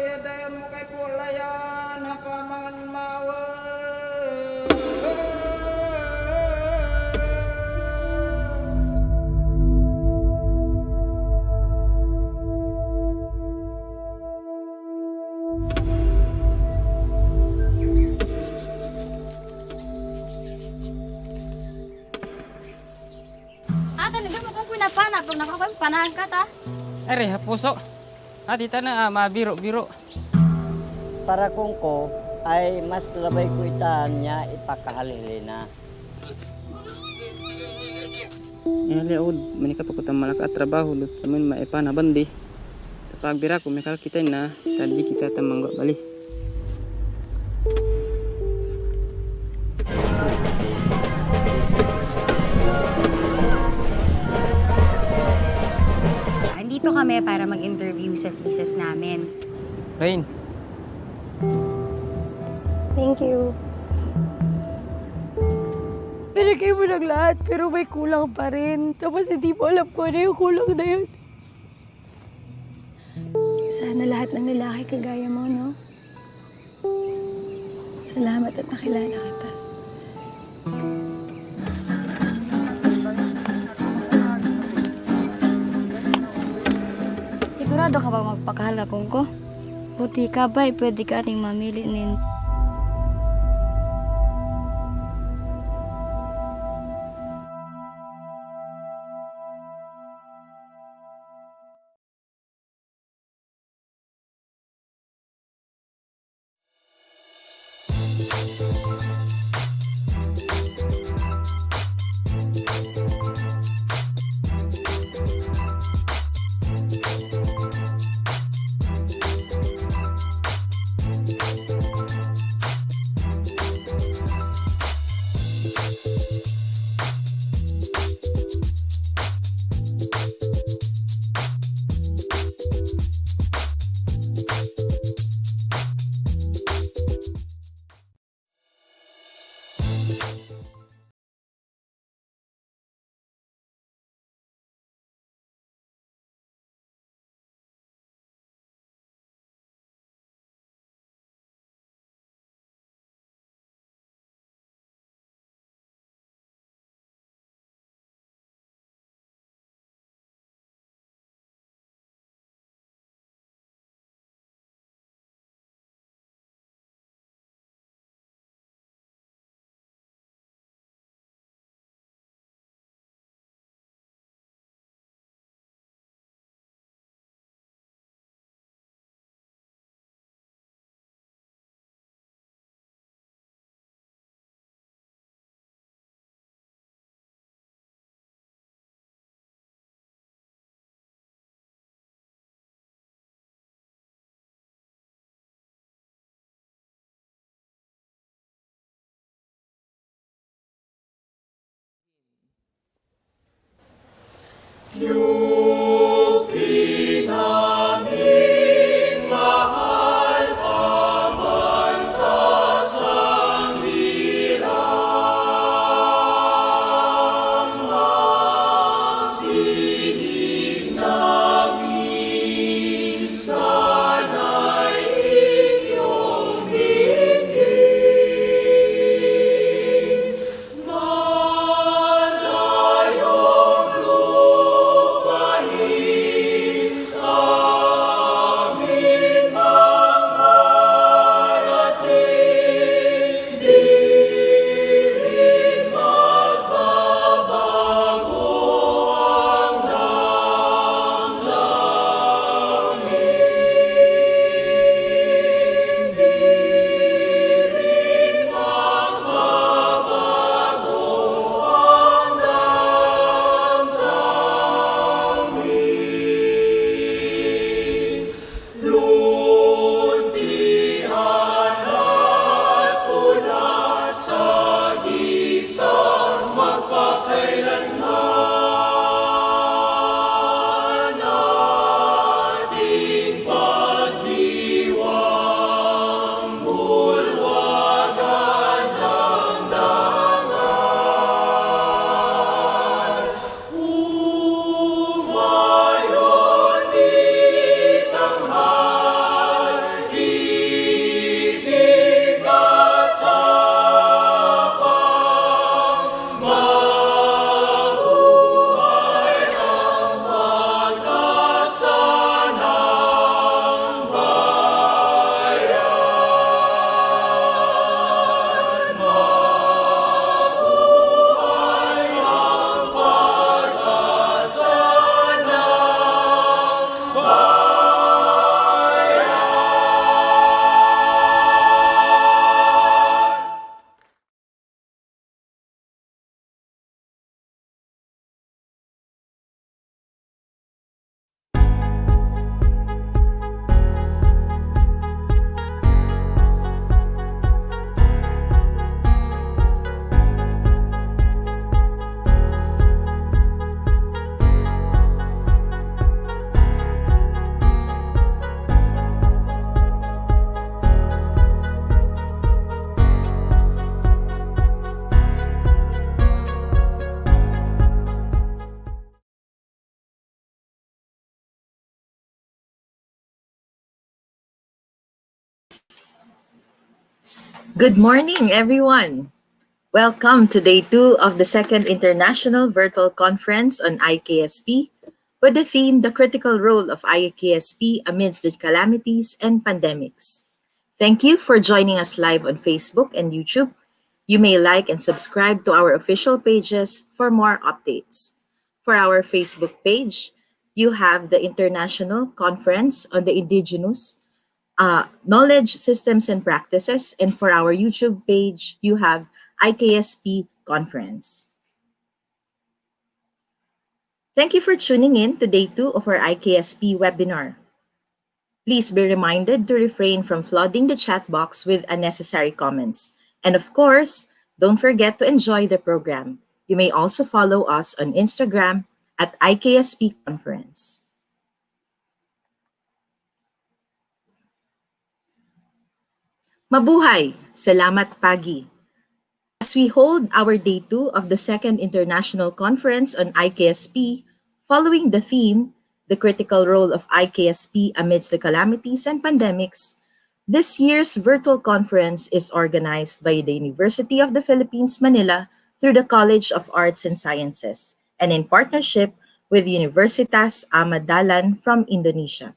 Yadaya mo kay pulayan hapaman mawe. Ate, nagay mo kung pinapanak. Kung nakakuha, panahan ka ta. Are, puso. Dito na mabiro-biro. Para kung ko ay mas labay ko itaan niya ipakahalili na. Liaud, manika pa ko malaka at trabaho. Taman maipana bandi. Tapag bira ko, may kita na. Tadi kita tamang bali. Andito kami para mag-interview sa thesis namin. Rain, Thank you. Pinagay mo ng lahat, pero may kulang pa rin. Tapos hindi mo alam kung ano yung kulang na yun. Sana lahat ng lalaki kagaya mo, no? Salamat at nakilala kita. Sigurado ka ba magpakahalakong ko? Buti ka ba, pwede ka ating mamili nin. Good morning, everyone. Welcome to day two of the second International Virtual Conference on IKSP with the theme The Critical Role of IKSP Amidst the Calamities and Pandemics. Thank you for joining us live on Facebook and YouTube. You may like and subscribe to our official pages for more updates. For our Facebook page, you have the International Conference on the Indigenous knowledge systems and practices. And for our YouTube page, you have IKSP conference. Thank you for tuning in to day two of our IKSP webinar. Please be reminded to refrain from flooding the chat box with unnecessary comments. And of course, don't forget to enjoy the program. You may also follow us on Instagram at IKSP Conference. Mabuhay! Salamat pagi! As we hold our day two of the second International Conference on IKSP, following the theme, The Critical Role of IKSP Amidst the Calamities and Pandemics, this year's virtual conference is organized by the University of the Philippines, Manila through the College of Arts and Sciences and in partnership with Universitas Ahmad Dahlan from Indonesia.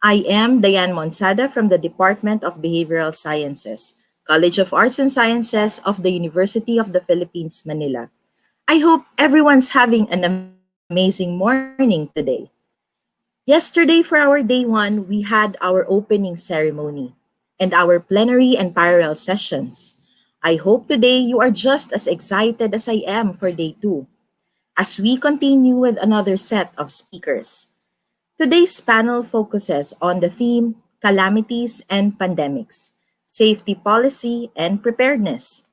I am Diane Monsada from the Department of Behavioral Sciences, College of Arts and Sciences of the University of the Philippines, Manila. I hope everyone's having an amazing morning today. Yesterday, for our day one, we had our opening ceremony and our plenary and parallel sessions. I hope today you are just as excited as I am for day two as we continue with another set of speakers. Today's panel focuses on the theme Calamities and Pandemics, Safety Policy and Preparedness.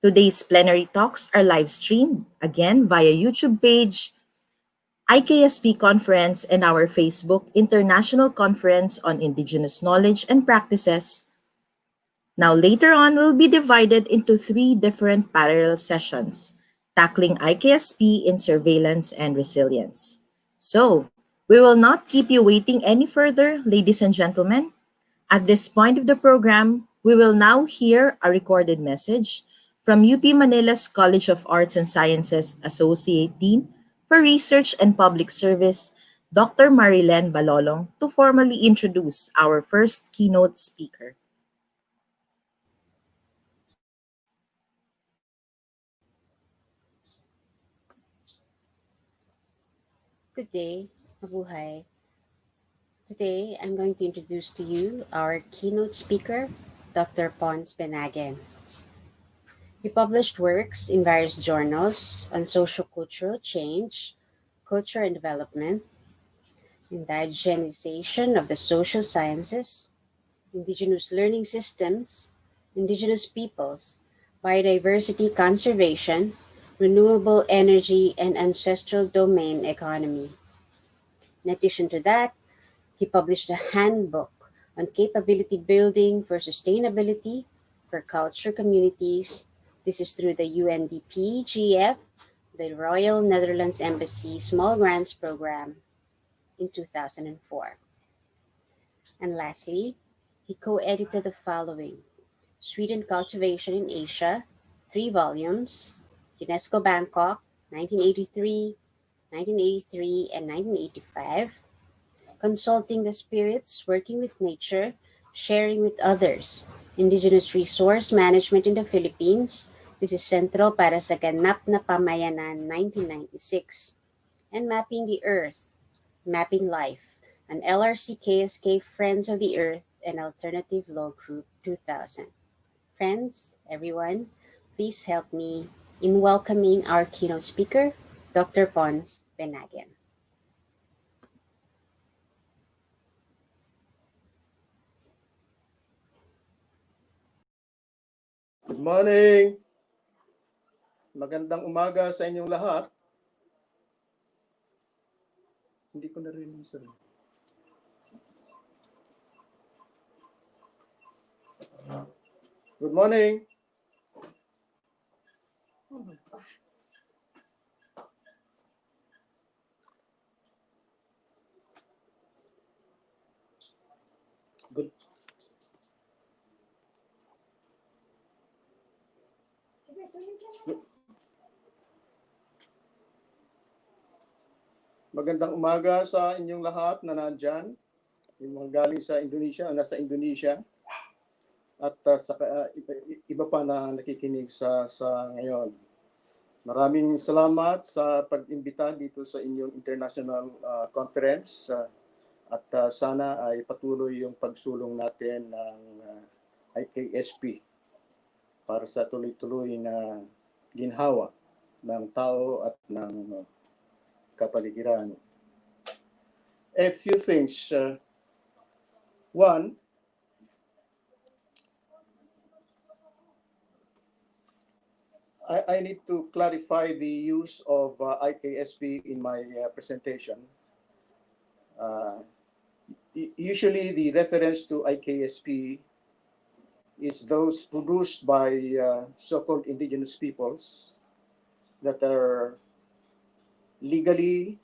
Today's plenary talks are live streamed again via YouTube page, IKSP Conference, and our Facebook International Conference on Indigenous Knowledge and Practices. Now, later on, we'll be divided into three different parallel sessions, tackling IKSP in surveillance and resilience. So, we will not keep you waiting any further, ladies and gentlemen. At this point of the program, we will now hear a recorded message from UP Manila's College of Arts and Sciences Associate Dean for Research and Public Service, Dr. Marilyn Balolong, to formally introduce our first keynote speaker. Good day, mabuhay. Today, I'm going to introduce to you our keynote speaker, Dr. Pons Benagen. He published works in various journals on sociocultural change, culture and development, indigenization of the social sciences, indigenous learning systems, indigenous peoples, biodiversity conservation, renewable energy, and ancestral domain economy. In addition to that, he published a handbook on capability building for sustainability for culture communities. This is through the UNDP GF, the Royal Netherlands Embassy Small Grants Program in 2004. And lastly, he co-edited the following: Sweden Cultivation in Asia, 3 volumes, UNESCO Bangkok, 1983, 1983, and 1985, Consulting the Spirits, Working with Nature, Sharing with Others, Indigenous Resource Management in the Philippines. This is Sentro para sa Ganap na Pamayanan, 1996. And Mapping the Earth, Mapping Life, an LRC KSK Friends of the Earth and Alternative Law Group, 2000. Friends, everyone, please help me in welcoming our keynote speaker, Dr. Pons Benagen. Good morning! Magandang umaga sa inyong lahat. Hindi ko narinig sir. Good morning! Good. Magandang umaga sa inyong lahat na nandyan. Yung mga galing sa Indonesia, nasa Indonesia. At iba pa na nakikinig sa ngayon. Maraming salamat sa pag-imbita dito sa inyong international conference. At sana ay patuloy yung pagsulong natin ng IKSP para sa tuloy-tuloy na ginhawa ng tao at ng kapaligiran. A few things. One, I need to clarify the use of IKSP in my presentation. Usually the reference to IKSP is those produced by so-called indigenous peoples that are legally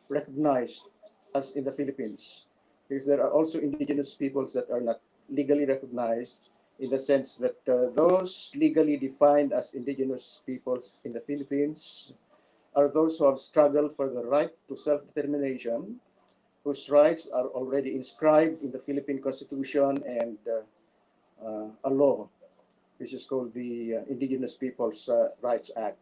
recognized as in the Philippines. Because there are also indigenous peoples that are not legally recognized in the sense that those legally defined as indigenous peoples in the Philippines are those who have struggled for the right to self-determination, whose rights are already inscribed in the Philippine Constitution and a law, which is called the Indigenous Peoples' Rights Act.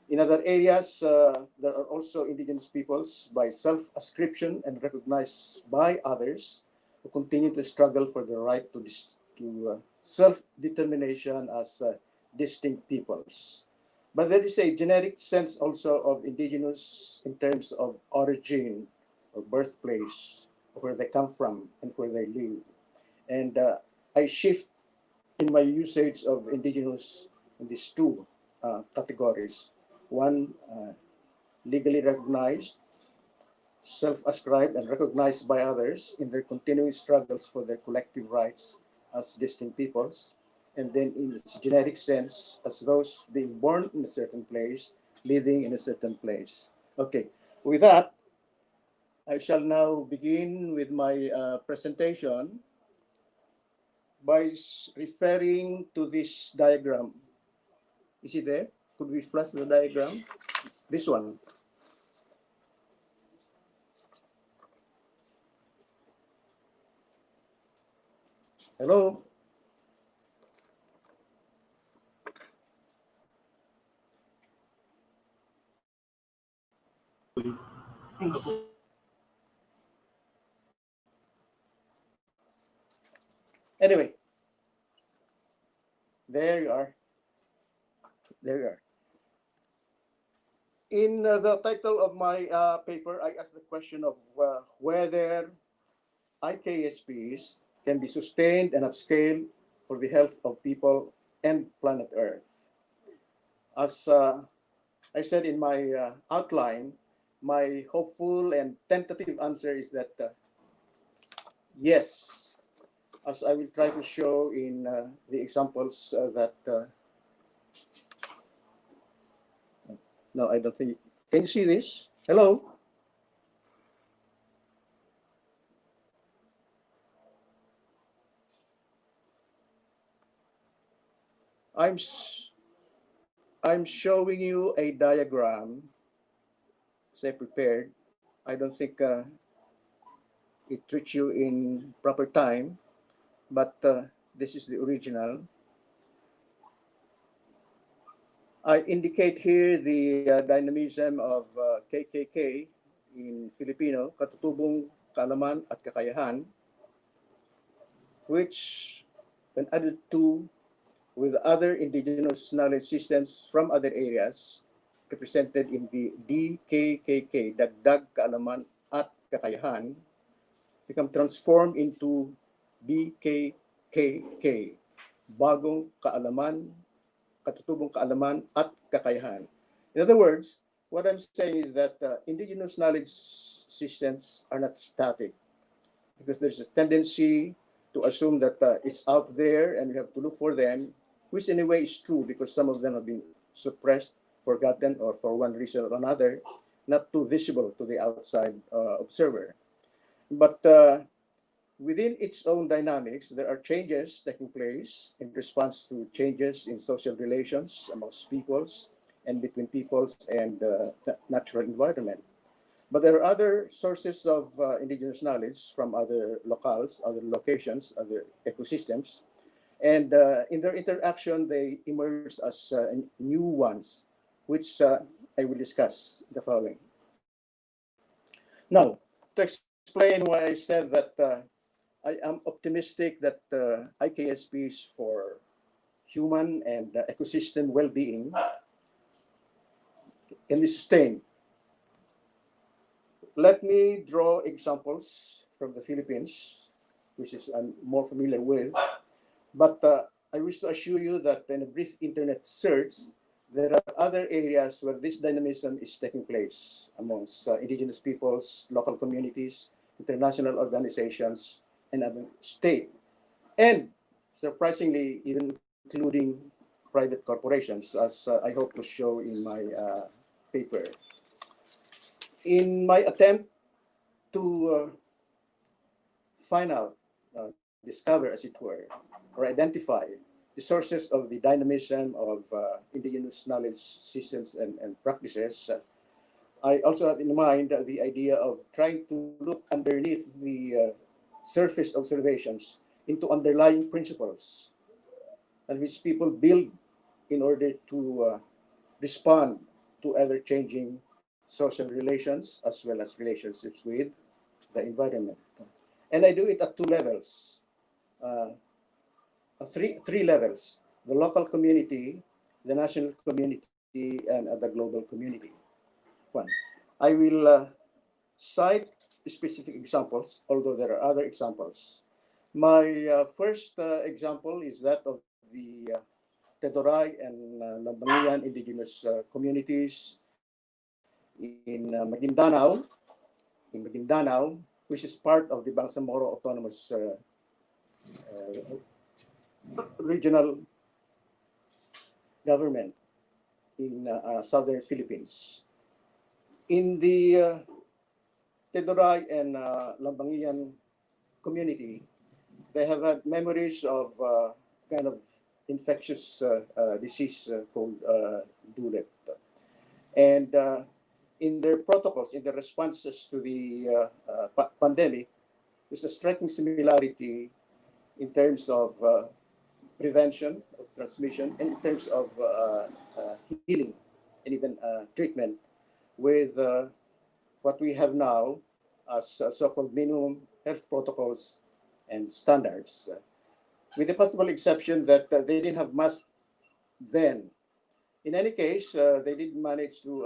In other areas, there are also indigenous peoples by self-ascription and recognized by others who continue to struggle for the right to self-determination as distinct peoples. But there is a generic sense also of indigenous in terms of origin or birthplace, where they come from and where they live. And I shift in my usage of indigenous in these two categories. One, legally recognized, self-ascribed and recognized by others in their continuing struggles for their collective rights as distinct peoples. And then in its generic sense, as those being born in a certain place, living in a certain place. Okay, with that, I shall now begin with my presentation by referring to this diagram. Is it there? Could we flash the diagram? This one. Hello? Anyway, there you are. There you are. In the title of my paper, I asked the question of whether IKSPs can be sustained and upscaled for the health of people and planet Earth. As I said in my outline, my hopeful and tentative answer is that yes, as I will try to show in the examples that no, I don't think. Can you see this? Hello? I'm showing you a diagram as I prepared. I don't think it reached you in proper time, but this is the original. I indicate here the dynamism of KKK in Filipino, katutubong kaalaman at kakayahan, which when added to with other indigenous knowledge systems from other areas represented in the DKKK, dagdag kaalaman at kakayahan, become transformed into BKKK, bagong kaalaman, katutubong kaalaman at kakayahan. In other words, what I'm saying is that indigenous knowledge systems are not static, because there's a tendency to assume that it's out there and we have to look for them, which in a way is true because some of them have been suppressed, forgotten, or for one reason or another, not too visible to the outside observer. But within its own dynamics, there are changes taking place in response to changes in social relations amongst peoples and between peoples and the natural environment. But there are other sources of indigenous knowledge from other locales, other locations, other ecosystems. And in their interaction, they emerge as new ones, which I will discuss the following. Now, to explain why I said that I am optimistic that IKSPs for human and ecosystem well-being can be sustained. Let me draw examples from the Philippines, which is I'm more familiar with. But I wish to assure you that in a brief internet search, there are other areas where this dynamism is taking place amongst indigenous peoples, local communities, international organizations, and other state. And surprisingly, even including private corporations, as I hope to show in my paper. In my attempt to find out, discover, as it were, or identify the sources of the dynamism of indigenous knowledge systems and practices, I also have in mind the idea of trying to look underneath the surface observations into underlying principles and which people build in order to respond to ever-changing social relations as well as relationships with the environment. And I do it at two levels, three levels: the local community, the national community, and the global community. One, I will cite specific examples, although there are other examples. My first example is that of the Tedoray and Lambangian indigenous communities in Maguindanao, which is part of the Bangsamoro Autonomous Regional Government in southern Philippines. In the Tedoray and Lambangian community, they have had memories of kind of infectious disease called dulet. And in their protocols, in their responses to the pandemic, there's a striking similarity in terms of prevention of transmission and in terms of healing and even treatment with what we have now as so-called minimum health protocols and standards, with the possible exception that they didn't have masks then. In any case, they did manage to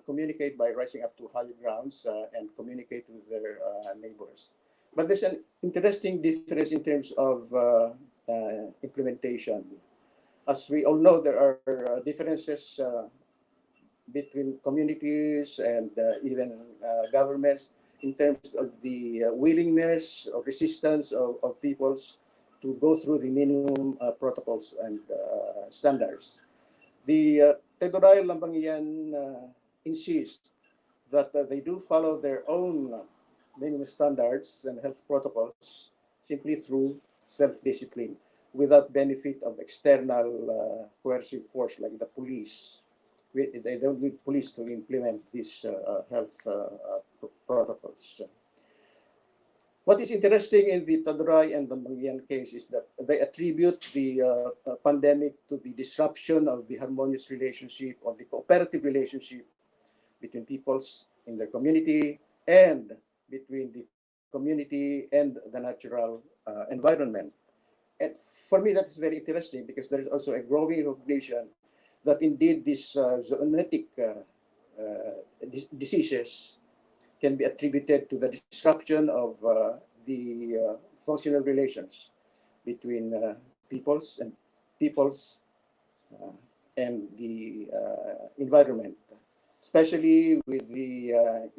communicate by rising up to higher grounds and communicate with their neighbors. But there's an interesting difference in terms of implementation. As we all know, there are differences between communities and even governments in terms of the willingness or resistance of peoples to go through the minimum protocols and standards. The Tedoray Lambangian insist that they do follow their own minimum standards and health protocols simply through self-discipline without benefit of external coercive force like the police. They don't need police to implement these health protocols. What is interesting in the Tedoray and Lambangian case is that they attribute the pandemic to the disruption of the harmonious relationship or the cooperative relationship between peoples in their community and between the community and the natural environment. And for me, that's very interesting because there is also a growing recognition that indeed these zoonotic diseases can be attributed to the disruption of the functional relations between peoples and the environment, especially with the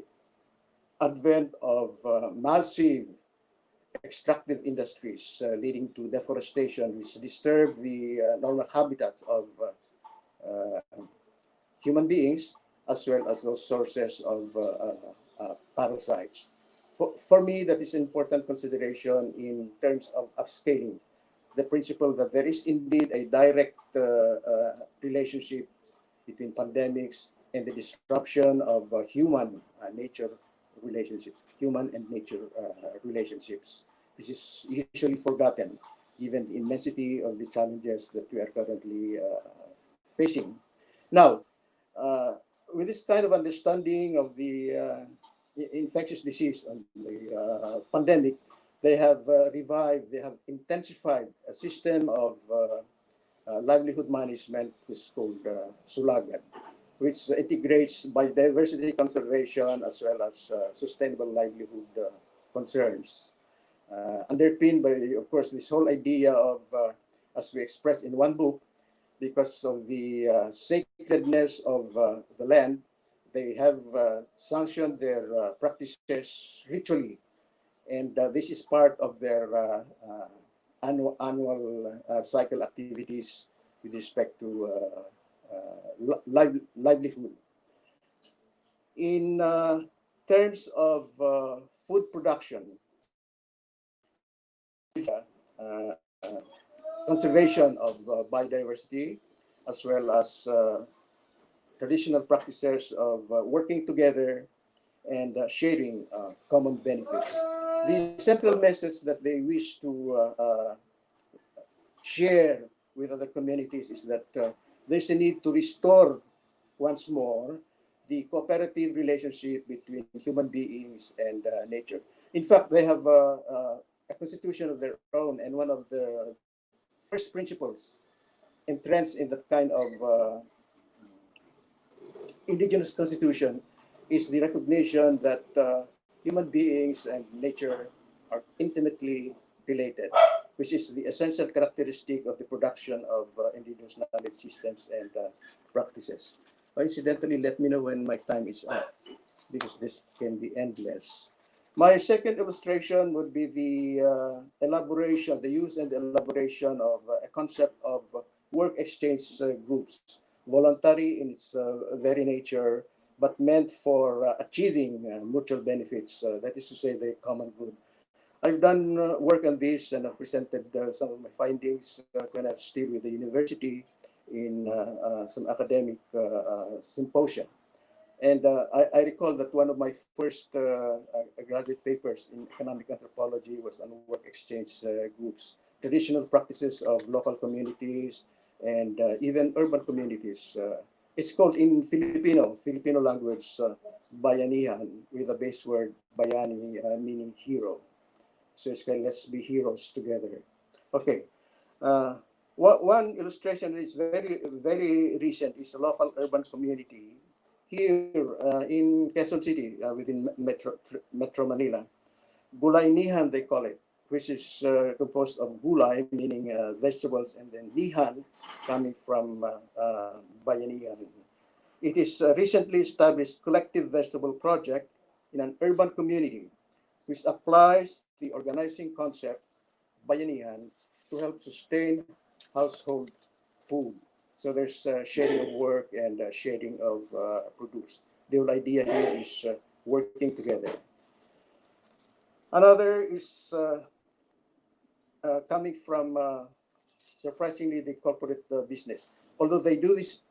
advent of massive extractive industries leading to deforestation, which disturb the normal habitats of human beings, as well as those sources of parasites. For me, that is an important consideration in terms of upscaling the principle that there is indeed a direct relationship between pandemics and the disruption of human nature relationships, human and nature relationships. This is usually forgotten, given the immensity of the challenges that we are currently facing. Now, with this kind of understanding of the infectious disease and the pandemic, they have revived, they have intensified a system of livelihood management, which is called Sulagan, which integrates biodiversity conservation as well as sustainable livelihood concerns. Underpinned by, of course, this whole idea of, as we expressed in one book, because of the sacredness of the land, they have sanctioned their practices ritually. And this is part of their annual cycle activities with respect to livelihood. In terms of food production, uh, conservation of biodiversity, as well as traditional practices of working together and sharing common benefits. The central message that they wish to share with other communities is that there's a need to restore once more the cooperative relationship between human beings and nature. In fact, they have a constitution of their own, and one of the first principles entrenched in that kind of indigenous constitution is the recognition that human beings and nature are intimately related, which is the essential characteristic of the production of indigenous knowledge systems and practices. Incidentally, let me know when my time is up, because this can be endless. My second illustration would be the elaboration, the use and the elaboration of a concept of work exchange groups, voluntary in its very nature, but meant for achieving mutual benefits, that is to say, the common good. I've done work on this, and I've presented some of my findings when I was still with the university in some academic symposium. And I recall that one of my first graduate papers in economic anthropology was on work exchange groups, traditional practices of local communities and even urban communities. It's called in Filipino language, bayanihan, with the base word bayani, meaning hero. So it's kind of, let's be heroes together. Okay. One illustration that is very recent is a local urban community here in Quezon City, within Metro Manila. Gulay-nihan, they call it, which is composed of gulay, meaning vegetables, and then nihan, coming from bayanihan. It is a recently established collective vegetable project in an urban community, which applies the organizing concept, bayanihan, to help sustain household food. So there's sharing of work and sharing of produce. The whole idea here is working together. Another is coming from, surprisingly, the corporate business. Although they do this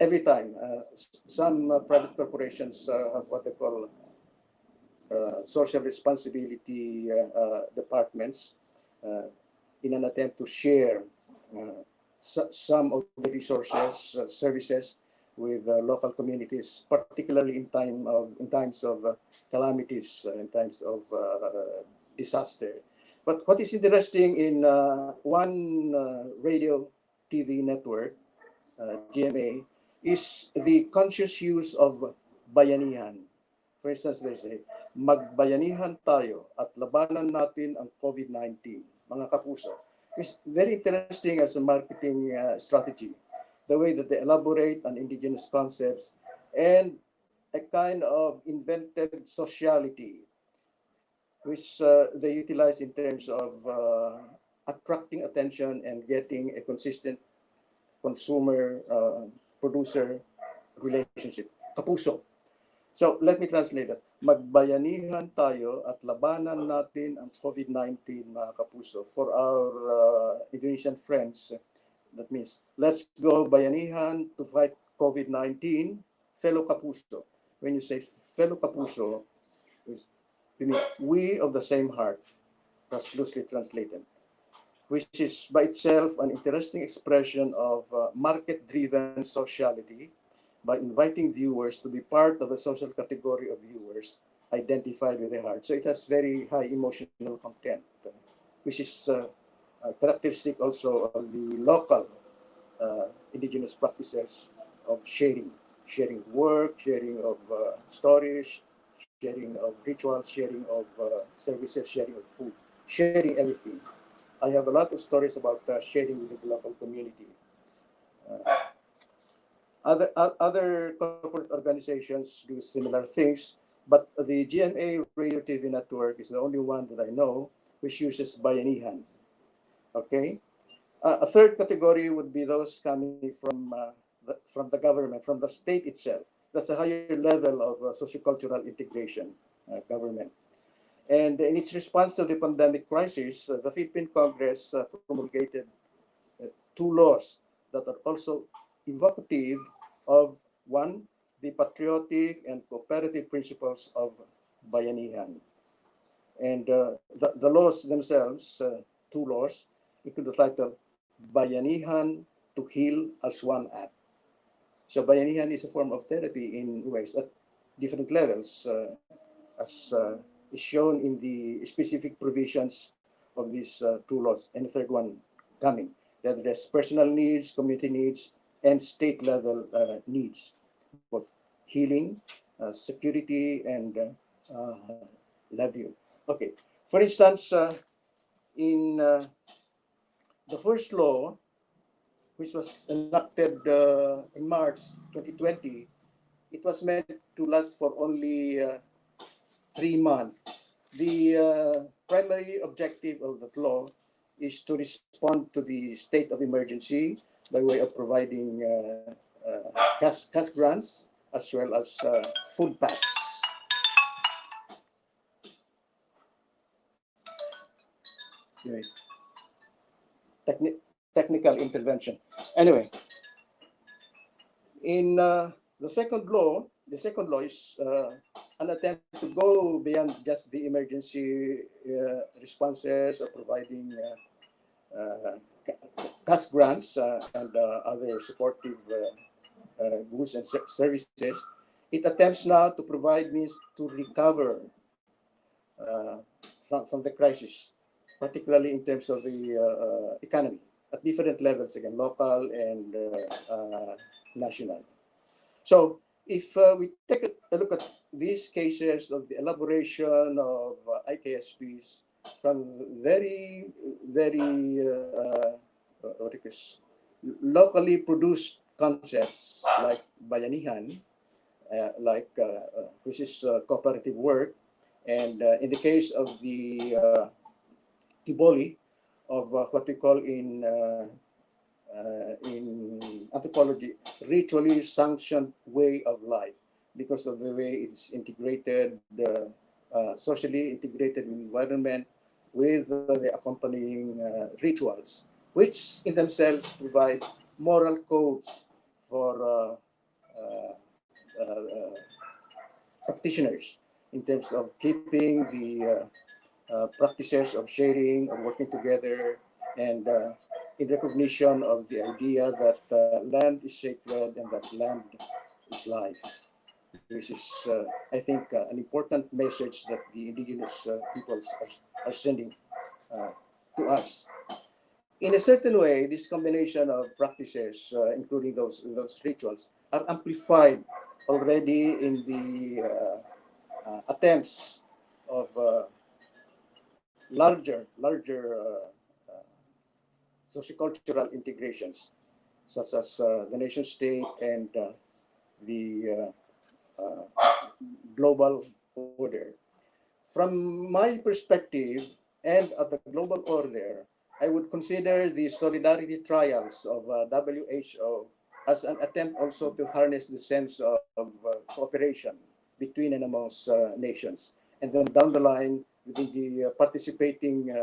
every time, some private corporations have what they call social responsibility departments in an attempt to share some of the resources, services with local communities, particularly in times of calamities, in times of disaster. But what is interesting in one radio TV network, GMA, is the conscious use of bayanihan. For instance, they say, magbayanihan tayo at labanan natin ang COVID-19, mga kapuso. It's very interesting as a marketing strategy, the way that they elaborate on indigenous concepts and a kind of invented sociality, which they utilize in terms of attracting attention and getting a consistent consumer-producer relationship, kapuso. So let me translate that. Magbayanihan tayo at labanan natin ang COVID-19, mga kapuso. For our Indonesian friends, that means let's go bayanihan to fight COVID-19 fellow kapuso. When you say fellow kapuso, you mean we of the same heart. That's loosely translated, which is by itself an interesting expression of market-driven sociality by inviting viewers to be part of a social category of viewers identified with the heart. So it has very high emotional content, which is characteristic also of the local indigenous practices of sharing work, sharing of stories, sharing of rituals, sharing of services, sharing of food, sharing everything. I have a lot of stories about sharing with the local community. Other corporate organizations do similar things, but the GMA Radio TV network is the only one that I know which uses bayanihan. Okay, a third category would be those coming from the government, from the state itself. That's a higher level of sociocultural integration, government. And in its response to the pandemic crisis, the Philippine Congress promulgated two laws that are also evocative of one, the patriotic and cooperative principles of bayanihan. And the laws themselves, two laws, include the title Bayanihan to Heal as One Act. So bayanihan is a form of therapy in ways at different levels, as is shown in the specific provisions of these two laws, and the third one coming, that address personal needs, community needs, and state level needs, both healing, security, and livelihood. Okay, for instance, in the first law, which was enacted in March 2020, it was meant to last for only 3 months. The primary objective of that law is to respond to the state of emergency by way of providing cash grants as well as food packs. Anyway, technical intervention. Anyway, in the second law is an attempt to go beyond just the emergency responses or providing cash grants and other supportive goods and services. It attempts now to provide means to recover from the crisis, particularly in terms of the economy at different levels, again, local and national. So if we take a look at these cases of the elaboration of IKSPs from very, very locally produced concepts like bayanihan, which is cooperative work, and in the case of the Tiboli, of what we call in anthropology, ritually sanctioned way of life, because of the way it's integrated, socially integrated environment with the accompanying rituals, which in themselves provide moral codes for practitioners in terms of keeping the practices of sharing, of working together, and in recognition of the idea that land is sacred and that land is life. This is, I think, an important message that the indigenous peoples are sending to us. In a certain way, this combination of practices, including those rituals, are amplified already in the attempts of larger sociocultural integrations, such as the nation state and the global order. From my perspective and at the global order, I would consider the solidarity trials of WHO as an attempt also to harness the sense of cooperation between and amongst nations. And then down the line, within the participating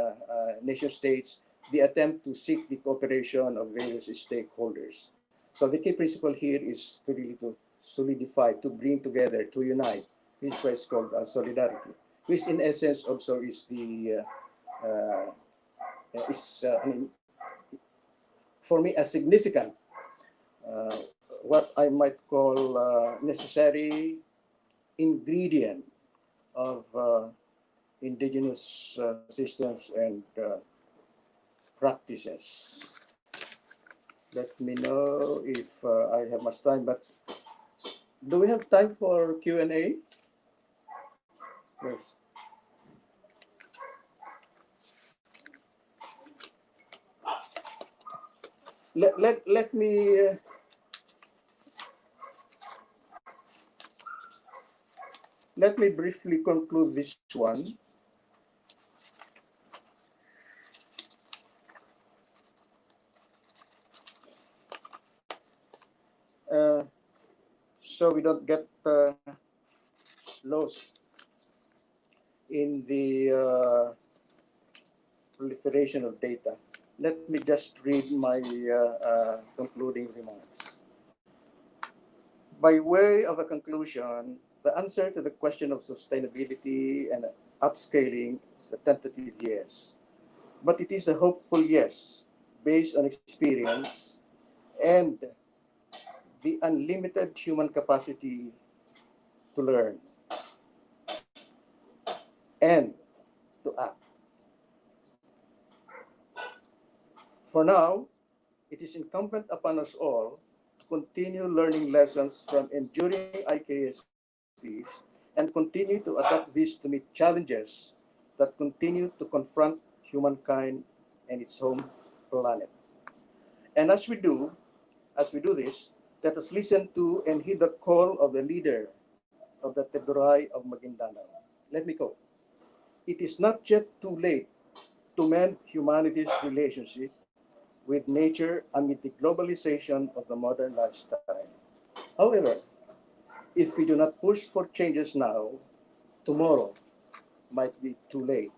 nation states, the attempt to seek the cooperation of various stakeholders. So the key principle here is to really to solidify, to bring together, to unite. This is why it's called solidarity, which in essence also is the I mean, for me, a significant, uh, what I might call necessary ingredient of indigenous systems and practices. Let me know if I have much time, but do we have time for Q&A? Yes. Let me let me briefly conclude this one. Uh, so we don't get lost in the proliferation of data. Let me just read my concluding remarks. By way of a conclusion, the answer to the question of sustainability and upscaling is a tentative yes, but it is a hopeful yes based on experience and the unlimited human capacity to learn and to act. For now, it is incumbent upon us all to continue learning lessons from enduring IKSPs and continue to adapt these to meet challenges that continue to confront humankind and its home planet. And as we do this, let us listen to and heed the call of the leader of the Teduray of Maguindanao. Let me quote, "It is not yet too late to mend humanity's relationship with nature amid the globalization of the modern lifestyle. However, if we do not push for changes now, tomorrow might be too late."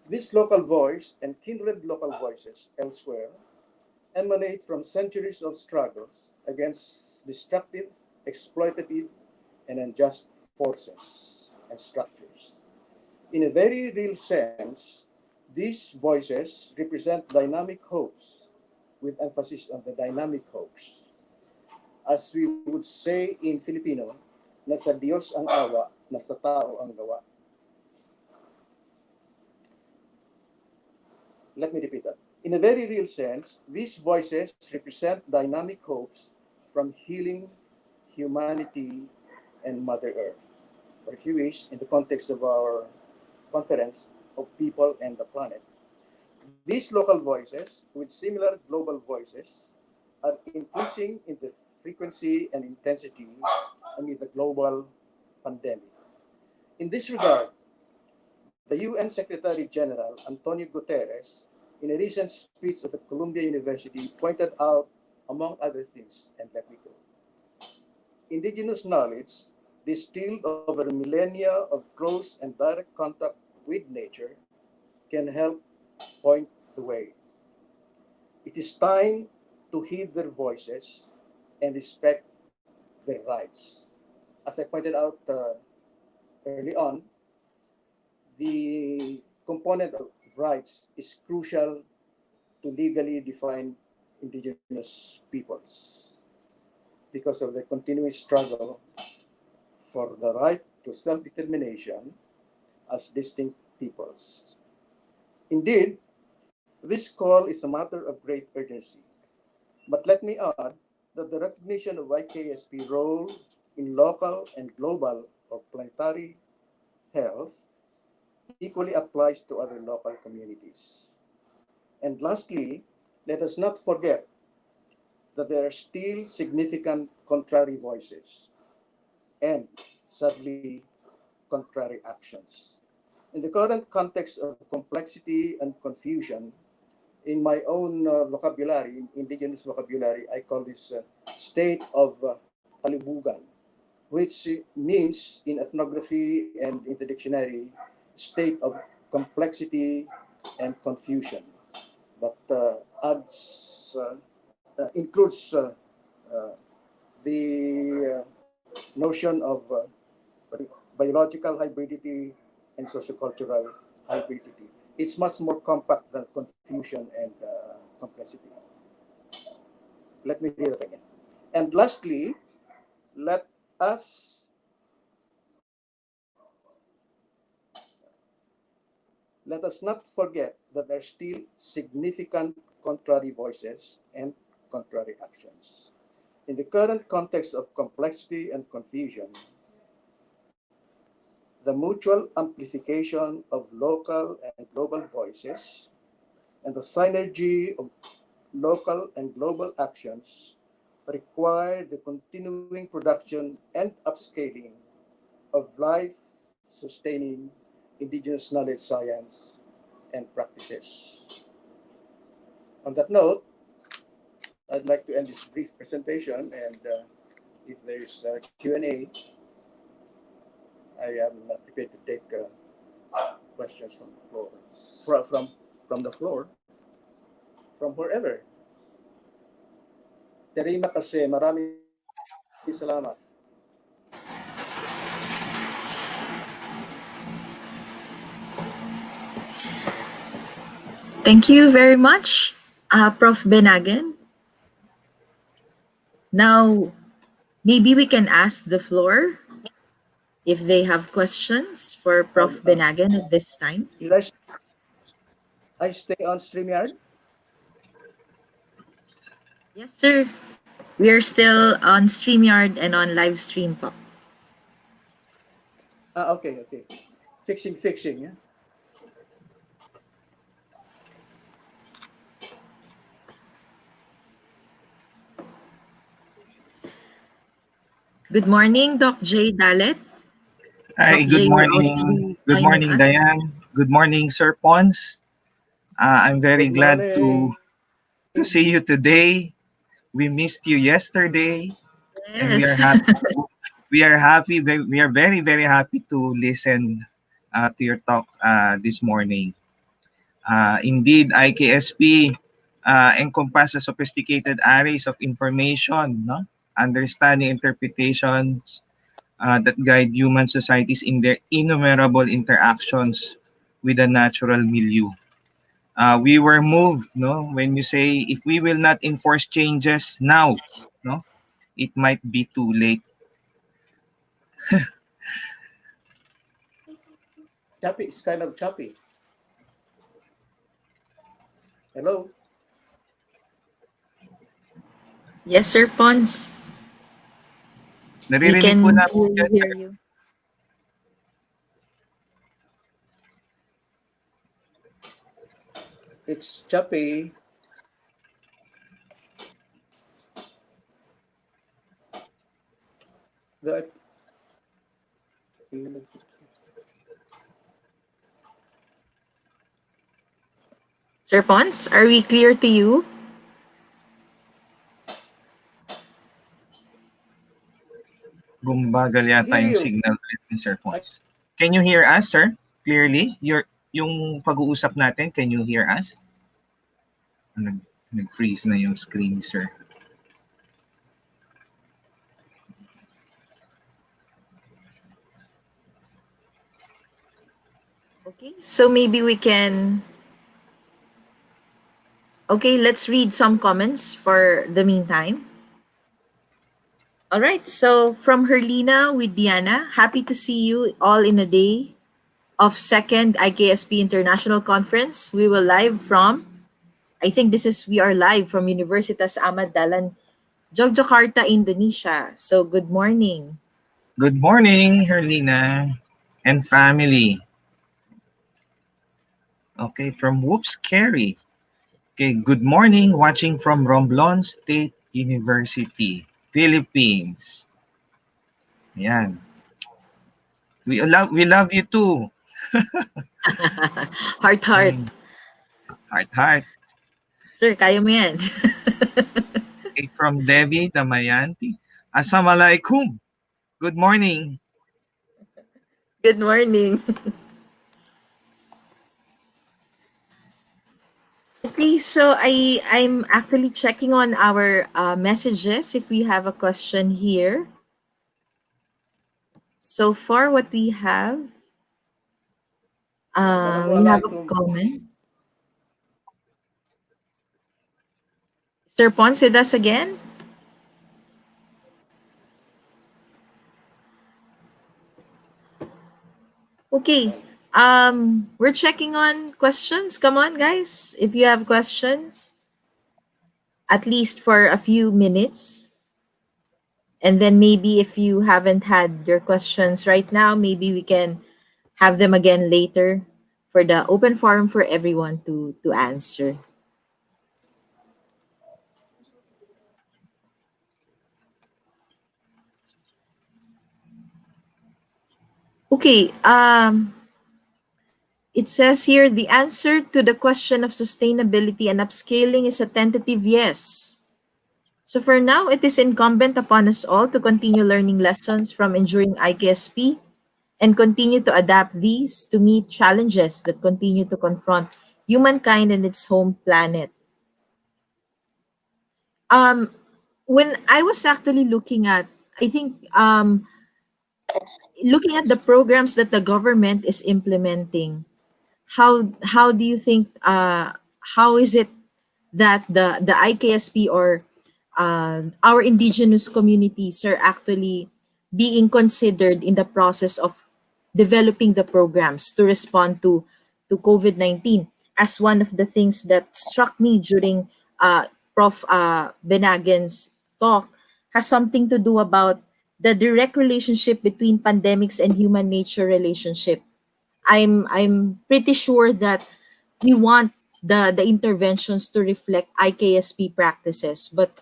This local voice and kindred local voices elsewhere emanate from centuries of struggles against destructive, exploitative, and unjust forces and structures. In a very real sense, these voices represent dynamic hopes, with emphasis on the dynamic hopes. As we would say in Filipino, nasa Diyos ang awa, nasa tao ang gawa. Let me repeat that. In a very real sense, these voices represent dynamic hopes from healing humanity and Mother Earth, or if you wish, in the context of our conference of people and the planet. These local voices, with similar global voices, are increasing in the frequency and intensity amid the global pandemic. In this regard, the UN Secretary General Antonio Guterres, in a recent speech at the Columbia University, pointed out, among other things, and let me go, indigenous knowledge distilled over millennia of close and direct contact with nature can help point the way. It is time to heed their voices and respect their rights. As I pointed out early on, the component of rights is crucial to legally define indigenous peoples because of their continuing struggle for the right to self-determination as distinct peoples. Indeed, this call is a matter of great urgency. But let me add that the recognition of IKSP role in local and global or planetary health equally applies to other local communities. And lastly, let us not forget that there are still significant contrary voices and, sadly, contrary actions. In the current context of complexity and confusion, in my own vocabulary, indigenous vocabulary, I call this state of kalibugan, which means in ethnography and in the dictionary, state of complexity and confusion, but includes the notion of biological hybridity and sociocultural hybridity. It's much more compact than confusion and complexity. Let me read it again. And lastly, let us let us not forget that there are still significant contrary voices and contrary actions. In the current context of complexity and confusion, the mutual amplification of local and global voices and the synergy of local and global actions require the continuing production and upscaling of life-sustaining indigenous knowledge, science, and practices. On that note, I'd like to end this brief presentation, and if there's Q&A, I am prepared to take questions from the floor, from the floor, from wherever. Terima kasih, maraming salamat. Thank you very much, Prof. Benagen. Now, maybe we can ask the floor if they have questions for Prof. Benagen at this time. Should I stay on StreamYard? Yes, sir. We are still on StreamYard and on live stream po. Okay. Fixing, yeah. Good morning, Doc J. Dalet. Hi, Doc good J will also morning. be Good joining morning, us. Diane. Good morning, Sir Pons. I'm very Good glad morning. to see you today. We missed you yesterday, and we are Yes. happy. We are happy. We are very, very happy to listen to your talk this morning. Indeed, IKSP encompasses sophisticated arrays of information, no? Understanding interpretations that guide human societies in their innumerable interactions with the natural milieu. We were moved, no, when you say if we will not enforce changes now, no, it might be too late. Choppy, it's kind of choppy. Hello? Yes, Sir Pons. We Naririnig po can namin yan, hear sir. you. It's choppy. The Sir Pons, are we clear to you? Bumbagal yata hear yung you. signal ulit ni Sir Pons. Can you hear us, sir? Clearly? Yung pag-uusap natin, can you hear us? Nag-freeze na yung screen, sir. Okay, so maybe we can... Okay, let's read some comments for the meantime. All right, so from Herlina with Diana, happy to see you all in a day of second IKSP International Conference. We will live from, I think we are live from Universitas Ahmad Dahlan, Yogyakarta, Indonesia. So good morning. Good morning, Herlina and family. Okay, from Whoops Carey. Okay, good morning, watching from Romblon State University, Philippines. Ayan. We love you too. Heart, heart. Heart. Sir, kaya mo yan. Okay, from Devi Damayanti. Assalamualaikum. Good morning. Good morning. Okay, so I'm actually checking on our messages if we have a question here. So far, what we have a Assalamualaikum. comment. Sir Pons with us again. Okay, we're checking on questions. Come on, guys, if you have questions, at least for a few minutes. And then maybe if you haven't had your questions right now, maybe we can have them again later for the open forum for everyone to answer. Okay, it says here the answer to the question of sustainability and upscaling is a tentative yes. So for now, it is incumbent upon us all to continue learning lessons from enduring IKSP and continue to adapt these to meet challenges that continue to confront humankind and its home planet. Um, when I was actually looking at, I think, looking at the programs that the government is implementing, how do you think, how is it that the IKSP or our indigenous communities are actually being considered in the process of developing the programs to respond to COVID-19? As one of the things that struck me during Prof. Benagen's talk has something to do about the direct relationship between pandemics and human nature relationship. I'm pretty sure that we want the interventions to reflect IKSP practices, but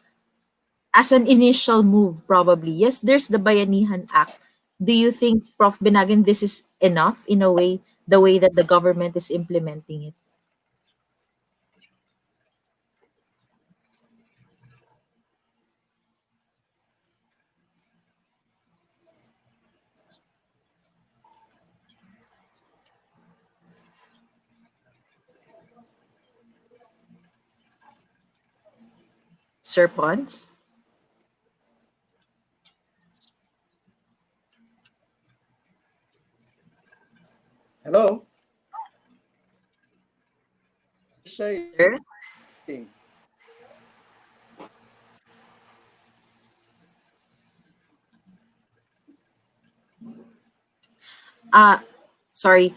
as an initial move, probably yes. There's the Bayanihan Act. Do you think, Prof. Binagan, this is enough in a way, the way that the government is implementing it? Sir Pons? Hello. Saying. Sir? Uh, Sorry.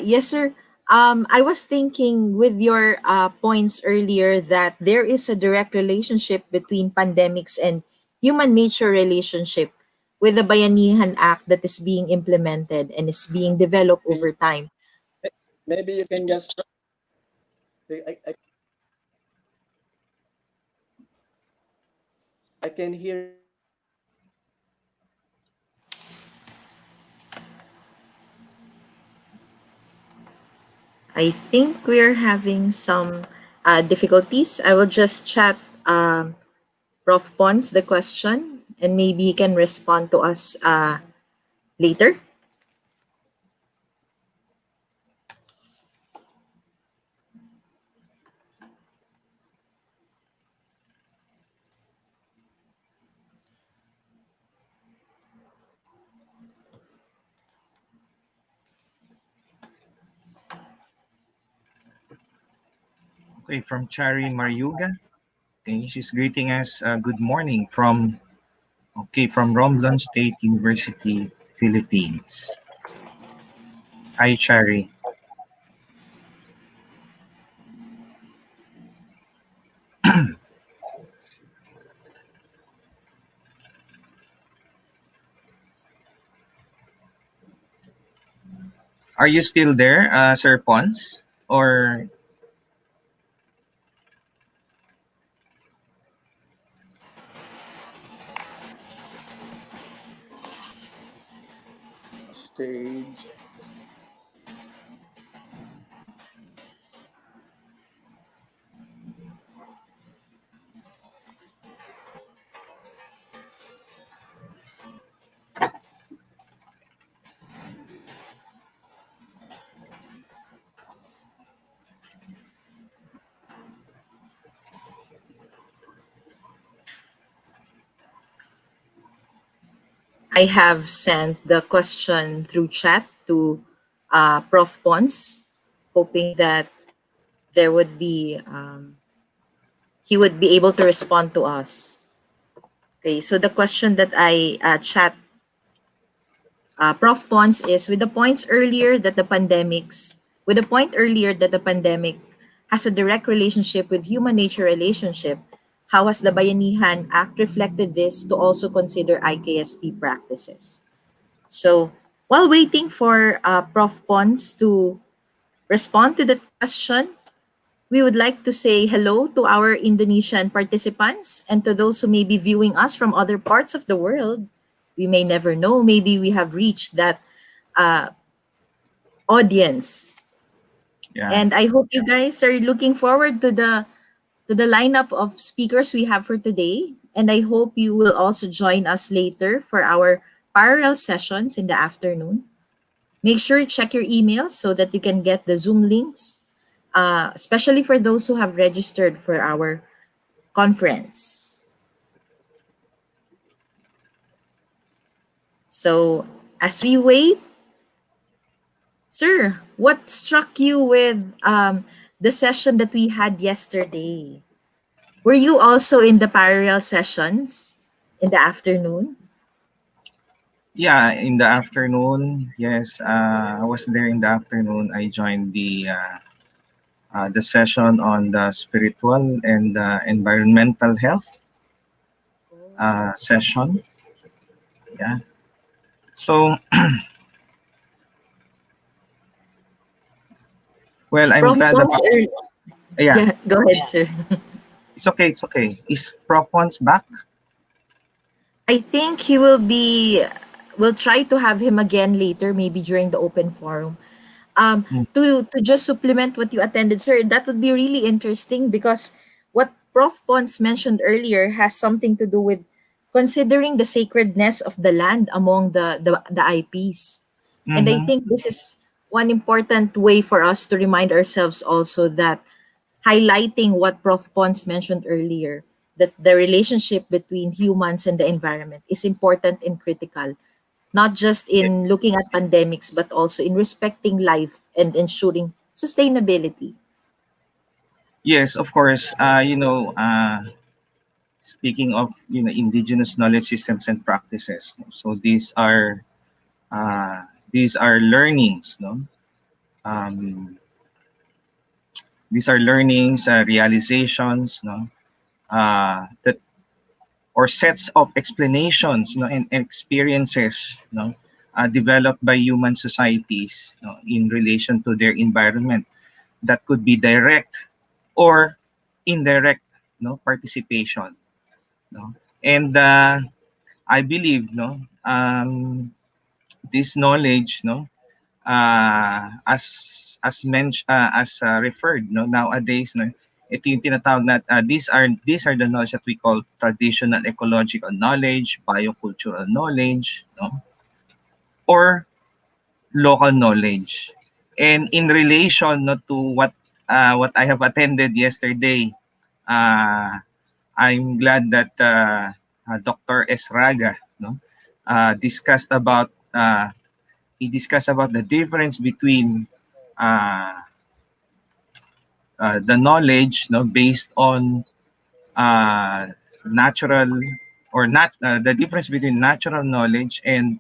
Yes, sir. I was thinking with your points earlier that there is a direct relationship between pandemics and human nature relationship with the Bayanihan Act that is being implemented and is being developed Can, over time. maybe you can just. I can hear. I think we're having some difficulties. I will just chat Prof. Pons the question and maybe he can respond to us later. Okay, from Chari Mariuga. Okay, she's greeting us. Good morning from Romblon State University, Philippines. Hi, Chari. Are you still there, Sir Pons? Or Stage. I have sent the question through chat to Prof. Pons, hoping that there would be he would be able to respond to us. Okay, so the question that I chat Prof. Pons is with the point earlier that the pandemic has a direct relationship with human nature relationship, how has the Bayanihan Act reflected this to also consider IKSP practices? So while waiting for Prof. Pons to respond to the question, we would like to say hello to our Indonesian participants and to those who may be viewing us from other parts of the world. We may never know, maybe we have reached that uh, audience. Yeah. And I hope you guys are looking forward to the lineup of speakers we have for today. And I hope you will also join us later for our parallel sessions in the afternoon. Make sure you check your emails so that you can get the Zoom links, especially for those who have registered for our conference. So as we wait, sir, what struck you with the session that we had yesterday? Were you also in the parallel sessions in the afternoon? Yeah, in the afternoon, yes, I was there in the afternoon. I joined the session on the spiritual and environmental health session. Yeah. So, well, I'm Prof. glad Pons, about. Yeah, yeah, go ahead, sir. it's okay. It's okay. Is Propon's back? I think he will be, we'll try to have him again later, maybe during the open forum. Mm. To just supplement what you attended, sir, that would be really interesting because what Prof. Pons mentioned earlier has something to do with considering the sacredness of the land among the IPs. And I Mm-hmm. think this is one important way for us to remind ourselves also that highlighting what Prof. Pons mentioned earlier, that the relationship between humans and the environment is important and critical, not just in looking at pandemics, but also in respecting life and ensuring sustainability. Yes, of course. Speaking of indigenous knowledge systems and practices, so these are learnings, no. Um, these are learnings, realizations, no, that or sets of explanations, no, and experiences, no, developed by human societies, no, in relation to their environment that could be direct or indirect, no, participation, no. And I believe, no, this knowledge, no, referred, no, nowadays, no, ito yung tinatawag na these are the knowledge that we call traditional ecological knowledge, biocultural knowledge, no, or local knowledge. And in relation, no, to what I have attended yesterday, uh, I'm glad that Dr. Esraga, no, discussed about he discussed about the difference between uh, the knowledge, no, based on uh, natural or not the difference between natural knowledge and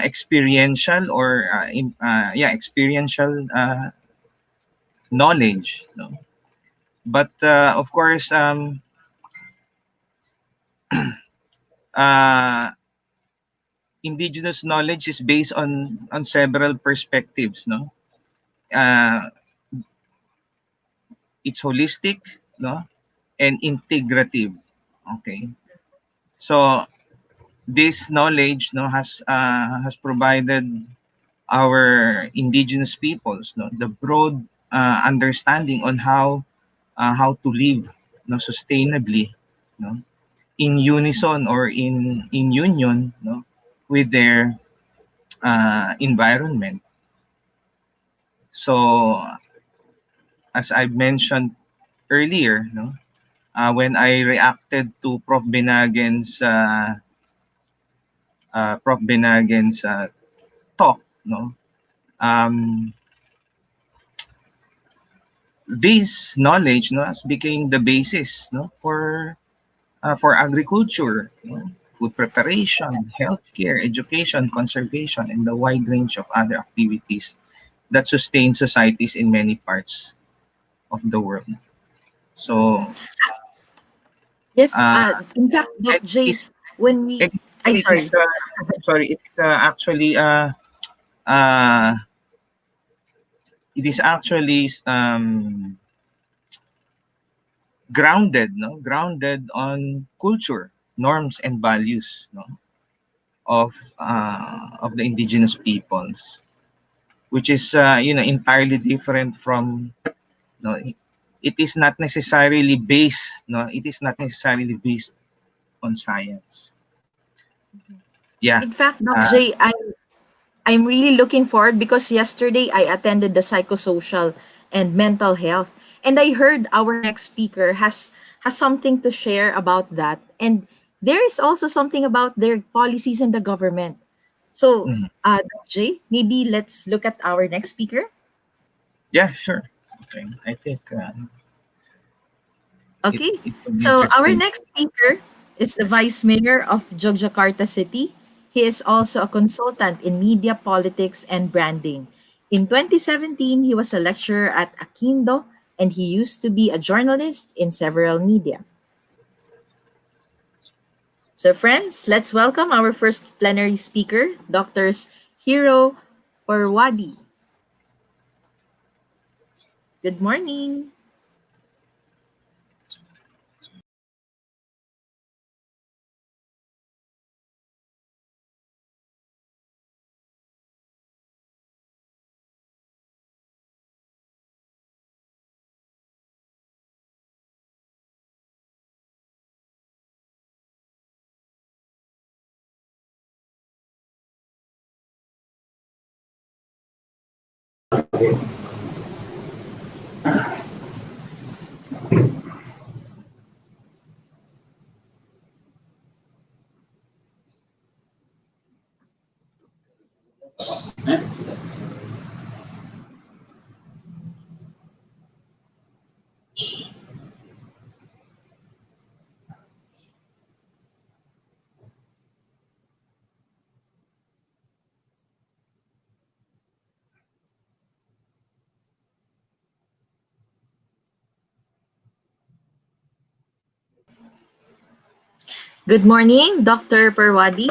experiential or experiential knowledge, no? But of course, uh, indigenous knowledge is based on several perspectives, no. uh, it's holistic, no, and integrative. Okay, so this knowledge, no, has provided our indigenous peoples, no, the broad understanding on how to live, no, sustainably, no, in unison or in union, no, with their environment. So as I mentioned earlier, no, when I reacted to Prof. Benagen's Prof. Benargen's talk, no, this knowledge, no, has became the basis, no, for agriculture, no, food preparation, healthcare, education, conservation, and the wide range of other activities that sustain societies in many parts of the world. So, Yes, uh, in fact, Doc it J, is, when we, it, I it is, sorry. sorry, actually, uh, it is actually grounded, no, grounded on culture, norms, and values, no, of the indigenous peoples, which is entirely different from, no, it is not necessarily based, no, it is not necessarily based on science. Yeah. In fact, Doc uh, J, I'm really looking forward because yesterday I attended the psychosocial and mental health, and I heard our next speaker has something to share about that. And there is also something about their policies in the government. So, mhm. Doc J, maybe let's look at our next speaker. Yeah, sure. Okay, I think it, Okay, it will be so our interesting. next speaker is the Vice Mayor of Yogyakarta City. He is also a consultant in media politics and branding. In 2017, he was a lecturer at Akindo, and he used to be a journalist in several media. So, friends, let's welcome our first plenary speaker, Doctors Hiro Parwadi. Good morning. Good morning, Dr. Parwadi.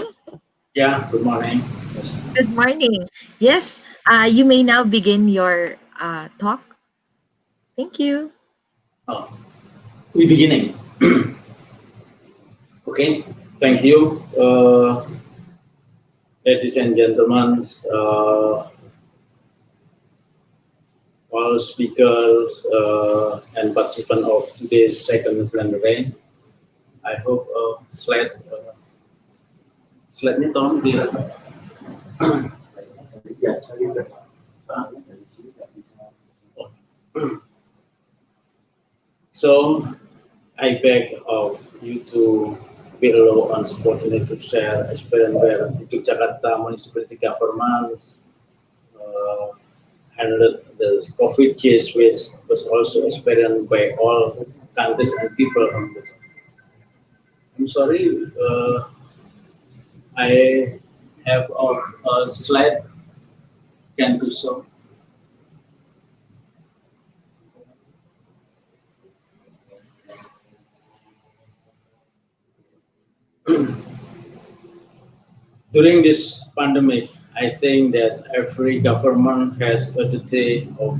Yeah, good morning. Yes. Good morning. Yes, you may now begin your talk. Thank you. Oh, we beginning. Okay. Thank you, ladies and gentlemen, all speakers and participants of today's second plenary. I hope slide-nya tolong di. Ya, so I beg of you to be allow on opportunity to share experience where the Jakarta municipality government handled the COVID case, which was also experienced by all countries and people. I'm sorry, I have a slide. Can do so. During this pandemic, I think that every government has a duty of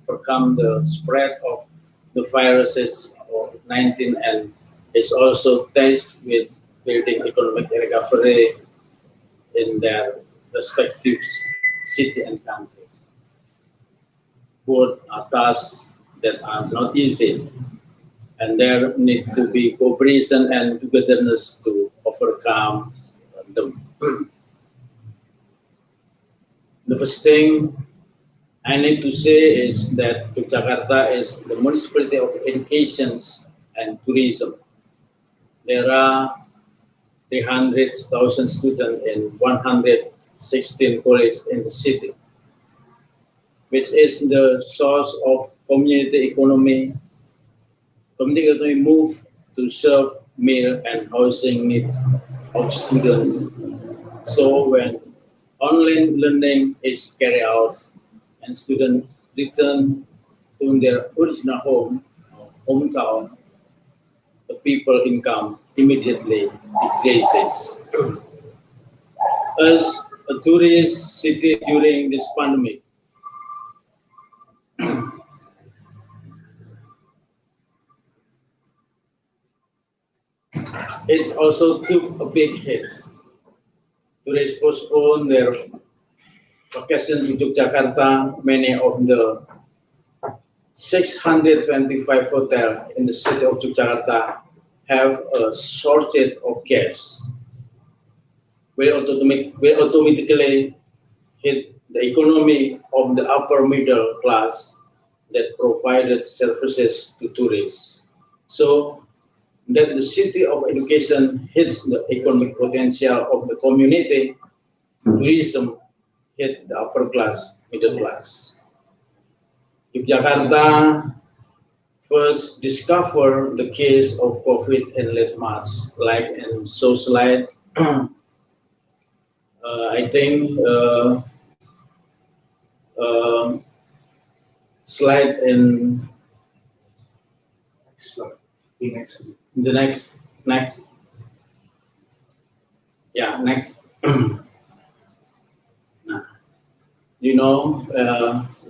overcome the spread of the viruses of 19 and is also tasked with building economic recovery in their respective city and countries. Both are tasks that are not easy, and there need to be cooperation and togetherness to overcome them. The first thing I need to say is that Yogyakarta is the municipality of education and tourism. There are 300,000 students in 116 colleges in the city, which is the source of community economy. Community economy move to serve meal and housing needs of students. So when online learning is carried out and students return to their original hometown, the people income immediately decreases. As a tourist city during this pandemic, it also took a big hit. Tourists postponed their vacation to Yogyakarta. Many of the 625 hotels in the city of Yogyakarta have a shortage of gas. Will automatically hit the economy of the upper middle class that provided services to tourists. So that the city of education hits the economic potential of the community, tourism hit the upper class, middle class. Yogyakarta first discovered the case of COVID in late March, like in so slide. I think slide in the next. Yeah, next. You know,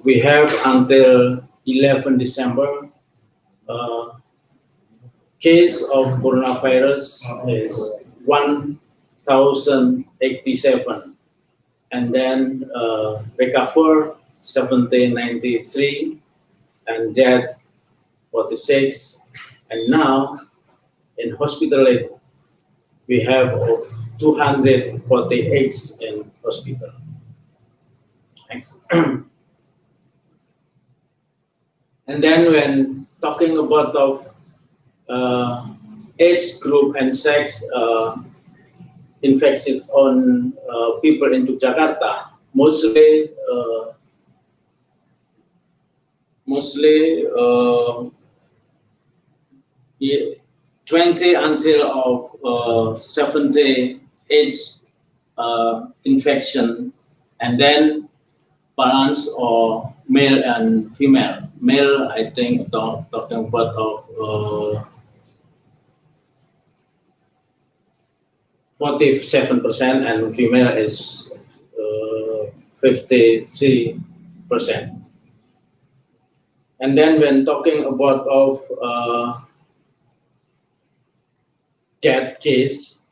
we have until 11 December. Case of coronavirus is 1,087, and then recover 1,793, and death 46, and now in hospital we have 248 in hospital. Thanks. And then when talking about of age group and sex infections on people in Yogyakarta, mostly 20 until of 70 age infection, and then balance or male and female. Male, I think, talking about of 47%, and female is 53%. And then when talking about of death case,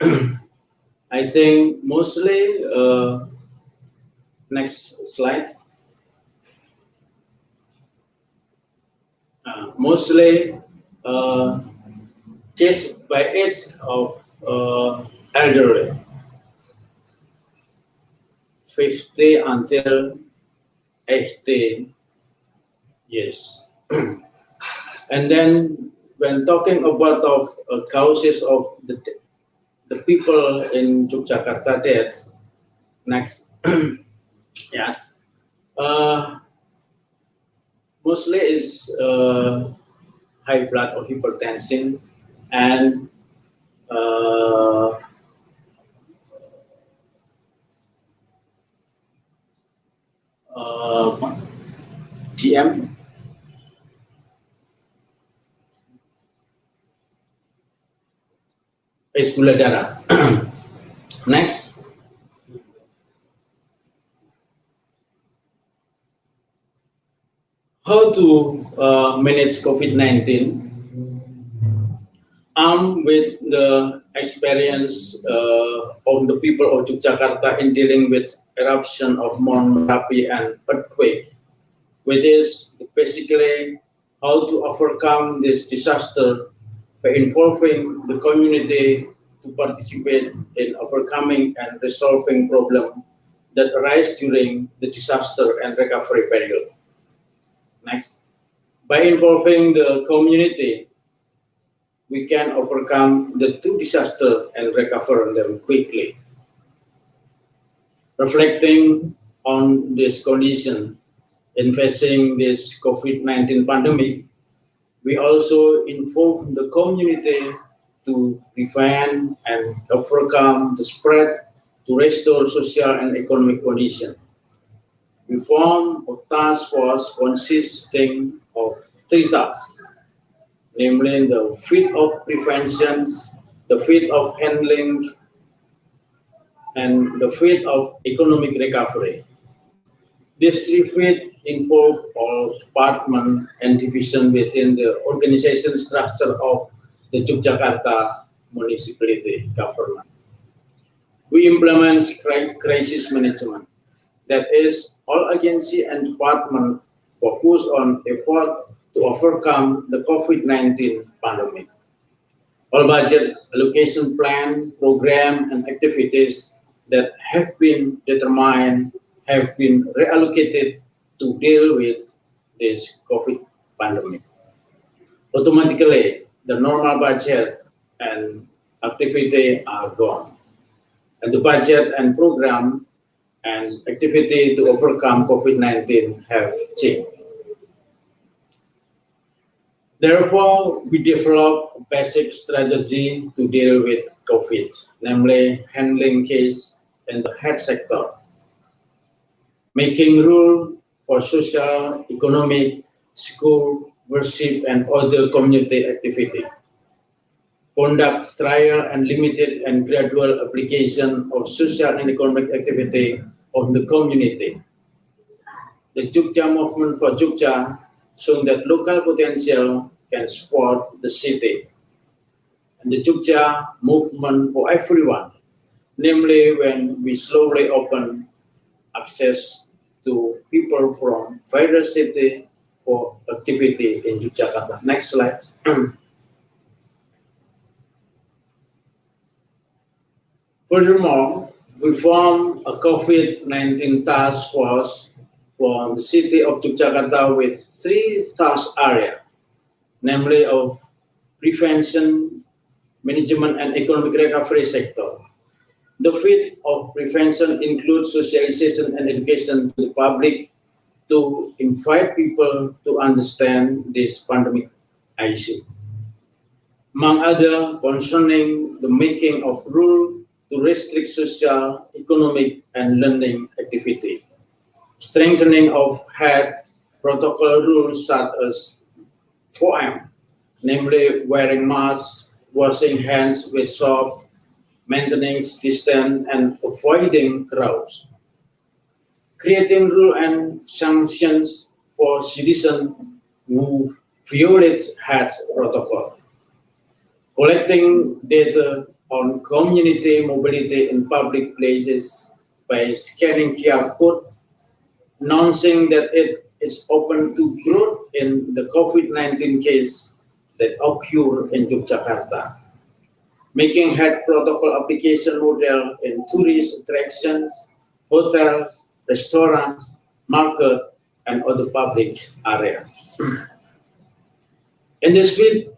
I think mostly, next slide. Mostly case by age of elderly, 50 until 80 years. And then when talking about of causes of the people in Yogyakarta death, next. Yes. Mostly is high blood or hypertension, and GM. Is gula darah. Next. How to manage COVID-19? Armed with the experience of the people of Yogyakarta in dealing with eruption of Mount Merapi and earthquake, which is basically how to overcome this disaster by involving the community to participate in overcoming and resolving problems that arise during the disaster and recovery period. Next. By involving the community, we can overcome the two disasters and recover them quickly. Reflecting on this condition in facing this COVID-19 pandemic, we also inform the community to prevent and overcome the spread to restore social and economic conditions. We form a task force consisting of 3 tasks, namely the field of prevention, the field of handling, and the field of economic recovery. These 3 fields involve all departments and divisions within the organization structure of the Yogyakarta municipality government. We implement crisis management. That is, all agency and department focus on effort to overcome the COVID-19 pandemic. All budget allocation plan, program, and activities that have been determined have been reallocated to deal with this COVID pandemic. Automatically, the normal budget and activity are gone, and the budget and program and activity to overcome COVID-19 have changed. Therefore, we develop a basic strategy to deal with COVID, namely handling case in the health sector, making rule for social, economic, school, worship, and other community activity, conduct trial and limited and gradual application of social and economic activity of the community. The Jogja movement for Jogja shows that local potential can support the city. And the Jogja movement for everyone, namely when we slowly open access to people from various cities for activity in Yogyakarta. Next slide. Furthermore, we formed a COVID-19 task force for the city of Yogyakarta with 3 task areas, namely of prevention, management, and economic recovery sector. The field of prevention includes socialization and education to the public to invite people to understand this pandemic issue. Among other, concerning the making of rules to restrict social, economic, and learning activity, strengthening of health protocol rules such as 4M, namely wearing masks, washing hands with soap, maintaining distance, and avoiding crowds. Creating rules and sanctions for citizens who violate health protocol. Collecting data on community mobility in public places by scanning QR code, announcing that it is open to growth in the COVID-19 case that occur in Yogyakarta. Making health protocol application model in tourist attractions, hotels, restaurants, market, and other public areas. In this field,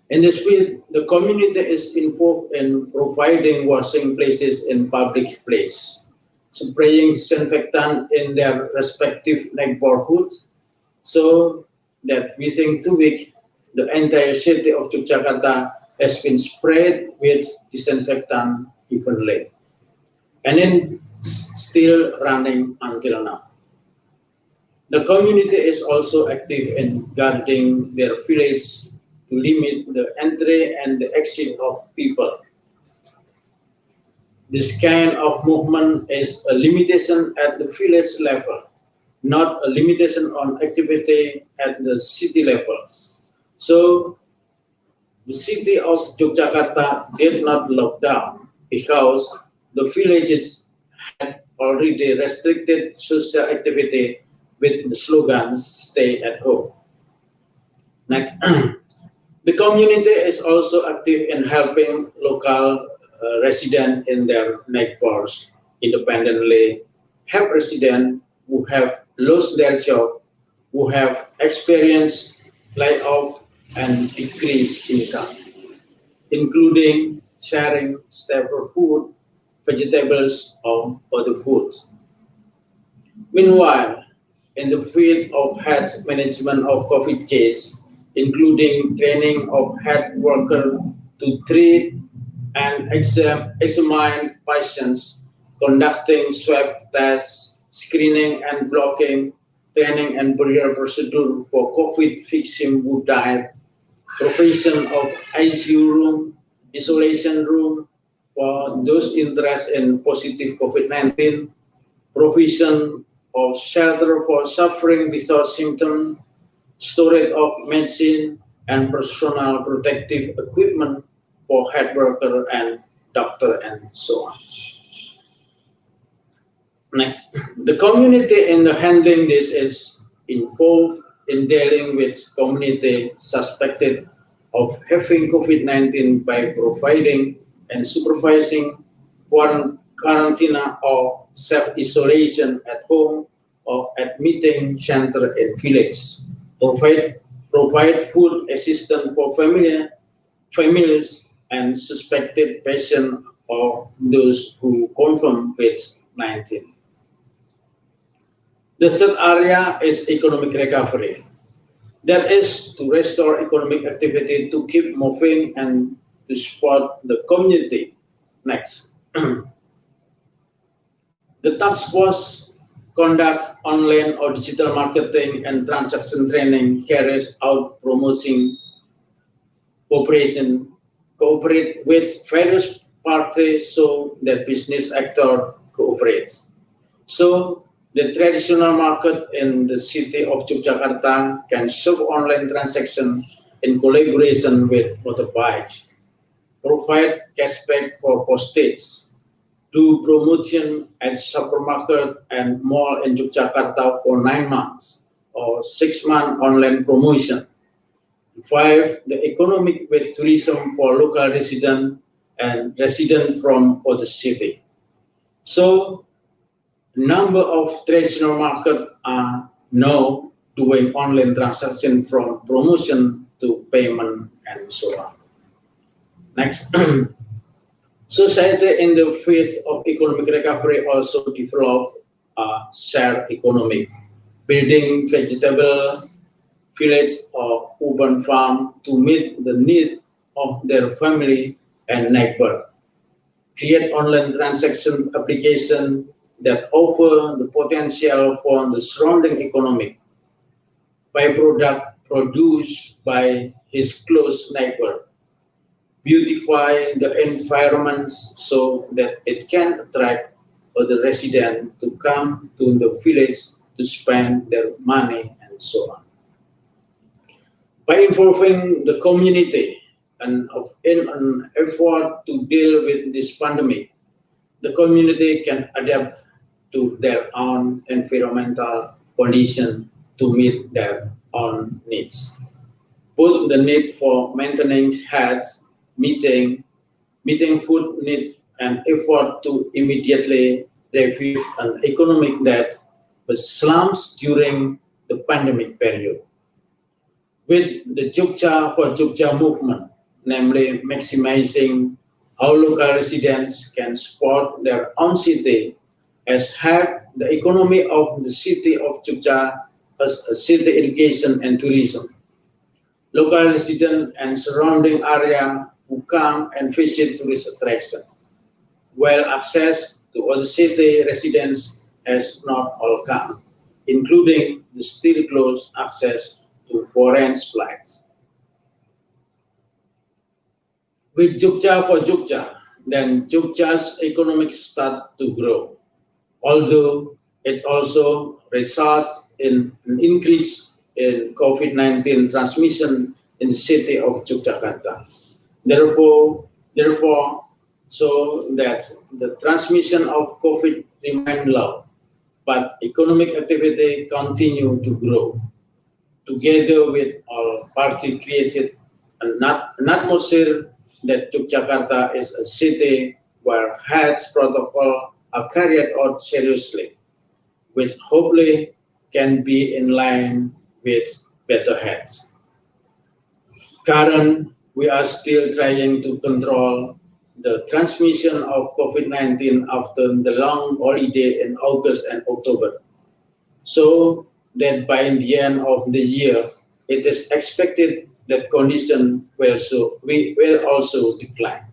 in this field, the community is involved in providing washing places in public place, spraying disinfectant in their respective neighborhoods, so that within 2 weeks, the entire city of Yogyakarta has been sprayed with disinfectant evenly, and then still running until now. The community is also active in guarding their village to limit the entry and the exit of people. This kind of movement is a limitation at the village level, not a limitation on activity at the city level. So, the city of Yogyakarta did not lock down because the villages had already restricted social activity with the slogan, "Stay at home." Next. The community is also active in helping local residents in their neighbors independently, help residents who have lost their job, who have experienced layoff, and decreased income, including sharing staple food, vegetables, or other foods. Meanwhile, in the field of health management of COVID case, including training of health workers to treat and examine patients, conducting swab tests, screening and blocking, training and burial procedure for COVID victims who died, provision of ICU room, isolation room for those interested in positive COVID-19, provision of shelter for suffering without symptoms, storage of medicine and personal protective equipment for health worker and doctor and so on. Next, the community in the handling this is involved in dealing with community suspected of having COVID-19 by providing and supervising quarantine or self-isolation at home or at meeting center in village. Provide food assistance for families and suspected patients or those who confirm with 19. The third area is economic recovery. That is to restore economic activity to keep moving and to support the community. Next. The task force conduct online or digital marketing and transaction training, carries out promoting cooperate with various parties so that business actor cooperates. So the traditional market in the city of Yogyakarta can serve online transactions in collaboration with motorbikes, provide cashback for postage, do promotion at supermarket and mall in Yogyakarta for 9 months or 6-month online promotion. 5. The economic with tourism for local resident and resident from other city. So, number of traditional market are now doing online transaction from promotion to payment and so on. Next. Society in the field of economic recovery also develop a shared economy, building vegetable village or urban farm to meet the need of their family and neighbor. Create online transaction application that offer the potential for the surrounding economy. By product produced by his close neighbor. Beautify the environment so that it can attract other residents to come to the village to spend their money and so on. By involving the community and in an effort to deal with this pandemic, the community can adapt to their own environmental condition to meet their own needs. Both the need for maintaining health, meeting food need, and effort to immediately review an economic that was slumps during the pandemic period. With the Jogja for Jogja movement, namely maximizing how local residents can support their own city, has helped the economy of the city of Jogja as a city education and tourism. Local residents and surrounding area who come and visit tourist attraction, while access to other city residents has not all come, including the still closed access to foreign flights. With Jogja for Jogja, then Jogja's economic start to grow, although it also results in an increase in COVID-19 transmission in the city of Yogyakarta. Therefore, so that the transmission of COVID remain low, but economic activity continue to grow. Together with all party created an atmosphere that Yogyakarta is a city where health protocol are carried out seriously, which hopefully can be in line with better health. current, we are still trying to control the transmission of COVID-19 after the long holiday in August and October. So that by the end of the year, it is expected that condition will also decline.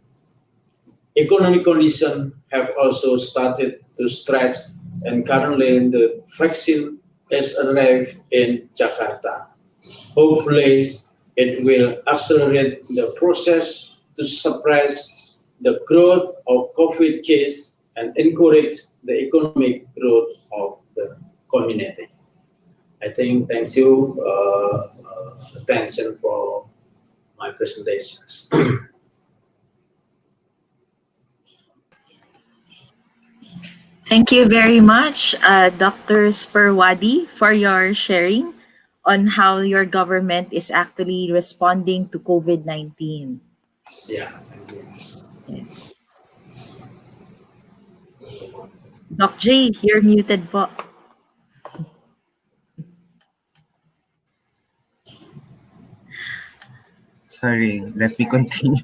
Economic conditions have also started to stretch, and currently the vaccine has arrived in Jakarta. Hopefully, it will accelerate the process to suppress the growth of COVID case and encourage the economic growth of the community. I think thank you attention for my presentations. Thank you very much, Dr. Spurwadi, for your sharing on how your government is actually responding to COVID-19. Yeah, thank you. Yes. Doc J, you're muted po. Sorry, let me continue.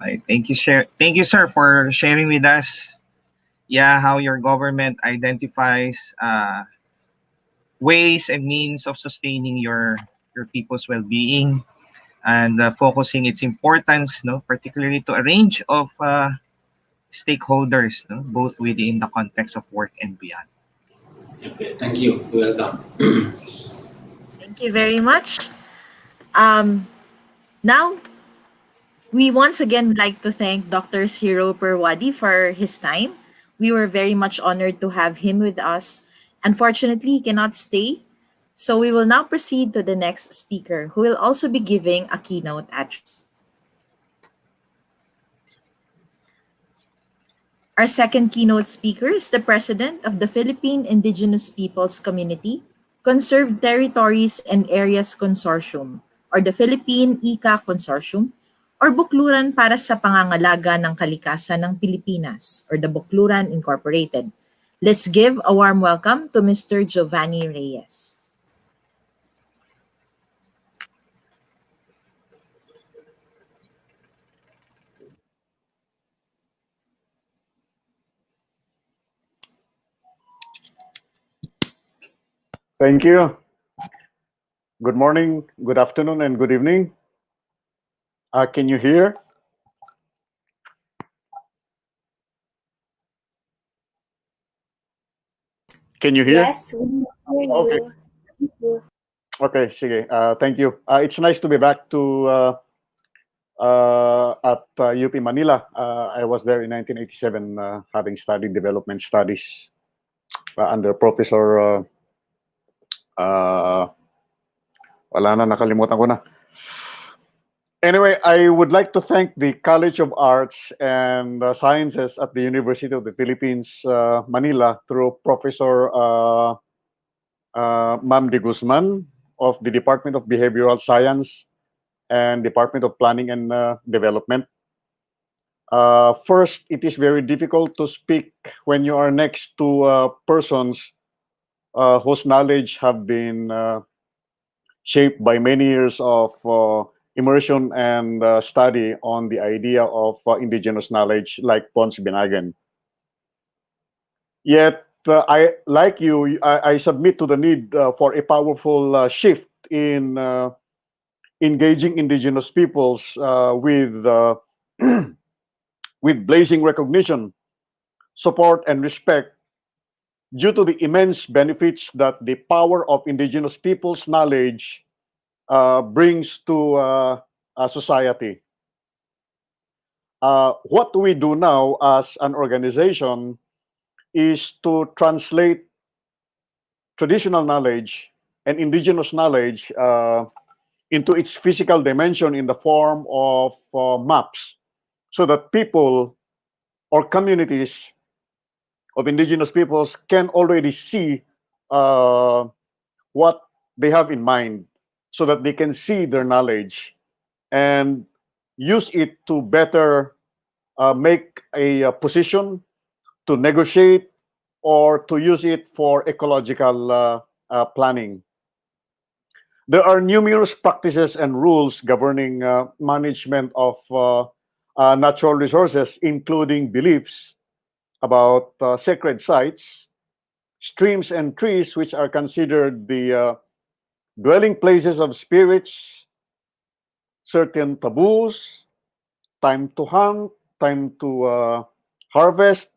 Okay, thank you, sir, for sharing with us. Yeah, how your government identifies ways and means of sustaining your people's well-being and focusing its importance, no, particularly to a range of stakeholders, no, both within the context of work and beyond. Okay, thank you. Welcome. Thank you very much. Now, we once again would like to thank Dr. Hiro Perwadi for his time. We were very much honored to have him with us. Unfortunately, he cannot stay, so we will now proceed to the next speaker, who will also be giving a keynote address. Our second keynote speaker is the president of the Philippine Indigenous Peoples Community, Conserved Territories and Areas Consortium, or the Philippine IKA Consortium, or Bukluran para sa Pangangalaga ng Kalikasan ng Pilipinas, or the Bukluran Incorporated. Let's give a warm welcome to Mr. Giovanni Reyes. Thank you. Good morning, good afternoon, and good evening. Can you hear? Can you hear? Yes, we hear you. Okay. Thank you. Okay, sige. Thank you. It's nice to be back to at UP Manila. I was there in 1987, having studied development studies under Professor. Wala na, nakalimutan ko na. Anyway, I would like to thank the College of Arts and Sciences at the University of the Philippines, Manila, through Professor Ma'am de Guzman of the Department of Behavioral Science and Department of Planning and Development. First, it is very difficult to speak when you are next to persons whose knowledge have been shaped by many years of immersion and study on the idea of indigenous knowledge, like Pons Binagan. Yet, I submit to the need for a powerful shift in engaging indigenous peoples with with blazing recognition, support, and respect due to the immense benefits that the power of indigenous peoples' knowledge brings to a society. What we do now as an organization is to translate traditional knowledge and indigenous knowledge into its physical dimension in the form of maps, so that people or communities of indigenous peoples can already see what they have in mind, so that they can see their knowledge and use it to better make a position, to negotiate, or to use it for ecological planning. There are numerous practices and rules governing management of natural resources, including beliefs about sacred sites, streams and trees, which are considered the dwelling places of spirits, certain taboos, time to hunt, time to harvest,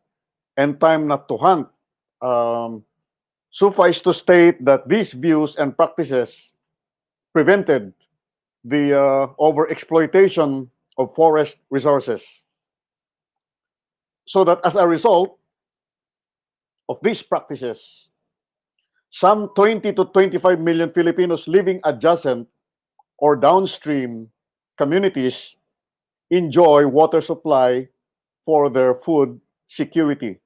and time not to hunt. Suffice to state that these views and practices prevented the overexploitation of forest resources. So that as a result of these practices, some 20 to 25 million Filipinos living adjacent or downstream communities enjoy water supply for their food security.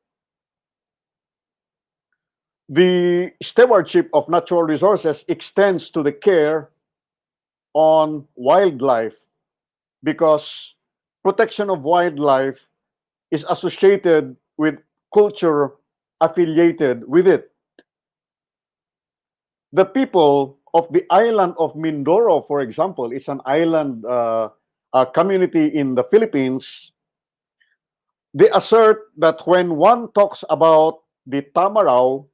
The stewardship of natural resources extends to the care on wildlife because protection of wildlife is associated with culture affiliated with it. The people of the island of Mindoro, for example, it's an island community in the Philippines. They assert that when one talks about the tamaraw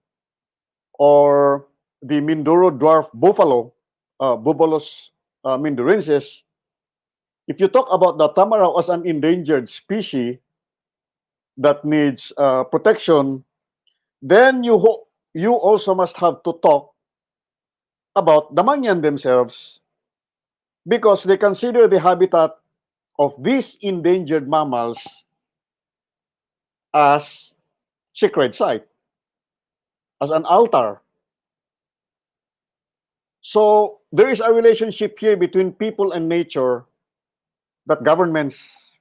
or the Mindoro dwarf buffalo, Bubalus mindorensis, if you talk about the tamaraw as an endangered species that needs protection, then you also must have to talk about the Mangyan themselves because they consider the habitat of these endangered mammals as sacred site, as an altar. So there is a relationship here between people and nature that governments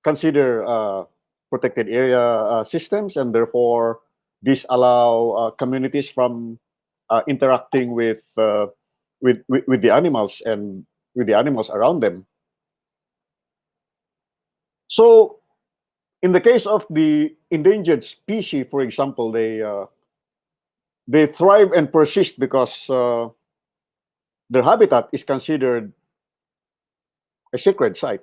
consider protected area systems and therefore disallow communities from interacting with the animals and with the animals around them. So in the case of the endangered species, for example, they thrive and persist because their habitat is considered a sacred site,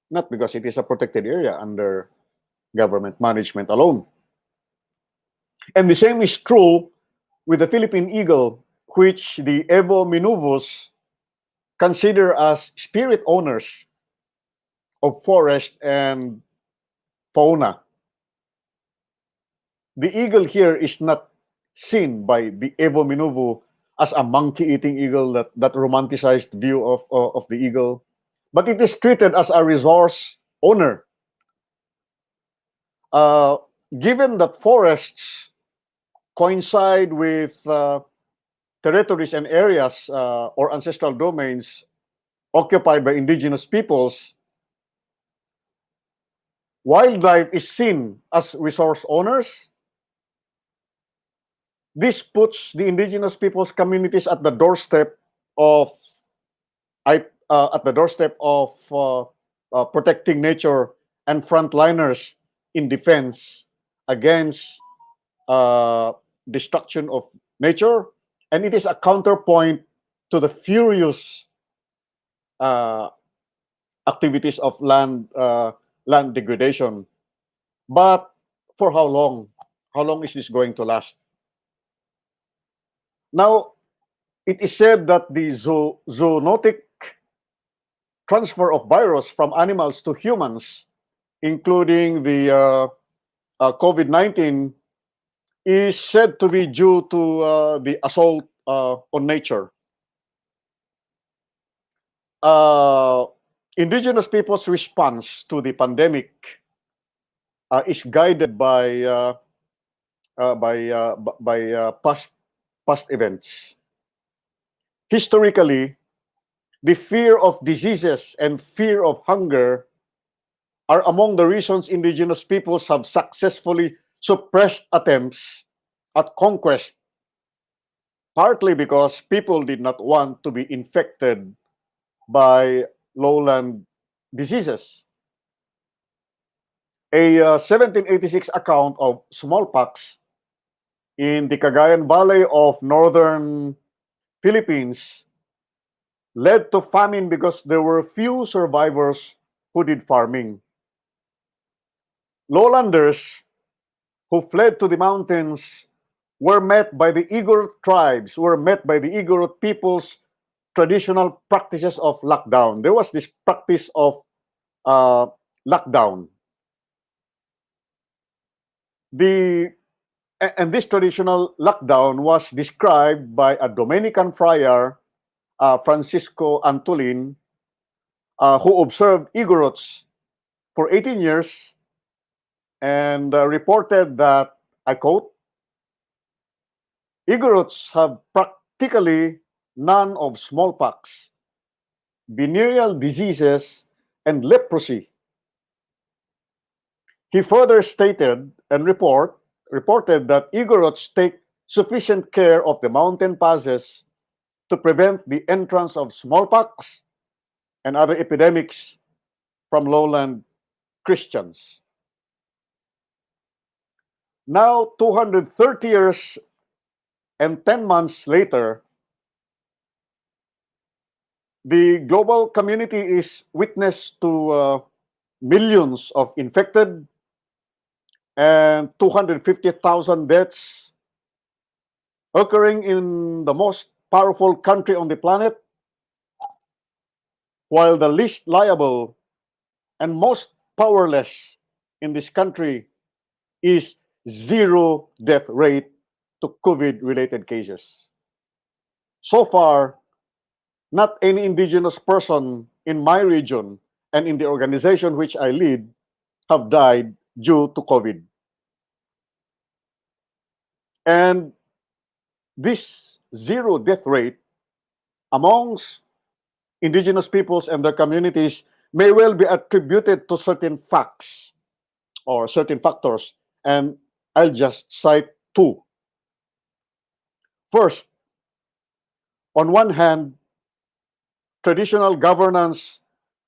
not because it is a protected area under government management alone. And the same is true with the Philippine eagle, which the Evo Minuvus consider as spirit owners of forest and fauna. The eagle here is not seen by the Evo Minuvu as a monkey-eating eagle, that romanticized view of the eagle, but it is treated as a resource owner. Given that forests coincide with territories and areas or ancestral domains occupied by indigenous peoples, wildlife is seen as resource owners. This puts the indigenous peoples communities at the doorstep of protecting nature and frontliners in defense against destruction of nature, and it is a counterpoint to the furious activities of land degradation. But for how long? How long is this going to last? Now, it is said that the zoonotic transfer of virus from animals to humans, including the COVID-19, is said to be due to the assault on nature. Indigenous people's response to the pandemic is guided by past events. Historically, the fear of diseases and fear of hunger are among the reasons indigenous peoples have successfully suppressed attempts at conquest, partly because people did not want to be infected by lowland diseases. A 1786 account of smallpox in the Cagayan Valley of northern Philippines led to famine because there were few survivors who did farming. Lowlanders who fled to the mountains were met by the Igorot tribes, were met by the Igorot people's traditional practices of lockdown. There was this practice of lockdown. And this traditional lockdown was described by a Dominican friar, Francisco Antolin, who observed Igorots for 18 years and reported that, I quote, Igorots have practically none of smallpox, venereal diseases, and leprosy. He further stated and reported that Igorots take sufficient care of the mountain passes to prevent the entrance of smallpox and other epidemics from lowland Christians. Now, 230 years and 10 months later, the global community is witness to millions of infected and 250,000 deaths occurring in the most powerful country on the planet, while the least liable and most powerless in this country is zero death rate to COVID-related cases. So far, not any indigenous person in my region and in the organization which I lead have died due to COVID. And this zero death rate amongst indigenous peoples and their communities may well be attributed to certain facts or certain factors. And I'll just cite two. First, on one hand, traditional governance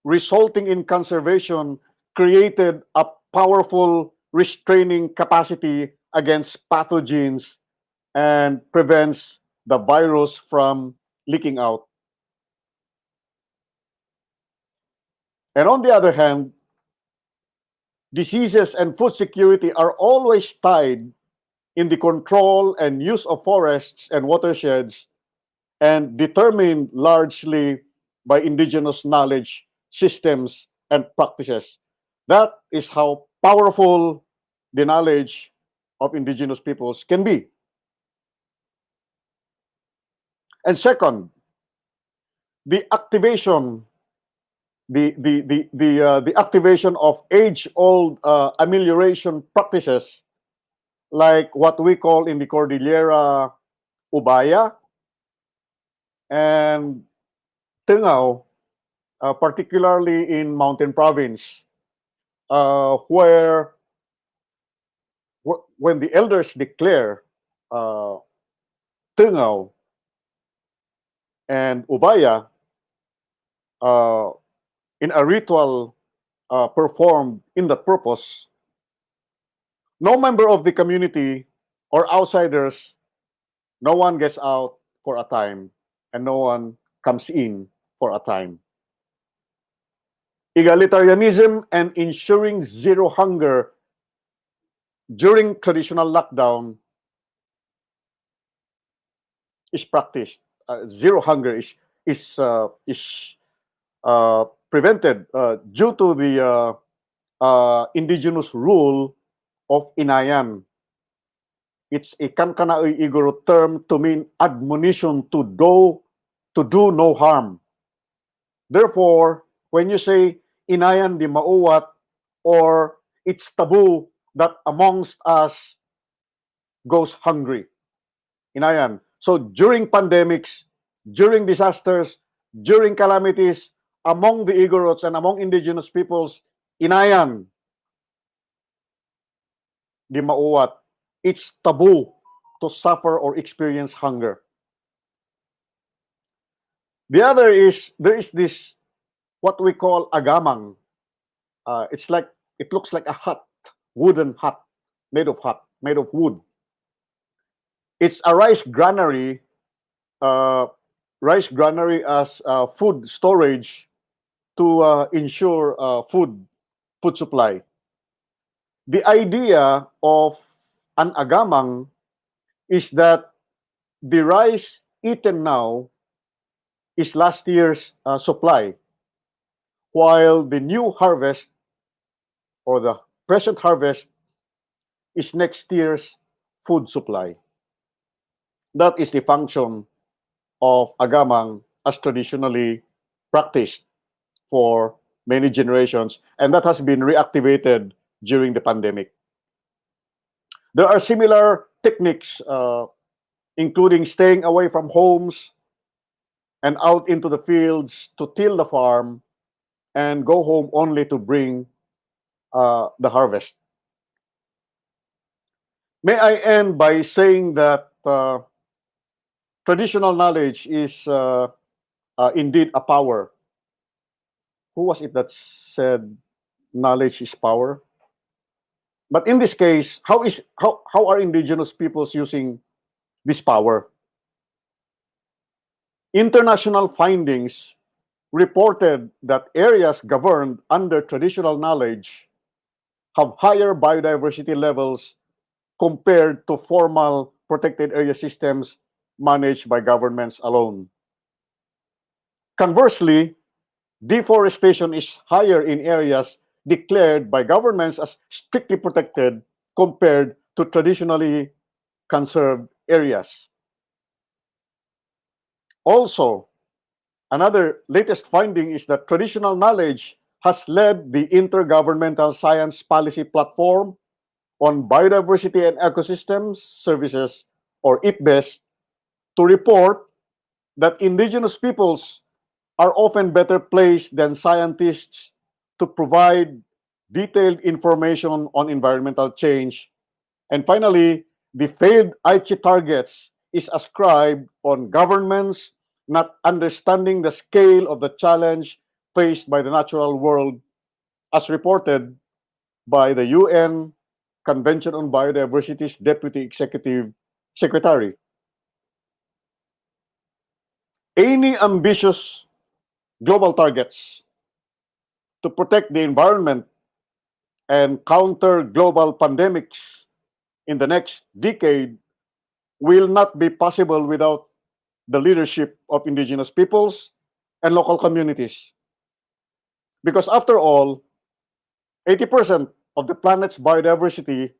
resulting in conservation created a powerful restraining capacity against pathogens and prevents the virus from leaking out. And on the other hand, diseases and food security are always tied in the control and use of forests and watersheds and determined largely by indigenous knowledge, systems, and practices. That is how powerful the knowledge of indigenous peoples can be. And second, the activation, the activation of age-old amelioration practices, like what we call in the Cordillera ubaya and tengao, particularly in Mountain Province, where when the elders declare tengao and ubaya in a ritual performed in that purpose, no member of the community or outsiders, no one gets out for a time and no one comes in for a time. Egalitarianism and ensuring zero hunger during traditional lockdown is practiced. Zero hunger is prevented due to the indigenous rule of inayan. It's a Kankanaoy Igorot term to mean admonition to do no harm. Therefore, when you say inayan di mauwat, or it's taboo that amongst us goes hungry. Inayan. So during pandemics, during disasters, during calamities, among the Igorots and among indigenous peoples, inayan di mauwat. It's taboo to suffer or experience hunger. The other is, there is this, what we call agamang. It looks like a hut, wooden hut, made of wood. It's a rice granary rice granary as food storage to ensure food supply. The idea of an agamang is that the rice eaten now is last year's supply, while the new harvest or the present harvest is next year's food supply. That is the function of agamang as traditionally practiced for many generations, and that has been reactivated during the pandemic. There are similar techniques, including staying away from homes and out into the fields to till the farm and go home only to bring the harvest. May I end by saying that traditional knowledge is indeed a power. Who was it that said knowledge is power? But in this case, how are indigenous peoples using this power? International findings reported that areas governed under traditional knowledge have higher biodiversity levels compared to formal protected area systems managed by governments alone. Conversely, deforestation is higher in areas declared by governments as strictly protected compared to traditionally conserved areas. Also, another latest finding is that traditional knowledge has led the Intergovernmental Science Policy Platform on Biodiversity and Ecosystems Services, or IPBES, to report that indigenous peoples are often better placed than scientists to provide detailed information on environmental change. And finally, the failed Aichi targets is ascribed on governments not understanding the scale of the challenge faced by the natural world, as reported by the UN Convention on Biodiversity's Deputy Executive Secretary. Any ambitious global targets to protect the environment and counter global pandemics in the next decade will not be possible without the leadership of indigenous peoples and local communities. Because after all, 80% of the planet's biodiversity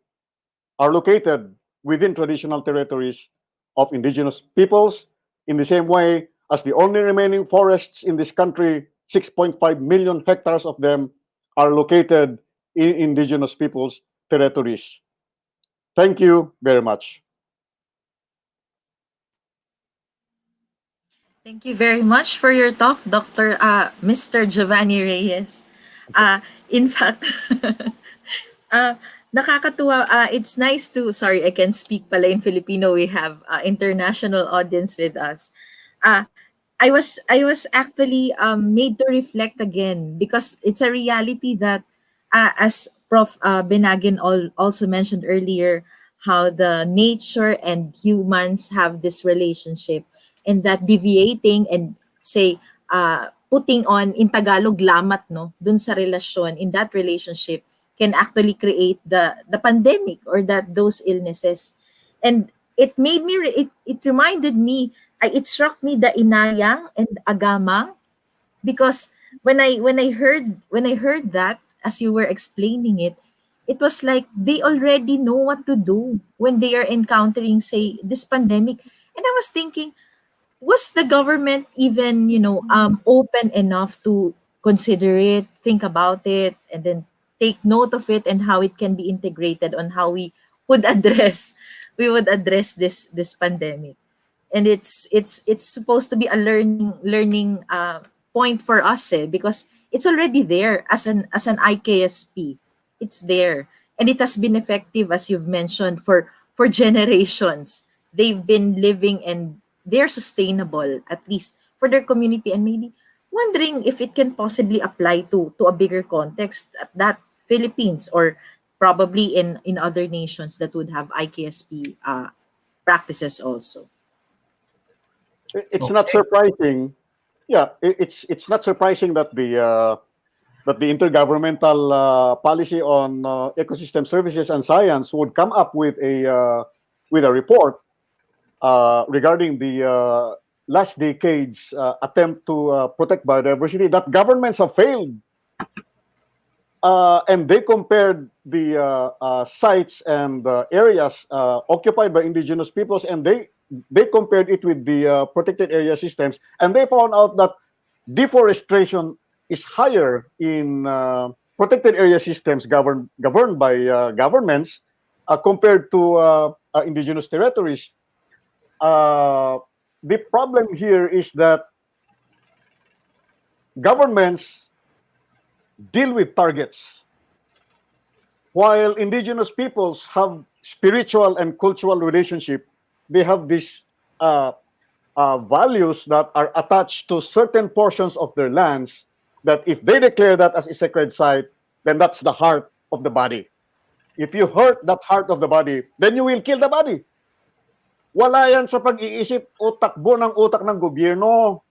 are located within traditional territories of indigenous peoples, in the same way as the only remaining forests in this country, 6.5 million hectares of them, are located in indigenous peoples' territories. Thank you very much. Thank you very much for your talk, Mr. Giovanni Reyes. In fact, nakakatuwa. It's nice to, sorry, I can speak pala in Filipino. We have international audience with us. Uh, I was actually made to reflect again because it's a reality that, as Prof. Benagin also mentioned earlier, how the nature and humans have this relationship, and that deviating and say putting on in Tagalog lamat no dun sa relasyon in that relationship can actually create the pandemic or that those illnesses. And it made me it reminded me, it struck me the inayang and agamang, because when I heard that as you were explaining it, it was like they already know what to do when they are encountering, say, this pandemic. And I was thinking, was the government even open enough to consider it, think about it, and then take note of it and how it can be integrated on how would address we would address this pandemic. And it's supposed to be a learning point for us, because it's already there as an IKSP. It's there, and it has been effective, as you've mentioned, for generations. They've been living, and they're sustainable, at least for their community. And maybe wondering if it can possibly apply to a bigger context, that Philippines, or probably in other nations that would have IKSP practices also. it's not surprising. Yeah, it's not surprising that the Intergovernmental Policy on Ecosystem Services and Science would come up with a report regarding the last decade's attempt to protect biodiversity, that governments have failed. And they compared the sites and areas occupied by indigenous peoples, and they compared it with the protected area systems, and they found out that deforestation is higher in protected area systems governed by governments compared to indigenous territories. The problem here is that governments deal with targets, while indigenous peoples have spiritual and cultural relationship. They have these values that are attached to certain portions of their lands, that if they declare that as a sacred site, then that's the heart of the body. If you hurt that heart of the body, then you will kill the body. Wala yan sa pag-iisip o takbo ng utak ng gobyerno.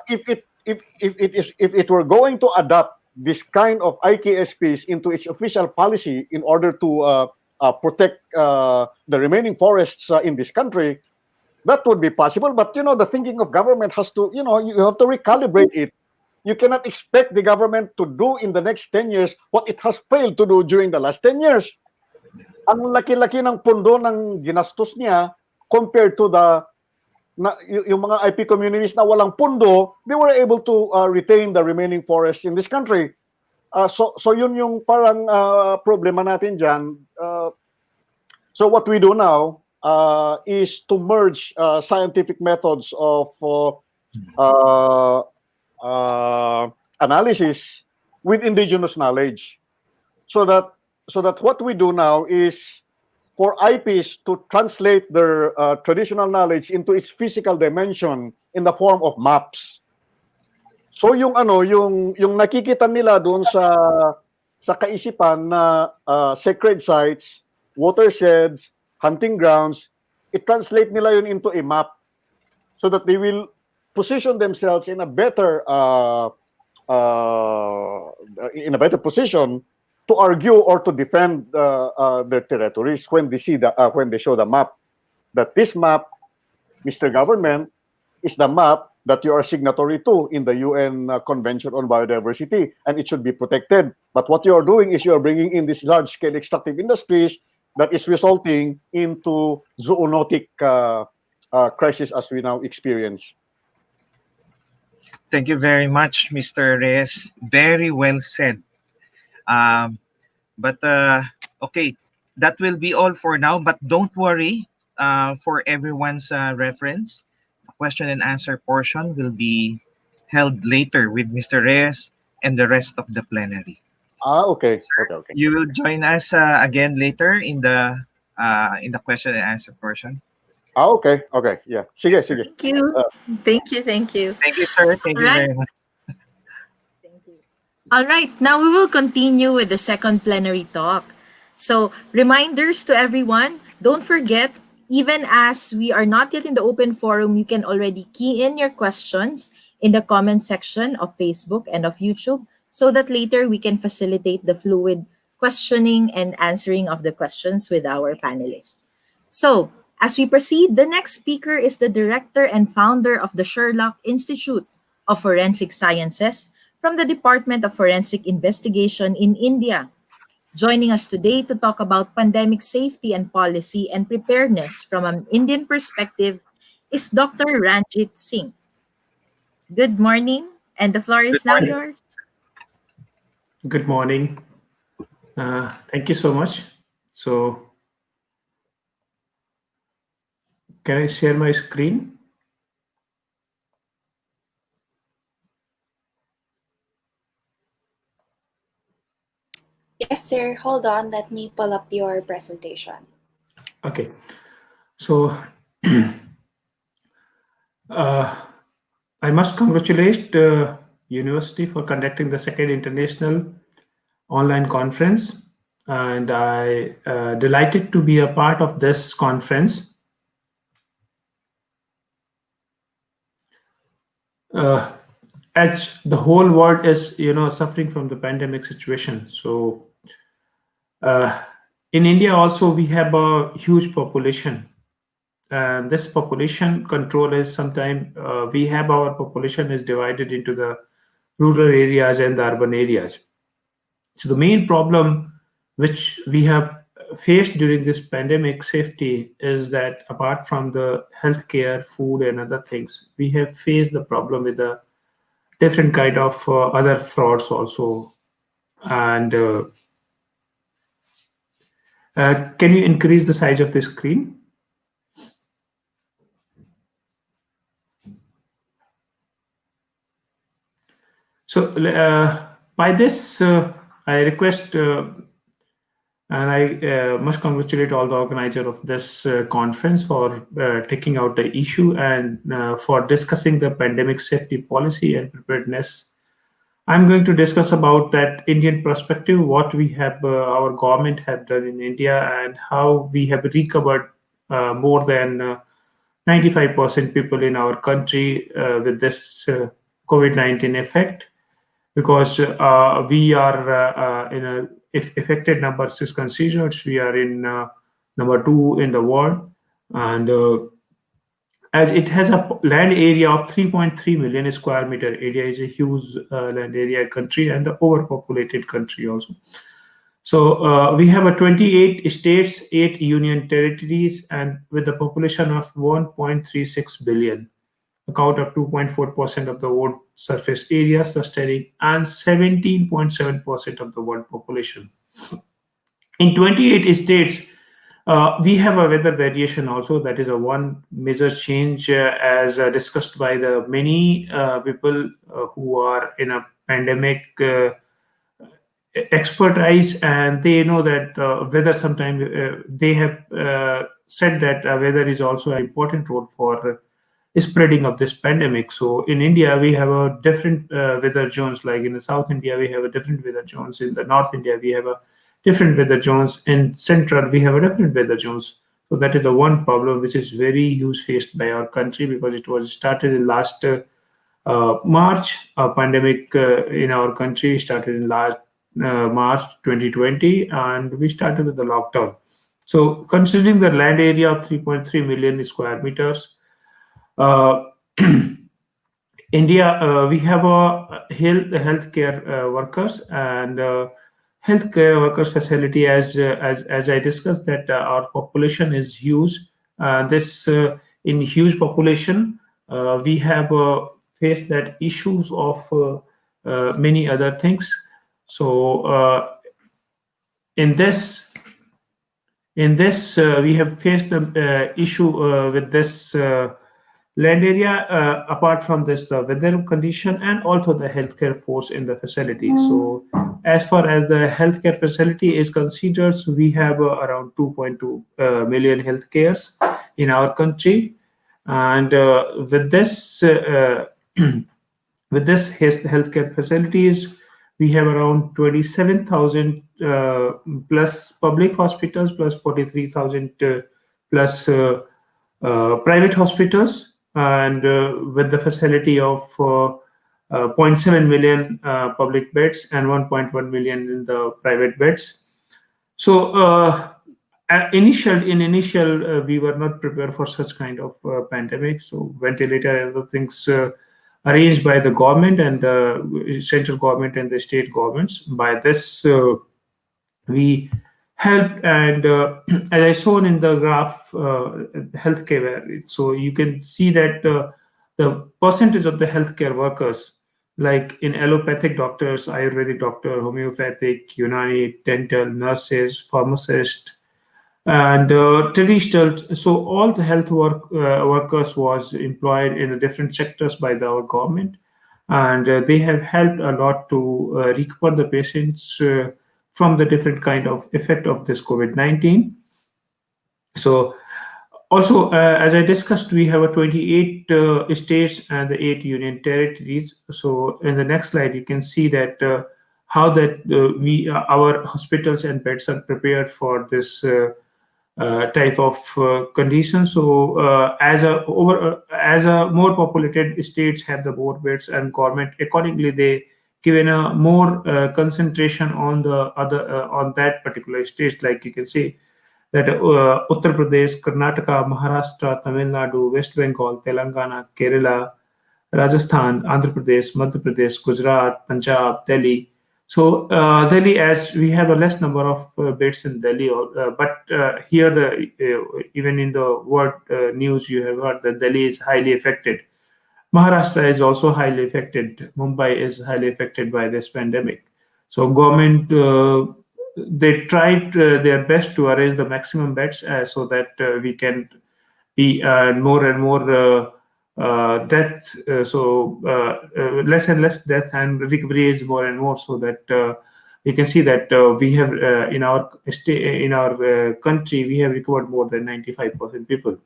If it were going to adopt this kind of IKSPs into its official policy in order to protect the remaining forests in this country, that would be possible. But the thinking of government has to, you have to recalibrate it. You cannot expect the government to do in the next 10 years what it has failed to do during the last 10 years. Ang laki-laki ng pondo ng ginastos niya compared to yung mga IP communities na walang pondo, they were able to retain the remaining forests in this country. So yun yung parang problema natin dyan. So what we do now is to merge scientific methods of analysis with indigenous knowledge, so that what we do now is for IPs to translate their traditional knowledge into its physical dimension in the form of maps. So yung nakikita nila doon sa kaisipan na sacred sites, watersheds, hunting grounds, it translate nila yun into a map so that they will position themselves in a better position to argue or to defend their territories when they show the map, that this map, Mr. Government, is the map that you are signatory to in the UN Convention on Biodiversity, and it should be protected. But what you are doing is you are bringing in these large-scale extractive industries that is resulting into zoonotic crisis as we now experience. Thank you very much, Mr. Reyes. Very well said. Okay, that will be all for now, but don't worry, for everyone's reference, the question and answer portion will be held later with Mr. Reyes and the rest of the plenary. Okay. Sir, Okay. you will join us again later in the question and answer portion. Okay. Yeah. Sige. Thank you. Thank you. Thank you, sir. Thank you very much. Thank you. All right, now we will continue with the second plenary talk. So, reminders to everyone, don't forget, even as we are not yet in the open forum, you can already key in your questions in the comment section of Facebook and of YouTube so that later we can facilitate the fluid questioning and answering of the questions with our panelists. So, as we proceed, the next speaker is the director and founder of the Sherlock Institute of Forensic Sciences from the Department of Forensic Investigation in India. Joining us today to talk about pandemic safety and policy and preparedness from an Indian perspective is Dr. Ranjit Singh. Good morning, and the floor is now yours. Good morning. Thank you so much. So, can I share my screen? Yes, sir. Hold on. Let me pull up your presentation. Okay. So, I must congratulate the university for conducting the second international online conference. And I delighted to be a part of this conference. as the whole world is, suffering from the pandemic situation. So uh, in India also we have a huge population, and this population control is sometimes we have our population is divided into the rural areas and the urban areas. So the main problem which we have faced during this pandemic safety is that apart from the healthcare, food, and other things, we have faced the problem with the different kind of other frauds also. And can you increase the size of the screen? So by this, I request and I must congratulate all the organizer of this conference for taking out the issue and for discussing the pandemic safety policy and preparedness. I'm going to discuss about that Indian perspective, what we have, our government have done in India, and how we have recovered more than 95% people in our country with this COVID-19 effect, because we are in a, if affected numbers is considered, we are in number 2 in the world, and as it has a land area of 3.3 million square meter. India is a huge land area country and the overpopulated country also. So we have a 28 states, 8 union territories, and with a population of 1.36 billion, account of 2.4% of the world surface area, sustaining and 17.7% of the world population. In 28 states, we have a weather variation also. That is a one major change, as discussed by the many people who are in a pandemic expertise, and they know that weather sometimes they have said that weather is also an important role for spreading of this pandemic. So in India, we have a different weather zones. Like in the South India, we have a different weather zones. In the North India, we have a different weather zones. In Central, we have a different weather zones. So that is the one problem which is very huge faced by our country, because it was started in last March. A pandemic in our country started in last March 2020, and we started with the lockdown. So considering the land area of 3.3 million square meters, uh, India, we have a healthcare workers and healthcare workers facility. As I discussed, that our population is huge. This in huge population, we have faced that issues of many other things. So in this we have faced the issue with this land area, apart from this weather condition and also the healthcare force in the facility. So as far as the healthcare facility is considered, so we have around 2.2 million healthcares in our country, and with this with this healthcare facilities, we have around 27,000 plus public hospitals, plus 43,000 plus private hospitals, and with the facility of 0.7 million public beds and 1.1 million in the private beds. So initial we were not prepared for such kind of pandemic. So ventilator and other things arranged by the government and the central government and the state governments. By this, we helped, and as I shown in the graph, healthcare. So you can see that the percentage of the healthcare workers, like in allopathic doctors, Ayurvedic doctor, homeopathic, Unani, dental, nurses, pharmacists, and traditional. So all the health workers was employed in the different sectors by our government, and they have helped a lot to recover the patients from the different kind of effect of this COVID-19. So also, as I discussed, we have a 28 states and the 8 union territories. So in the next slide, you can see that how that we our hospitals and beds are prepared for this type of condition. So as a more populated states have the more beds, and government accordingly they given a more concentration on the other on that particular states. Like you can see that Uttar Pradesh, Karnataka, Maharashtra, Tamil Nadu, West Bengal, Telangana, Kerala, Rajasthan, Andhra Pradesh, Madhya Pradesh, Gujarat, Punjab, Delhi. So Delhi, as we have a less number of beds in Delhi, but here even in the world news you have heard that Delhi is highly affected. Maharashtra is also highly affected. Mumbai is highly affected by this pandemic. So government they tried their best to arrange the maximum beds so that we can be more and more death. Less and less death, and recovery is more and more. So that we can see that we have in our country we have recovered more than 95% people.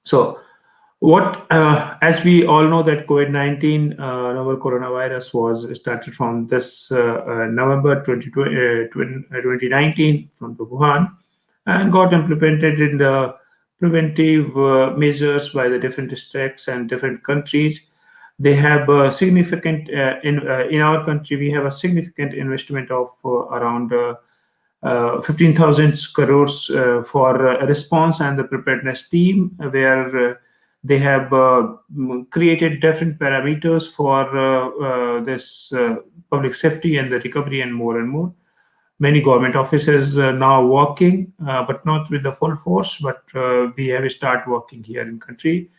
So what, as we all know, that COVID-19 novel coronavirus was started from this November 2019 from the Wuhan, and got implemented in the preventive measures by the different districts and different countries. They have a significant in our country. We have a significant investment of around 15,000 crores for a response and the preparedness team, where they have created different parameters for this public safety and the recovery, and more. Many government offices now working, but not with the full force. But we have start working here in country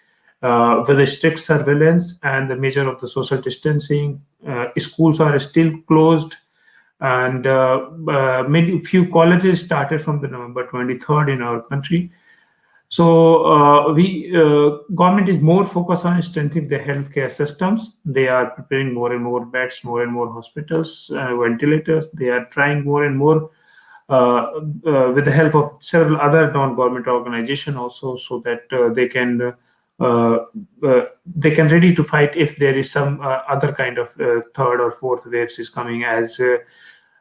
with a strict surveillance and the measure of the social distancing. Schools are still closed, and many few colleges started from the November 23rd in our country. So we government is more focused on strengthening the healthcare systems. They are preparing more and more beds, more and more hospitals, ventilators. They are trying more and more with the help of several other non-government organizations also, so that they can ready to fight if there is some other kind of third or fourth waves is coming. As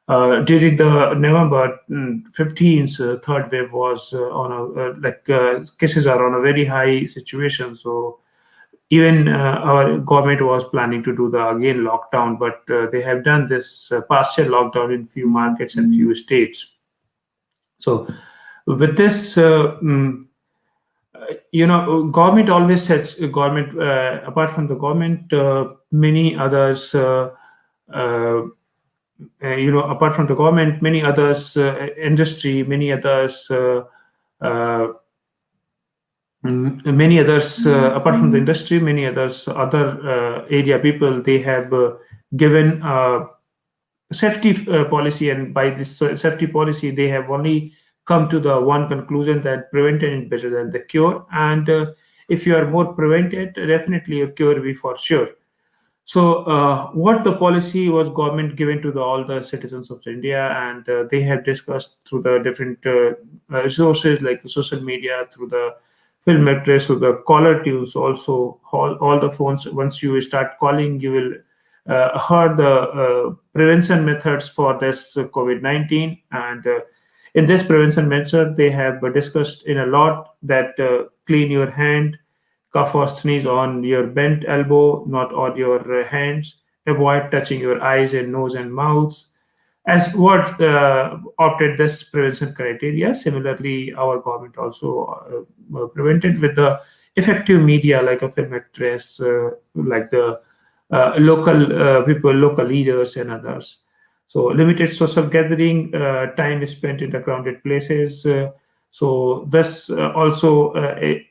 during the November 15th, third wave was on a cases are on a very high situation. So even our government was planning to do the again lockdown, but they have done this partial lockdown in few markets and few states. So with this, government always sets government. Apart from the government, many others. Apart from the government, many others, industry, apart from the industry, many others, other area people, they have given safety policy, and by this safety policy, they have only come to the one conclusion that prevention is better than the cure, and if you are more prevented, definitely a cure will be for sure. So what the policy was government given to all the citizens of India, and they have discussed through the different resources like social media, through the film address, through the caller tunes, also all the phones. Once you start calling, you will heard the prevention methods for this COVID-19, and in this prevention method, they have discussed in a lot that clean your hand, cough or sneeze on your bent elbow, not on your hands. Avoid touching your eyes and nose and mouths. As what opted this prevention criteria. Similarly, our government also prevented with the effective media like a film actress, like the local people, local leaders, and others. So limited social gathering, time is spent in the crowded places. So this also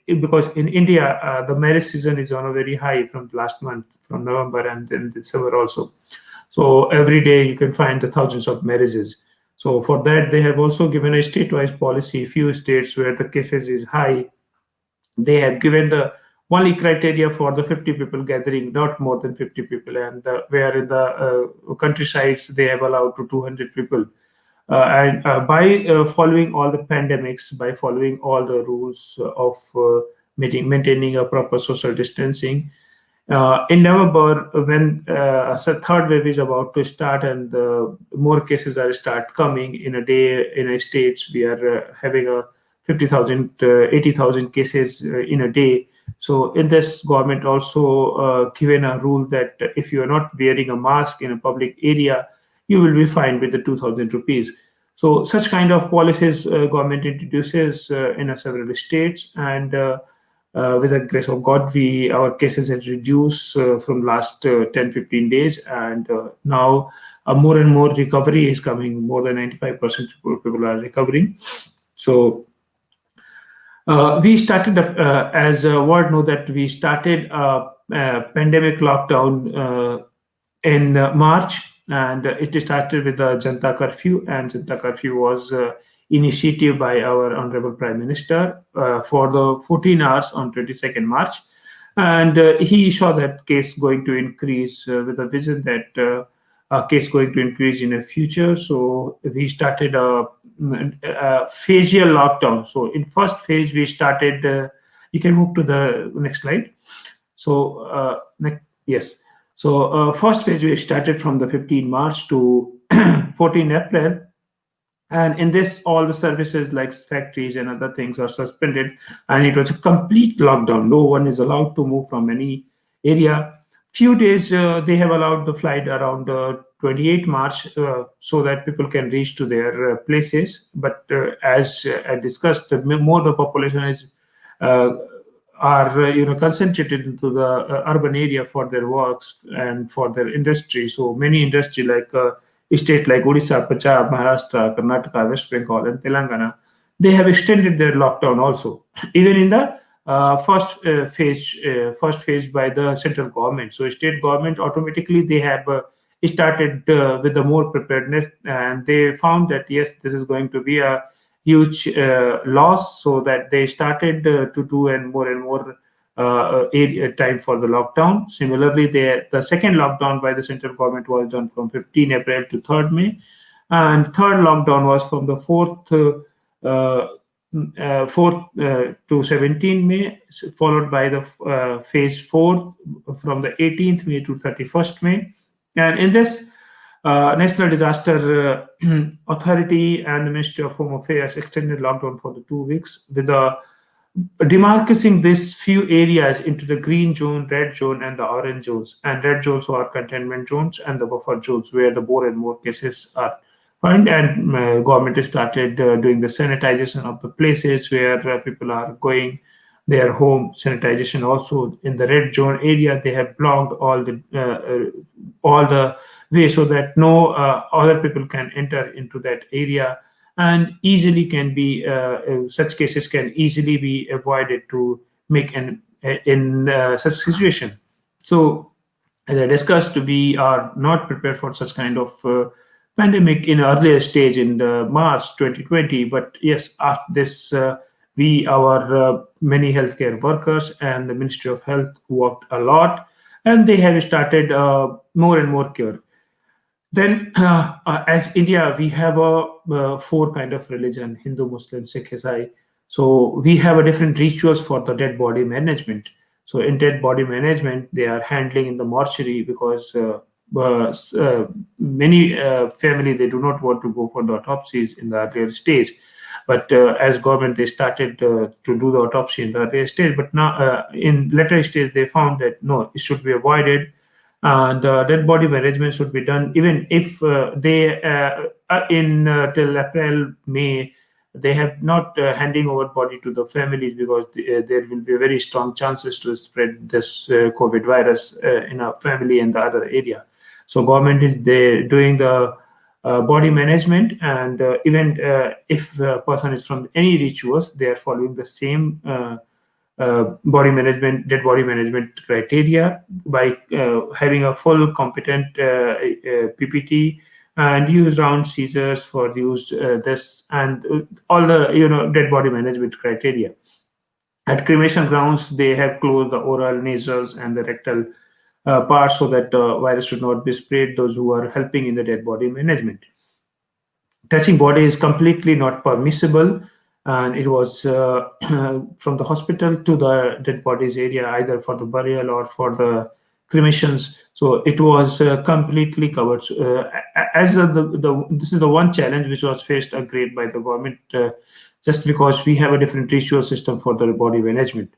because in India the marriage season is on a very high from last month, from November and then December also. So every day you can find the thousands of marriages. So for that they have also given a state-wise policy. Few states where the cases is high, they have given the only criteria for the 50 people gathering, not more than 50 people, and where in the countrysides they have allowed to 200 people. And by following all the pandemics, by following all the rules of maintaining a proper social distancing, in November, when third wave is about to start and more cases are start coming in a day in a states, we are having a 50,000, 80,000 cases in a day. So in this, government also given a rule that if you are not wearing a mask in a public area, you will be fined with the 2,000 rupees. So such kind of policies government introduces in several states, and with the grace of God, our cases have reduced from last 10-15 days, and now more and more recovery is coming. More than 95% people are recovering. So we started, as a word know, that we started a pandemic lockdown in March, and it started with the Janta Curfew, and Janta Curfew was initiative by our Honorable Prime Minister for the 14 hours on 22nd March. And he saw that case going to increase with a vision that case going to increase in the future. So we started a phasal lockdown. So in first phase, we started, you can move to the next slide. So yes. So first phase, we started from the 15 March to 14 April. And in this, all the services like factories and other things are suspended. And it was a complete lockdown. No one is allowed to move from any area. Few days, they have allowed the flight around 28 March so that people can reach to their places. But as I discussed, the more the population is are concentrated into the urban area for their works and for their industry. So many industry like state like Odisha, Punjab, Maharashtra, Karnataka, West Bengal, and Telangana, they have extended their lockdown also, even in the first phase by the central government. So state government automatically they have started with the more preparedness, and they found that yes, this is going to be a huge loss, so that they started to do and more time for the lockdown. Similarly, the second lockdown by the central government was done from 15 April to 3rd May, and third lockdown was from the 4th to 17 May, followed by the phase 4 from the 18th May to 31st May. And in this, National Disaster Authority and the Ministry of Home Affairs extended lockdown for the 2 weeks, with the demarcating these few areas into the green zone, red zone, and the orange zones. And red zones are containment zones, and the buffer zones where the more and more cases are found. And government has started doing the sanitization of the places where people are going their home. Sanitization also in the red zone area, they have blocked all the way so that no other people can enter into that area, and easily can be such cases can easily be avoided to make in such situation. So as I discussed, we are not prepared for such kind of pandemic in earlier stage in March 2020. But yes, after this, our many healthcare workers and the Ministry of Health worked a lot, and they have started more and more cure. Then, as India, we have a 4 kind of religion: Hindu, Muslim, Sikh, Isai. So we have a different rituals for the dead body management. So in dead body management, they are handling in the mortuary, because many family, they do not want to go for the autopsies in the earlier stage. But as government, they started to do the autopsy in the earlier stage. But now in later stage, they found that no, it should be avoided. And dead body management should be done even if they in till April, May, they have not handing over body to the families, because there will be very strong chances to spread this COVID virus in a family and the other area. So government is doing the body management, and even if a person is from any rituals, they are following the same dead body management criteria by having a full competent PPT, and use round scissors for use this, and all the dead body management criteria. At cremation grounds, they have closed the oral, nasals, and the rectal parts, so that virus should not be spread. Those who are helping in the dead body management, touching body is completely not permissible, and it was from the hospital to the dead bodies area, either for the burial or for the cremations. So it was completely covered. As this is the one challenge which was faced a great by the government. just because we have a different ritual system for the body management.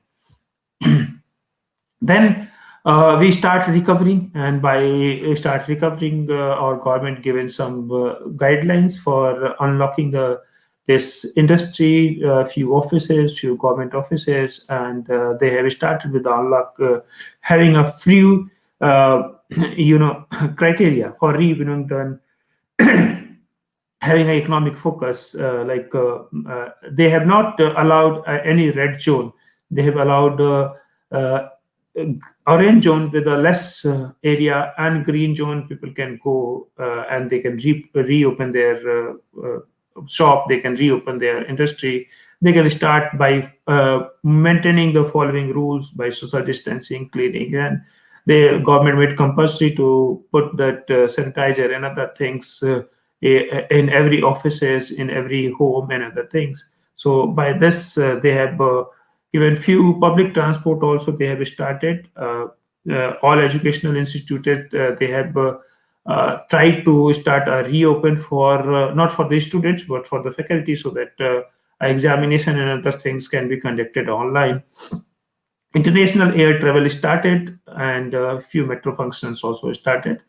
Then we start recovering, and by start recovering, our government given some guidelines for unlocking this industry, few offices, few government offices, and they have started with the unlock, having a few criteria for reopening the having an economic focus. They have not allowed any red zone. They have allowed uh, orange zone with a less area, and green zone people can go and they can reopen their shop, they can reopen their industry. They can start by maintaining the following rules by social distancing, cleaning, and the government made compulsory to put that sanitizer and other things in every offices, in every home, and other things. So by this, they have even few public transport also they have started. All educational institutes they have tried to start a reopen for not for the students but for the faculty, so that examination and other things can be conducted online. International air travel started, and few metro functions also started,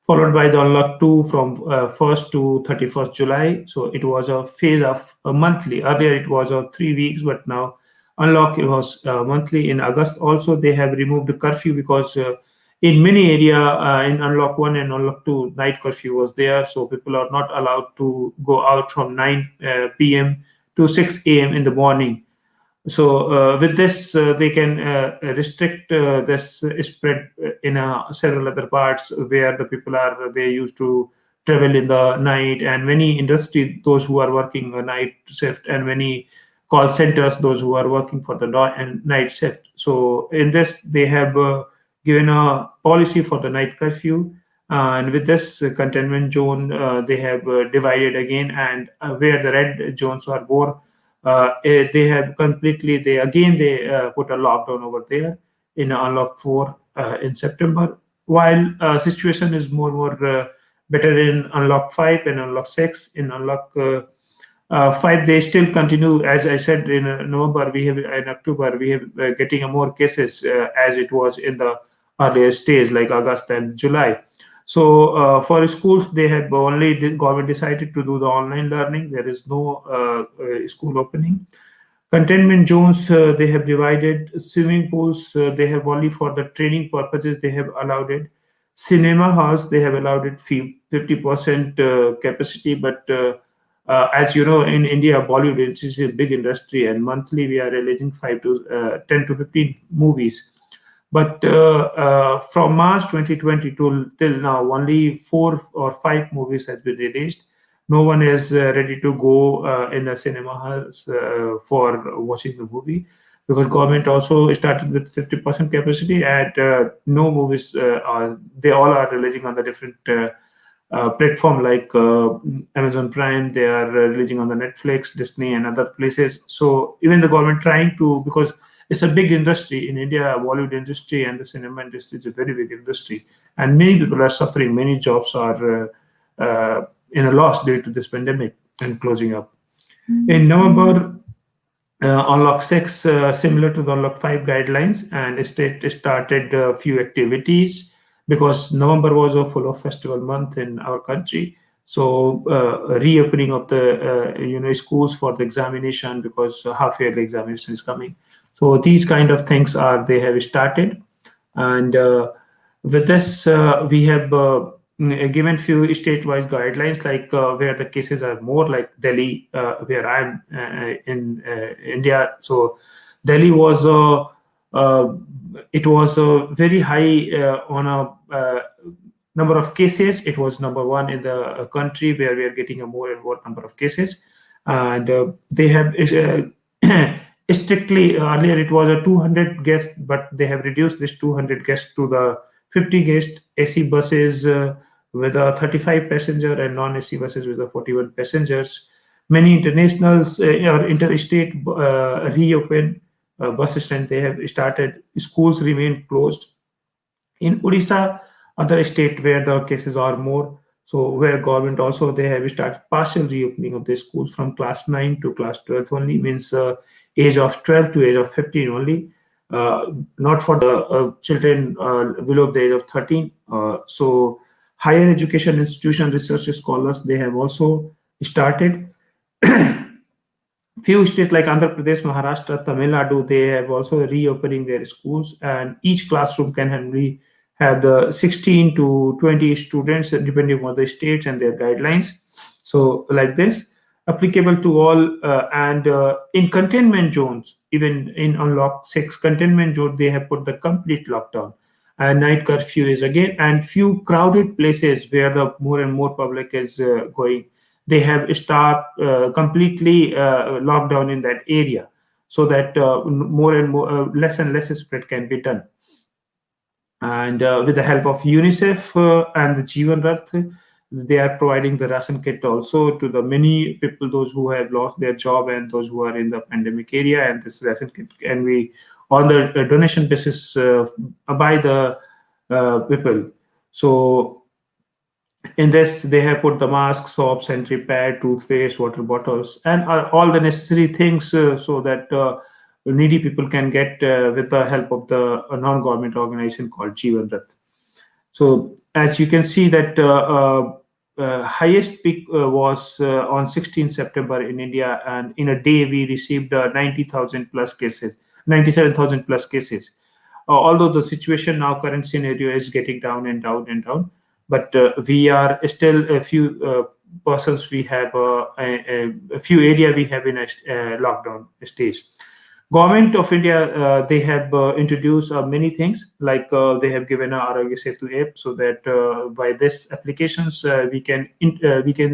followed by the unlock 2 from 1st to 31st July. So it was a phase of a monthly. Earlier it was a 3 weeks, but now unlock it was monthly. In August also they have removed the curfew, because in many area in unlock 1 and unlock 2 night curfew was there, so people are not allowed to go out from 9 p.m. to 6 a.m. in the morning. So with this, they can restrict this spread in several other parts where the people are they used to travel in the night, and many industry those who are working a night shift, and many call centers those who are working for the night shift. So in this, they have given a policy for the night curfew. And with this containment zone, they have divided again, and where the red zones are more, they have completely they put a lockdown over there in unlock 4 in September, while situation is more better in unlock 5 and unlock 6. In unlock 5 they still continue, as I said. In November we have, in October we have getting more cases as it was in the earlier stage like August and July. So for schools, they have only the government decided to do the online learning. There is no school opening. Containment zones, they have divided. Swimming pools, they have only for the training purposes they have allowed it. Cinema halls, they have allowed it 50% capacity. But as you know, in India, Bollywood is a big industry, and monthly we are releasing 10 to 15 movies. But from March 2020 till now, only 4 or 5 movies has been released. No one is ready to go in the cinema halls for watching the movie, because government also started with 50% capacity, and no movies they all are releasing on the different platform like Amazon Prime. They are releasing on the Netflix, Disney, and other places. So even the government trying to, because it's a big industry in India. Bollywood industry and the cinema industry is a very big industry, and many people are suffering. Many jobs are in a loss due to this pandemic and closing up. In November, unlock 6, similar to the unlock 5 guidelines, and state started a few activities, because November was a full of festival month in our country. So reopening of the schools for the examination, because half-yearly examination is coming. So these kind of things they have started, and with this we have given few state-wise guidelines, like where the cases are more, like Delhi, where I'm in India. So Delhi was it was very high on a number of cases. It was number 1 in the country, where we are getting a more and more number of cases, and they have strictly, earlier it was a 200 guests, but they have reduced this 200 guests to the 50 guest AC buses with a 35 passenger, and non-AC buses with a 41 passengers. Many internationals or interstate reopen. Bus stand they have started. Schools remain closed. In Odisha, other state where the cases are more, So where government also they have started partial reopening of the schools from class 9 to class 12 only, means age of 12 to age of 15 only, not for the children below the age of 13. So higher education institution research scholars, they have also started. Few states like Andhra Pradesh, Maharashtra, Tamil Nadu, they have also reopening their schools, and each classroom can have the 16 to 20 students depending on the states and their guidelines. So like this, applicable to all, and in containment zones, even in unlocked 6 containment zones, they have put the complete lockdown. And night curfew is again, and few crowded places where the more and more public is going, they have stopped completely lockdown in that area, so that more and more less and less spread can be done. And with the help of UNICEF and the Jeevan Rath, they are providing the ration kit also to the many people, those who have lost their job and those who are in the pandemic area. And this ration kit can be on the donation basis by the people. So in this, they have put the mask, soap, sanitary pad, toothpaste, water bottles, and all the necessary things so that needy people can get with the help of the non-government organization called Jeevan Rath. So as you can see that highest peak was on 16 September in India, and in a day we received 90,000 plus cases, 97,000 plus cases. Although the situation now, current scenario is getting down and down and down, but we are still a few persons, we have a few area we have in a lockdown stage. Government of India, they have introduced many things, like they have given a Arogya Setu app, so that by this applications we can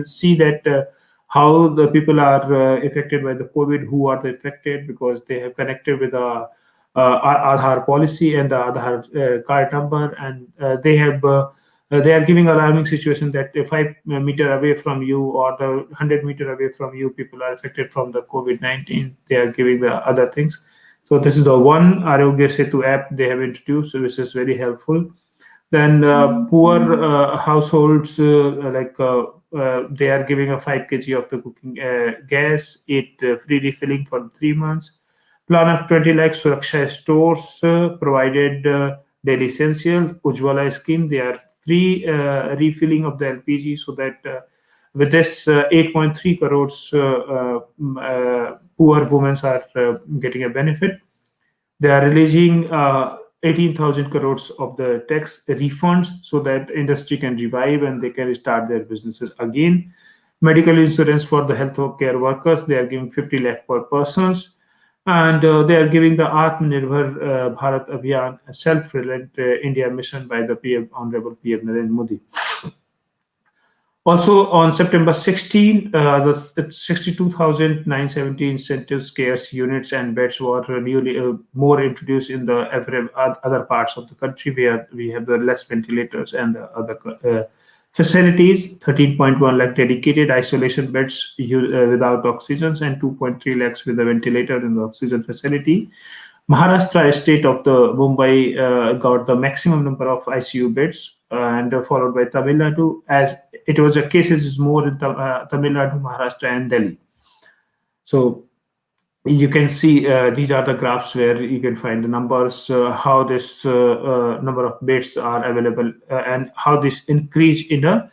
see that how the people are affected by the COVID, who are the affected, because they have connected with a Aadhaar policy and the Aadhaar card number, and they are giving alarming situation that 5 meter away from you or the 100 meter away from you, people are affected from the COVID-19. They are giving the other things. So this is the one Arogya Setu app they have introduced, which is very helpful. Then poor households, they are giving a 5 kg of the cooking gas, 8 free refilling for 3 months. Plan of 20 lakh Suraksha stores provided daily essential. Ujjwala scheme, they are free refilling of the LPG, so that with this 8.3 crores poor women are getting a benefit. They are releasing 18,000 crores of the tax refunds, so that industry can revive and they can start their businesses again. Medical insurance for the health care workers, they are giving 50 lakh per persons. And they are giving the Atmanirbhar Bharat Abhiyan, a self-reliant India mission by the PM, Honorable PM Narendra Modi. Also on September 16, the 62,970 intensive care units and beds were newly more introduced in the other parts of the country, where we have the less ventilators and the other facilities. 13.1 lakh dedicated isolation beds without oxygens, and 2.3 lakhs with a ventilator in the oxygen facility. Maharashtra state of the Mumbai got the maximum number of ICU beds, and followed by Tamil Nadu, as it was a cases is more in Tamil Nadu, Maharashtra, and Delhi. So you can see these are the graphs where you can find the numbers, how this number of beds are available, and how this increase in a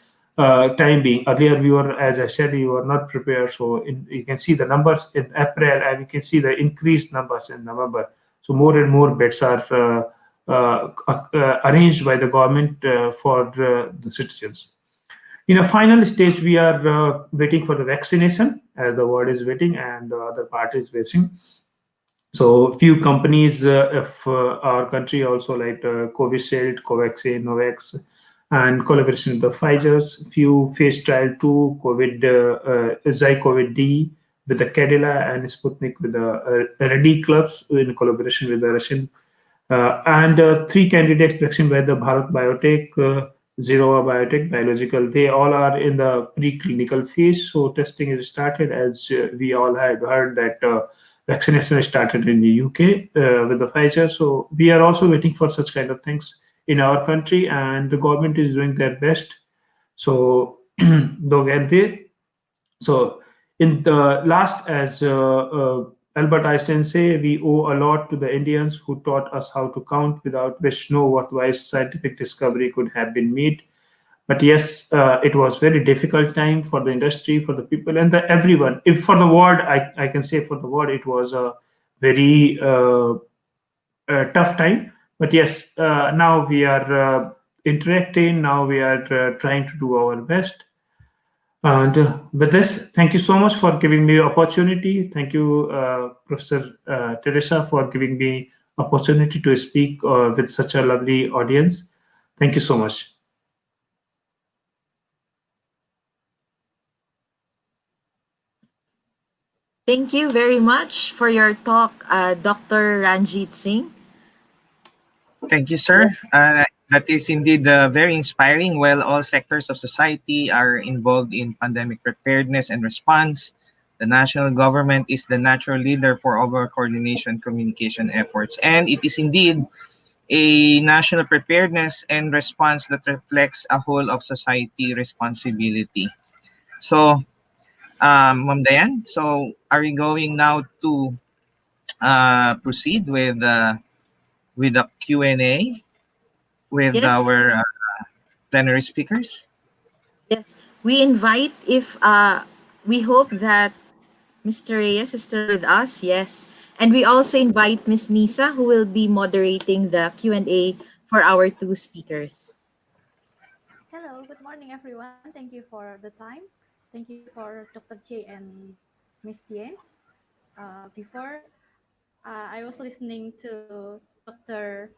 time being. Earlier we were, as I said, we were not prepared, so you can see the numbers in April, and you can see the increased numbers in November. So more and more beds are arranged by the government for the citizens. In a final stage, we are waiting for the vaccination, as the world is waiting and the other part is waiting. So few companies of our country also, like Covishield, Covaxin, Novax, and collaboration with the Pfizer's. Few phase trial 2 COVID, Zycovid-D with the Cadila, and Sputnik with the Ready clubs in collaboration with the Russian. And 3 candidates vaccine by the Bharat Biotech, Zero Biotech, Biological. They all are in the preclinical phase. So testing is started, as we all had heard that vaccination started in the UK with the Pfizer. So we are also waiting for such kind of things in our country, and the government is doing their best So dog at the so in the last, as Albert Einstein say, we owe a lot to the Indians who taught us how to count, without which no worthwhile scientific discovery could have been made. But yes, it was very difficult time for the industry, for the people, and everyone. If for the world, I can say for the world, it was a very tough time. But yes, now we are interacting. Now we are trying to do our best. And with this, thank you so much for giving me opportunity. Thank you, Professor Teresa, for giving me opportunity to speak with such a lovely audience. Thank you so much. Thank you very much for your talk, Dr. Ranjit Singh. Thank you, sir. That is indeed very inspiring. While all sectors of society are involved in pandemic preparedness and response, the national government is the natural leader for overall coordination communication efforts. And it is indeed a national preparedness and response that reflects a whole of society responsibility. So, Ma'am Dayan, so are we going now to proceed with the Q&A with Yes, our plenary speakers? yes. We invite if we hope that Mr. Reyes is still with us. Yes. And we also invite Miss Nisa, who will be moderating the Q&A for our two speakers. Hello, good morning, everyone. Thank you for the time. Thank you for Dr. J and Miss Dien. Before, I was listening to Dr.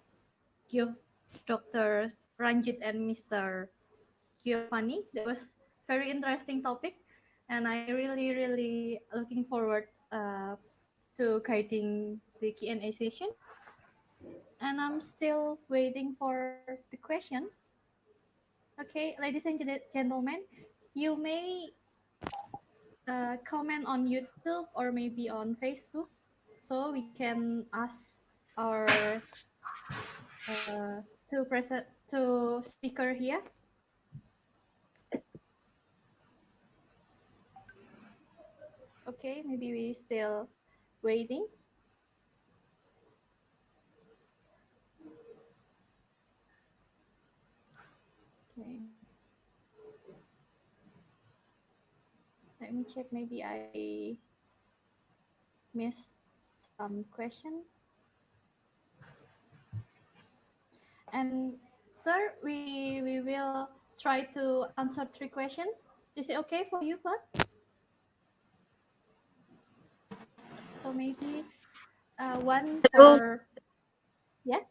Ranjit and Mr. Giovanni. That was very interesting topic, and I really looking forward to guiding the Q&A session. And I'm still waiting for the question. Okay, ladies and gentlemen, you may comment on YouTube or maybe on Facebook, so we can ask our two speaker here. Okay, maybe we still waiting. Okay. Let me check. Maybe I missed some question. And sir, we will try to answer 3 questions. Is it okay for you, Bud? So maybe one Hello. for yes.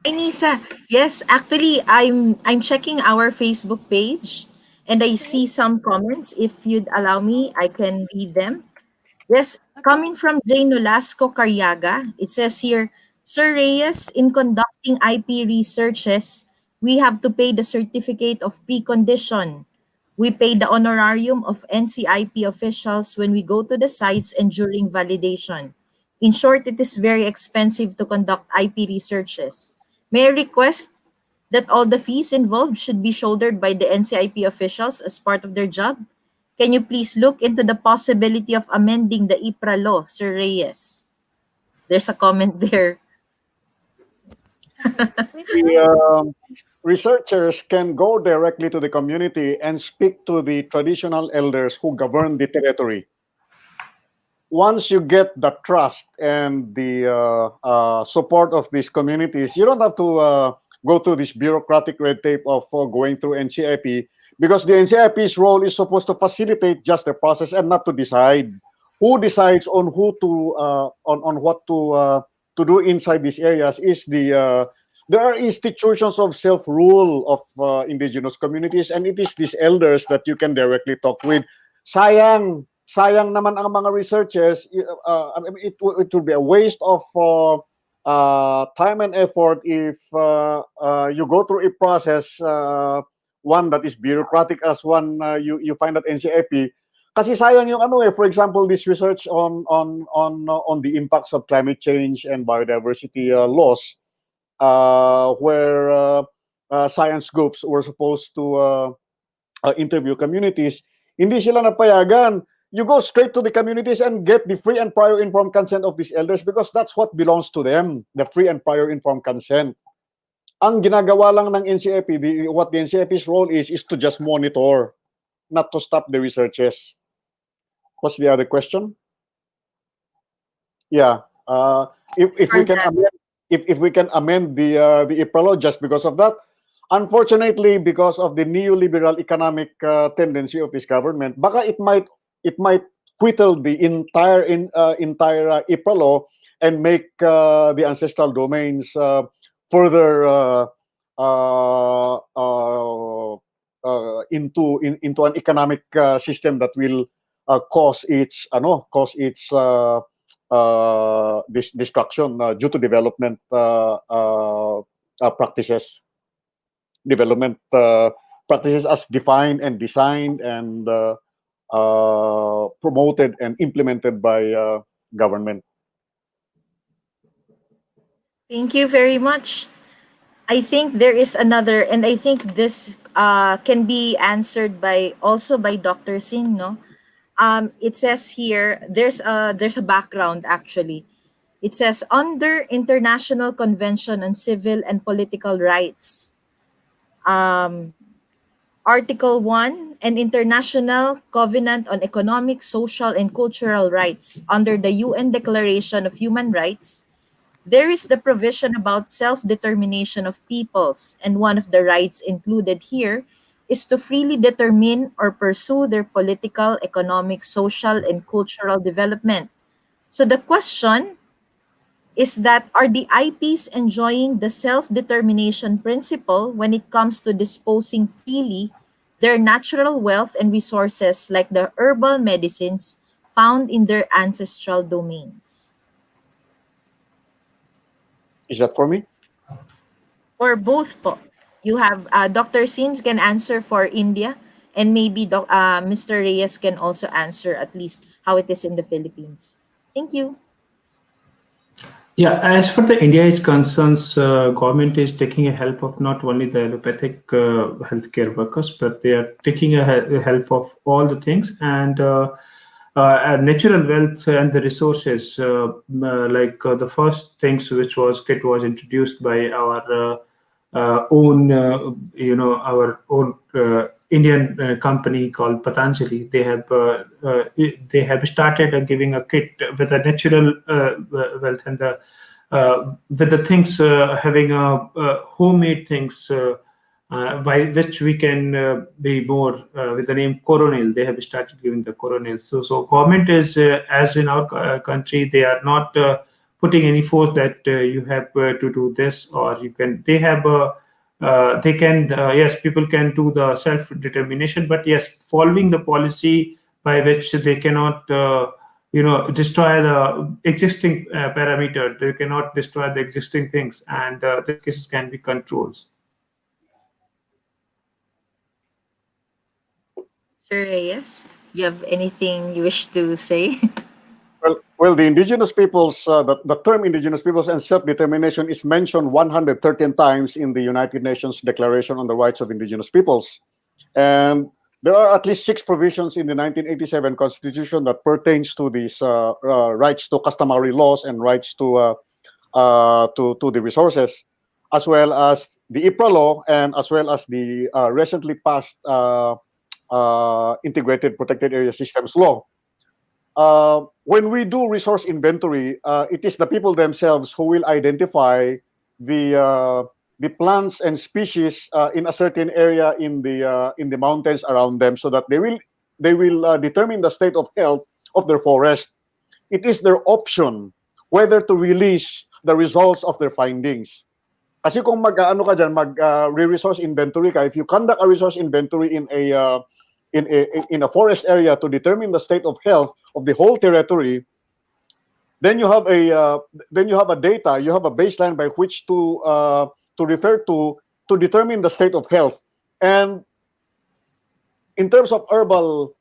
Hi, Nisa. Yes, actually, I'm checking our Facebook page, and I Okay. see some comments. If you'd allow me, I can read them. Yes, Okay. coming from Jay Nolasco Carriaga, it says here, Sir Reyes, in conducting IP researches, we have to pay the certificate of precondition. We pay the honorarium of NCIP officials when we go to the sites and during validation. In short, it is very expensive to conduct IP researches. May I request that all the fees involved should be shouldered by the NCIP officials as part of their job? Can you please look into the possibility of amending the IPRA law, Sir Reyes? There's a comment there. Okay. Please go The ahead. researchers can go directly to the community and speak to the traditional elders who govern the territory. Once you get the trust and the support of these communities, you don't have to go through this bureaucratic red tape of going through NCIP, because the NCIP's role is supposed to facilitate just the process and not to decide. Who decides on who to on what to do inside these areas is the there are institutions of self-rule of indigenous communities, and it is these elders that you can directly talk with. Sayang naman ang mga researchers. I mean, it would be a waste of time and effort if you go through a process, one that is bureaucratic as one you find at NCIP. Kasi sayang yung ano for example, this research on the impacts of climate change and biodiversity loss, where science groups were supposed to interview communities, hindi sila napayagan. You go straight to the communities and get the free and prior informed consent of these elders because that's what belongs to them, the free and prior informed consent. Ang ginagawa lang ng NCAP, what the NCAP's role is to just monitor, not to stop the researches. What's the other question? Yeah, if we can amend, if we can amend the IPRA law just because of that. Unfortunately, because of the neoliberal economic tendency of this government, baka it might whittle the entire IPRA law and make the ancestral domains further into an economic system that will cause its destruction due to development practices. Development practices as defined and designed and promoted and implemented by government. Thank you very much. I think there is another, and I think this can be answered by Dr. Singh. No, it says here there's a background actually. It says under International Convention on Civil and Political Rights, Article 1, an international covenant on economic, social, and cultural rights under the UN Declaration of Human Rights, there is the provision about self-determination of peoples, and one of the rights included here is to freely determine or pursue their political, economic, social, and cultural development. So the question is that are the IPs enjoying the self-determination principle when it comes to disposing freely their natural wealth and resources like the herbal medicines found in their ancestral domains? Is that for me? Or both po. You have Dr. Sims can answer for India, and maybe Mr. Reyes can also answer at least how it is in the Philippines. Thank you. Yeah, as for the India is concerns, government is taking a help of not only the allopathic healthcare workers, but they are taking a help of all the things and natural wealth and the resources. The first things which was kit was introduced by our own, our own Indian company called Patanjali. They have started giving a kit with a natural wealth and the with the things having homemade things by which we can be more with the name coronel. They have started giving the coronel. So government is as in our country, they are not putting any force that you have to do this or you can. They have they can yes, people can do the self determination, but yes, following the policy by which they cannot destroy the existing parameter. They cannot destroy the existing things, and these cases can be controlled. Sir Reyes, you have anything you wish to say? Well, the indigenous peoples, the term indigenous peoples and self-determination is mentioned 113 times in the United Nations Declaration on the Rights of Indigenous Peoples. And there are at least 6 provisions in the 1987 Constitution that pertains to these rights to customary laws and rights to the resources, as well as the IPRA law and as well as the recently passed Integrated Protected Area Systems law. When we do resource inventory, it is the people themselves who will identify the plants and species in a certain area in the mountains around them, so that they will determine the state of health of their forest. It is their option whether to release the results of their findings. Kasi kung re-resource inventory ka, if you conduct a resource inventory in a forest area to determine the state of health of the whole territory, then you have a data, you have a baseline by which to refer to determine the state of health. And in terms of herbal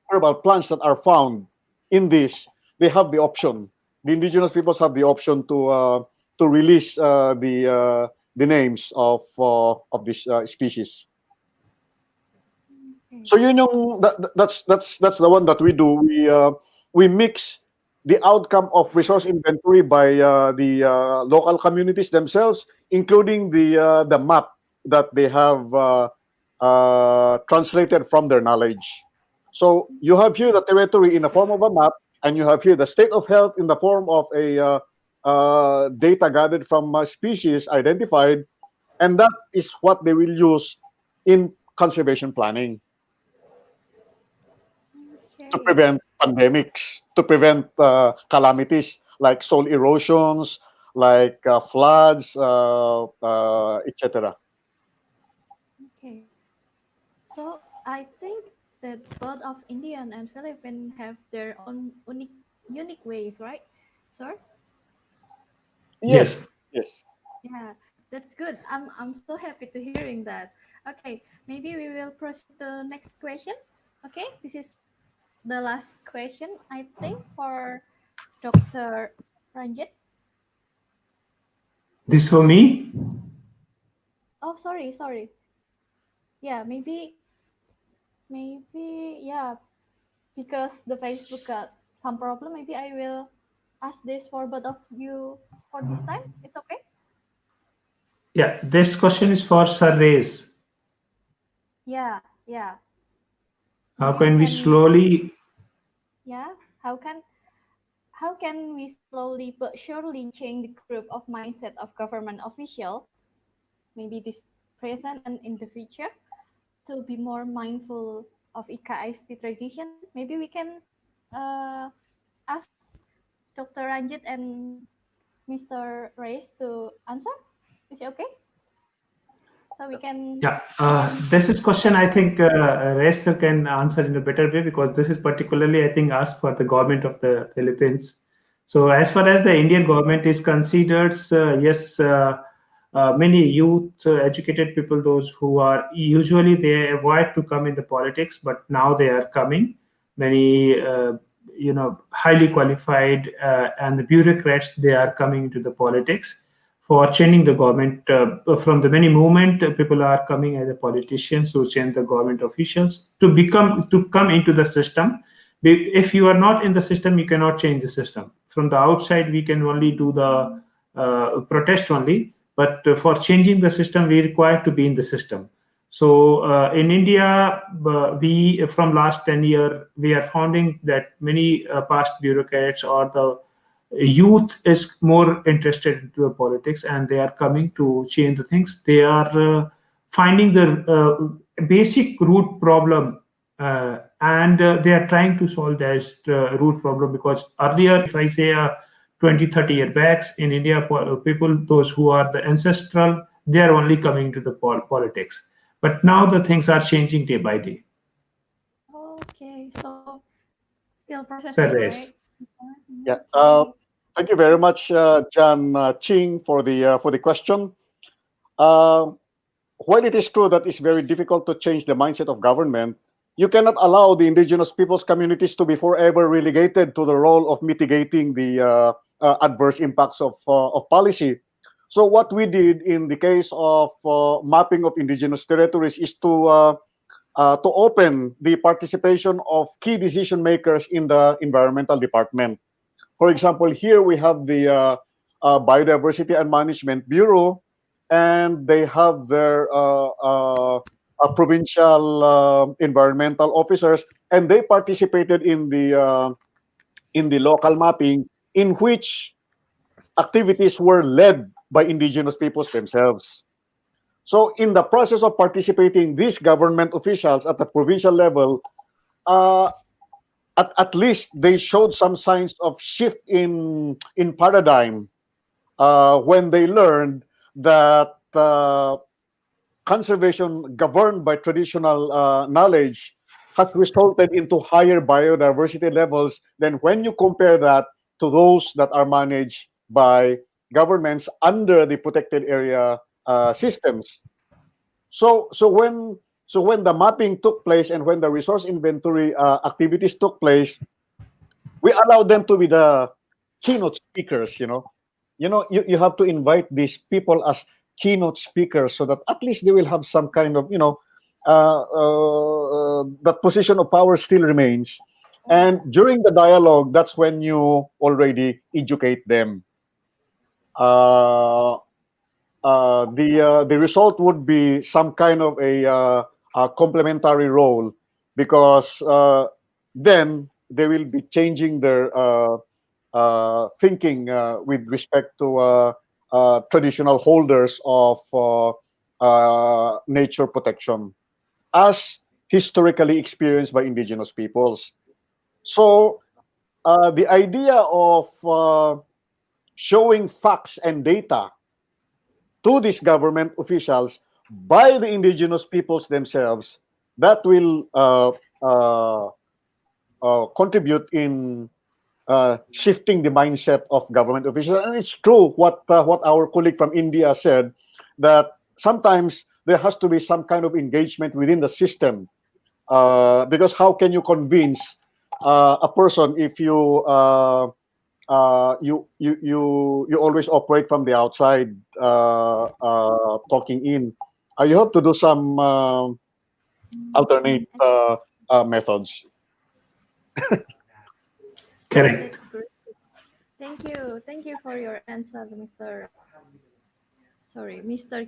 plants that are found in this, they have the option. The indigenous peoples have the option to release the names of this species. So yun yung that's the one that we do. We mix the outcome of resource inventory by the local communities themselves, including the map that they have translated from their knowledge. So you have here the territory in the form of a map, and you have here the state of health in the form of a data gathered from species identified, and that is what they will use in conservation planning to prevent pandemics, to prevent calamities like soil erosions, like floods, etc. Okay. So I think that both of Indian and Philippine have their own unique ways, right, sir? Yes, yes. Yeah, that's good. I'm so happy to hearing that. Okay, maybe we will proceed to the next question. Okay, this is the last question I think for Dr. Ranjit. This for me? Oh, sorry. Yeah, maybe yeah, because the Facebook got some problem. Maybe I will ask this for both of you for this time. It's okay. Yeah, this question is for Sir Reyes. Yeah. How Maybe we can we can. slowly Yeah, how can we slowly but surely change the group of mindset of government official, maybe this present and in the future, to be more mindful of IKSP tradition? Maybe we can ask Dr. Ranjit and Mr. Reyes to answer. Is it okay? So we can. Yeah, this is Yeah. question I think Reyes sir can answer in a better way because this is particularly I think asked for the government of the Philippines. So as far as the Indian government is considered, yes, many youth, educated people, those who are usually they avoid to come in the politics, but now they are coming. Many highly qualified and the bureaucrats they are coming into the politics for changing the government. From the many movement, people are coming as a politicians to change the government officials to come into the system. If you are not in the system, you cannot change the system. From the outside, we can only do the protest only, but for changing the system, we require to be in the system. So in India, we from last 10 years, we are finding that many past bureaucrats or the youth is more interested into the politics and they are coming to change the things. They are finding the basic root problem and they are trying to solve this root problem, because earlier, if I say 20-30 year backs in India, people those who are the ancestral, they are only coming to the politics, but now the things are changing day by day. Okay, so still Sir processing, right? Reyes. Yeah. Okay. Thank you very much, John Ching, for the question. While it is true that it's very difficult to change the mindset of government, you cannot allow the indigenous peoples communities to be forever relegated to the role of mitigating the adverse impacts of policy. So what we did in the case of mapping of indigenous territories is to open the participation of key decision makers in the environmental department. For example, here we have the Biodiversity and Management Bureau, and they have their provincial environmental officers, and they participated in the local mapping, in which activities were led by indigenous peoples themselves. So, in the process of participating, these government officials at the provincial level, uh, at least they showed some signs of shift in paradigm when they learned that conservation governed by traditional knowledge has resulted into higher biodiversity levels than when you compare that to those that are managed by governments under the protected area systems. So when the mapping took place and when the resource inventory activities took place, we allow them to be the keynote speakers. You have to invite these people as keynote speakers so that at least they will have some kind of that position of power still remains. And during the dialogue, that's when you already educate them. The result would be some kind of a complementary role, because then they will be changing their thinking with respect to traditional holders of nature protection, as historically experienced by indigenous peoples. So the idea of showing facts and data to these government officials by the indigenous peoples themselves, that will contribute in shifting the mindset of government officials. And it's true what our colleague from India said, that sometimes there has to be some kind of engagement within the system, because how can you convince a person if you always operate from the outside, talking in? You have to do some alternate methods. Correct. That's great. Thank you for your answer, Mr.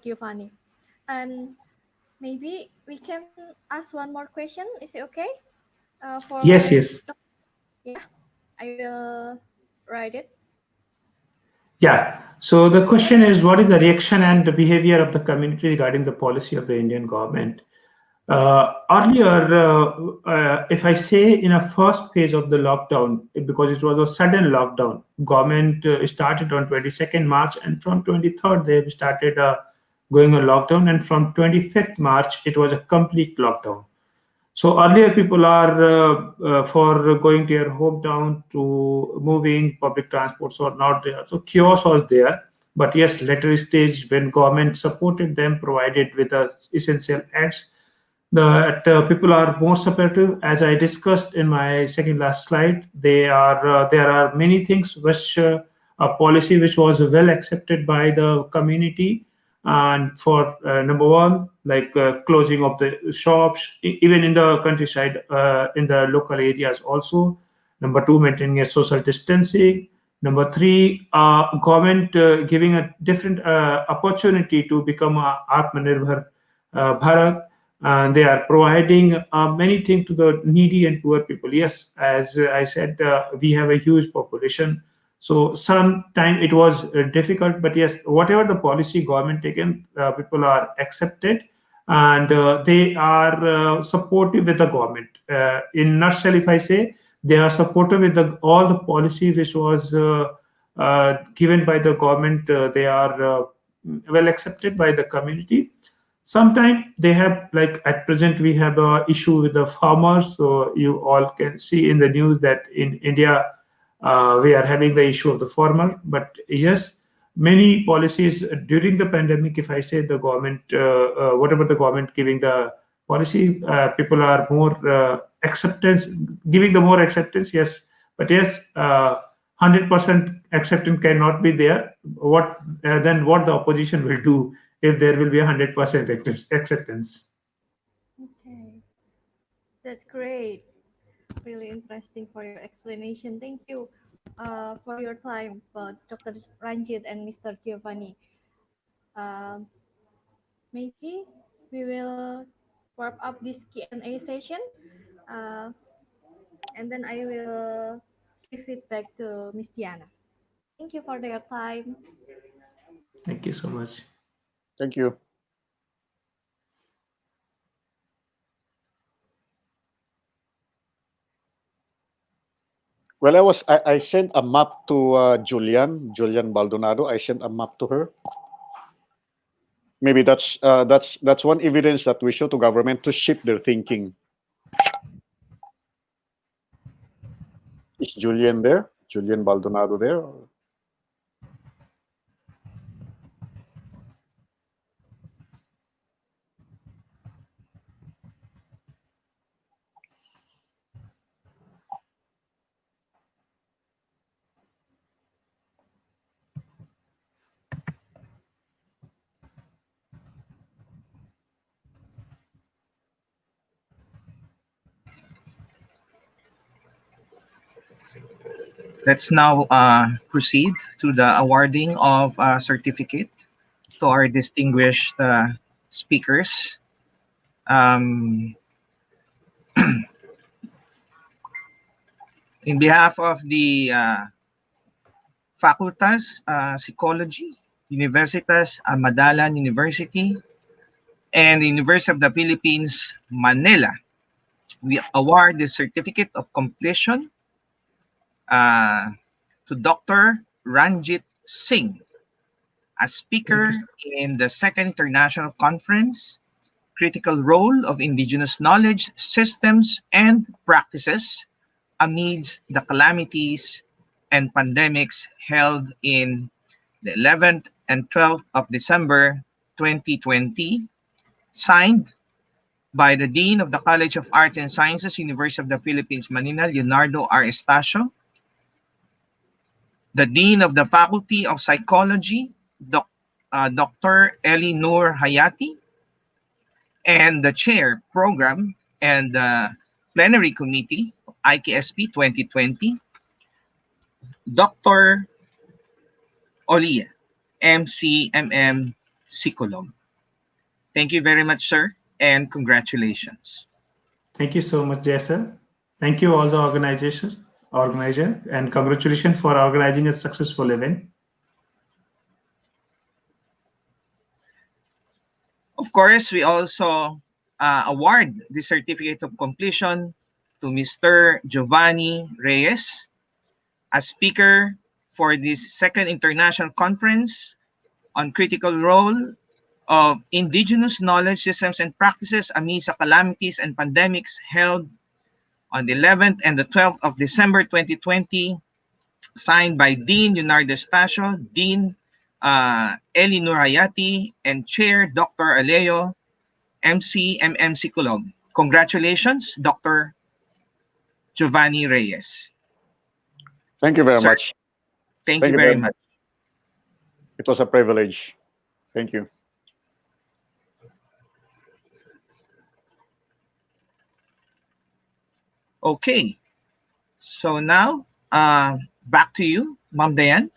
Giovanni. And maybe we can ask one more question. Is it okay? Yes, yes. Yeah, I will write it. Yeah. So the question is, what is the reaction and the behavior of the community regarding the policy of the Indian government? Earlier, if I say in a first phase of the lockdown, because it was a sudden lockdown, government started on 22nd March, and from 23rd they started going on lockdown, and from 25th March it was a complete lockdown. So earlier people are for going to your hometown to moving public transports or not there. So chaos was there. But yes, later stage when government supported them, provided with the essential aids, that people are more supportive. As I discussed in my second last slide, there are many things which a policy which was well accepted by the community. And for number one, like closing of the shops, even in the countryside, in the local areas also. Number two, maintaining a social distancing. Number three, government giving a different opportunity to become a Atmanirbhar Bharat, and they are providing many things to the needy and poor people. Yes, as I said, we have a huge population, so sometimes it was difficult, but yes, whatever the policy government taken, people are accepted, and they are supportive with the government. In nutshell, if I say, they are supportive with all the policy which was given by the government. They are well accepted by the community. Sometimes they have, like at present we have a issue with the farmers, so you all can see in the news that in India we are having the issue of the farmer. But yes, many policies during the pandemic, if I say the government, whatever the government giving the policy, people are more acceptance, giving the more acceptance. Yes, but yes, 100% acceptance cannot be there. What then? What the opposition will do if there will be 100% acceptance? Okay, that's great. Really interesting for your explanation. Thank you for your time, Dr. Ranjit and Mr. Giovanni. Um, Maybe we will wrap up this Q&A session, uh, and then I will give feedback to Miss Diana. Thank you for your time. Thank you so much. Thank you. Well, I sent a map to Julian Baldonado. I sent a map to her. Maybe that's one evidence that we show to government to shift their thinking. Is Julian there? Julian Baldonado there? Let's now proceed to the awarding of a certificate to our distinguished speakers. Um, in behalf of the Facultas Psychology, Universitas Madalan University, and the University of the Philippines, Manila, we award the Certificate of Completion uh, to Dr. Ranjit Singh, a speaker in the Second International Conference, Critical Role of Indigenous Knowledge Systems and Practices Amidst the Calamities and Pandemics, held in the 11th and 12th of December 2020, signed by the Dean of the College of Arts and Sciences, University of the Philippines, Manila, Leonardo R. Estacio, the Dean of the Faculty of Psychology, Dr. Eli Noor Hayati, and the Chair, Program and Plenary Committee of IKSP 2020, Dr. Olia, MCMM Psycholog. Thank you very much, sir, and congratulations. Thank you so much, Jason. Thank you all the organizer, and congratulations for organizing a successful event. Of course, we also award the certificate of completion to Mr. Giovanni Reyes, a speaker for this second international conference on critical role of indigenous knowledge systems and practices amidst the calamities and pandemics, held on the 11th and the 12th of December 2020, signed by Dean Leonardo Stasio, Dean Eli Noor Hayati, and Chair Dr. Aleo, MCMM Psycholog. Congratulations, Dr. Giovanni Reyes. Thank you very Sir, much. thank Thank you you very very much. much. It was a privilege. Thank you. Okay, so now back to you, Ma'am Dayan.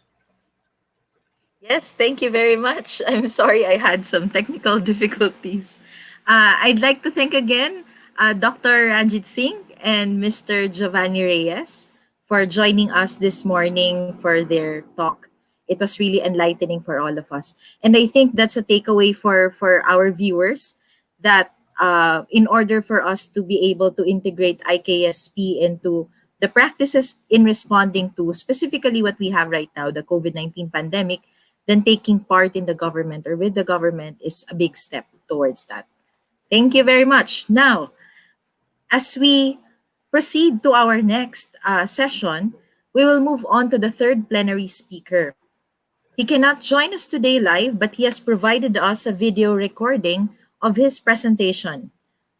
Yes, thank you very much. I'm sorry I had some technical difficulties. I'd like to thank again Dr. Ranjit Singh and Mr. Giovanni Reyes for joining us this morning for their talk. It was really enlightening for all of us. And I think that's a takeaway for our viewers that in order for us to be able to integrate IKSP into the practices in responding to specifically what we have right now, the COVID-19 pandemic, then taking part in the government or with the government is a big step towards that. Thank you very much. Now, as we proceed to our next session, we will move on to the third plenary speaker. He cannot join us today live, but he has provided us a video recording of his presentation.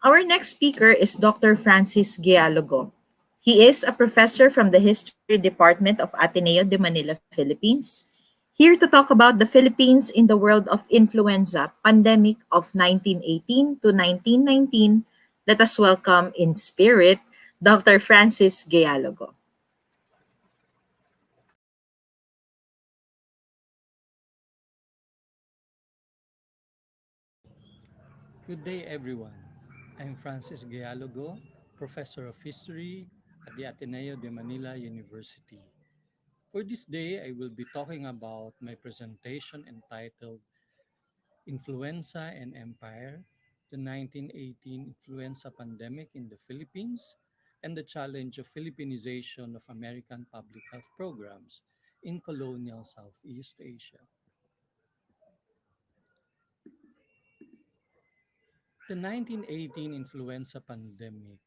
Our next speaker is Dr. Francis Gialogo. He is a professor from the History Department of Ateneo de Manila, Philippines. Here to talk about the Philippines in the world of influenza pandemic of 1918 to 1919, let us welcome in spirit Dr. Francis Gialogo. Good day, everyone. I'm Francis Gialogo, Professor of History at the Ateneo de Manila University. For this day, I will be talking about my presentation entitled Influenza and Empire, the 1918 influenza pandemic in the Philippines, and the challenge of Philippinization of American public health programs in colonial Southeast Asia. The 1918 influenza pandemic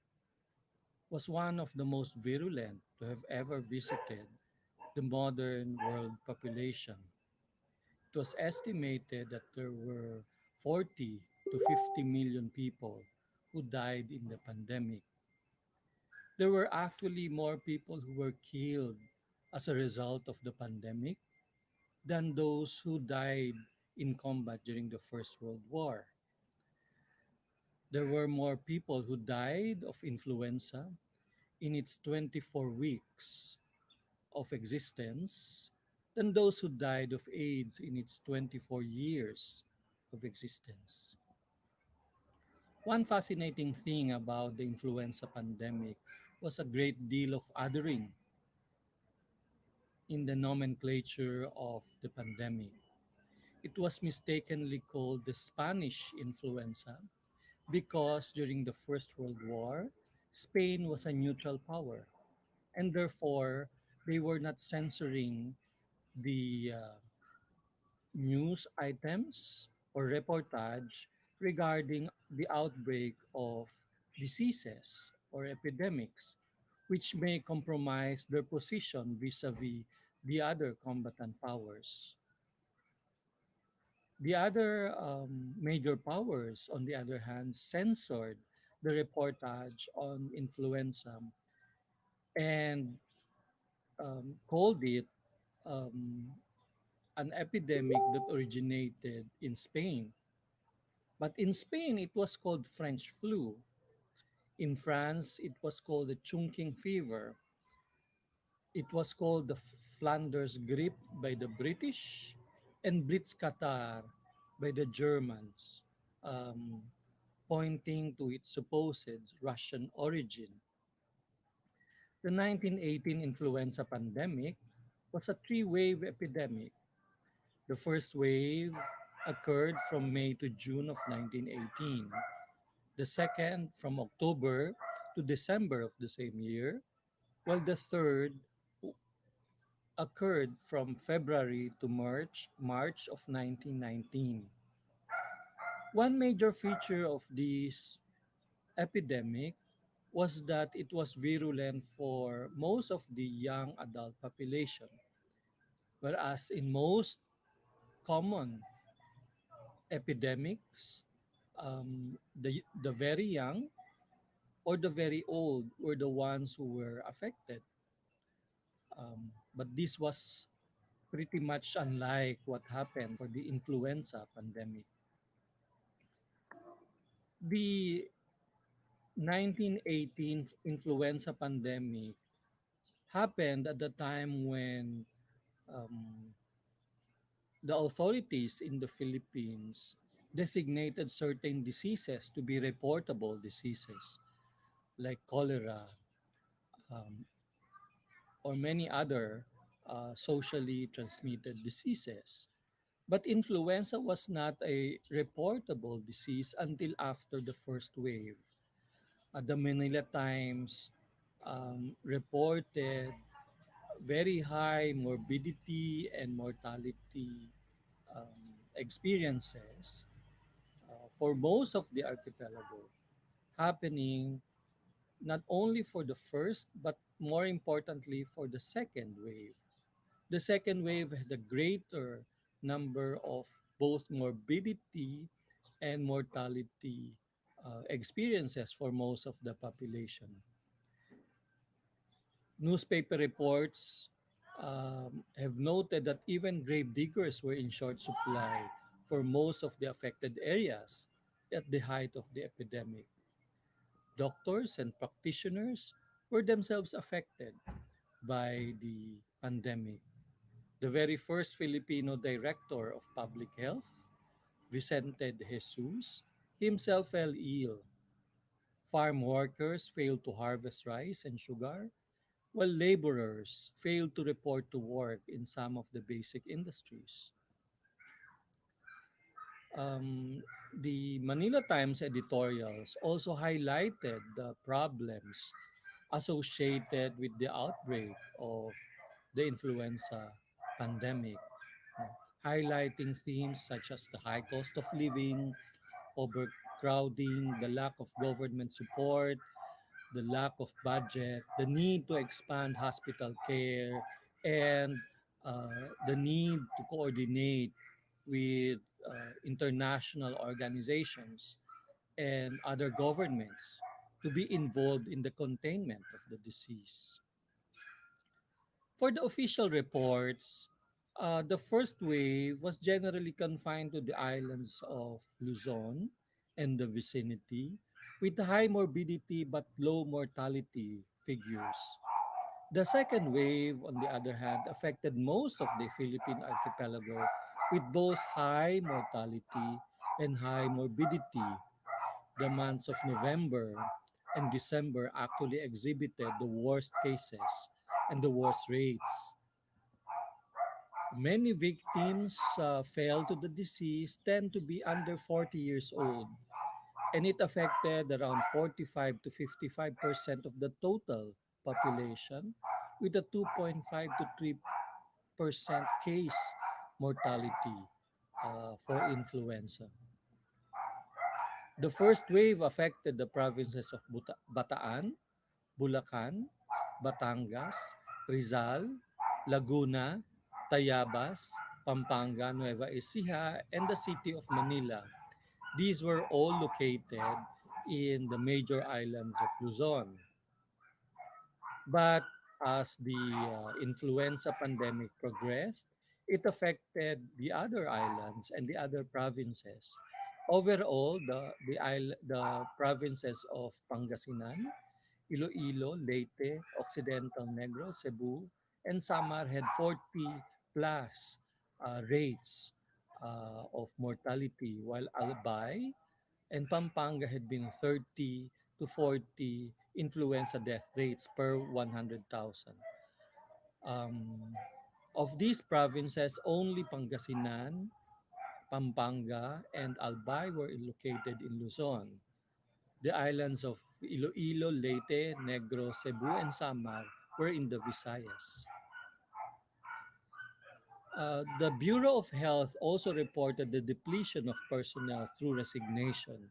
was one of the most virulent to have ever visited the modern world population. It was estimated that there were 40 to 50 million people who died in the pandemic. There were actually more people who were killed as a result of the pandemic than those who died in combat during the First World War. There were more people who died of influenza in its 24 weeks of existence than those who died of AIDS in its 24 years of existence. One fascinating thing about the influenza pandemic was a great deal of othering in the nomenclature of the pandemic. It was mistakenly called the Spanish influenza because during the First World War, Spain was a neutral power, and therefore they were not censoring the news items or reportage regarding the outbreak of diseases or epidemics, which may compromise their position vis-a-vis the other combatant powers. The other major powers, on the other hand, censored the reportage on influenza and called it um, an epidemic that originated in Spain. But in Spain, it was called French flu. In France, it was called the Chungking fever. It was called the Flanders grippe by the British and Blitzkatar by the Germans, um, pointing to its supposed Russian origin. The 1918 influenza pandemic was a three-wave epidemic. The first wave occurred from May to June of 1918. The second from October to December of the same year, while the third occurred from February to March of 1919. One major feature of this epidemic was that it was virulent for most of the young adult population, whereas in most common epidemics, the very young or the very old were the ones who were affected. But this was pretty much unlike what happened for the influenza pandemic. The 1918 influenza pandemic happened at the time when um, the authorities in the Philippines designated certain diseases to be reportable diseases like cholera um, or many other socially transmitted diseases. But influenza was not a reportable disease until after the first wave. The Manila Times reported very high morbidity and mortality experiences for most of the archipelago, happening not only for the first, but more importantly for the second wave. The second wave had a greater number of both morbidity and mortality experiences for most of the population. Newspaper reports have noted that even grave diggers were in short supply for most of the affected areas at the height of the epidemic. Doctors and practitioners were themselves affected by the pandemic. The very first Filipino director of public health, Vicente de Jesus, himself fell ill. Farm workers failed to harvest rice and sugar, while laborers failed to report to work in some of the basic industries. The Manila Times editorials also highlighted the problems associated with the outbreak of the influenza pandemic, highlighting themes such as the high cost of living, overcrowding, the lack of government support, the lack of budget, the need to expand hospital care, and the need to coordinate with international organizations and other governments to be involved in the containment of the disease. For the official reports, the first wave was generally confined to the islands of Luzon and the vicinity, with high morbidity but low mortality figures. The second wave, on the other hand, affected most of the Philippine archipelago with both high mortality and high morbidity. The months of November and December actually exhibited the worst cases and the worst rates. Many victims fell to the disease tend to be under 40 years old, and it affected around 45 to 55% of the total population, with a 2.5 to 3% case mortality for influenza. The first wave affected the provinces of Bataan, Bulacan, Batangas, Rizal, Laguna, Tayabas, Pampanga, Nueva Ecija, and the city of Manila. These were all located in the major islands of Luzon. But as the influenza pandemic progressed, it affected the other islands and the other provinces. Overall, the provinces of Pangasinan, Iloilo, Leyte, Occidental Negros, Cebu, and Samar had 40 plus rates of mortality, while Albay and Pampanga had been 30 to 40 influenza death rates per 100,000. Um, of these provinces, only Pangasinan, Pampanga, and Albay were located in Luzon. The islands of Iloilo, Leyte, Negros, Cebu, and Samar were in the Visayas. The Bureau of Health also reported the depletion of personnel through resignation,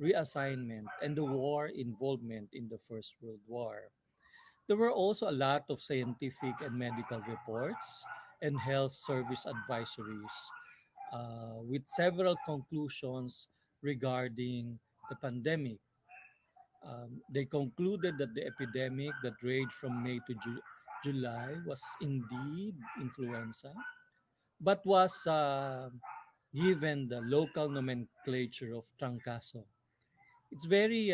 reassignment, and the war involvement in the First World War. There were also a lot of scientific and medical reports and health service advisories with several conclusions regarding the pandemic. They concluded that the epidemic that raged from May to July was indeed influenza, but was given the local nomenclature of trancaso. It's very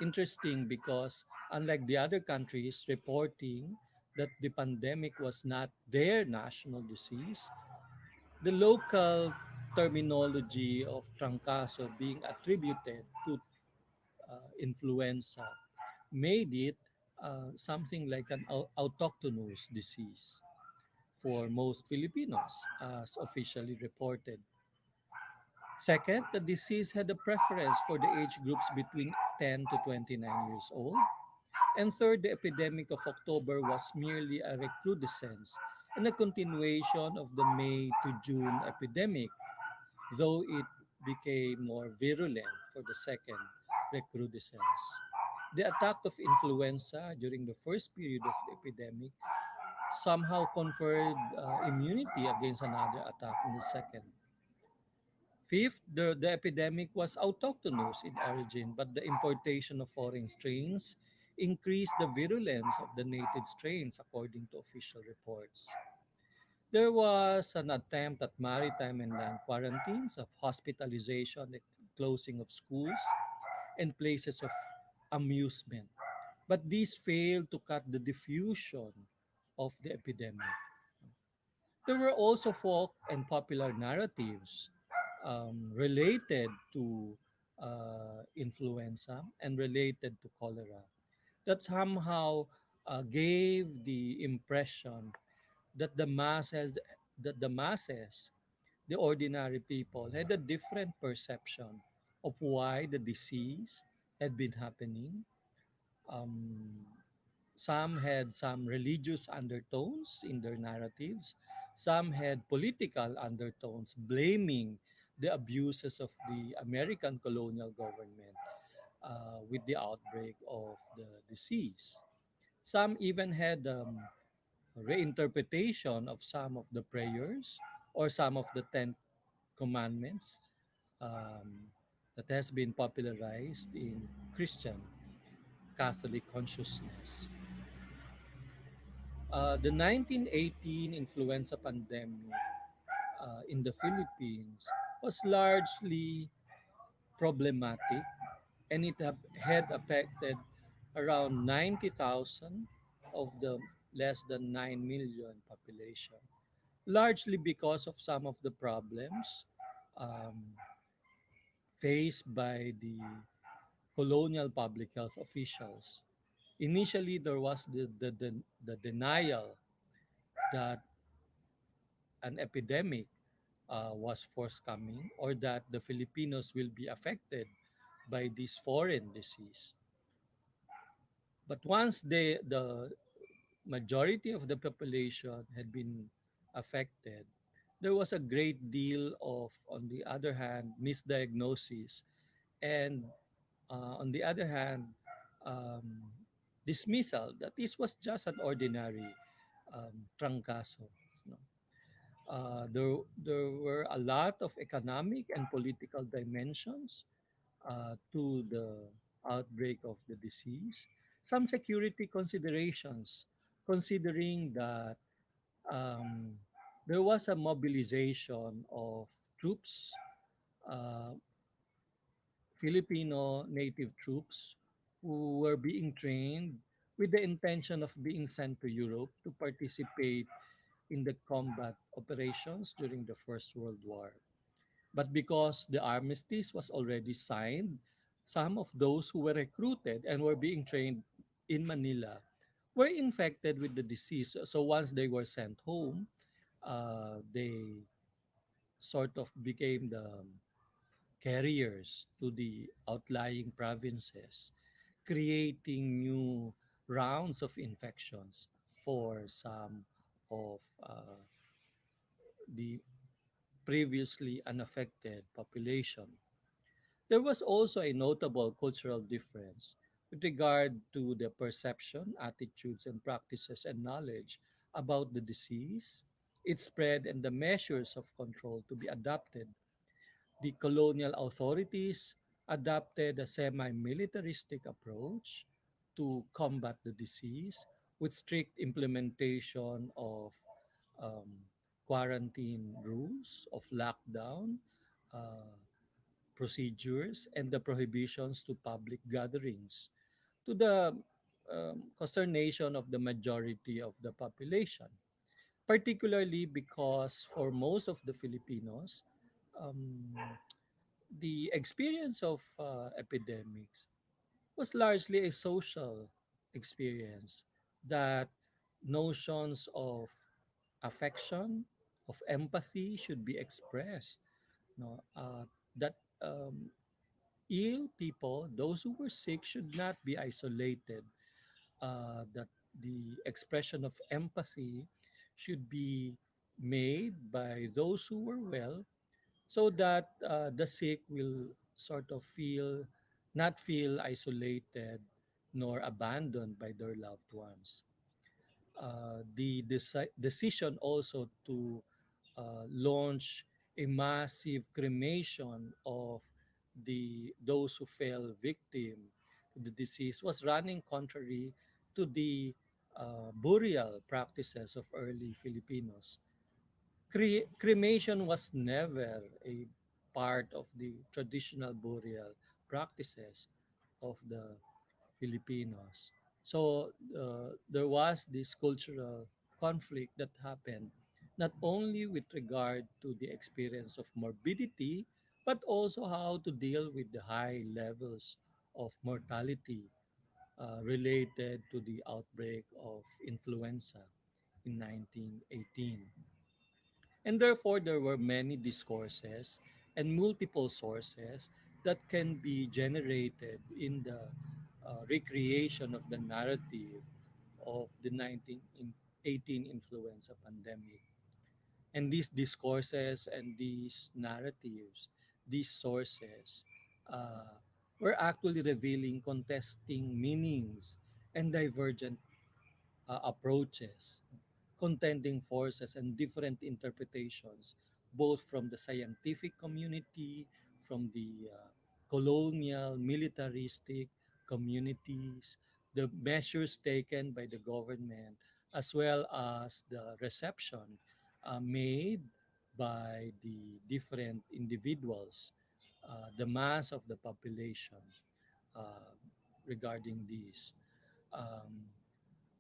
interesting because, unlike the other countries reporting that the pandemic was not their national disease, the local terminology of trancaso being attributed to influenza made it something like an autochthonous disease for most Filipinos, as officially reported. Second, the disease had a preference for the age groups between 10 to 29 years old. And third, the epidemic of October was merely a recrudescence and a continuation of the May to June epidemic, though it became more virulent for the second recrudescence. The attack of influenza during the first period of the epidemic somehow conferred immunity against another attack in the second. Fifth, the epidemic was autochthonous in origin, but the importation of foreign strains increased the virulence of the native strains, according to official reports. There was an attempt at maritime and land quarantines, of hospitalization, the closing of schools, and places of amusement. But these failed to cut the diffusion of the epidemic. There were also folk and popular narratives related to influenza and related to cholera that somehow gave the impression that the masses, the ordinary people, had a different perception of why the disease had been happening. Um, some had some religious undertones in their narratives. Some had political undertones, blaming the abuses of the American colonial government with the outbreak of the disease. Some even had reinterpretation of some of the prayers or some of the Ten Commandments um, that has been popularized in Christian Catholic consciousness. The 1918 influenza pandemic in the Philippines was largely problematic, and it had affected around 90,000 of the less than 9 million population, largely because of some of the problems um, faced by the colonial public health officials. Initially, there was the denial that an epidemic was forthcoming or that the Filipinos will be affected by this foreign disease. But once the majority of the population had been affected, there was a great deal of, on the other hand, misdiagnosis, and on the other hand, um, dismissal that this was just an ordinary trangkaso. No? There were a lot of economic and political dimensions to the outbreak of the disease. Some security considerations, considering that um, there was a mobilization of troops, uh, Filipino native troops, who were being trained with the intention of being sent to Europe to participate in the combat operations during the First World War. But because the armistice was already signed, some of those who were recruited and were being trained in Manila were infected with the disease. So once they were sent home, they sort of became the carriers to the outlying provinces, creating new rounds of infections for some of the previously unaffected population. There was also a notable cultural difference with regard to the perception, attitudes, and practices and knowledge about the disease, its spread, and the measures of control to be adopted. The colonial authorities adopted a semi militaristic approach to combat the disease with strict implementation of um, quarantine rules, of lockdown, uh, procedures, and the prohibitions to public gatherings, to the consternation of the majority of the population, particularly because for most of the Filipinos, um, the experience of epidemics was largely a social experience, that notions of affection, of empathy should be expressed. No, that ill people, those who were sick, should not be isolated. That the expression of empathy should be made by those who were well, so that the sick will sort of not feel isolated nor abandoned by their loved ones. The decision also to launch a massive cremation of those who fell victim to the disease was running contrary to the burial practices of early Filipinos. Cremation was never a part of the traditional burial practices of the Filipinos. So there was this cultural conflict that happened, not only with regard to the experience of morbidity, but also how to deal with the high levels of mortality related to the outbreak of influenza in 1918. And therefore, there were many discourses and multiple sources that can be generated in the recreation of the narrative of the 1918 influenza pandemic. And these discourses and these narratives, these sources, were actually revealing contesting meanings and divergent approaches, contending forces, and different interpretations, both from the scientific community, from the colonial, militaristic communities, the measures taken by the government, as well as the reception made by the different individuals, the mass of the population uh, regarding this. Um,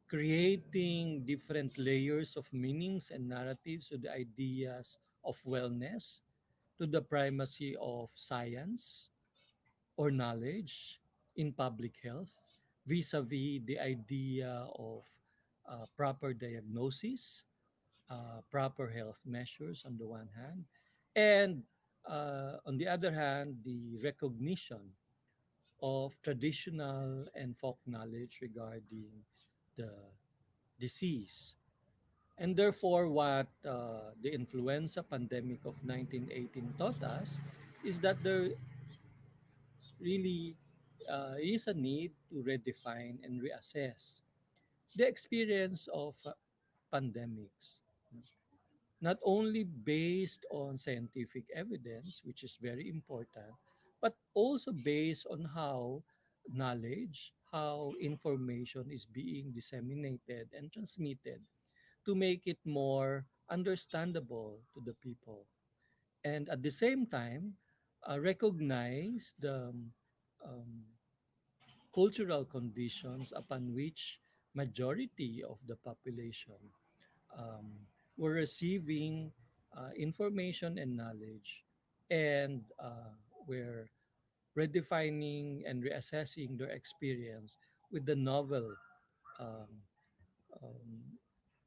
creating different layers of meanings and narratives to the ideas of wellness, to the primacy of science or knowledge in public health, vis-a-vis the idea of proper diagnosis, proper health measures on the one hand, and on the other hand, the recognition of traditional and folk knowledge regarding the disease. And therefore, what the influenza pandemic of 1918 taught us is that there really is a need to redefine and reassess the experience of pandemics, not only based on scientific evidence, which is very important, but also based on how knowledge, how information is being disseminated and transmitted to make it more understandable to the people. And at the same time, recognize the um, cultural conditions upon which majority of the population um, were receiving information and knowledge, and were redefining and reassessing their experience with the novel um, um,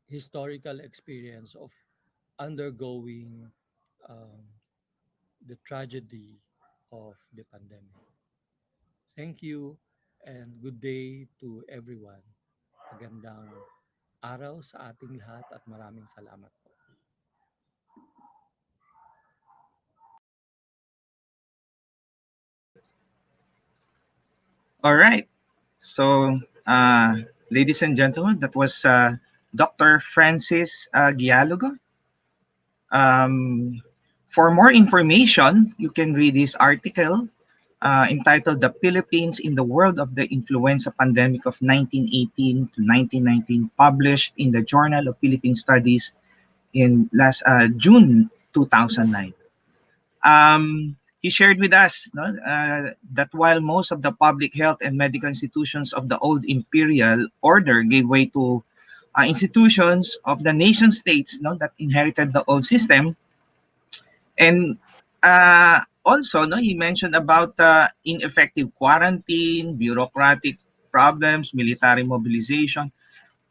historical experience of undergoing um, the tragedy of the pandemic. Thank you and good day to everyone. Magandang araw sa ating lahat at maraming salamat po. All right. So, ladies and gentlemen, that was Dr. Francis Gialogo. For more information, you can read his article entitled The Philippines in the World of the Influenza Pandemic of 1918 to 1919, published in the Journal of Philippine Studies in last June 2009. He shared with us, no, that while most of the public health and medical institutions of the old imperial order gave way to institutions of the nation states, no, that inherited the old system, and also, no, he mentioned about ineffective quarantine, bureaucratic problems, military mobilization.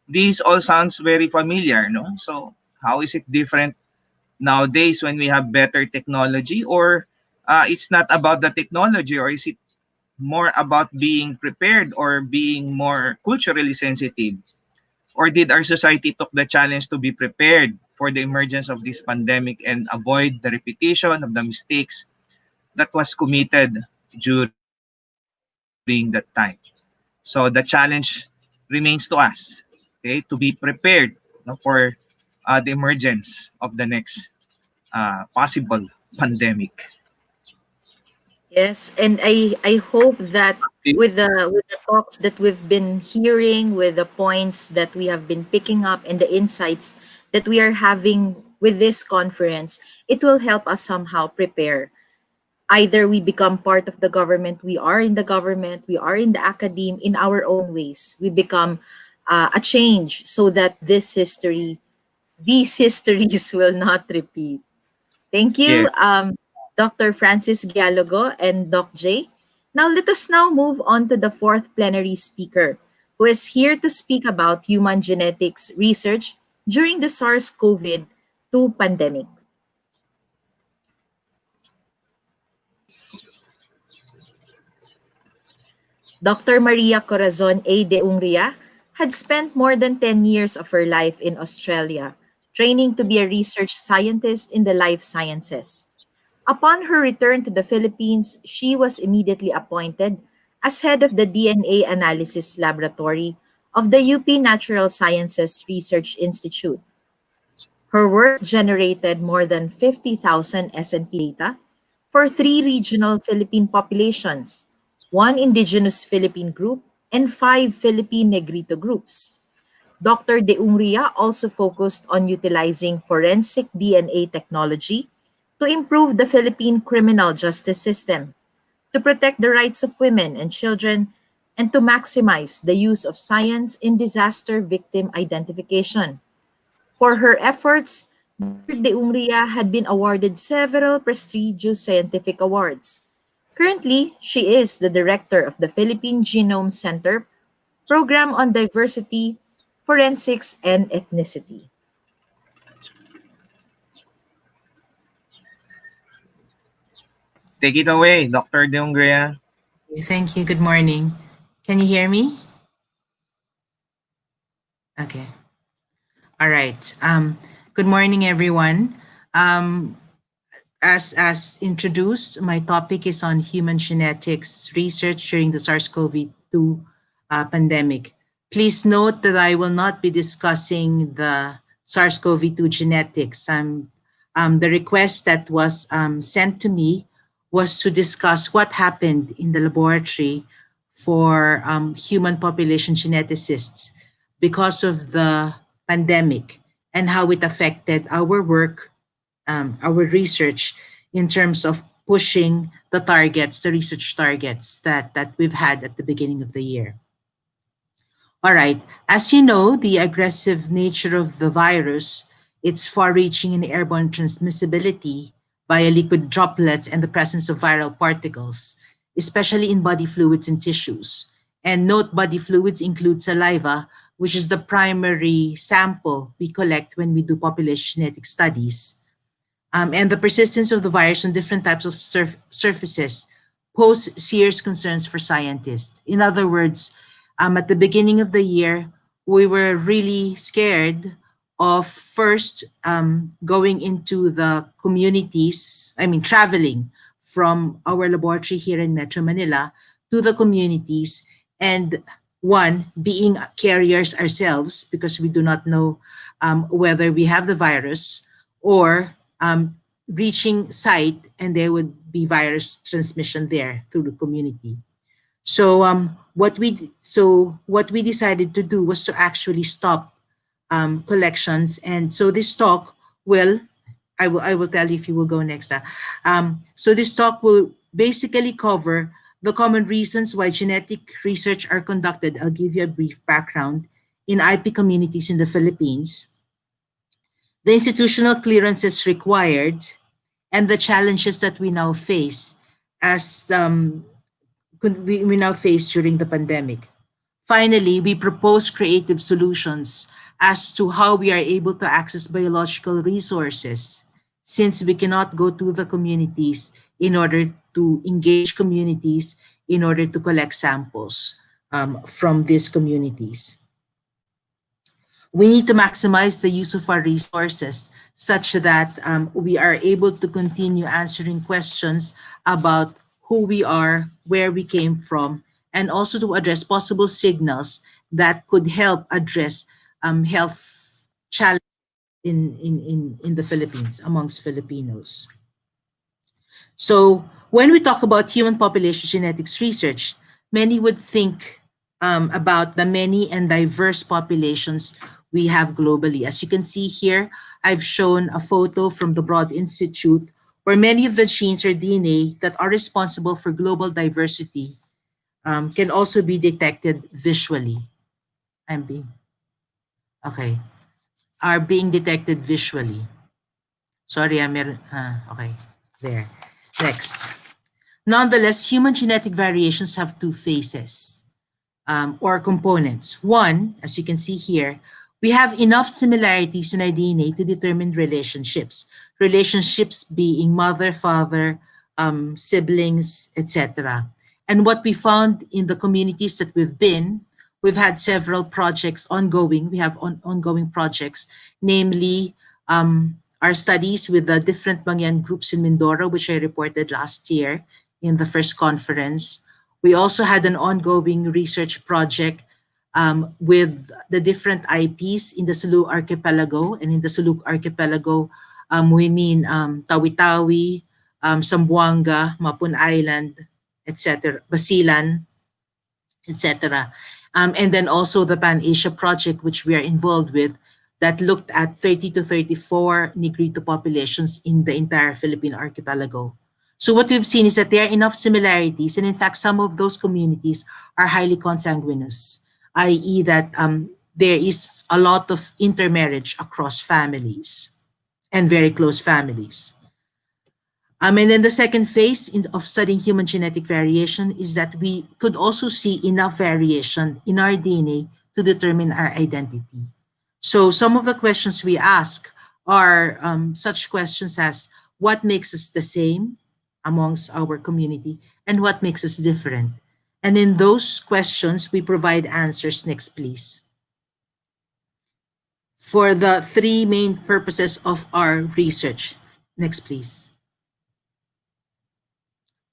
These all sounds very familiar, no? So how is it different nowadays when we have better technology, or it's not about the technology, or is it more about being prepared or being more culturally sensitive? Or did our society took the challenge to be prepared for the emergence of this pandemic and avoid the repetition of the mistakes that was committed during that time? So the challenge remains to us, okay, to be prepared, no, for the emergence of the next possible pandemic. Yes, and I hope that with the talks that we've been hearing, with the points that we have been picking up and the insights that we are having with this conference, it will help us somehow prepare. Either we become part of the government, we are in the government, we are in the academe in our own ways. We become a change so that these histories will not repeat. Thank you, Yes. Dr. Francis Gialogo and Doc J. Now let us now move on to the fourth plenary speaker, who is here to speak about human genetics research during the SARS-CoV-2 pandemic. Dr. Maria Corazon A. de Ungria had spent more than 10 years of her life in Australia, training to be a research scientist in the life sciences. Upon her return to the Philippines, she was immediately appointed as head of the DNA analysis laboratory of the UP Natural Sciences Research Institute. Her work generated more than 50,000 SNP data for three regional Philippine populations, one indigenous Philippine group, and five Philippine Negrito groups. Dr. De Ungria also focused on utilizing forensic DNA technology to improve the Philippine criminal justice system, to protect the rights of women and children, and to maximize the use of science in disaster victim identification. For her efforts, Dr. De Ungria had been awarded several prestigious scientific awards. Currently, she is the director of the Philippine Genome Center Program on Diversity, Forensics, and Ethnicity. Take it away, Dr. De Ungria. Thank you. Good morning. Can you hear me? Okay. All right. Good morning, everyone. Um, as introduced, my topic is on human genetics research during the SARS-CoV-2 pandemic. Please note that I will not be discussing the SARS-CoV-2 genetics. The request that was sent to me was to discuss what happened in the laboratory for human population geneticists because of the pandemic and how it affected our work, our research in terms of pushing the targets, the research targets that we've had at the beginning of the year. All right. As you know, the aggressive nature of the virus, its far-reaching and airborne transmissibility via liquid droplets and the presence of viral particles, especially in body fluids and tissues. And note, body fluids include saliva, which is the primary sample we collect when we do population genetic studies. And the persistence of the virus on different types of surfaces pose serious concerns for scientists. In other words, at the beginning of the year, we were really scared of first going into the communities, traveling from our laboratory here in Metro Manila to the communities, and one, being carriers ourselves because we do not know whether we have the virus, or reaching site and there would be virus transmission there through the community. So what we decided to do was to actually stop collections, and so this talk will, I will tell you if you will go next. So this talk will basically cover the common reasons why genetic research are conducted. I'll give you a brief background in IP communities in the Philippines, the institutional clearances required, and the challenges that we now face as we now face during the pandemic. Finally, we propose creative solutions as to how we are able to access biological resources, since we cannot go to the communities in order to engage communities in order to collect samples from these communities. We need to maximize the use of our resources such that we are able to continue answering questions about who we are, where we came from, and also to address possible signals that could help address health challenges in the Philippines, amongst Filipinos. So when we talk about human population genetics research, many would think about the many and diverse populations we have globally. As you can see here, I've shown a photo from the Broad Institute where many of the genes or DNA that are responsible for global diversity can also be detected visually. Are being detected visually. Sorry, okay, there. Next. Nonetheless, human genetic variations have two phases or components. One, as you can see here, we have enough similarities in our DNA to determine relationships. Relationships being mother, father, siblings, etc. And what we found in the communities that we've had several projects ongoing. We have ongoing projects, namely our studies with the different Mangyan groups in Mindoro, which I reported last year in the first conference. We also had an ongoing research project with the different IPs in the Sulu Archipelago. And in the Sulu Archipelago, we mean Tawi-Tawi, Zamboanga, Mapun Island, etc., Basilan, etc. And then also the Pan-Asia project, which we are involved with, that looked at 30 to 34 Negrito populations in the entire Philippine archipelago. So what we've seen is that there are enough similarities, and in fact, some of those communities are highly consanguineous, i.e. that there is a lot of intermarriage across families and very close families. And then the second phase of studying human genetic variation is that we could also see enough variation in our DNA to determine our identity. So some of the questions we ask are such questions as what makes us the same amongst our community and what makes us different. And in those questions, we provide answers. Next, please. For the three main purposes of our research. Next, please.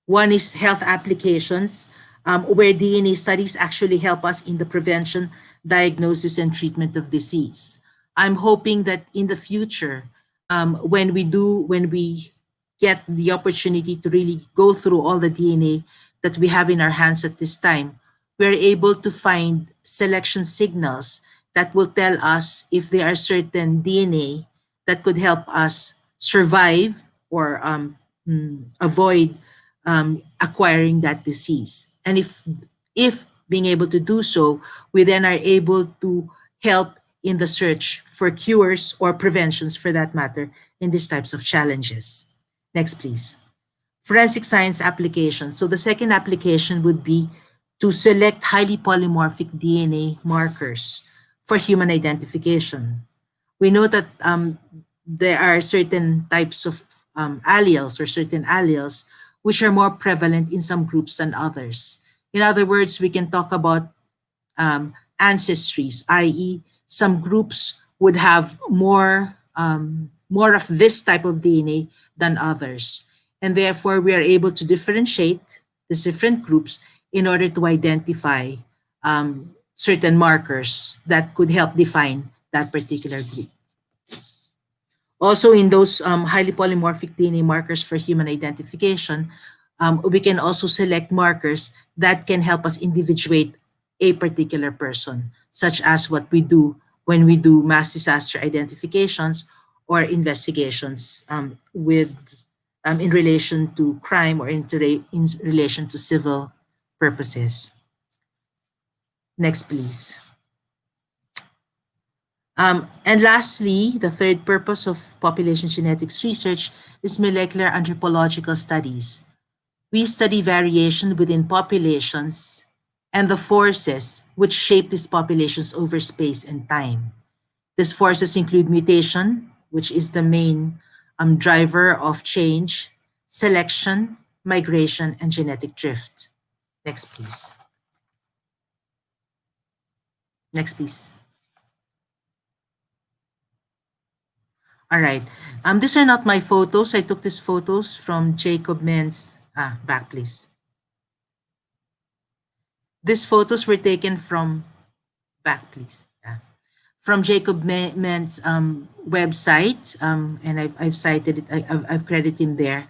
One is health applications, where DNA studies actually help us in the prevention, diagnosis, and treatment of disease. I'm hoping that in the future, when we get the opportunity to really go through all the DNA that we have in our hands at this time, we're able to find selection signals that will tell us if there are certain DNA that could help us survive or avoid acquiring that disease. And if being able to do so, we then are able to help in the search for cures or preventions for that matter in these types of challenges. Next, please. Forensic science application. So the second application would be to select highly polymorphic DNA markers for human identification. We know that there are certain types of alleles or certain alleles which are more prevalent in some groups than others. In other words, we can talk about ancestries, i.e. some groups would have more of this type of DNA than others. And therefore, we are able to differentiate these different groups in order to identify certain markers that could help define that particular group. Also, in those highly polymorphic DNA markers for human identification, we can also select markers that can help us individuate a particular person, such as what we do when we do mass disaster identifications or investigations in relation to crime or in relation to civil purposes. Next, please. And lastly, the third purpose of population genetics research is molecular anthropological studies. We study variation within populations and the forces which shape these populations over space and time. These forces include mutation, which is the main driver of change, selection, migration, and genetic drift. Next, please. Next, please. All right. These are not my photos. I took these photos from Jacob Men's. Back, please. These photos were taken from, back, please. Yeah. From Jacob Men's website, and I've cited it. I've credited him there.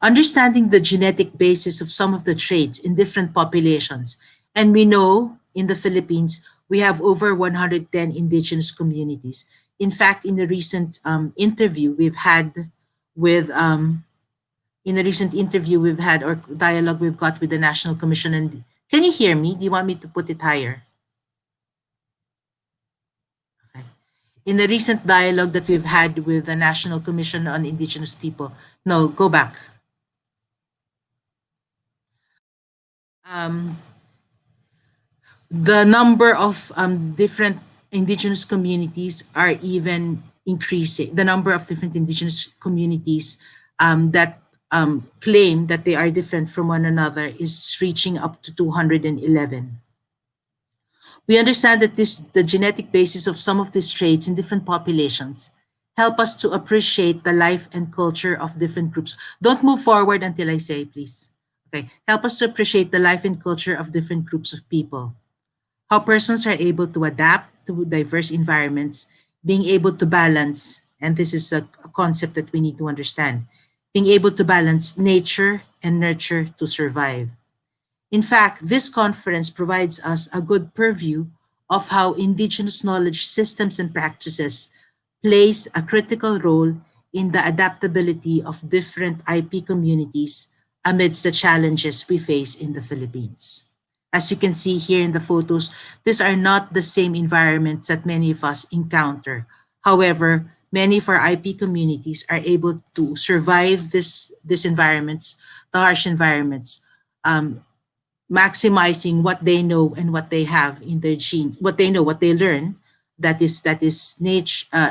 Understanding the genetic basis of some of the traits in different populations, and we know in the Philippines we have over 110 indigenous communities. In fact, in the recent interview we've had with or dialogue we've got with the National Commission, and can you hear me? Do you want me to put it higher? Okay. In the recent dialogue that we've had with the National Commission on Indigenous People, no, go back. The number of different indigenous communities are even increasing. The number of different indigenous communities that claim that they are different from one another is reaching up to 211. We understand that the genetic basis of some of these traits in different populations help us to appreciate the life and culture of different groups. Don't move forward until I say, please. Okay, help us to appreciate the life and culture of different groups of people. How persons are able to adapt to diverse environments, being able to balance, and this is a concept that we need to understand, being able to balance nature and nurture to survive. In fact, this conference provides us a good purview of how indigenous knowledge systems and practices plays a critical role in the adaptability of different IP communities amidst the challenges we face in the Philippines. As you can see here in the photos, these are not the same environments that many of us encounter. However, many of our IP communities are able to survive these environments, the harsh environments, maximizing what they know and what they have in their genes, what they know, what they learn, that is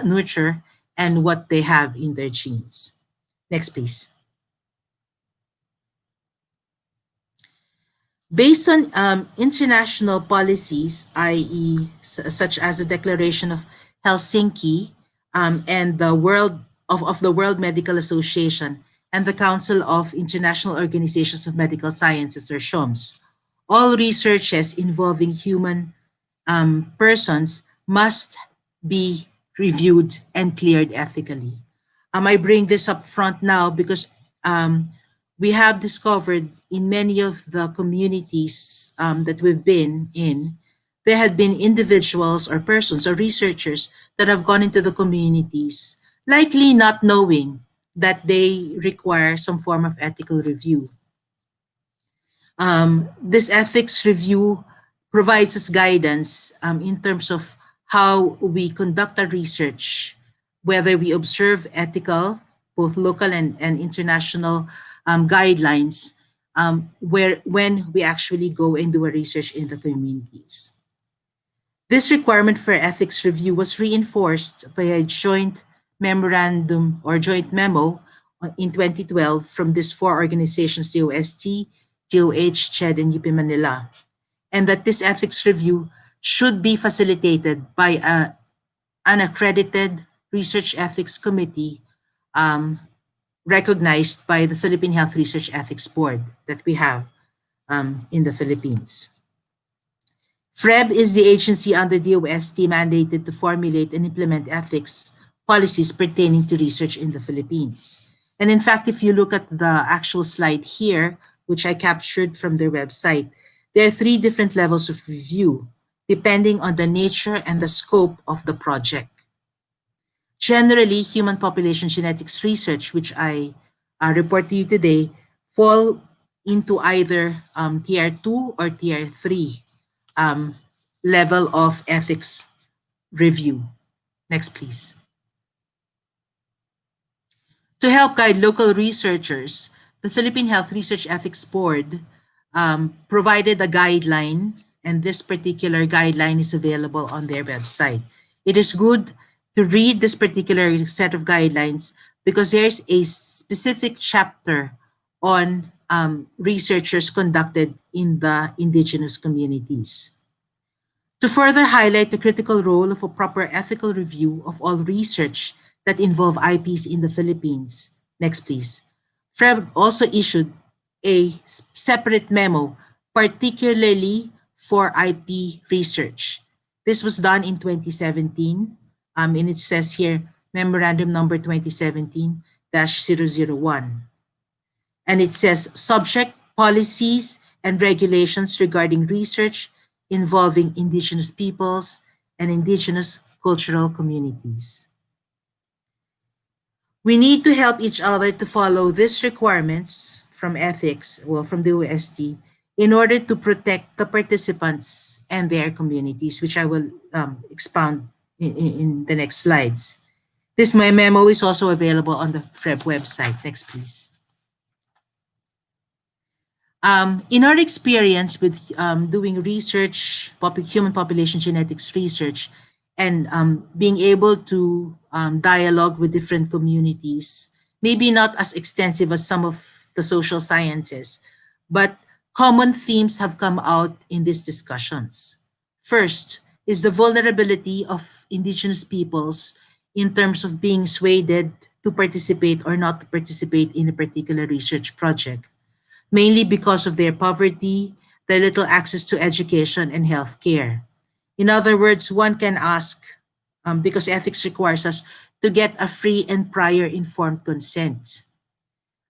nurture, and what they have in their genes. Next, please. Based on international policies, i.e., such as the Declaration of Helsinki and the World Medical Association and the Council of International Organizations of Medical Sciences, or SHOMS, all researches involving human persons must be reviewed and cleared ethically. I bring this up front now because we have discovered in many of the communities that we've been in, there had been individuals or persons or researchers that have gone into the communities, likely not knowing that they require some form of ethical review. This ethics review provides us guidance in terms of how we conduct our research, whether we observe ethical, both local and international guidelines, when we actually go and do a research in the communities. This requirement for ethics review was reinforced by a joint memorandum or joint memo in 2012 from these four organizations, DOST, DOH, CHED, and UP Manila, and that this ethics review should be facilitated by an accredited research ethics committee recognized by the Philippine Health Research Ethics Board that we have in the Philippines. FREB is the agency under DOST mandated to formulate and implement ethics policies pertaining to research in the Philippines. And in fact, if you look at the actual slide here, which I captured from their website, there are 3 different levels of review, depending on the nature and the scope of the project. Generally, human population genetics research, which I report to you today, fall into either Tier 2 or Tier 3 level of ethics review. Next, please. To help guide local researchers, the Philippine Health Research Ethics Board provided a guideline, and this particular guideline is available on their website. It is good to read this particular set of guidelines because there's a specific chapter on researchers conducted in the indigenous communities. To further highlight the critical role of a proper ethical review of all research that involve IPs in the Philippines. Next, please. FREB also issued a separate memo, particularly for IP research. This was done in 2017, and it says here, Memorandum Number 2017-001. And it says, subject policies and regulations regarding research involving indigenous peoples and indigenous cultural communities. We need to help each other to follow these requirements from ethics, from the OST, in order to protect the participants and their communities, which I will expound in the next slides. This my memo is also available on the FREB website. Next, please. In our experience with doing research, human population genetics research, and being able to dialogue with different communities, maybe not as extensive as some of the social sciences, but common themes have come out in these discussions. First is the vulnerability of indigenous peoples in terms of being swayed to participate or not to participate in a particular research project, mainly because of their poverty, their little access to education and health care. In other words, one can ask, because ethics requires us to get a free and prior informed consent.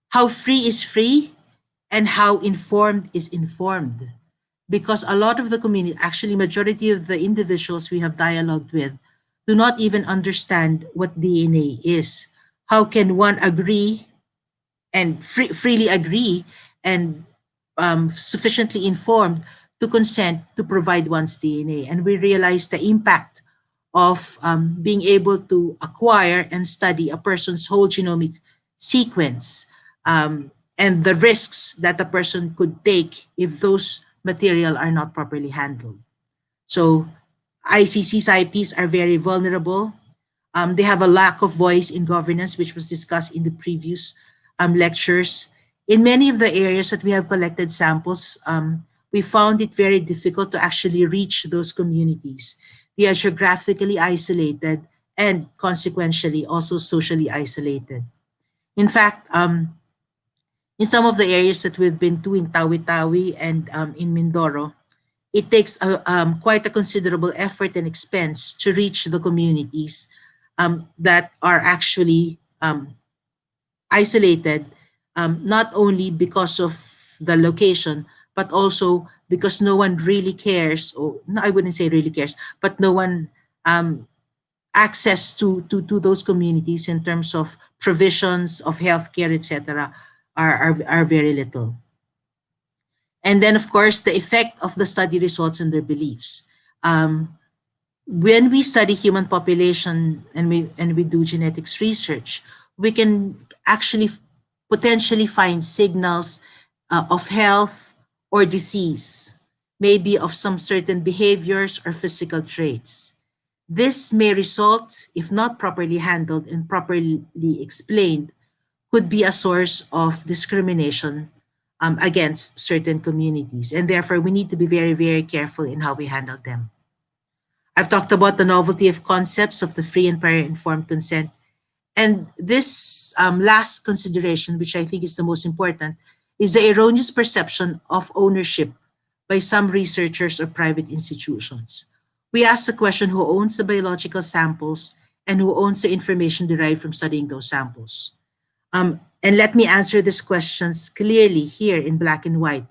How free is free and how informed is informed? Because a lot of the community, actually majority of the individuals we have dialogued with, do not even understand what DNA is. How can one agree and freely agree and sufficiently informed to consent to provide one's DNA. And we realized the impact of being able to acquire and study a person's whole genomic sequence, and the risks that a person could take if those material are not properly handled. So ICC's IPs are very vulnerable. They have a lack of voice in governance, which was discussed in the previous lectures. In many of the areas that we have collected samples, we found it very difficult to actually reach those communities. They are geographically isolated and consequentially also socially isolated. In fact, in some of the areas that we've been to in Tawi-Tawi and in Mindoro, it takes quite a considerable effort and expense to reach the communities that are actually isolated, not only because of the location, but also because no one really cares, or no, I wouldn't say really cares, but no one access to those communities in terms of provisions of healthcare, etc., are very little. And then, of course, the effect of the study results on their beliefs. When we study human population and we do genetics research, we can actually potentially find signals of health or disease, maybe of some certain behaviors or physical traits. This may result, if not properly handled and properly explained, could be a source of discrimination against certain communities. And therefore, we need to be very, very careful in how we handle them. I've talked about the novelty of concepts of the free and prior informed consent. And this last consideration, which I think is the most important, is the erroneous perception of ownership by some researchers or private institutions. We ask the question, who owns the biological samples and who owns the information derived from studying those samples? And let me answer these questions clearly here in black and white.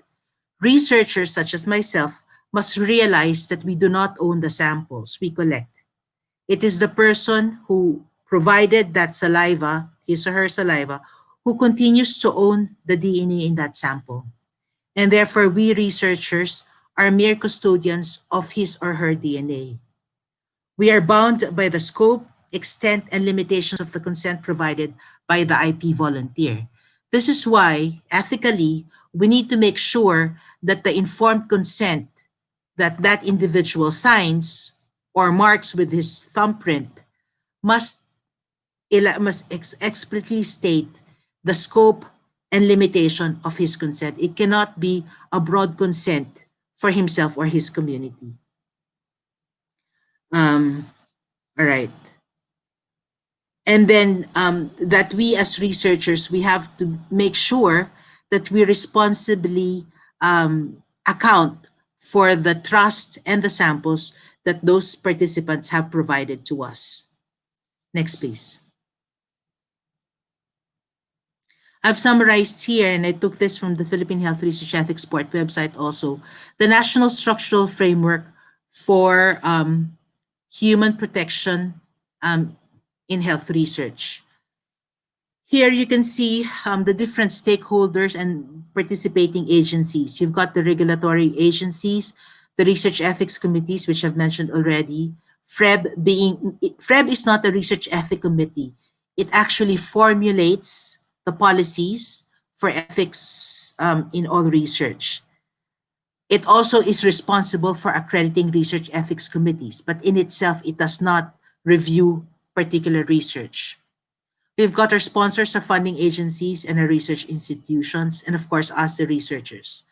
Researchers such as myself must realize that we do not own the samples we collect. It is the person who provided that saliva, his or her saliva, who continues to own the DNA in that sample. And therefore, we researchers are mere custodians of his or her DNA. We are bound by the scope, extent, and limitations of the consent provided by the IP volunteer. This is why, ethically, we need to make sure that the informed consent that that individual signs or marks with his thumbprint must explicitly state the scope and limitation of his consent. It cannot be a broad consent for himself or his community. All right. And then that we as researchers, we have to make sure that we responsibly account for the trust and the samples that those participants have provided to us. Next, please. I've summarized here, and I took this from the Philippine Health Research Ethics Board website also, the National Structural Framework for Human Protection in Health Research. Here you can see the different stakeholders and participating agencies. You've got the regulatory agencies, the research ethics committees, which I've mentioned already. FREB is not a research ethics committee. It actually formulates the policies for ethics in all research. It also is responsible for accrediting research ethics committees, but in itself, it does not review particular research. We've got our sponsors, our funding agencies, and our research institutions, and of course, us, the researchers.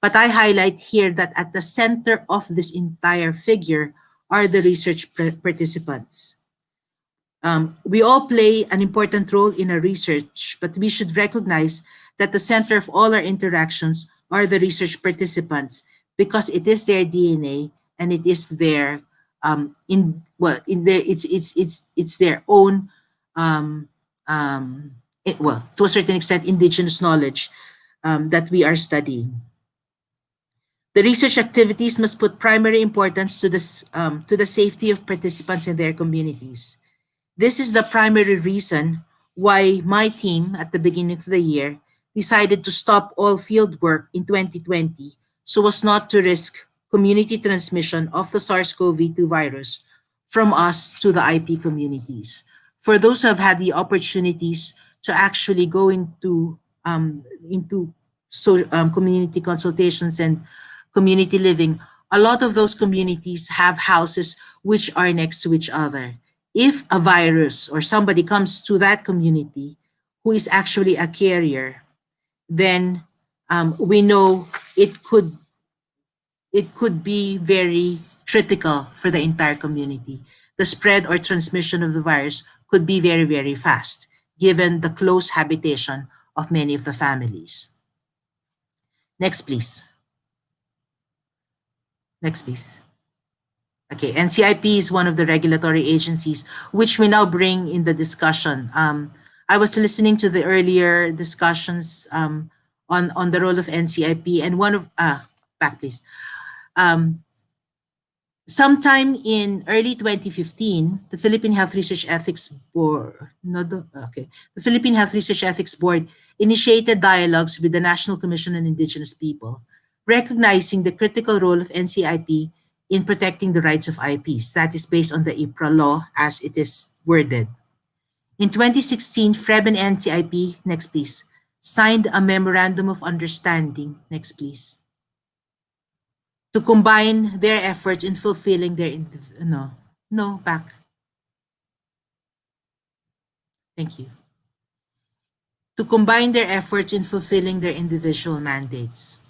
But I highlight here that at the center of this entire figure are the research participants. We all play an important role in our research, but we should recognize that the center of all our interactions are the research participants, because it is their DNA and it is their it's their own to a certain extent indigenous knowledge that we are studying. The research activities must put primary importance to the safety of participants in their communities. This is the primary reason why my team at the beginning of the year decided to stop all field work in 2020 so as not to risk community transmission of the SARS-CoV-2 virus from us to the IP communities. For those who have had the opportunities to actually go into community consultations and community living, a lot of those communities have houses which are next to each other. If a virus or somebody comes to that community who is actually a carrier, then we know it could be very critical for the entire community. The spread or transmission of the virus could be very, very fast, given the close habitation of many of the families. Next, please. Next, please. Okay, NCIP is one of the regulatory agencies which we now bring in the discussion. I was listening to the earlier discussions on the role of NCIP, and back please. Sometime in early 2015, the Philippine Health Research Ethics Board, the Philippine Health Research Ethics Board initiated dialogues with the National Commission on Indigenous People, recognizing the critical role of NCIP in protecting the rights of IPs. That is based on the IPRA law as it is worded. In 2016, FREB and NCIP, next please, signed a memorandum of understanding, next please, to combine their efforts in fulfilling their, back. Thank you. To combine their efforts in fulfilling their individual mandates.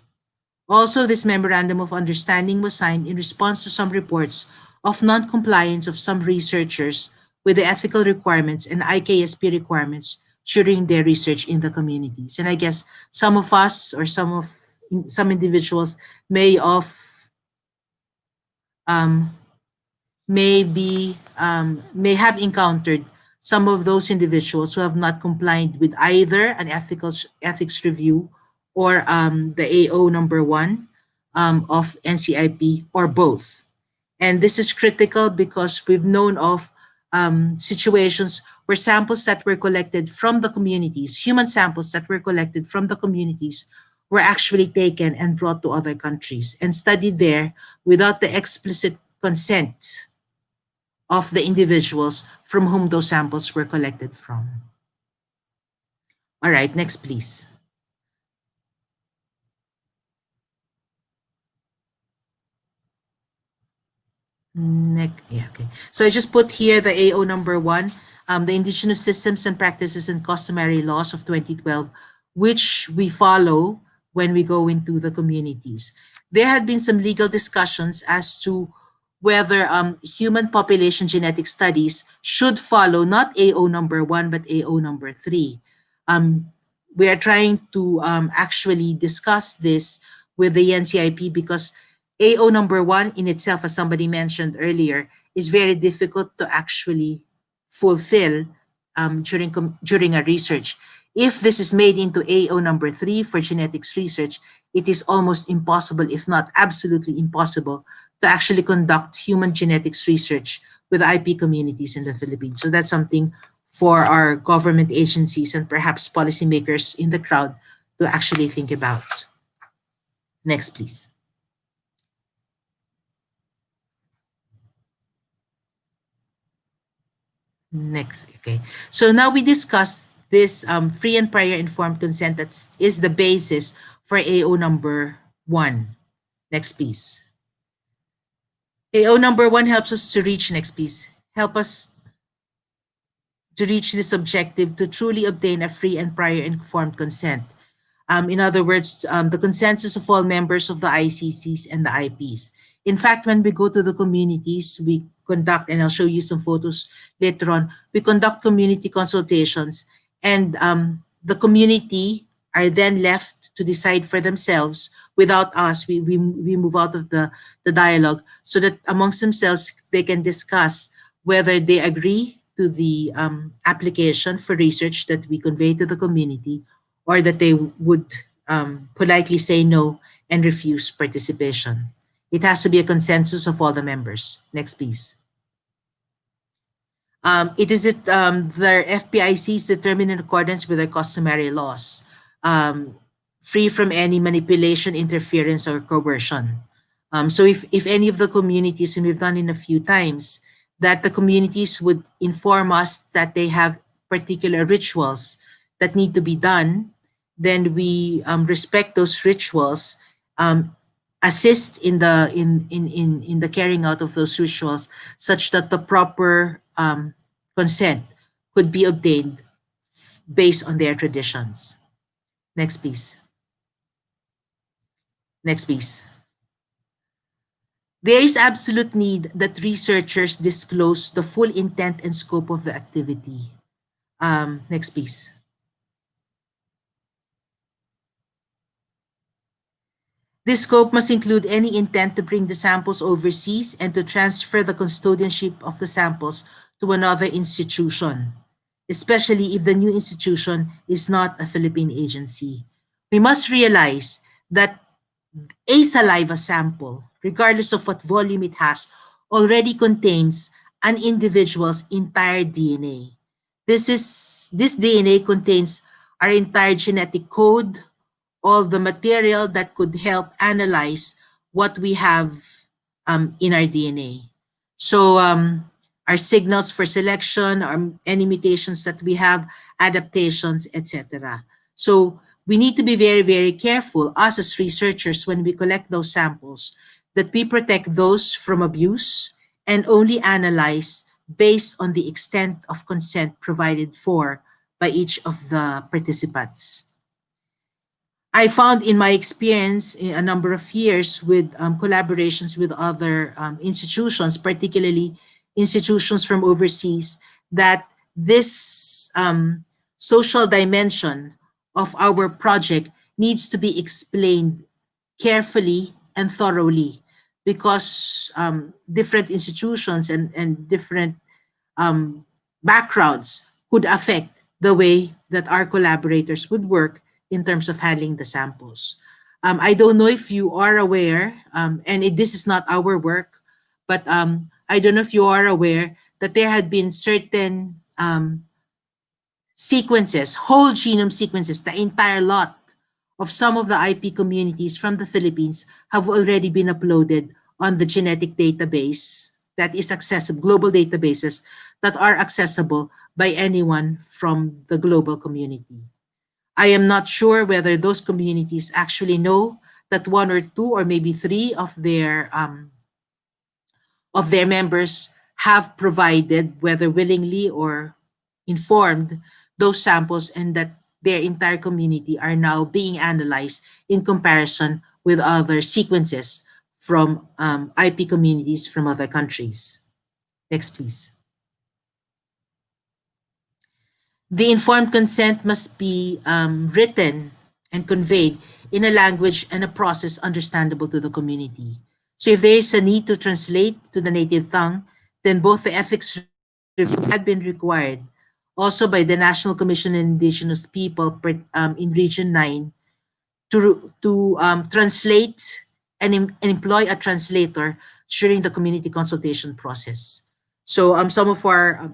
Also, this memorandum of understanding was signed in response to some reports of non-compliance of some researchers with the ethical requirements and IKSP requirements during their research in the communities. And I guess some of us or some individuals may have encountered some of those individuals who have not complied with either an ethics review or the AO number 1 of NCIP, or both. And this is critical because we've known of situations where samples that were collected from the communities, human samples that were collected from the communities, were actually taken and brought to other countries and studied there without the explicit consent of the individuals from whom those samples were collected from. All right, next please. Okay. So I just put here the AO number 1, the Indigenous Systems and Practices and Customary Laws of 2012, which we follow when we go into the communities. There had been some legal discussions as to whether human population genetic studies should follow not AO number 1, but AO number 3. We are trying to actually discuss this with the NCIP because AO number 1 in itself, as somebody mentioned earlier, is very difficult to actually fulfill during a research. If this is made into AO number 3 for genetics research, it is almost impossible, if not absolutely impossible, to actually conduct human genetics research with IP communities in the Philippines. So that's something for our government agencies and perhaps policymakers in the crowd to actually think about. Next, please. Next, okay. So now we discussed this free and prior informed consent that is the basis for AO number 1. Next, please. AO number 1 helps us to reach, next please, help us to reach this objective to truly obtain a free and prior informed consent. In other words, the consensus of all members of the ICCs and the IPs. In fact, when we go to the communities, we conduct, and I'll show you some photos later on, we conduct community consultations, and the community are then left to decide for themselves without us. We move out of the dialogue so that amongst themselves they can discuss whether they agree to the application for research that we convey to the community, or that they would politely say no and refuse participation. It has to be a consensus of all the members. Next, please. Their FPICs determined in accordance with their customary laws. um, free from any manipulation, interference, or coercion. So if any of the communities, and we've done it a few times, that the communities would inform us that they have particular rituals that need to be done, then we respect those rituals, um, assist in the carrying out of those rituals, such that the proper consent could be obtained based on their traditions. Next, please. Next, please. There is absolute need that researchers disclose the full intent and scope of the activity. Next, please. This scope must include any intent to bring the samples overseas and to transfer the custodianship of the samples to another institution, especially if the new institution is not a Philippine agency. We must realize that a saliva sample, regardless of what volume it has, already contains an individual's entire DNA. This DNA contains our entire genetic code, all the material that could help analyze what we have in our DNA. So our signals for selection, any mutations that we have, adaptations, etc. So we need to be very, very careful, us as researchers, when we collect those samples, that we protect those from abuse and only analyze based on the extent of consent provided for by each of the participants. I found in my experience in a number of years with collaborations with other institutions, particularly institutions from overseas, that this social dimension of our project needs to be explained carefully and thoroughly, because different institutions and different backgrounds could affect the way that our collaborators would work in terms of handling the samples. I don't know if you are aware, this is not our work, but I don't know if you are aware that there had been certain sequences, whole genome sequences, the entire lot of some of the IP communities from the Philippines have already been uploaded on the genetic database that is accessible, global databases that are accessible by anyone from the global community. I am not sure whether those communities actually know that one or two or maybe three of their members have provided, whether willingly or informed, those samples, and that their entire community are now being analyzed in comparison with other sequences from IP communities from other countries. Next, please. The informed consent must be written and conveyed in a language and a process understandable to the community. So if there is a need to translate to the native tongue, then both the ethics review had been required also by the National Commission on Indigenous People in Region 9 to translate and employ a translator during the community consultation process. So some of our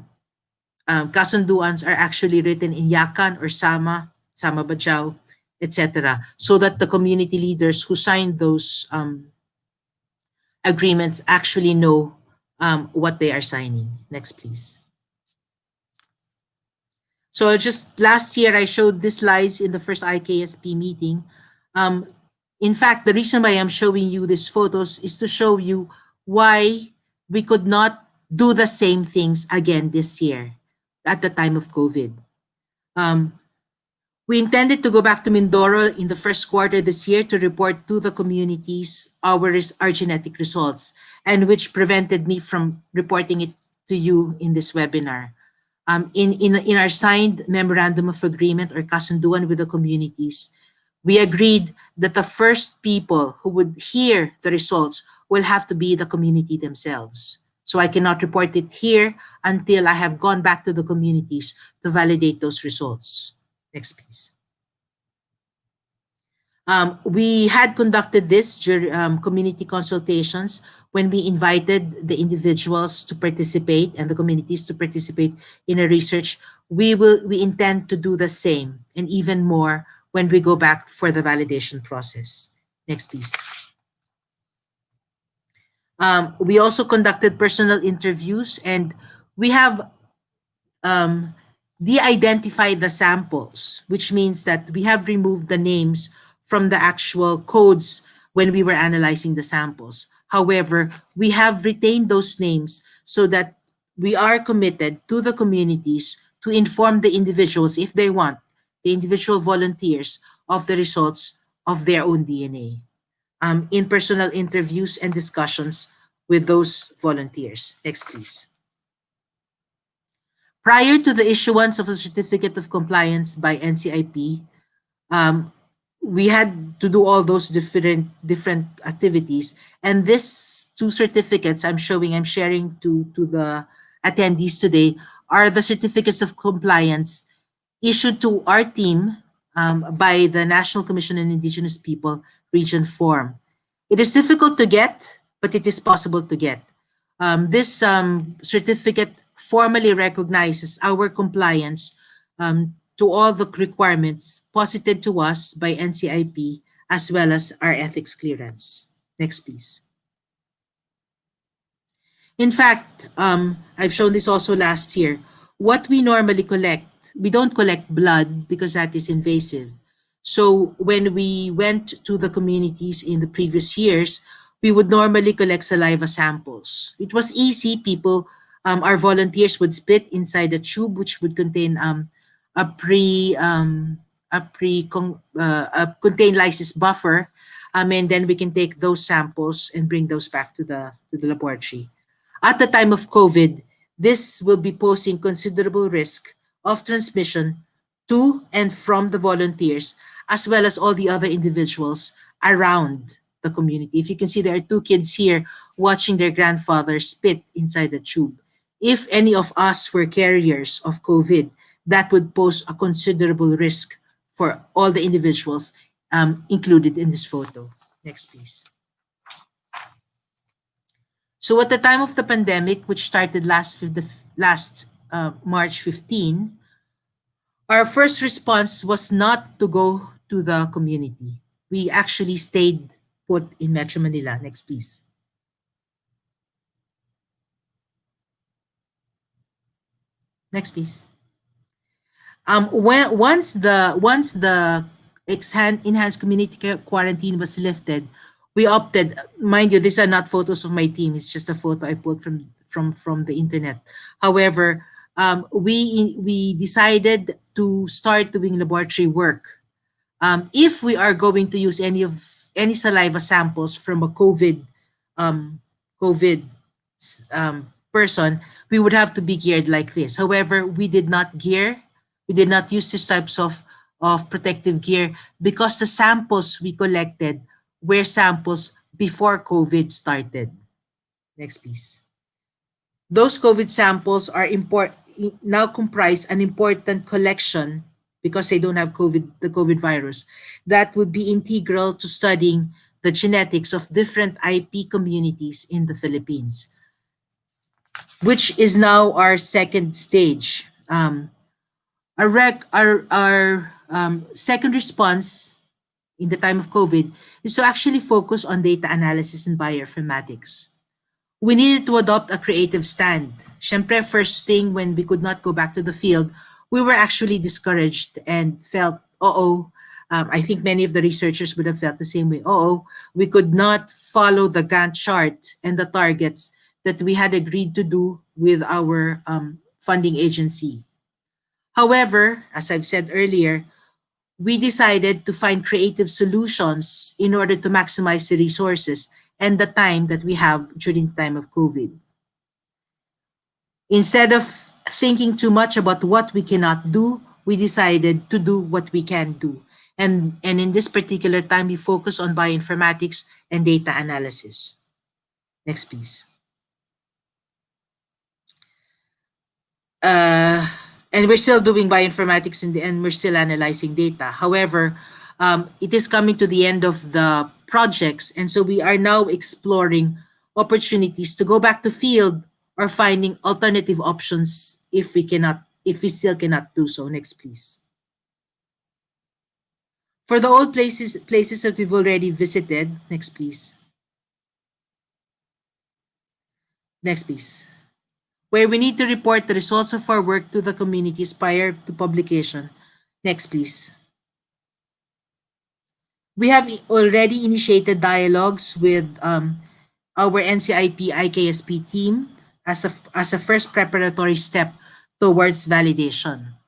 kasunduans are actually written in Yakan or Sama Bajau, etc., so that the community leaders who signed those agreements actually know what they are signing. Next, please. So just last year, I showed these slides in the first IKSP meeting. In fact, the reason why I'm showing you these photos is to show you why we could not do the same things again this year at the time of COVID. We intended to go back to Mindoro in the first quarter this year to report to the communities our genetic results, and which prevented me from reporting it to you in this webinar. In our signed memorandum of agreement or kasunduan with the communities, we agreed that the first people who would hear the results will have to be the community themselves. So I cannot report it here until I have gone back to the communities to validate those results. Next, please. We had conducted this community consultations when we invited the individuals to participate and the communities to participate in a research. We intend to do the same and even more when we go back for the validation process. Next, please. We also conducted personal interviews, and we have de-identified the samples, which means that we have removed the names from the actual codes when we were analyzing the samples. However, we have retained those names so that we are committed to the communities to inform the individuals, if they want, the individual volunteers, of the results of their own DNA in personal interviews and discussions with those volunteers. Next, please. Prior to the issuance of a certificate of compliance by NCIP, we had to do all those different activities, and these two certificates I'm sharing to the attendees today are the certificates of compliance issued to our team by the National Commission on Indigenous People Region Form. It is difficult to get, but it is possible to get. This certificate formally recognizes our compliance to all the requirements posited to us by NCIP, as well as our ethics clearance. Next, please. In fact, I've shown this also last year. What we normally collect, we don't collect blood because that is invasive. So when we went to the communities in the previous years, we would normally collect saliva samples. It was easy. People, our volunteers would spit inside a tube which would contain a contained lysis buffer, and then we can take those samples and bring those back to the laboratory. At the time of COVID, this will be posing considerable risk of transmission to and from the volunteers, as well as all the other individuals around the community. If you can see, there are two kids here watching their grandfather spit inside the tube. If any of us were carriers of COVID, that would pose a considerable risk for all the individuals included in this photo. Next, please. So at the time of the pandemic, which started last March 15, our first response was not to go to the community. We actually stayed put in Metro Manila. Next, please. Next, please. Once the enhanced community quarantine was lifted, we opted. Mind you, these are not photos of my team. It's just a photo I pulled from the internet. However, we decided to start doing laboratory work. If we are going to use any saliva samples from a COVID person, we would have to be geared like this. However, we did not use these types of protective gear because the samples we collected were samples before COVID started. Next, please. Those COVID samples are now comprise an important collection because they don't have the COVID virus that would be integral to studying the genetics of different IP communities in the Philippines, which is now our second stage. Our second response in the time of COVID is to actually focus on data analysis and bioinformatics. We needed to adopt a creative stand. Siyempre, first thing, when we could not go back to the field, we were actually discouraged and felt, I think many of the researchers would have felt the same way. We could not follow the Gantt chart and the targets that we had agreed to do with our funding agency. However, as I've said earlier, we decided to find creative solutions in order to maximize the resources and the time that we have during the time of COVID. Instead of thinking too much about what we cannot do, we decided to do what we can do. And in this particular time, we focus on bioinformatics and data analysis. Next, please. And we're still doing bioinformatics and we're still analyzing data. However, it is coming to the end of the projects, and so we are now exploring opportunities to go back to field or finding alternative options if we still cannot do so. Next, please. For the old places that we've already visited, next please. Next please. Where we need to report the results of our work to the communities prior to publication. Next please. We have already initiated dialogues with our NCIP IKSP team as a first preparatory step towards validation.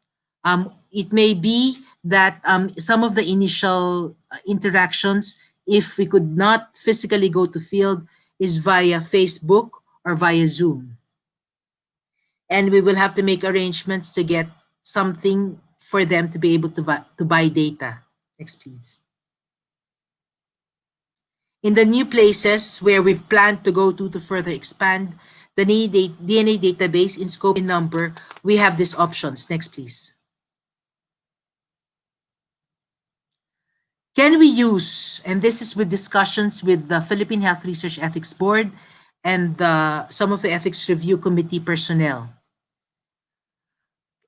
It may be that some of the initial interactions, if we could not physically go to field, is via Facebook or via Zoom. And we will have to make arrangements to get something for them to be able to buy data. Next, please. In the new places where we've planned to go to further expand the DNA database in scope and number, we have these options. Next, please. Can we use, and this is with discussions with the Philippine Health Research Ethics Board and some of the Ethics Review Committee personnel.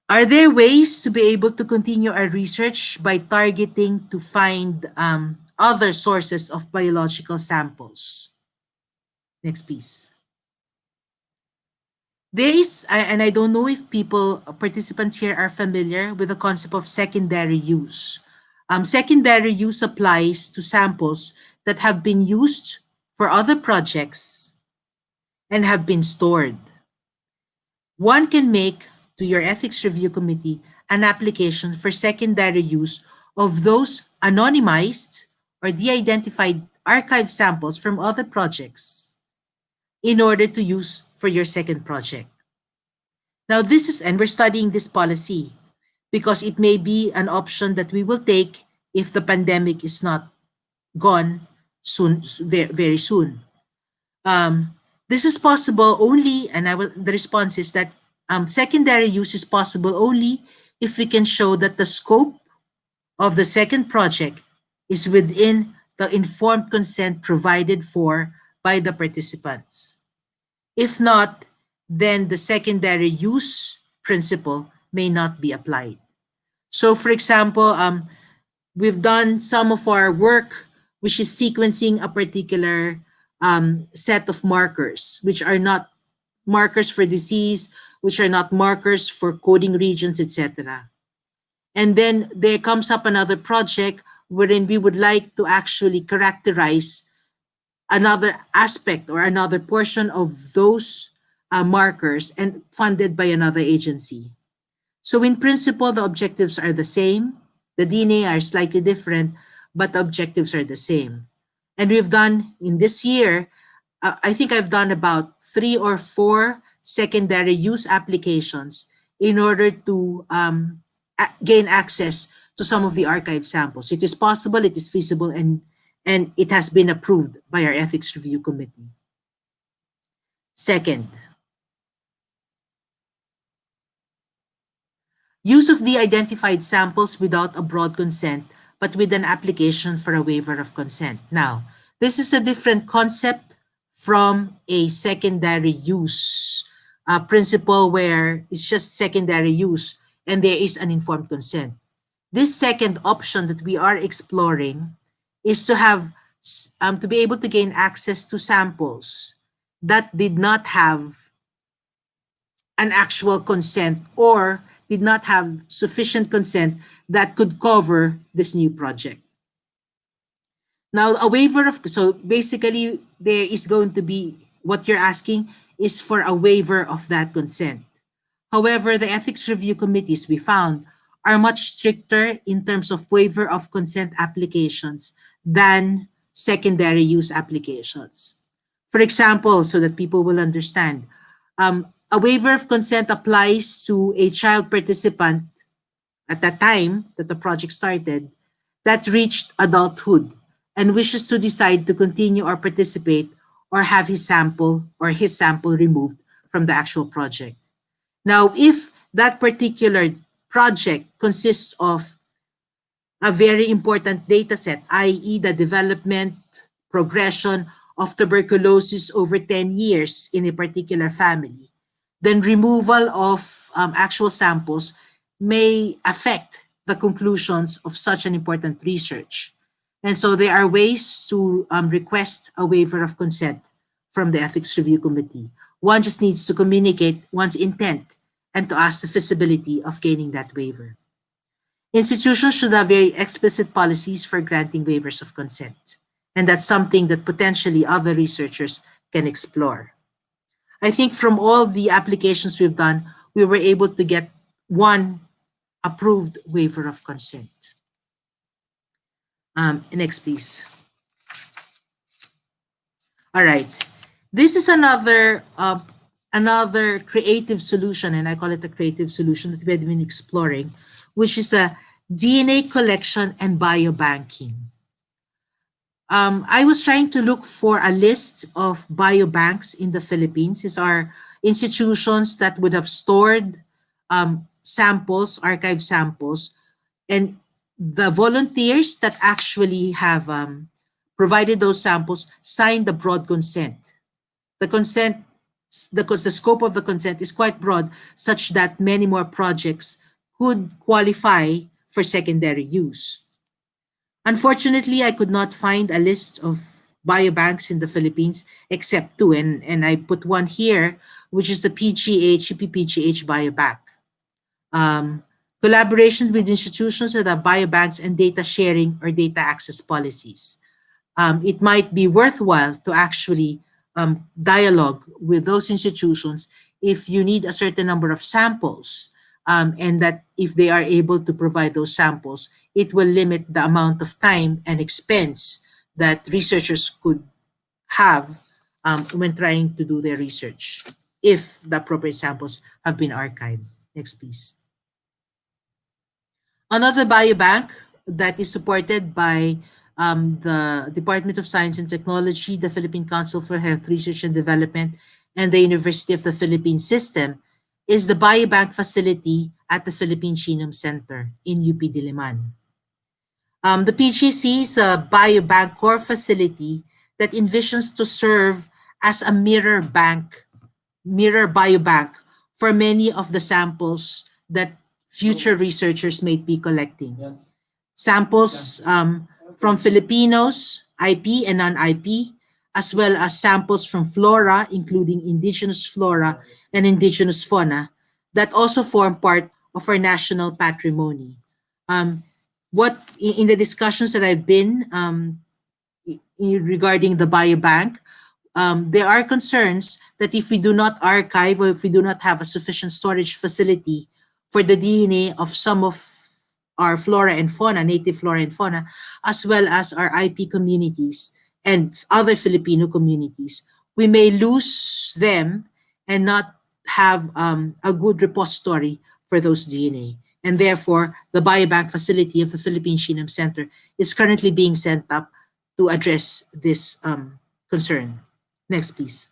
Are there ways to be able to continue our research by targeting to find other sources of biological samples? Next, please. There is, and I don't know if participants here are familiar with the concept of secondary use. Secondary use applies to samples that have been used for other projects and have been stored. One can make, to your Ethics Review Committee, an application for secondary use of those anonymized or de-identified archive samples from other projects in order to use for your second project. Now this is, and we're studying this policy because it may be an option that we will take if the pandemic is not gone soon, very soon. This is possible only, and the response is that secondary use is possible only if we can show that the scope of the second project is within the informed consent provided for by the participants. If not, then the secondary use principle may not be applied. So for example, we've done some of our work, which is sequencing a particular set of markers, which are not markers for disease, which are not markers for coding regions, etc. And then there comes up another project wherein we would like to actually characterize another aspect or another portion of those markers and funded by another agency. So in principle, the objectives are the same. The DNA are slightly different, but the objectives are the same. And we've done in this year, I think I've done about 3 or 4 secondary use applications in order to gain access to some of the archive samples. It is possible, it is feasible, and it has been approved by our Ethics Review Committee. Second, use of de-identified samples without a broad consent, but with an application for a waiver of consent. Now, this is a different concept from a secondary use principle where it's just secondary use and there is an informed consent. This second option that we are exploring is to have to be able to gain access to samples that did not have an actual consent or did not have sufficient consent that could cover this new project. Now, a waiver of, so basically there is going to be, what you're asking is for a waiver of that consent. However, the ethics review committees we found are much stricter in terms of waiver of consent applications than secondary use applications. For example, so that people will understand, a waiver of consent applies to a child participant at that time that the project started that reached adulthood and wishes to decide to continue or participate or have his sample removed from the actual project. Now, if that particular project consists of a very important data set, i.e. the development, progression of tuberculosis over 10 years in a particular family, then removal of actual samples may affect the conclusions of such an important research. And so there are ways to request a waiver of consent from the Ethics Review Committee. One just needs to communicate one's intent and to ask the feasibility of gaining that waiver. Institutions should have very explicit policies for granting waivers of consent. And that's something that potentially other researchers can explore. I think from all the applications we've done, we were able to get one approved waiver of consent. Next, please. All right. This is another creative solution, and I call it a creative solution that we've been exploring, which is a DNA collection and biobanking. I was trying to look for a list of biobanks in the Philippines. These are institutions that would have stored samples, archived samples, and the volunteers that actually have provided those samples signed the broad consent. The consent, the scope of the consent is quite broad, such that many more projects could qualify for secondary use. Unfortunately, I could not find a list of biobanks in the Philippines except two, and I put one here, which is the PGH Biobank. Collaborations with institutions that have biobanks and data sharing or data access policies. It might be worthwhile to actually dialogue with those institutions if you need a certain number of samples, and that if they are able to provide those samples, it will limit the amount of time and expense that researchers could have when trying to do their research, if the appropriate samples have been archived. Next, please. Another biobank that is supported by the Department of Science and Technology, the Philippine Council for Health Research and Development, and the University of the Philippines System is the biobank facility at the Philippine Genome Center in UP Diliman. The PGC is a biobank core facility that envisions to serve as a mirror biobank for many of the samples that future researchers may be collecting. Samples from Filipinos, IP and non-IP, as well as samples from flora, including indigenous flora and indigenous fauna, that also form part of our national patrimony. In the discussions that I've been regarding the biobank, there are concerns that if we do not archive or if we do not have a sufficient storage facility for the DNA of some of our flora and fauna, native flora and fauna, as well as our IP communities and other Filipino communities, we may lose them and not have a good repository for those DNA. And therefore, the biobank facility of the Philippine Genome Center is currently being set up to address this concern. Next, please.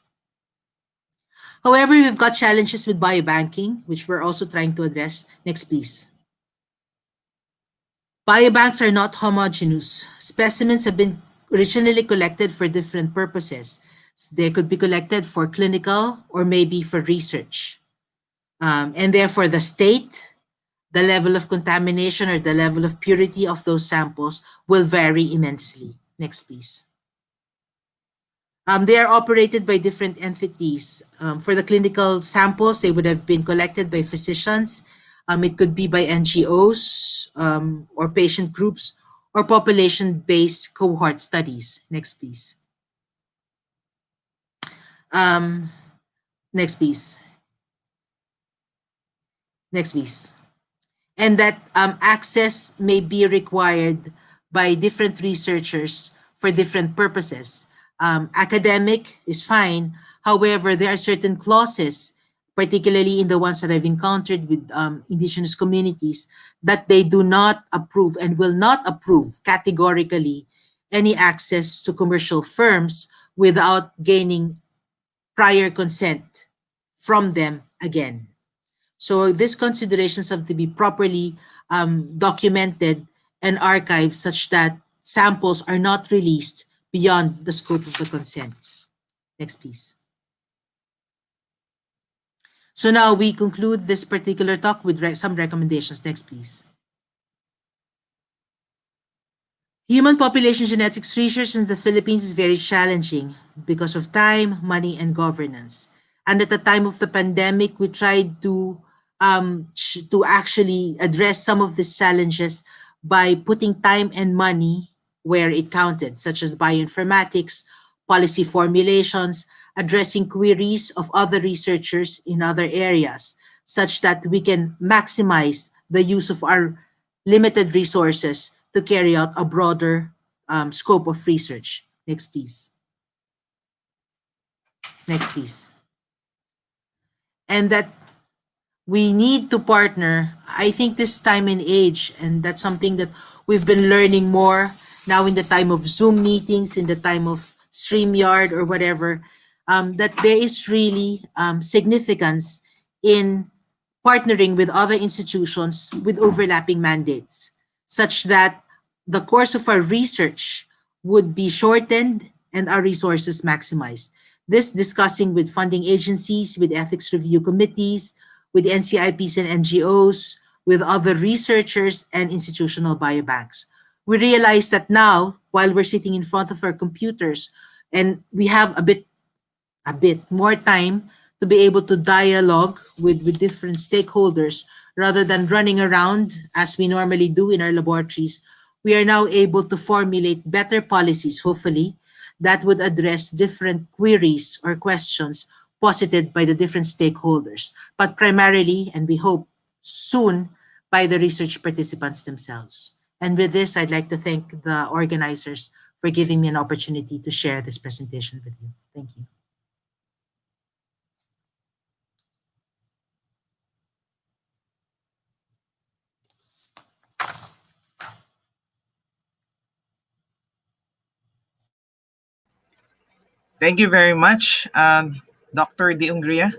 However, we've got challenges with biobanking, which we're also trying to address. Next, please. Biobanks are not homogeneous. Specimens have been originally collected for different purposes. They could be collected for clinical or maybe for research. And therefore, the state, the level of contamination or the level of purity of those samples will vary immensely. Next, please. They are operated by different entities. For the clinical samples, they would have been collected by physicians. It could be by NGOs or patient groups or population-based cohort studies. Next, please. Next, please. Next, please. And that access may be required by different researchers for different purposes. Academic is fine. However, there are certain clauses, particularly in the ones that I've encountered with indigenous communities, that they do not approve and will not approve categorically any access to commercial firms without gaining prior consent from them again. So these considerations have to be properly documented and archived such that samples are not released beyond the scope of the consent. Next, please. So now we conclude this particular talk with some recommendations. Next, please. Human population genetics research in the Philippines is very challenging because of time, money, and governance. And at the time of the pandemic, we tried to actually address some of these challenges by putting time and money where it counted, such as bioinformatics, policy formulations, addressing queries of other researchers in other areas, such that we can maximize the use of our limited resources to carry out a broader scope of research. Next, please. Next, please. And that we need to partner. I think this time and age, and that's something that we've been learning more now in the time of Zoom meetings, in the time of StreamYard or whatever, that there is really significance in partnering with other institutions with overlapping mandates, such that the course of our research would be shortened and our resources maximized. This discussing with funding agencies, with ethics review committees, with NCIPs and NGOs, with other researchers and institutional biobanks. We realize that now, while we're sitting in front of our computers and we have a bit more time to be able to dialogue with different stakeholders rather than running around as we normally do in our laboratories, we are now able to formulate better policies, hopefully, that would address different queries or questions posited by the different stakeholders, but primarily, and we hope soon, by the research participants themselves. And with this, I'd like to thank the organizers for giving me an opportunity to share this presentation with you. Thank you. Thank you very much, Dr. De Ungria.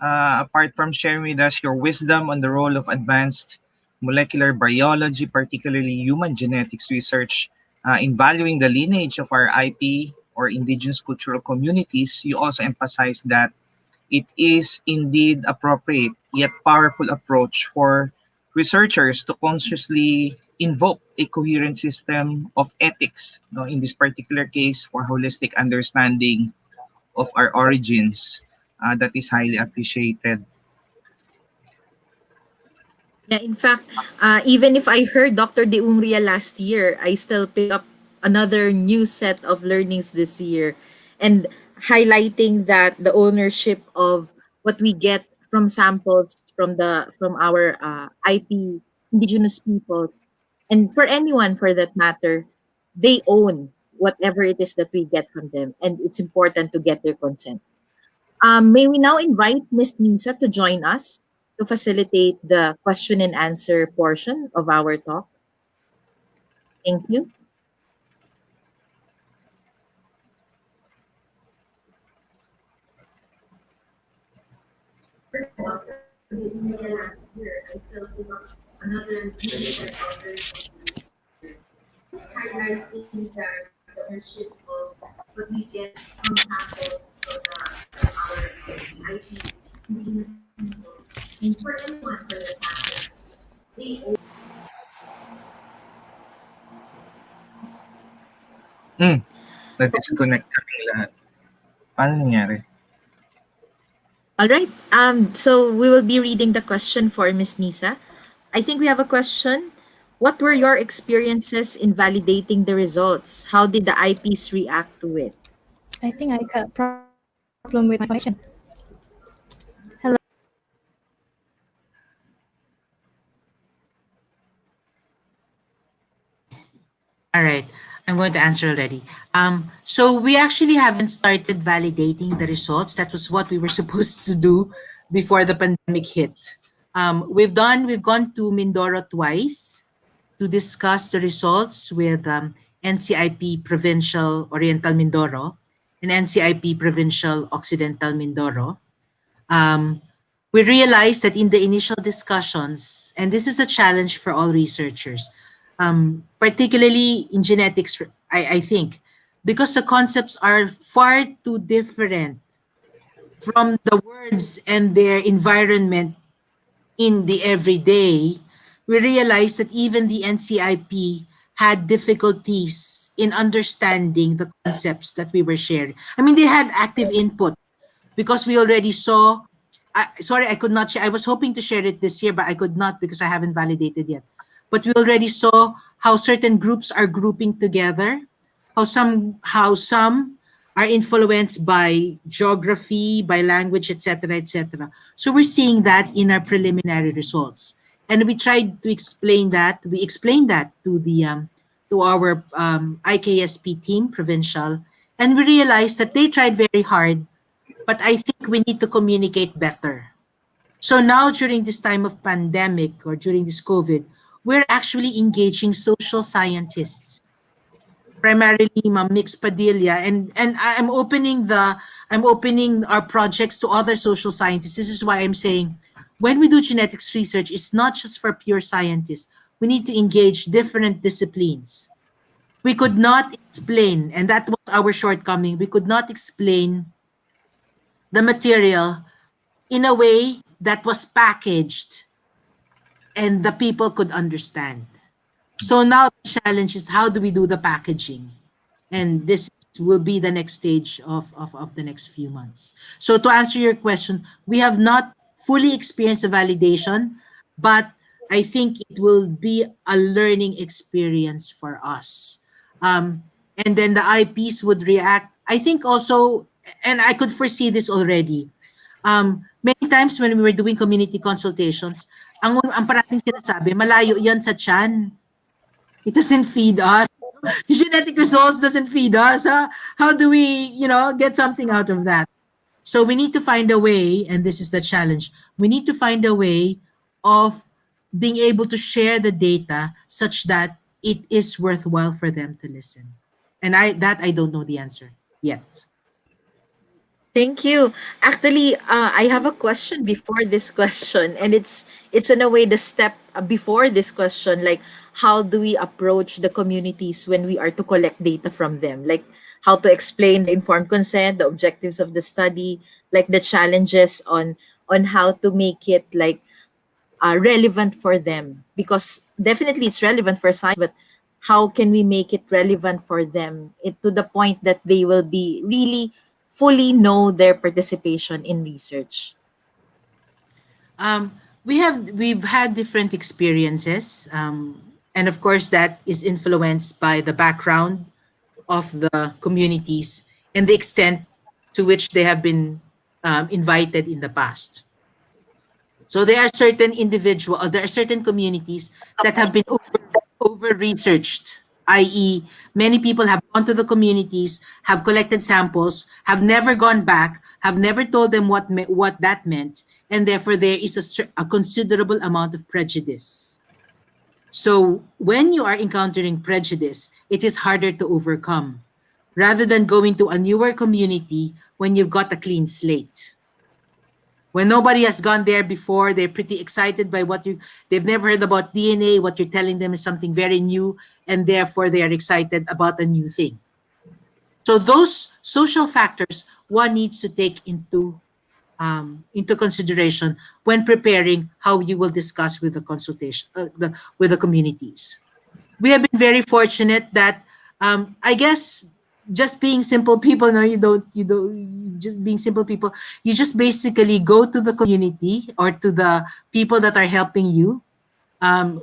Apart from sharing with us your wisdom on the role of advanced molecular biology, particularly human genetics research, in valuing the lineage of our IP or indigenous cultural communities, you also emphasize that it is indeed appropriate yet powerful approach for researchers to consciously invoke a coherent system of ethics, in this particular case for holistic understanding of our origins. That is highly appreciated. Yeah, in fact, even if I heard Dr. De Umria last year, I still pick up another new set of learnings this year, and highlighting that the ownership of what we get from samples from our IP indigenous peoples, and for anyone for that matter, they own whatever it is that we get from them, and it's important to get their consent. May we now invite Ms. Nisa to join us to facilitate the question and answer portion of our talk. Thank you. Highlighting that the ownership of what we get from samples from our IP indigenous people, and for anyone for that matter, they own. Na-disconnect kaming lahat. Paano nangyari? All right. So we will be reading the question for Miss Nisa. I think we have a question. What were your experiences in validating the results? How did the IPs react to it? I think I got problem with my connection. Hello. All right. I'm going to answer already. So we actually haven't started validating the results. That was what we were supposed to do before the pandemic hit. We've gone to Mindoro twice to discuss the results with NCIP Provincial Oriental Mindoro and NCIP Provincial Occidental Mindoro. We realized that in the initial discussions, and this is a challenge for all researchers, particularly in genetics, I think, because the concepts are far too different from the words and their environment in the everyday, we realized that even the NCIP had difficulties in understanding the concepts that we were sharing. I mean, they had active input because we already saw. Sorry, I could not share. I was hoping to share it this year, but I could not because I haven't validated yet. But we already saw how certain groups are grouping together, how some are influenced by geography, by language, etc., etc. So we're seeing that in our preliminary results, and we tried to explain that. We explained that to our IKSP team, provincial, and we realized that they tried very hard, but I think we need to communicate better. So now during this time of pandemic or during this COVID, we're actually engaging social scientists, primarily Ma'am Mix Padilla, and I'm opening our projects to other social scientists. This is why I'm saying when we do genetics research, it's not just for pure scientists. We need to engage different disciplines. We could not explain, and that was our shortcoming. We could not explain the material in a way that was packaged and the people could understand. So now the challenge is how do we do the packaging? And this will be the next stage of the next few months. So to answer your question, we have not fully experienced the validation, but I think it will be a learning experience for us. And then the IPs would react. I think also, and I could foresee this already, many times when we were doing community consultations, ang parating sinasabi, malayo yan sa tiyan. It doesn't feed us. Genetic results doesn't feed us. How do we, get something out of that? So we need to find a way, and this is the challenge. We need to find a way of being able to share the data such that it is worthwhile for them to listen. And I don't know the answer yet. Thank you. Actually, I have a question before this question, and it's in a way the step before this question. Like, how do we approach the communities when we are to collect data from them? Like, how to explain the informed consent, the objectives of the study, like the challenges on how to make it like relevant for them. Because definitely it's relevant for science, but how can we make it relevant for them to the point that they will be really fully know their participation in research? We've had different experiences, and of course that is influenced by the background of the communities and the extent to which they have been invited in the past. So there are certain communities that have been over researched, i.e., many people have gone to the communities, have collected samples, have never gone back, have never told them what that meant, and therefore there is a considerable amount of prejudice. So when you are encountering prejudice, it is harder to overcome rather than going to a newer community when you've got a clean slate. When nobody has gone there before, they're pretty excited by they've never heard about DNA. What you're telling them is something very new, and therefore they are excited about a new thing. So those social factors one needs to take into consideration when preparing how you will discuss with the consultation with the communities. We have been very fortunate that I guess just being simple people, no, you don't just being simple people, you just basically go to the community or to the people that are helping you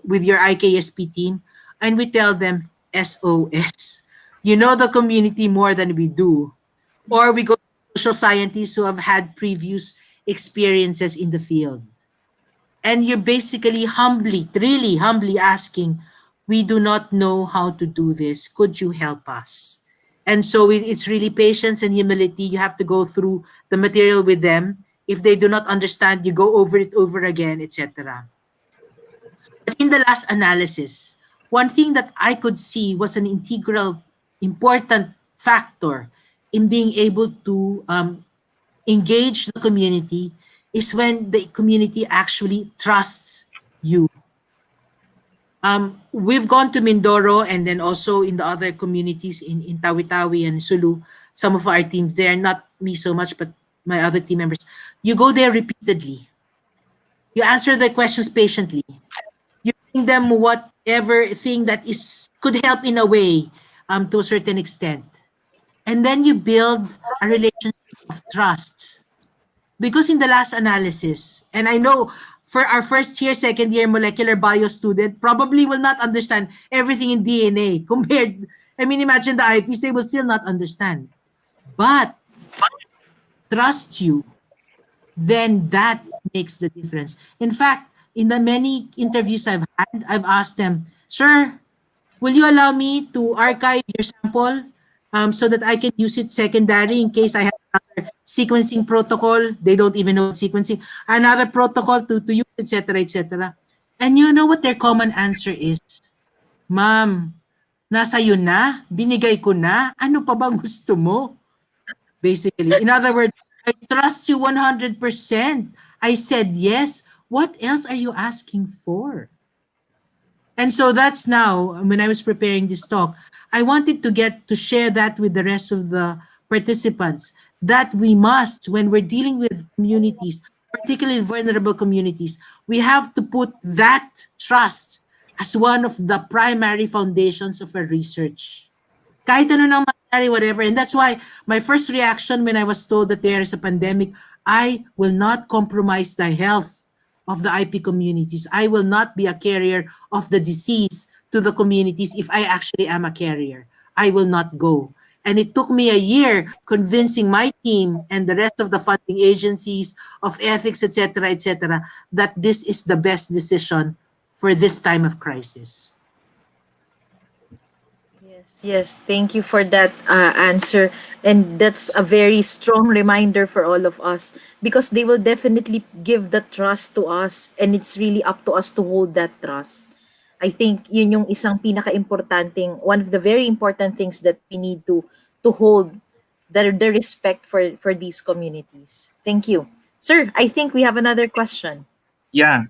with your IKSP team, and we tell them SOS. You know the community more than we do. Or we go to social scientists who have had previous experiences in the field. And you're basically really humbly asking, we do not know how to do this. Could you help us? And so it's really patience and humility. You have to go through the material with them. If they do not understand, you go over it over again, etc. But in the last analysis, one thing that I could see was an integral, important factor in being able to engage the community is when the community actually trusts you. We've gone to Mindoro and then also in the other communities in Tawi-Tawi and Sulu. Some of our teams there, not me so much, but my other team members. You go there repeatedly. You answer their questions patiently. You bring them what whatever thing that is could help in a way, to a certain extent. And then you build a relationship of trust. Because in the last analysis, and I know for our first year, second year molecular bio student, probably will not understand everything in DNA compared, I mean, imagine the IPs, they will still not understand. But trust you, then that makes the difference. In fact, in the many interviews I've had, I've asked them, sir, will you allow me to archive your sample, so that I can use it secondary in case I have another sequencing protocol? They don't even know sequencing. Another protocol to use, etc., etc. And you know what their common answer is? Ma'am, nasa yun na, binigay ko na, ano pa bang gusto mo? Basically. In other words, I trust you 100%. I said yes. What else are you asking for? And so that's now, when I was preparing this talk, I wanted to get to share that with the rest of the participants, that we must, when we're dealing with communities, particularly vulnerable communities, we have to put that trust as one of the primary foundations of our research. Kahit ano nang mangyari, whatever. And that's why my first reaction when I was told that there is a pandemic, I will not compromise the health of the IP communities. I will not be a carrier of the disease to the communities if I actually am a carrier. I will not go. And it took me a year convincing my team and the rest of the funding agencies of ethics, etc., that this is the best decision for this time of crisis. Yes, thank you for that answer. And that's a very strong reminder for all of us because they will definitely give the trust to us and it's really up to us to hold that trust. I think yun yung isang pinaka-importanting, one of the very important things that we need to hold the respect for these communities. Thank you. Sir, I think we have another question. Yeah.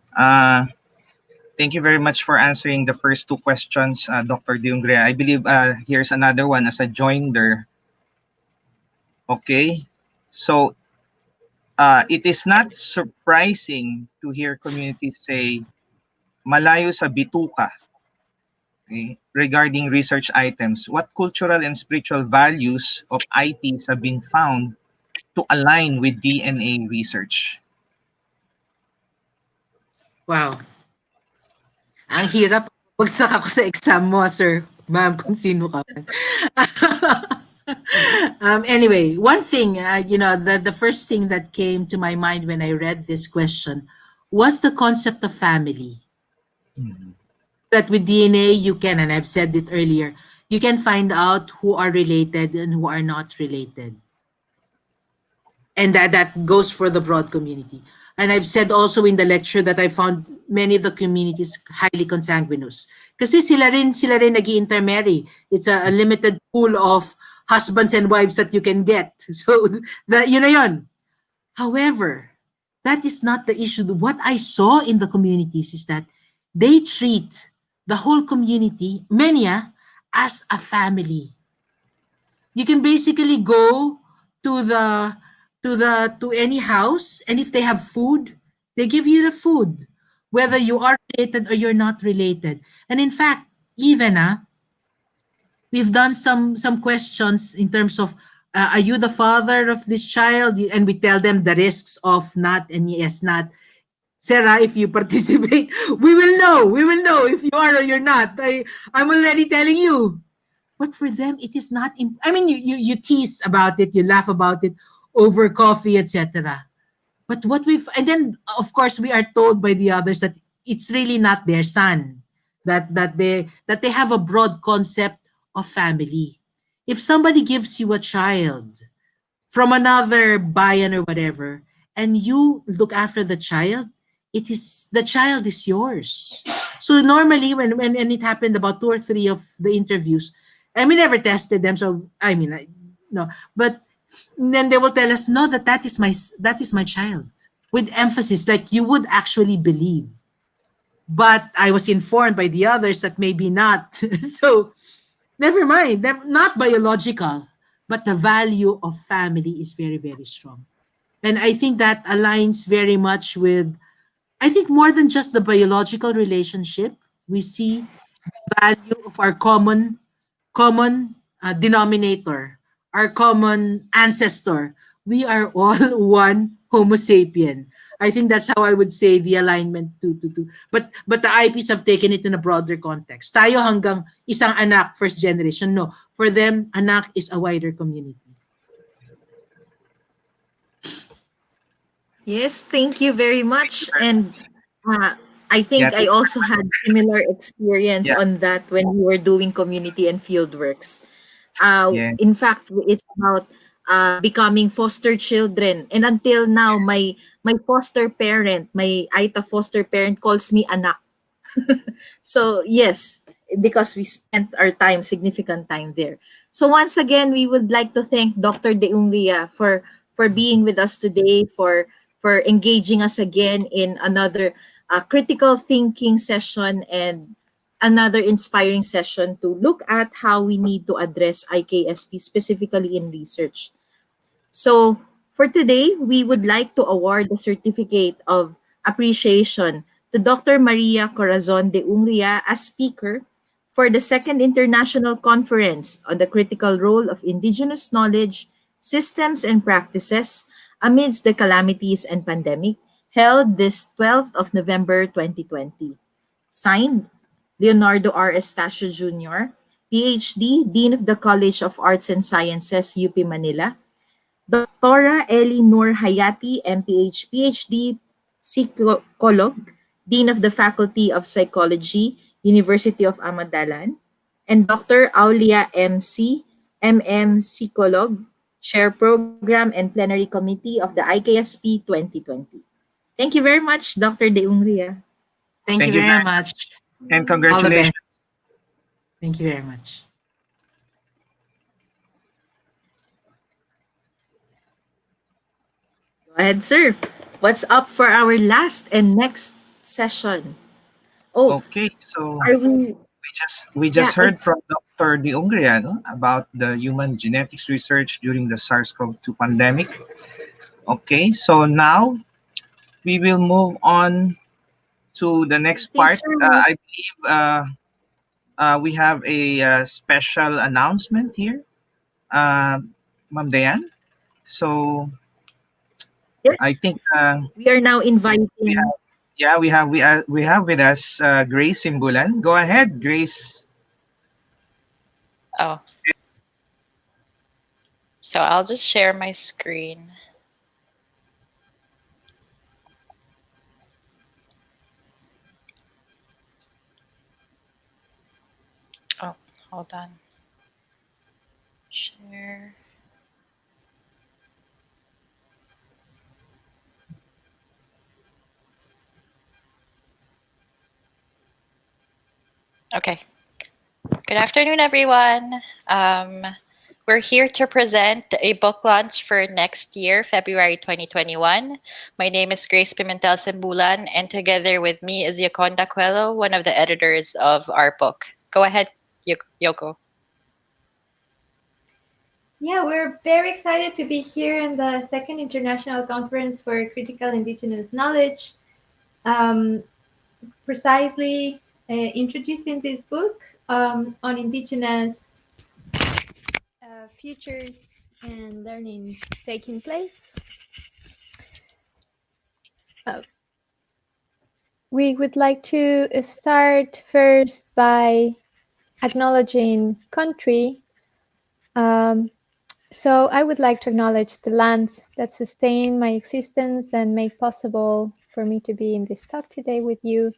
Thank you very much for answering the first two questions, Dr. Diungre. I believe here's another one as a joinder. Okay. So it is not surprising to hear communities say, malayo sa bituka, okay, regarding research items. What cultural and spiritual values of IPs have been found to align with DNA research? Wow. Ang hirap. Bagsak ako sa exam mo, sir. Ma'am, kung sino ka man. Anyway, one thing, the first thing that came to my mind when I read this question was the concept of family. That with DNA, you can, and I've said it earlier, you can find out who are related and who are not related. And that goes for the broad community. And I've said also in the lecture that I found many of the communities highly consanguineous. Kasi sila rin nag-intermarry. It's a limited pool of husbands and wives that you can get. So, yun. However, that is not the issue. What I saw in the communities is that they treat the whole community, many, as a family. You can basically go to any house, and if they have food, they give you the food, whether you are related or you're not related. And in fact, even we've done some questions in terms of, are you the father of this child? And we tell them the risks of not and yes, not. Sarah, if you participate, we will know. We will know if you are or you're not. I'm already telling you. But for them, it is not. I mean, you tease about it, you laugh about it over coffee, etc. But and then of course we are told by the others that it's really not their son, that they have a broad concept of family. If somebody gives you a child from another bayan or whatever, and you look after the child, the child is yours. So normally when it happened about 2 or 3 of the interviews, and we never tested them, so I mean, no, but then they will tell us, no, that is my child, with emphasis, like you would actually believe. But I was informed by the others that maybe not. So never mind, they're not biological, but the value of family is very, very strong. And I think that aligns very much with, I think, more than just the biological relationship. We see value of our common denominator, our common ancestor. We are all one Homo sapien. I think that's how I would say the alignment to. But the IPs have taken it in a broader context. Tayo hanggang isang anak, first generation. No, for them, anak is a wider community. Yes, thank you very much. And I think I also had similar experience Yeah. on that when we were doing community and field works. Yeah. In fact, it's about becoming foster children. And until now, my foster parent, my Aita foster parent calls me anak. So yes, because we spent our time, significant time there. So once again, we would like to thank Dr. De Ungria for being with us today, for engaging us again in another critical thinking session and another inspiring session to look at how we need to address IKSP specifically in research. So for today, we would like to award the certificate of appreciation to Dr. Maria Corazon de Ungria as speaker for the second international conference on the critical role of indigenous knowledge, systems, and practices amidst the calamities and pandemic held this 12th of November 2020. Signed, Leonardo R. Estacio Jr., PhD, Dean of the College of Arts and Sciences, UP Manila, Dr. Ellie Noor Hayati, MPH, PhD, Psycholog, Dean of the Faculty of Psychology, University of Amadalan, and Dr. Aulia MC, MM Psycholog, Chair Program and Plenary Committee of the IKSP 2020. Thank you very much, Dr. De Ungria. Thank you Thank you very very much. and All the congratulations. best. Thank you very much. Go ahead, sir. What's up for our last and next session? Oh, Okay, so are we? we Yeah, just heard from Dr. De Ungria, no, about the human genetics research during the SARS-CoV-2 pandemic. Okay, so now we will move on to the next okay, part. sir. I believe we have a special announcement here, uh, Ma'am Dayan. So Yes, I think we are now inviting. we have with us Grace Simbulan. Go ahead, Grace. Oh, so I'll just share my screen. Oh, hold on. Share. Okay. Good afternoon, everyone. We're here to present a book launch for next year, February 2021. My name is Grace Pimentel Sembulan, and together with me is Yoconda Coelho, one of the editors of our book. Go ahead, Yoko. Yeah, we're very excited to be here in the second International Conference for Critical Indigenous Knowledge. Precisely introducing this book on Indigenous futures and learning taking place. We would like to start first by acknowledging country. So I would like to acknowledge the lands that sustain my existence and make possible for me to be in this talk today with you.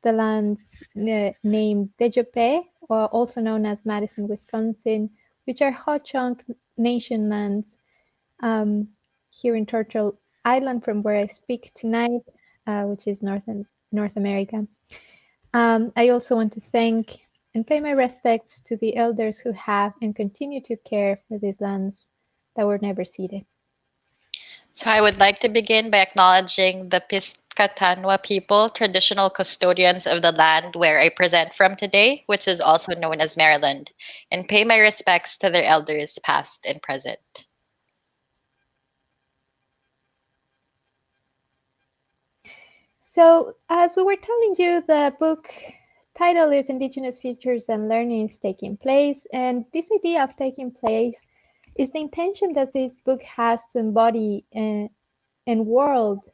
The lands named Tejope, or also known as Madison, Wisconsin, which are Ho-Chunk Nation lands here in Turtle Island, from where I speak tonight, which is North America. I also want to thank and pay my respects to the elders who have and continue to care for these lands that were never ceded. So I would like to begin by acknowledging the Piscatanwa people, traditional custodians of the land where I present from today, which is also known as Maryland, and pay my respects to their elders past and present. So as we were telling you, the book title is Indigenous Futures and Learnings Taking Place. And this idea of taking place is the intention that this book has to embody and world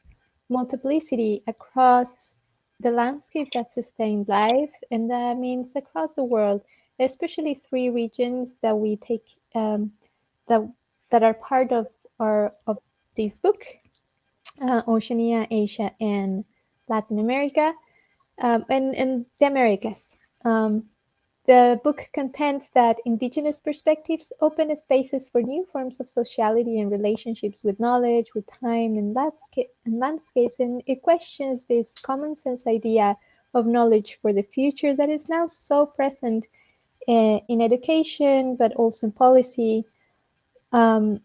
multiplicity across the landscape that sustained life, and that means across the world, especially three regions that we take that are part of this book: Oceania, Asia, and Latin America, and the Americas. The book contends that Indigenous perspectives open spaces for new forms of sociality and relationships with knowledge, with time and landscapes, and it questions this common sense idea of knowledge for the future that is now so present in education, but also in policy. And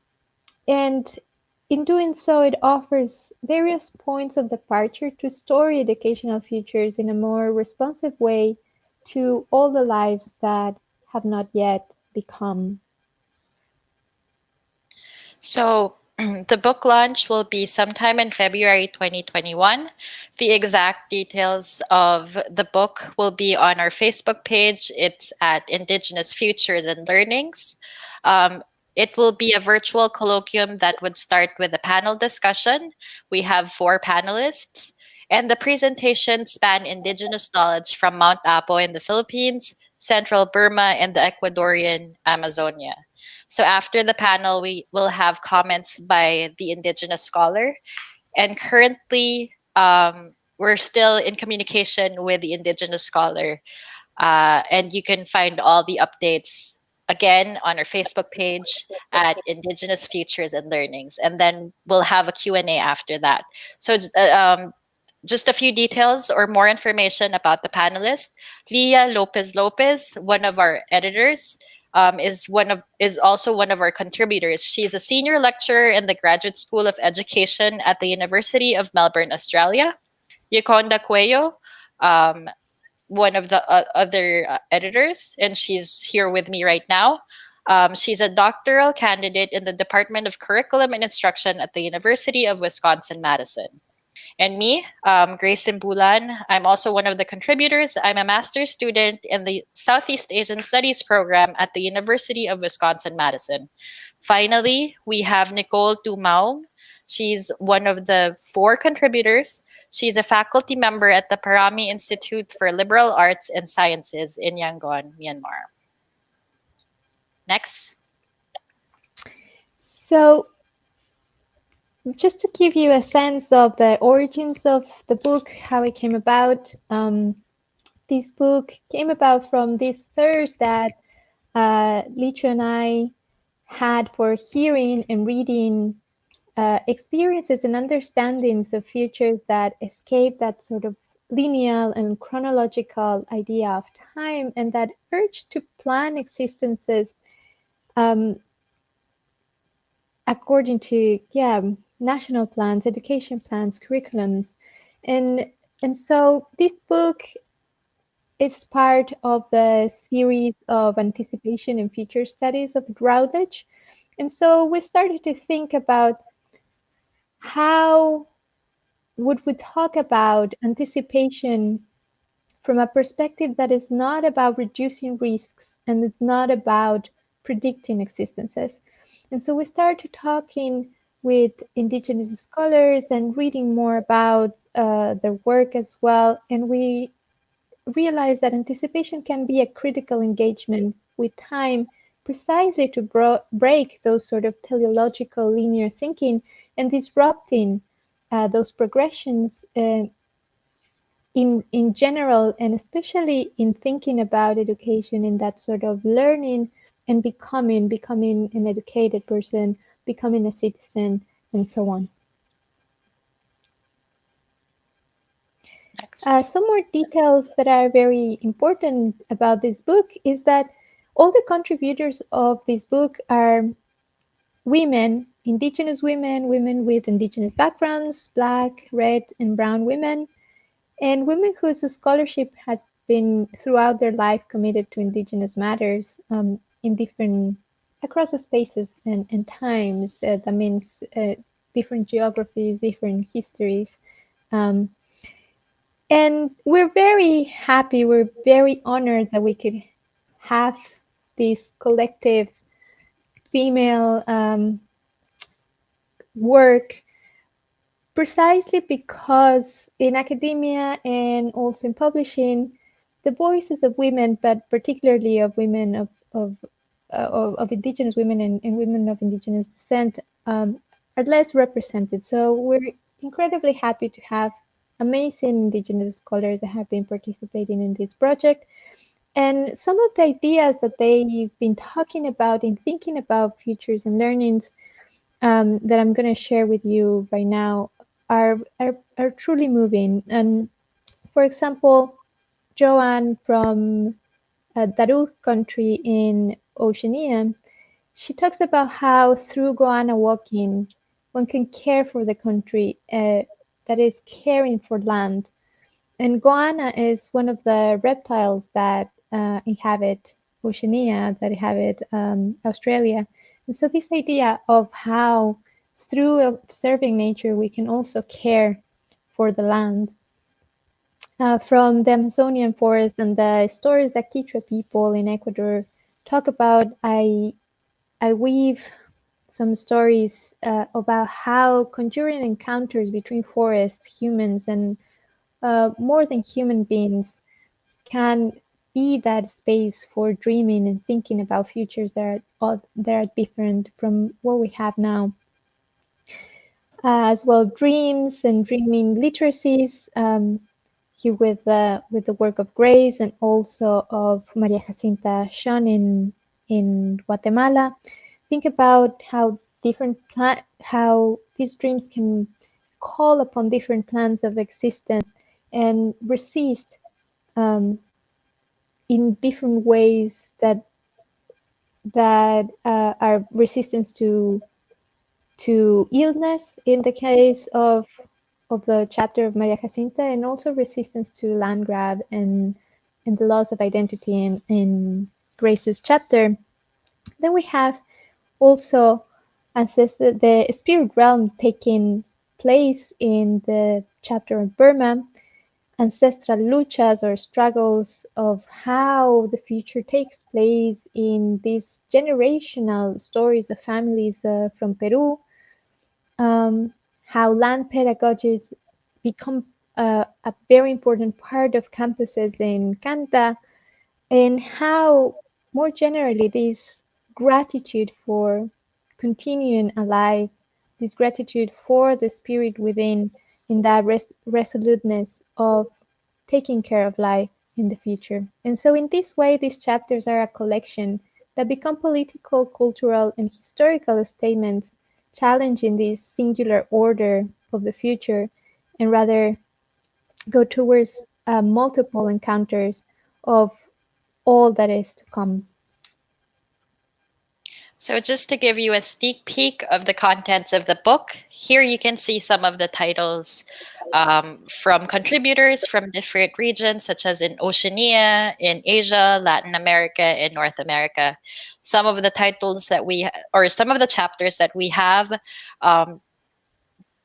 in doing so, it offers various points of departure to story educational futures in a more responsive way to all the lives that have not yet become. So the book launch will be sometime in February 2021. The exact details of the book will be on our Facebook page. It's at Indigenous Futures and Learnings. It will be a virtual colloquium that would start with a panel discussion. We have 4 panelists, and the presentations span Indigenous knowledge from Mount Apo in the Philippines, Central Burma, and the Ecuadorian Amazonia. So after the panel, we will have comments by the Indigenous scholar. And currently, we're still in communication with the Indigenous scholar. And you can find all the updates again on our Facebook page at Indigenous Futures and Learnings. And then we'll have a Q&A after that. So just a few details or more information about the panelists. Leah Lopez Lopez, one of our editors, is also one of our contributors. She's a senior lecturer in the Graduate School of Education at the University of Melbourne, Australia. Yaconda Cuello, one of the other editors, and she's here with me right now. She's a doctoral candidate in the Department of Curriculum and Instruction at the University of Wisconsin-Madison. And me, Grace Simbulan, I'm also one of the contributors. I'm a master's student in the Southeast Asian Studies program at the University of Wisconsin-Madison. Finally, we have Nicole Tumaung. She's one of the 4 contributors. She's a faculty member at the Parami Institute for Liberal Arts and Sciences in Yangon, Myanmar. Next. So, just to give you a sense of the origins of the book, how it came about, this book came about from this thirst that Licho and I had for hearing and reading experiences and understandings of futures that escape that sort of lineal and chronological idea of time, and that urge to plan existences according to national plans, education plans, curriculums, and so this book is part of the series of anticipation and future studies of Routledge. And so we started to think about how would we talk about anticipation from a perspective that is not about reducing risks and it's not about predicting existences. And so we started talking with Indigenous scholars and reading more about their work as well. And we realized that anticipation can be a critical engagement with time precisely to break those sort of teleological linear thinking and disrupting those progressions in general, and especially in thinking about education in that sort of learning and becoming an educated person, becoming a citizen, and so on. Some more details that are very important about this book is that all the contributors of this book are women, Indigenous women, women with Indigenous backgrounds, Black, Red, and Brown women, and women whose scholarship has been throughout their life committed to Indigenous matters across the spaces and times. That means different geographies, different histories. And we're very happy, we're very honored that we could have this collective female work, precisely because in academia and also in publishing, the voices of women, but particularly of women of Indigenous women and women of Indigenous descent, are less represented. So we're incredibly happy to have amazing Indigenous scholars that have been participating in this project. And some of the ideas that they've been talking about in thinking about futures and learnings that I'm going to share with you right now are truly moving. And for example, Joanne from Daru country in Oceania, she talks about how through Goanna walking, one can care for the country, that is caring for land. And goanna is one of the reptiles that inhabit Oceania, that inhabit Australia. And so this idea of how through observing nature, we can also care for the land. From the Amazonian forest and the stories that Quechua people in Ecuador talk about, I weave some stories about how conjuring encounters between forests, humans, and more than human beings can be that space for dreaming and thinking about futures that are different from what we have now. As well, dreams and dreaming literacies, here with the work of Grace and also of Maria Jacinta Sean in Guatemala. Think about how how these dreams can call upon different plans of existence and resist in different ways that are resistance to illness in the case of the chapter of Maria Jacinta, and also resistance to land grab and the loss of identity in Grace's chapter. Then we have also the spirit realm taking place in the chapter of Burma, ancestral luchas or struggles of how the future takes place in these generational stories of families from Peru, how land pedagogies become a very important part of campuses in Canta, and how more generally this gratitude for continuing alive, this gratitude for the spirit within, in that resoluteness of taking care of life in the future. And so in this way, these chapters are a collection that become political, cultural, and historical statements challenging this singular order of the future, and rather go towards multiple encounters of all that is to come. So just to give you a sneak peek of the contents of the book, here you can see some of the titles from contributors from different regions, such as in Oceania, in Asia, Latin America, and North America. Some of the titles that some of the chapters that we have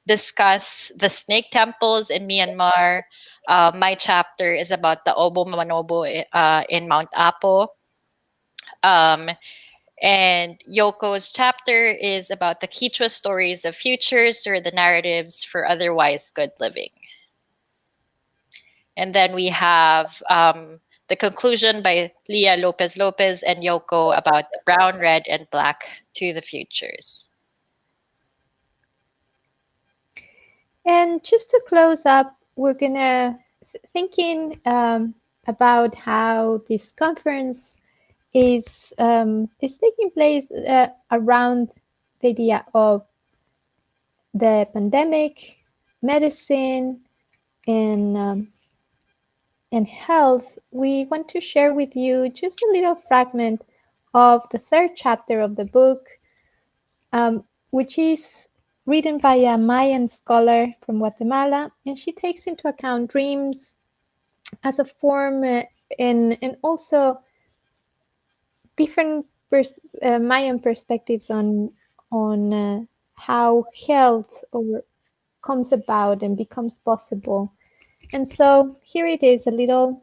discuss the snake temples in Myanmar. My chapter is about the Obo Manobo in Mount Apo. And Yoko's chapter is about the Quechua stories of futures, or the narratives for otherwise good living. And then we have the conclusion by Leah Lopez Lopez and Yoko about the brown, red, and black to the futures. And just to close up, we're gonna thinking about how this conference is taking place around the idea of the pandemic, medicine, and health. We want to share with you just a little fragment of the third chapter of the book, which is written by a Mayan scholar from Guatemala, and she takes into account dreams as a form and also different Mayan perspectives on how health comes about and becomes possible. And so here it is, a little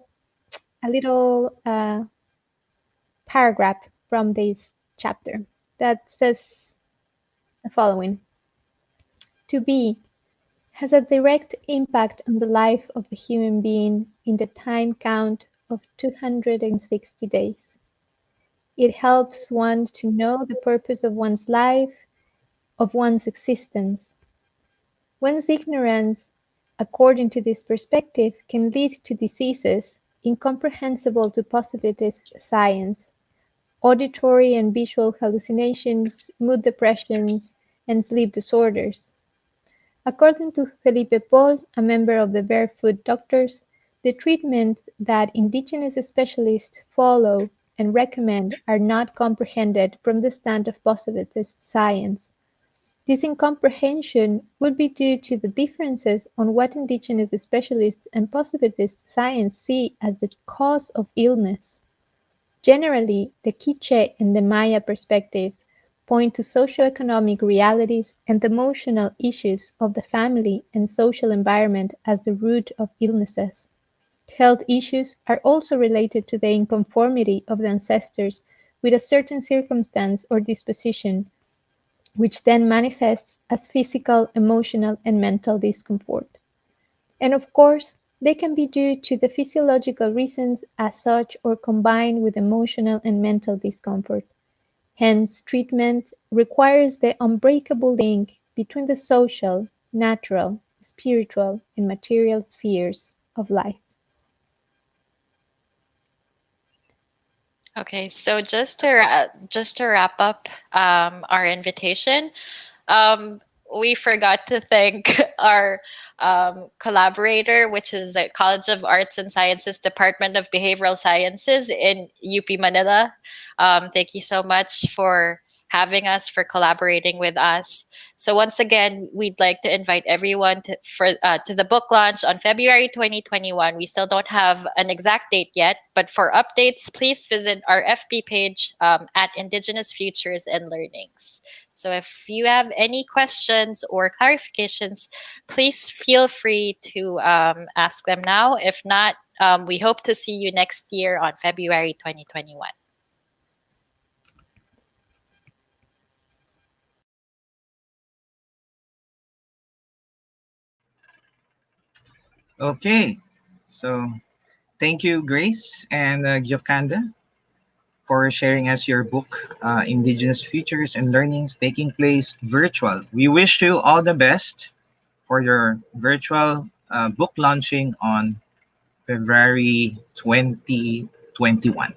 paragraph from this chapter that says the following. To be has a direct impact on the life of the human being in the time count of 260 days. It helps one to know the purpose of one's life, of one's existence. One's ignorance, according to this perspective, can lead to diseases incomprehensible to positivist science, auditory and visual hallucinations, mood depressions, and sleep disorders. According to Felipe Paul, a member of the Barefoot Doctors, the treatments that Indigenous specialists follow and recommend are not comprehended from the stand of positivist science. This incomprehension would be due to the differences on what Indigenous specialists and positivist science see as the cause of illness. Generally, the Quiche and the Maya perspectives point to socioeconomic realities and emotional issues of the family and social environment as the root of illnesses. Health issues are also related to the inconformity of the ancestors with a certain circumstance or disposition, which then manifests as physical, emotional, and mental discomfort. And of course, they can be due to the physiological reasons as such or combined with emotional and mental discomfort. Hence, treatment requires the unbreakable link between the social, natural, spiritual, and material spheres of life. Okay, so just to wrap up our invitation, we forgot to thank our collaborator, which is the College of Arts and Sciences Department of Behavioral Sciences in UP Manila. Thank you so much for having us, for collaborating with us. So once again, we'd like to invite everyone to the book launch on February 2021. We still don't have an exact date yet, but for updates, please visit our FB page at Indigenous Futures and Learnings. So if you have any questions or clarifications, please feel free to ask them now. If not, we hope to see you next year on February 2021. Okay, so thank you, Grace and Giocanda, for sharing us your book, Indigenous Futures and Learnings Taking Place Virtual. We wish you all the best for your virtual book launching on February 2021.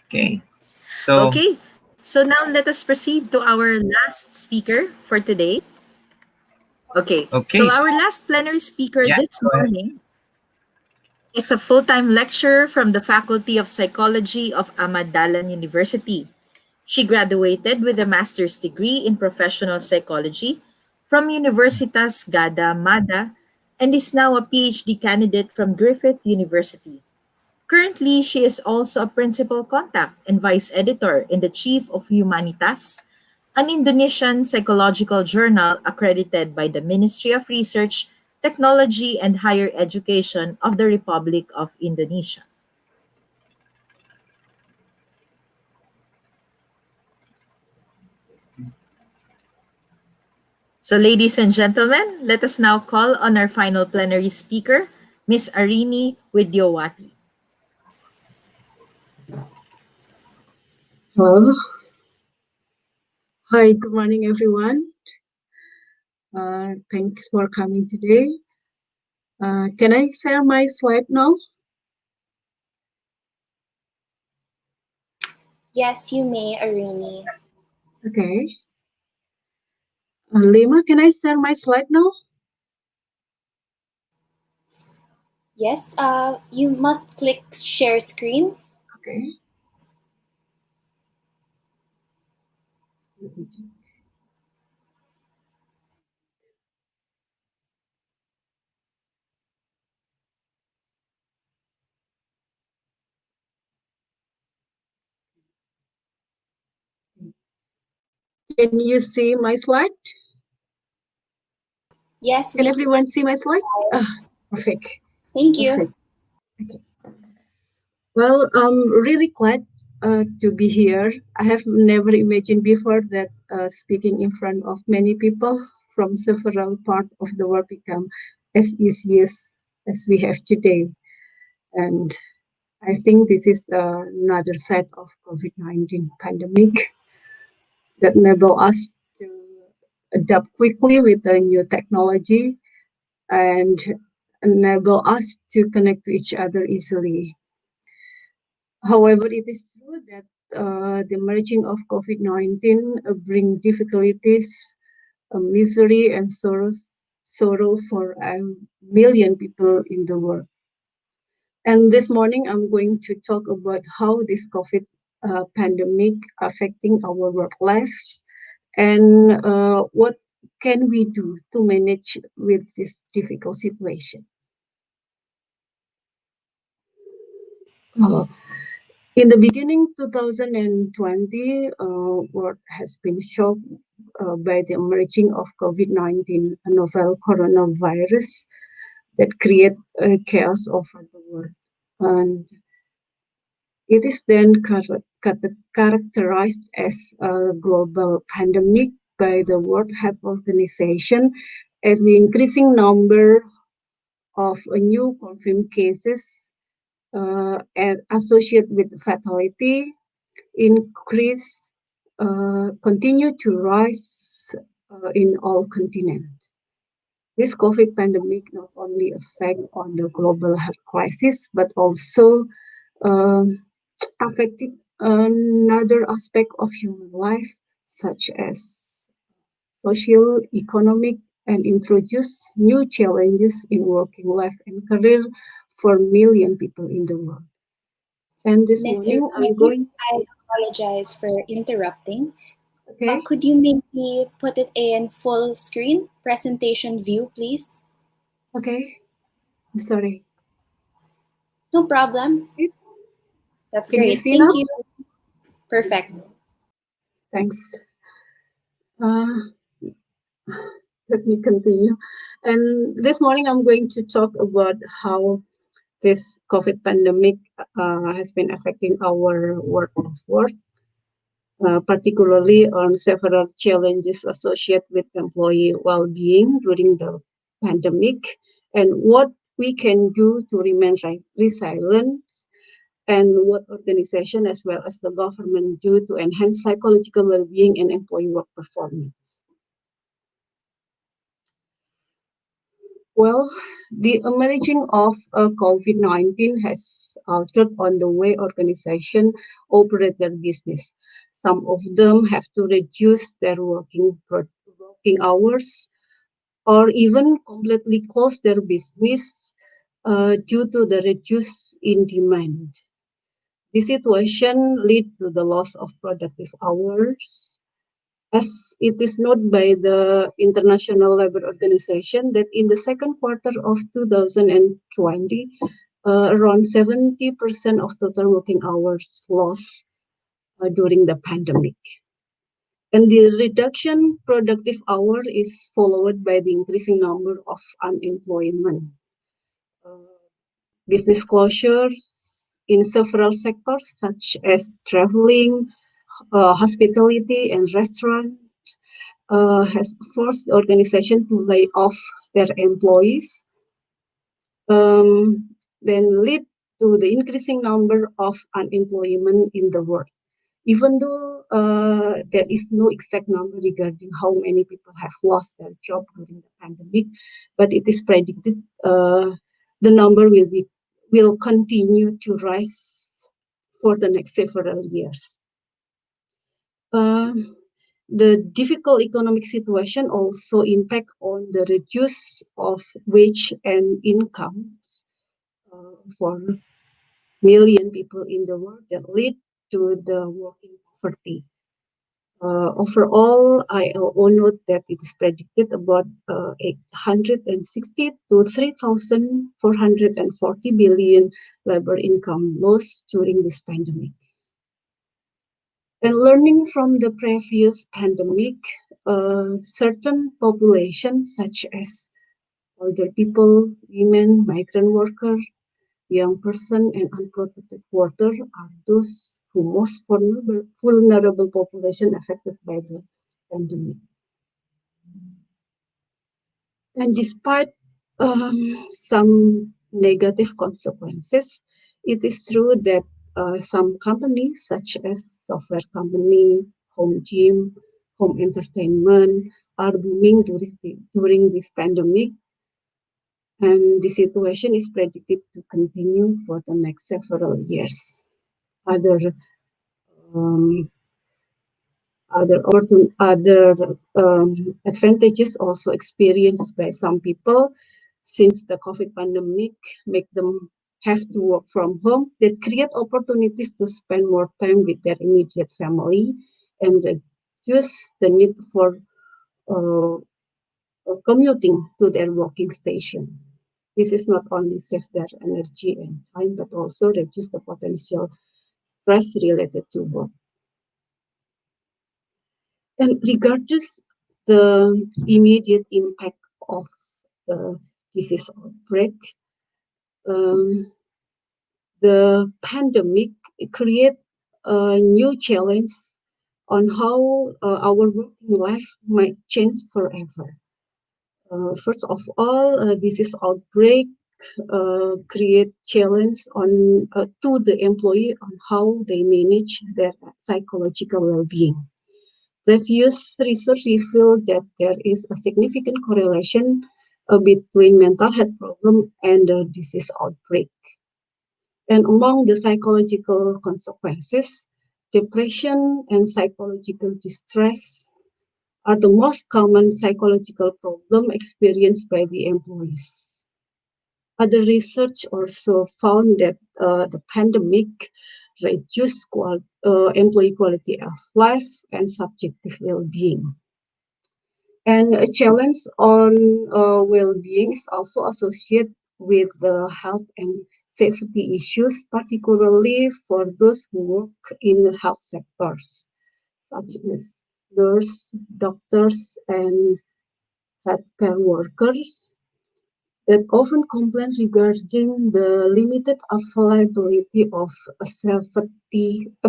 Okay, so Okay, so now let us proceed to our last speaker for today. Okay, okay, so so our last plenary speaker yeah, this go ahead. morning is a full-time lecturer from the Faculty of Psychology of Amadalan University. She graduated with a master's degree in professional psychology from Universitas Gada Mada and is now a PhD candidate from Griffith University. Currently, she is also a principal contact and vice editor in the Chief of Humanitas, an Indonesian psychological journal accredited by the Ministry of Research, Technology, and Higher Education of the Republic of Indonesia. So, ladies and gentlemen, let us now call on our final plenary speaker, Ms. Arini Widyowati. Hello. Hi, good morning, everyone. Thanks for coming today. Can I share my slide now? Yes, you may, Arini. Okay. Lima, can I share my slide now? Yes, you must click share screen. Okay. Can you see my slide? Yes, Can we everyone see my slide? Perfect. Thank you. Perfect. Okay. Well, I'm really glad to be here. I have never imagined before that speaking in front of many people from several parts of the world become as easy as we have today. And I think this is another side of COVID-19 pandemic that enable us to adapt quickly with the new technology and enable us to connect to each other easily. However, it is true that the emerging of COVID-19 bring difficulties, misery, and sorrow for a million people in the world. And this morning, I'm going to talk about how this COVID pandemic affecting our work lives and what can we do to manage with this difficult situation. In the beginning 2020, world has been shocked by the emerging of COVID-19, a novel coronavirus that create chaos over the world. And it is then characterized as a global pandemic by the World Health Organization as the increasing number of new confirmed cases and associated with fatality continue to rise in all continents. This COVID pandemic not only affect on the global health crisis, but also affected another aspect of human life, such as social, economic, and introduce new challenges in working life and career for million people in the world. And this Ms. morning, I'm going. I apologize for interrupting. Okay. Could you maybe put it in full screen presentation view, please? Okay. I'm sorry. No problem. That's Can you great. see Thank now? you. Perfect. Thanks. Let me continue. And this morning, I'm going to talk about how this COVID pandemic has been affecting our work of work, particularly on several challenges associated with employee well-being during the pandemic, and what we can do to remain resilient, and what organization as well as the government do to enhance psychological well-being and employee work performance. Well, the emerging of COVID-19 has altered on the way organizations operate their business. Some of them have to reduce their working hours or even completely close their business due to the reduce in demand. This situation lead to the loss of productive hours, as it is noted by the International Labour Organization that in the second quarter of 2020, around 70% of total working hours lost during the pandemic. And the reduction productive hour is followed by the increasing number of unemployment. Business closures in several sectors such as traveling, hospitality, and restaurant has forced the organization to lay off their employees, then lead to the increasing number of unemployment in the world. Even though there is no exact number regarding how many people have lost their job during the pandemic, but it is predicted the number will continue to rise for the next several years. The difficult economic situation also impact on the reduce of wage and incomes for million people in the world that lead to the working poverty. Overall, ILO note that it is predicted about 860 to 3,440 billion labor income loss during this pandemic. And learning from the previous pandemic, certain populations such as Older people, women, migrant workers, young person, and unprotected worker are those who most vulnerable population affected by the pandemic. And despite some negative consequences, it is true that some companies, such as software company, home gym, home entertainment, are booming during this pandemic, and the situation is predicted to continue for the next several years. Other advantages also experienced by some people since the COVID pandemic make them have to work from home, that create opportunities to spend more time with their immediate family and reduce the need for commuting to their working station. This is not only save their energy and time, but also reduce the potential stress related to work. And regardless the immediate impact of the disease outbreak, the pandemic create a new challenge on how our working life might change forever. First of all, disease outbreak create challenge on to the employee on how they manage their psychological well-being. Previous research revealed that there is a significant correlation between mental health problem and the disease outbreak. And among the psychological consequences, depression and psychological distress are the most common psychological problem experienced by the employees. Other research also found that the pandemic reduced employee quality of life and subjective well-being. And a challenge on well-being is also associated with the health and safety issues, particularly for those who work in the health sectors, such as nurses, doctors, and healthcare workers, that often complain regarding the limited availability of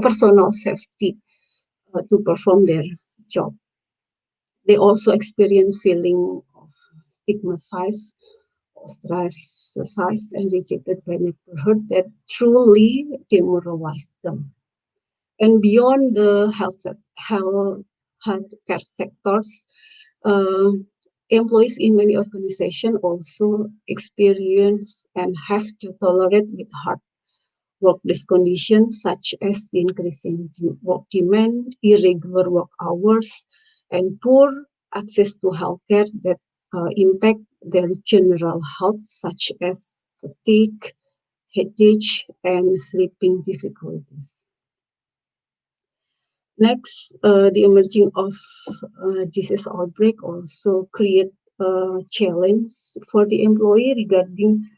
personal safety to perform their job. They also experience feeling of stigmatized, ostracized, and rejected by neighborhood that truly demoralize them. And beyond the healthcare sectors, employees in many organizations also experience and have to tolerate with hard workplace conditions such as the increasing work demand, irregular work hours, and poor access to healthcare that impact their general health, such as fatigue, headache, and sleeping difficulties. Next, the emerging of disease outbreak also create a challenge for the employee regarding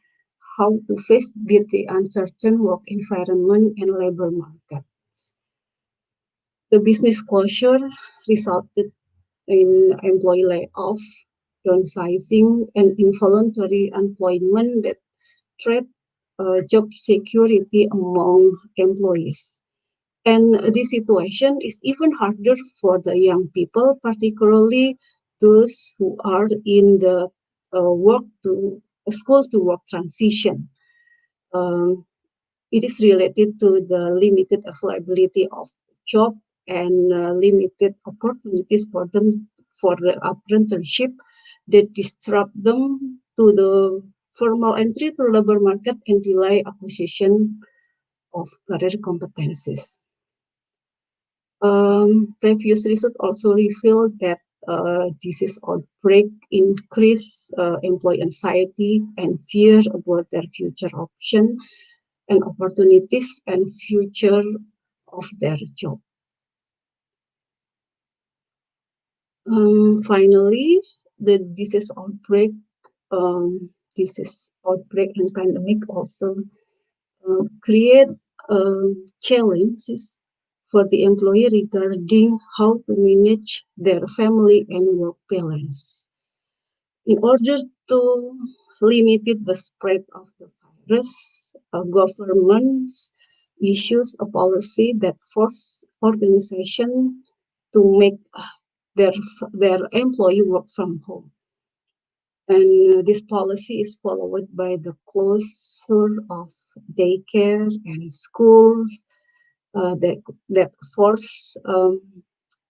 how to face with the uncertain work environment and labor market. The business closure resulted in employee layoff, downsizing, and involuntary employment that threat job security among employees. And this situation is even harder for the young people, particularly those who are in the school to work transition. It is related to the limited availability of job and limited opportunities for them for the apprenticeship that disrupt them to the formal entry to labor market and delay acquisition of career competencies. Previous research also revealed that disease outbreak increase employee anxiety and fear about their future option and opportunities and future of their job. Finally, the disease outbreak and pandemic also create challenges for the employee regarding how to manage their family and work balance. In order to limit the spread of the virus, governments issues a policy that force organization to make their employee work from home. And this policy is followed by the closure of daycare and schools that force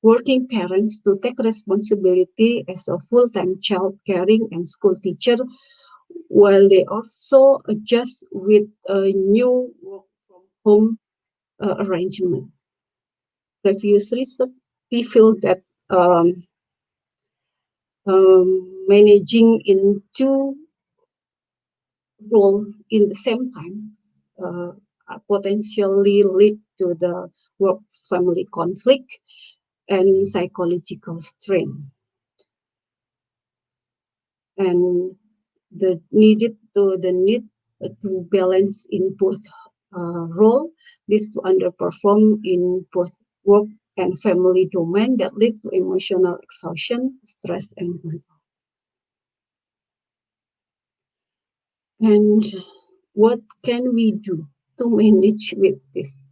working parents to take responsibility as a full-time child caring and school teacher, while they also adjust with a new work from home arrangement. Previous research revealed that managing in two roles in the same times potentially lead to the work-family conflict and psychological strain. And the need to balance in both role, this to underperform in both work and family domain that lead to emotional exhaustion, stress, and burnout. And what can we do to manage with this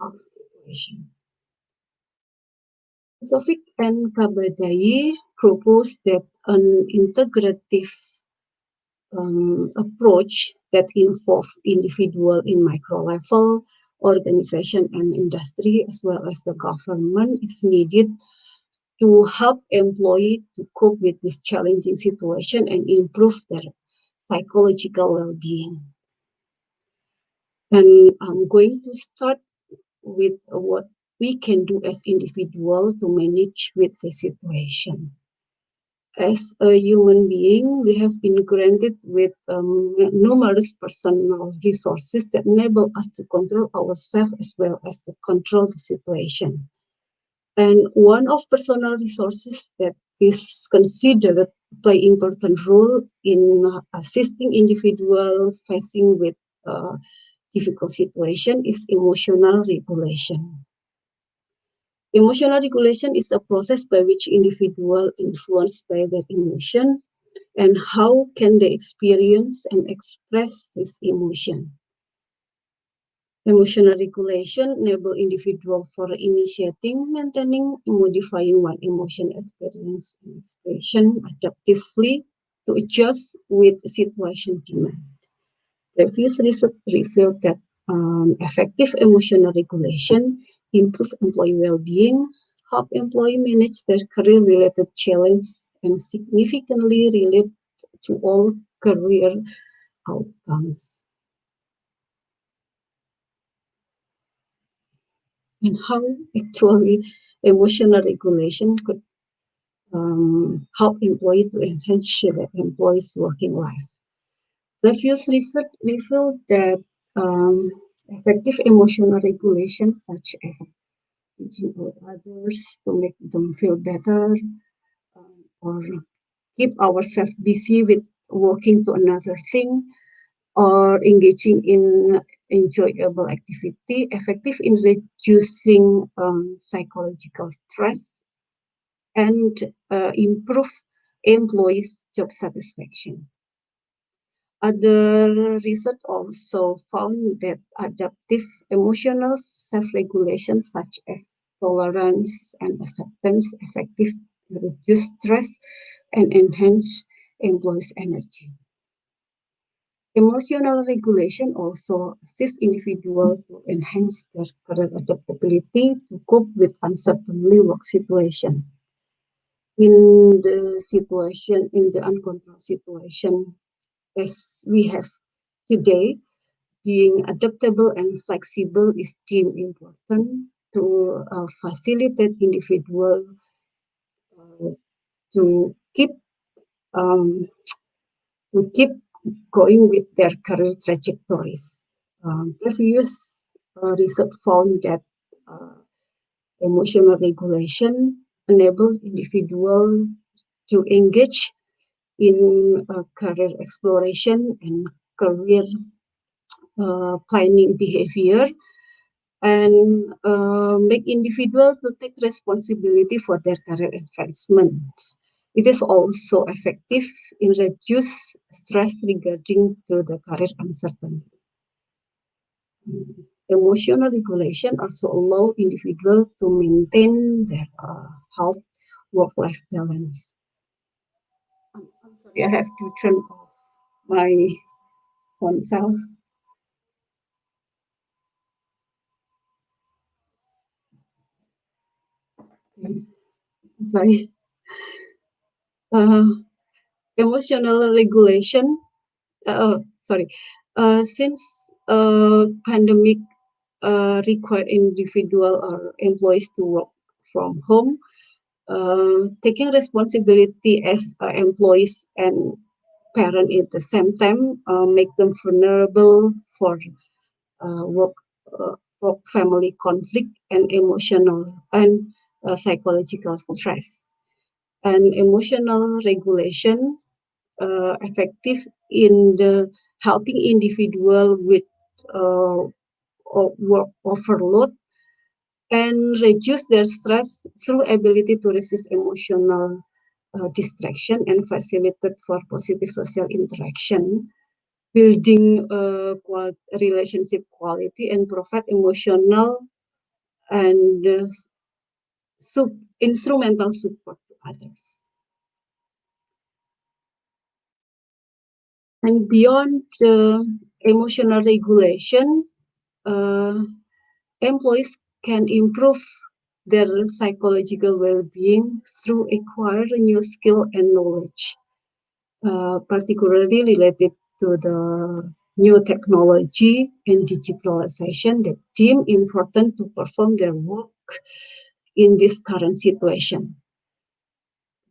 tough situation? Sofik and Kabadai propose that an integrative approach that involve individual in micro level, organization and industry, as well as the government is needed to help employees to cope with this challenging situation and improve their psychological well-being. And I'm going to start with what we can do as individuals to manage with the situation. As a human being, we have been granted with numerous personal resources that enable us to control ourselves as well as to control the situation. And one of personal resources that is considered play important role in assisting individuals facing with difficult situation is emotional regulation. Emotional regulation is a process by which individuals influenced by their emotion and how can they experience and express this emotion. Emotional regulation enables individuals for initiating, maintaining, and modifying one emotion experience and expression adaptively to adjust with situation demand. Previous research revealed that effective emotional regulation improve employee well-being, help employees manage their career-related challenges, and significantly relate to all career outcomes. And how actually emotional regulation could help employees to enhance their employees' working life. Previous research revealed that effective emotional regulation, such as teaching others to make them feel better, or keep ourselves busy with working to another thing, or engaging in enjoyable activity, effective in reducing psychological stress, and improve employees' job satisfaction. Other research also found that adaptive emotional self-regulation, such as tolerance and acceptance, effective to reduce stress and enhance employees' energy. Emotional regulation also assists individuals to enhance their career adaptability to cope with uncertainty work situation. In the uncontrolled situation as we have today, being adaptable and flexible is deemed important to facilitate individuals to keep going with their career trajectories. Previous research found that emotional regulation enables individuals to engage in career exploration and career planning behavior, and make individuals to take responsibility for their career advancements. It is also effective in reduce stress regarding to the career uncertainty. Emotional regulation also allow individuals to maintain their health work-life balance. I'm sorry, I have to turn off my phone cell. Sorry. Emotional regulation. Sorry. Since pandemic require individual or employees to work from home, taking responsibility as employees and parent at the same time make them vulnerable for work, family conflict and emotional and psychological stress. And emotional regulation effective in the helping individual with work overload and reduce their stress through ability to resist emotional distraction and facilitate for positive social interaction, building relationship quality and provide emotional and instrumental support to others. And beyond the emotional regulation, employees can improve their psychological well-being through acquiring new skill and knowledge, particularly related to the new technology and digitalization that deem important to perform their work in this current situation.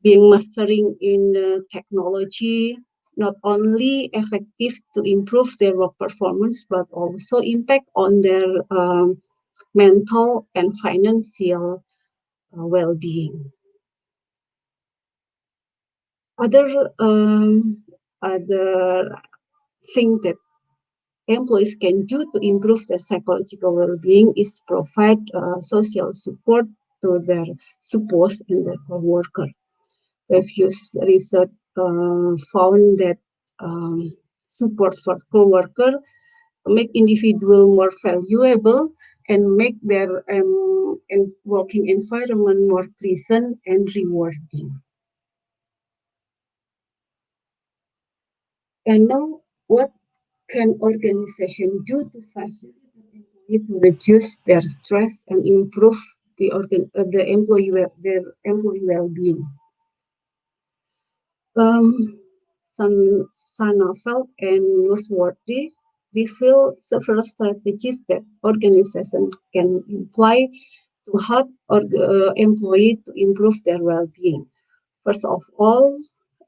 Being mastering in technology not only effective to improve their work performance, but also impact on their mental and financial well-being. Other thing that employees can do to improve their psychological well-being is provide social support to their supports and their co-worker. Previous research found that support for co-worker make individual more valuable and make their working environment more pleasant and rewarding. And now, what can organization do to facilitate employees to reduce their stress and improve the employee well-being? Sonnenfeld and Newsworthy reveal several strategies that organizations can employ to help employees to improve their well-being. First of all,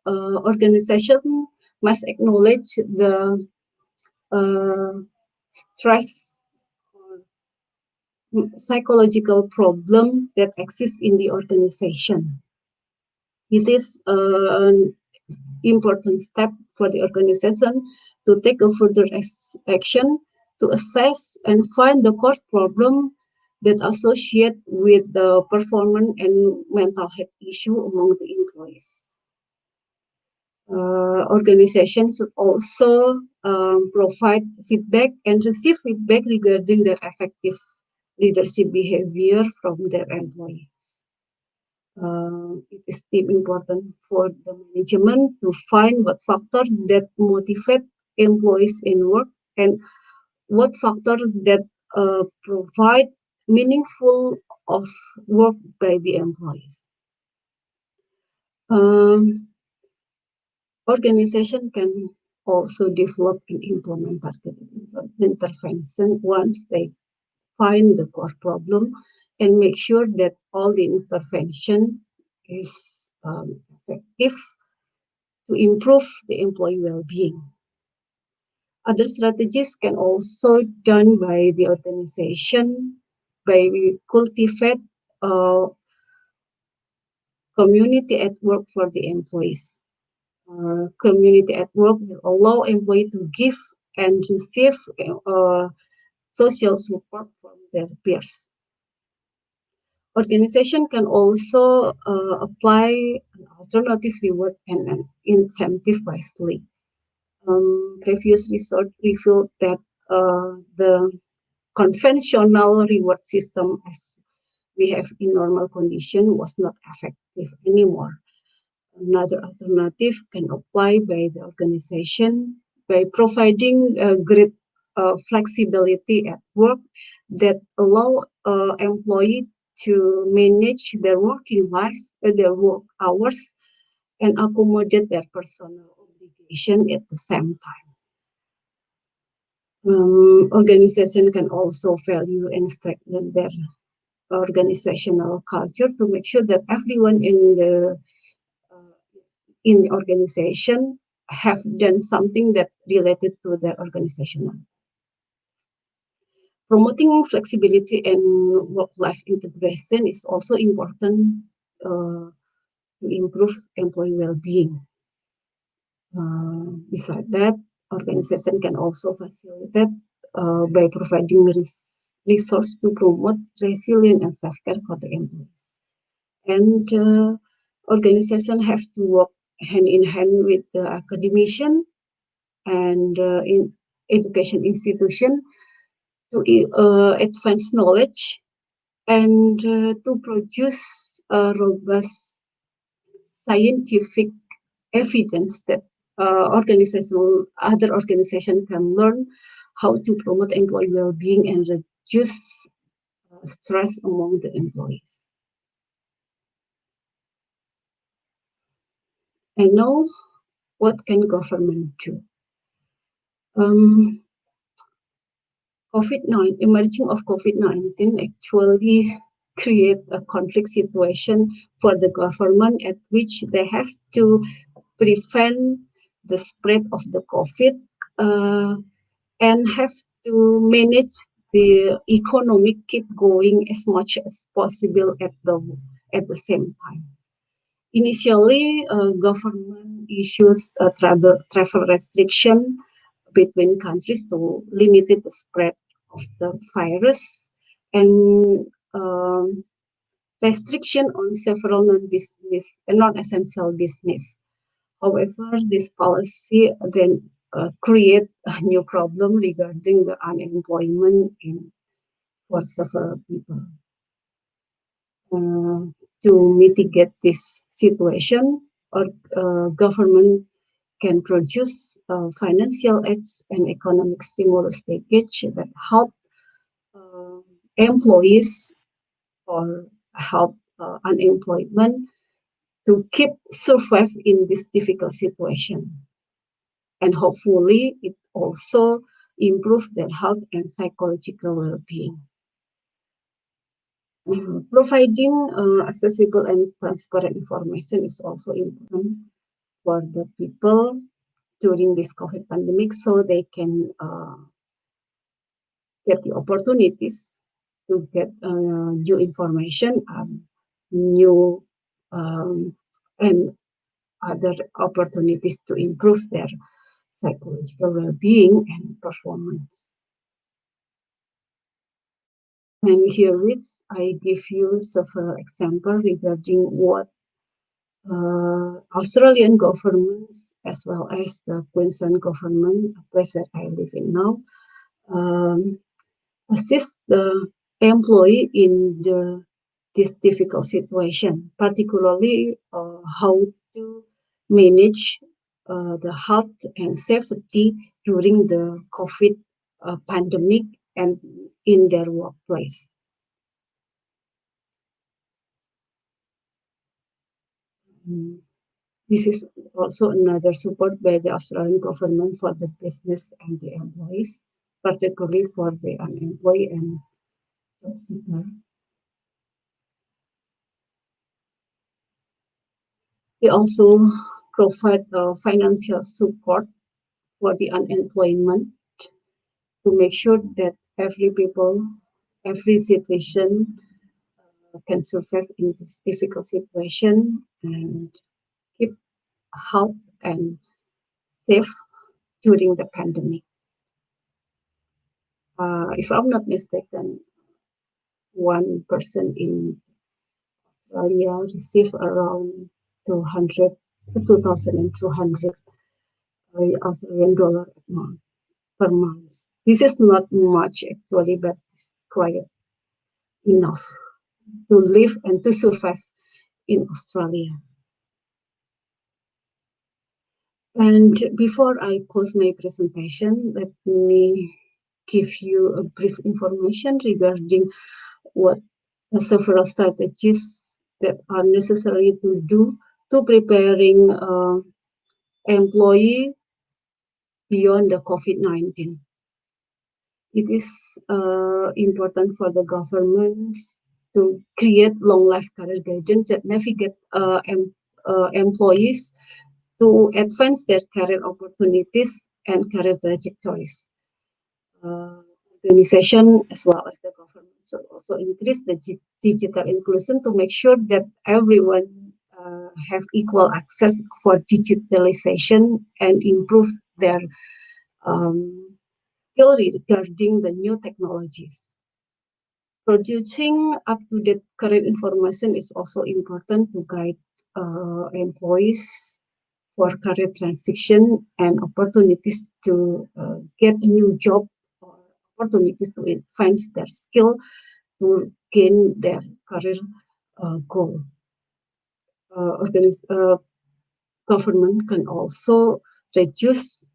organization must acknowledge the stress or psychological problem that exists in the organization. It is an important step for the organization to take a further action to assess and find the core problem that associate with the performance and mental health issue among the employees. Organizations should also provide feedback and receive feedback regarding their effective leadership behavior from their employees. It is still important for the management to find what factors that motivate employees in work and what factors that provide meaningful of work by the employees. Organization can also develop and implement targeted intervention once they find the core problem and make sure that all the intervention is effective to improve the employee well-being. Other strategies can also done by the organization by cultivate community at work for the employees. Community at work will allow employees to give and receive social support from their peers. Organization can also apply alternative reward and incentive wisely. Previous research revealed that the conventional reward system as we have in normal condition was not effective anymore. Another alternative can apply by the organization by providing great flexibility at work that allow employee to manage their working life, their work hours, and accommodate their personal obligation at the same time. Organization can also value and strengthen their organizational culture to make sure that everyone in the organization have done something that related to their organizational. Promoting flexibility and work-life integration is also important to improve employee well-being. Besides that, organization can also facilitate by providing resources to promote resilience and self-care for the employees. And organization have to work hand in hand with the academician and in education institution to advance knowledge and to produce robust scientific evidence that other organizations can learn how to promote employee well-being and reduce stress among the employees. And now, what can government do? Emerging of COVID-19 actually create a conflict situation for the government at which they have to prevent the spread of the COVID and have to manage the economic keep going as much as possible at the same time. Initially, government issues a travel restriction between countries to limit the spread of the virus and restriction on several non-essential business. However, this policy then create a new problem regarding the unemployment for several people. To mitigate this situation, our government can produce financial aids and economic stimulus package that help employees or help unemployment to keep survive in this difficult situation. And hopefully it also improve their health and psychological well-being. Providing accessible and transparent information is also important for the people during this COVID pandemic, so they can get the opportunities to get new information, new and other opportunities to improve their psychological well-being and performance. And herewith, I give you several examples regarding what Australian governments as well as the Queensland government, a place that I live in now, assist the employee in this difficult situation, particularly how to manage the health and safety during the COVID pandemic and in their workplace. This is also another support by the Australian government for the business and the employees, particularly for the unemployed and job seeker. They also provide financial support for the unemployment to make sure that every citizen can survive in this difficult situation and keep health and safe during the pandemic. If I'm not mistaken, one person in Australia received around 2,200 Australian dollar per month. This is not much actually, but it's quite enough to live and to survive in Australia. And before I close my presentation, let me give you a brief information regarding what several strategies that are necessary to do to preparing employee beyond the COVID-19. It is important for the governments to create long life career guidance that navigate employees to advance their career opportunities and career trajectories. Organization as well as the government should also increase the digital inclusion to make sure that everyone have equal access for digitalization and improve their skill regarding the new technologies. Producing up-to-date career information is also important to guide employees for career transition and opportunities to get a new job or opportunities to advance their skill to gain their career goal. Government can also reduce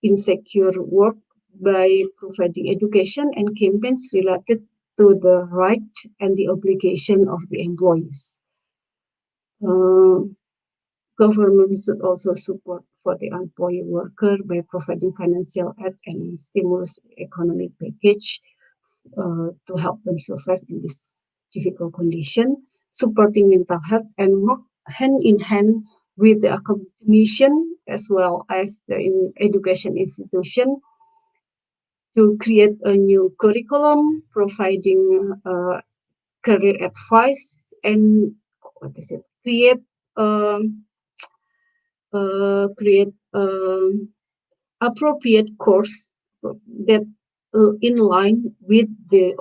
insecure work by providing education and campaigns related to the right and the obligation of the employees. Government should also support for the employee worker by providing financial aid and stimulus economic package to help them survive in this difficult condition, supporting mental health and work hand in hand with the commission as well as the education institution to create a new curriculum, providing career advice and create appropriate course that in line with the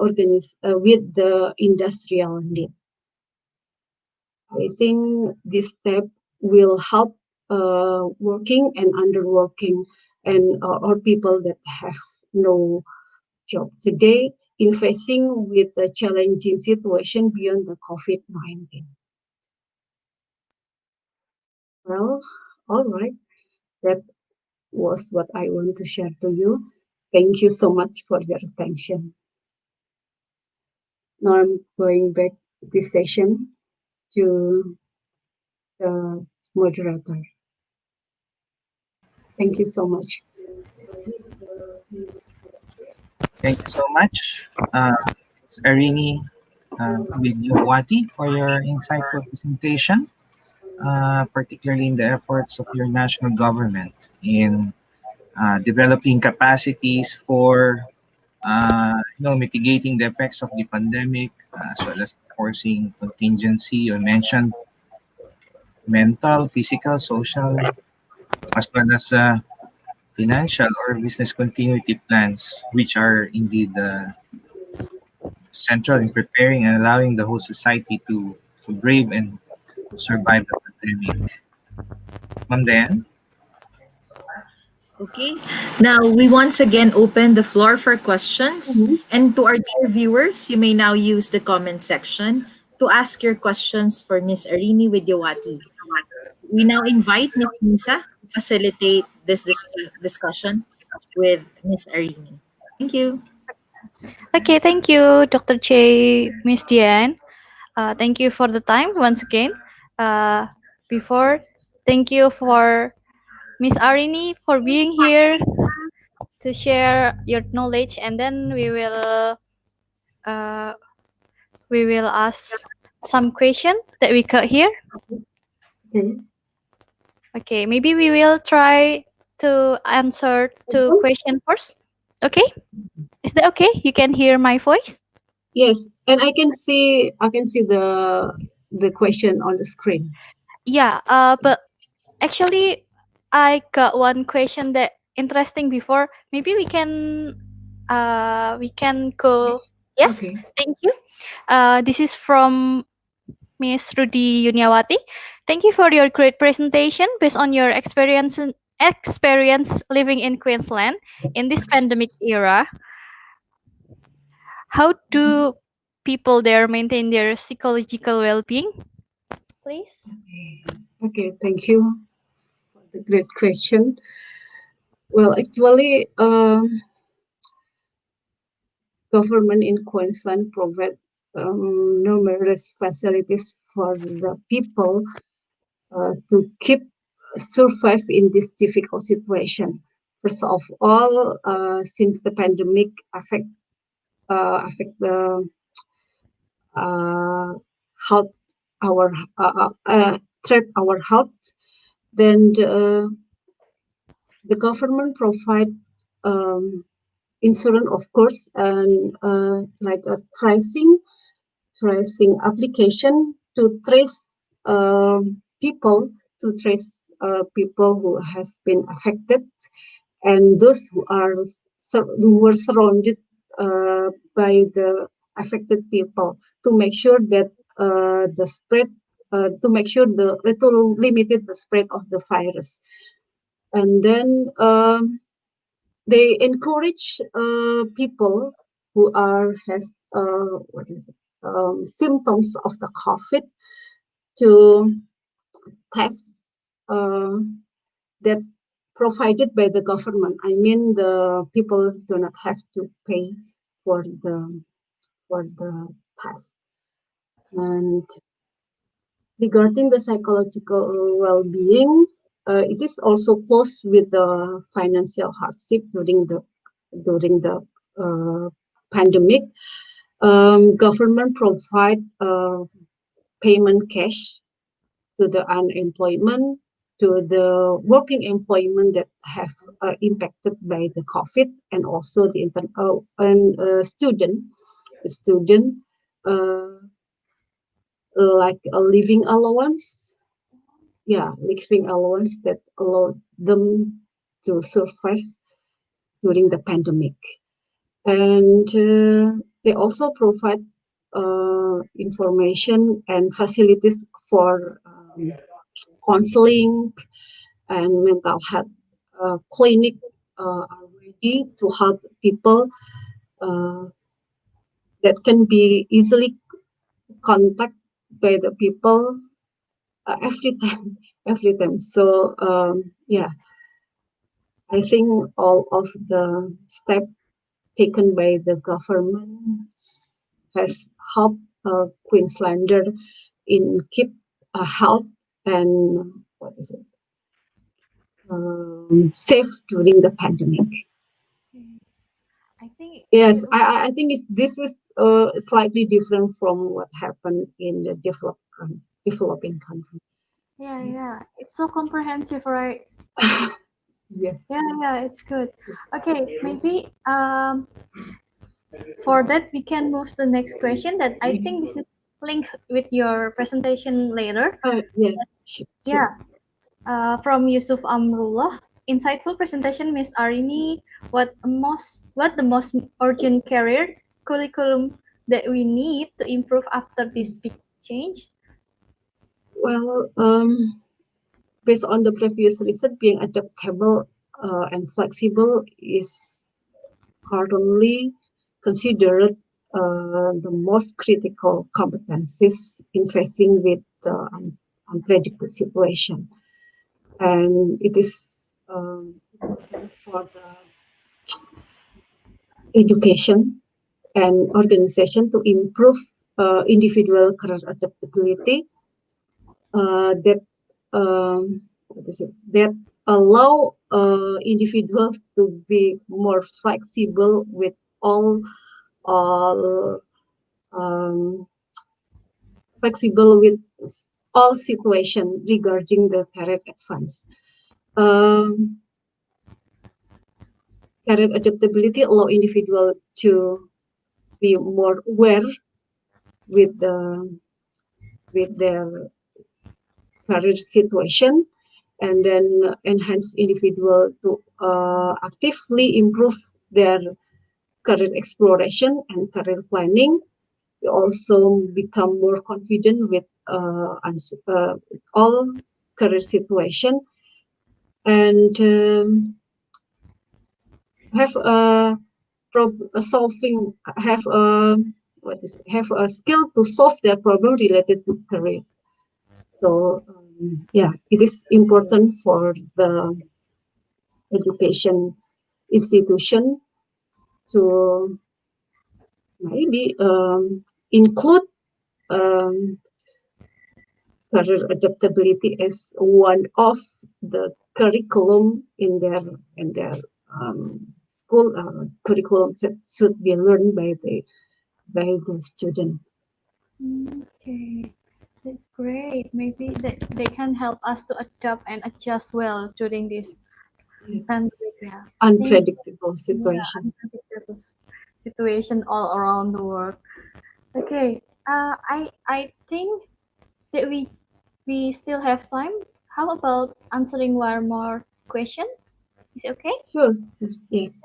with the industrial need. I think this step will help working and underworking and or people that have no job today in facing with the challenging situation beyond the COVID-19. Well, all right. That was what I want to share to you. Thank you so much for your attention. Now I'm going back this session to the moderator. Thank you so much. Thank you so much, Arini Widyawati, for your insightful presentation, particularly in the efforts of your national government in developing capacities for mitigating the effects of the pandemic, as well as enforcing contingency. You mentioned mental, physical, social, as well as financial or business continuity plans, which are indeed central in preparing and allowing the whole society to brave and survive the pandemic. Ma'am Dayan? Okay. Now we once again open the floor for questions. And to our dear viewers, you may now use the comment section to ask your questions for Ms. Arini Widyawati. We now invite Ms. Nisa to facilitate this discussion with Ms. Arini. Thank you. Okay, thank you, Dr. Che, Miss Diane. Thank you for the time once again. Before, thank you for Miss Arini for being here to share your knowledge, and then we will ask some question that we got here. Okay, maybe we will try to answer two questions first. Okay, is that okay? You can hear my voice. Yes, and I can see the question on the screen. Yeah. But actually, I got one question that interesting before. Maybe we can go. Yes. Okay. Thank you. This is from Ms. Rudy Yuniawati. Thank you for your great presentation based on your experience living in Queensland in this pandemic era. How do people there maintain their psychological well-being? Please. Okay, thank you for the great question. Well, actually, government in Queensland provide numerous facilities for the people to keep survive in this difficult situation. First of all, since the pandemic affect the health threat our health, then the government provide insurance, of course, and like a tracing application to trace people who has been affected, and those who were surrounded by the affected people, to make sure that the spread to make sure to limited the spread of the virus. And then they encourage people who has symptoms of the COVID to test that provided by the government. I mean, the people do not have to pay for the test. And regarding the psychological well-being, it is also close with the financial hardship during the pandemic. Government provide payment cash to the unemployment, to the working employment that have impacted by the COVID, and also the student like a living allowance. Yeah, living allowance that allowed them to survive during the pandemic. And they also provide information and facilities for counseling and mental health clinic are ready to help people that can be easily contacted by the people every time. So yeah, I think all of the steps taken by the government has helped Queenslander in keep health and safe during the pandemic. I think Yes, I think this is slightly different from what happened in the developing country. yeah, it's so comprehensive, right? Yes. Yeah, it's good. Okay, maybe for that we can move to the next question that I think this is linked with your presentation later. Yes. Yeah. From Yusuf Amrullah. Insightful presentation, Miss Arini. What the most urgent career curriculum that we need to improve after this big change? Well, based on the previous research, being adaptable and flexible is currently considered the most critical competencies in facing with the unpredictable situation. And it is important for the education and organization to improve individual career adaptability that allow individuals to be more flexible with all situation regarding the career advance. Career adaptability allow individual to be more aware with their career situation, and then enhance individual to actively improve their career exploration and career planning, we also become more confident with all career situation, and have a solving have a have a skill to solve their problem related to career. So yeah, it is important for the education institution to maybe include um, career adaptability as one of the curriculum in their school curriculum that should be learned by the student. Okay, that's great. Maybe they can help us to adapt and adjust well during this pandemic. Yeah. Unpredictable Yeah, situation. unpredictable situation all around the world. Okay, I think that we still have time. How about answering one more question? Is it okay? Sure. Yes.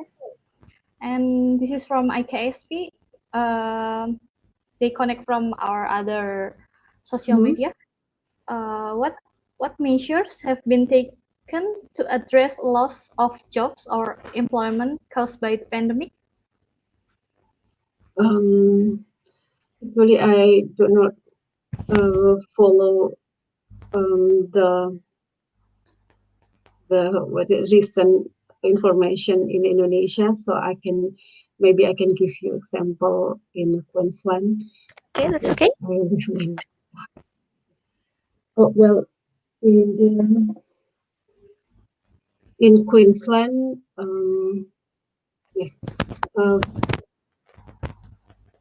And this is from IKSP. They connect from our other social media. What measures have been taken to address loss of jobs or employment caused by the pandemic? Actually, I do not follow the recent information in Indonesia, so I can give you example in Queensland. Okay, that's okay. Oh, well, in Queensland, yes,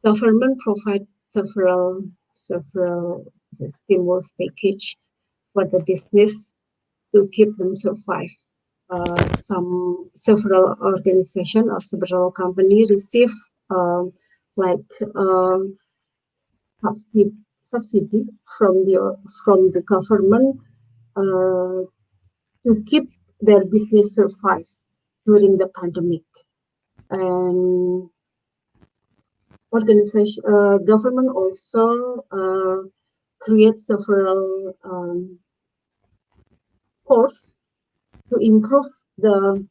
government provides several stimulus package for the business to keep them survive. Several organization or several company receive like subsidy from the government to keep their business survive during the pandemic. And organization government also create several course to improve the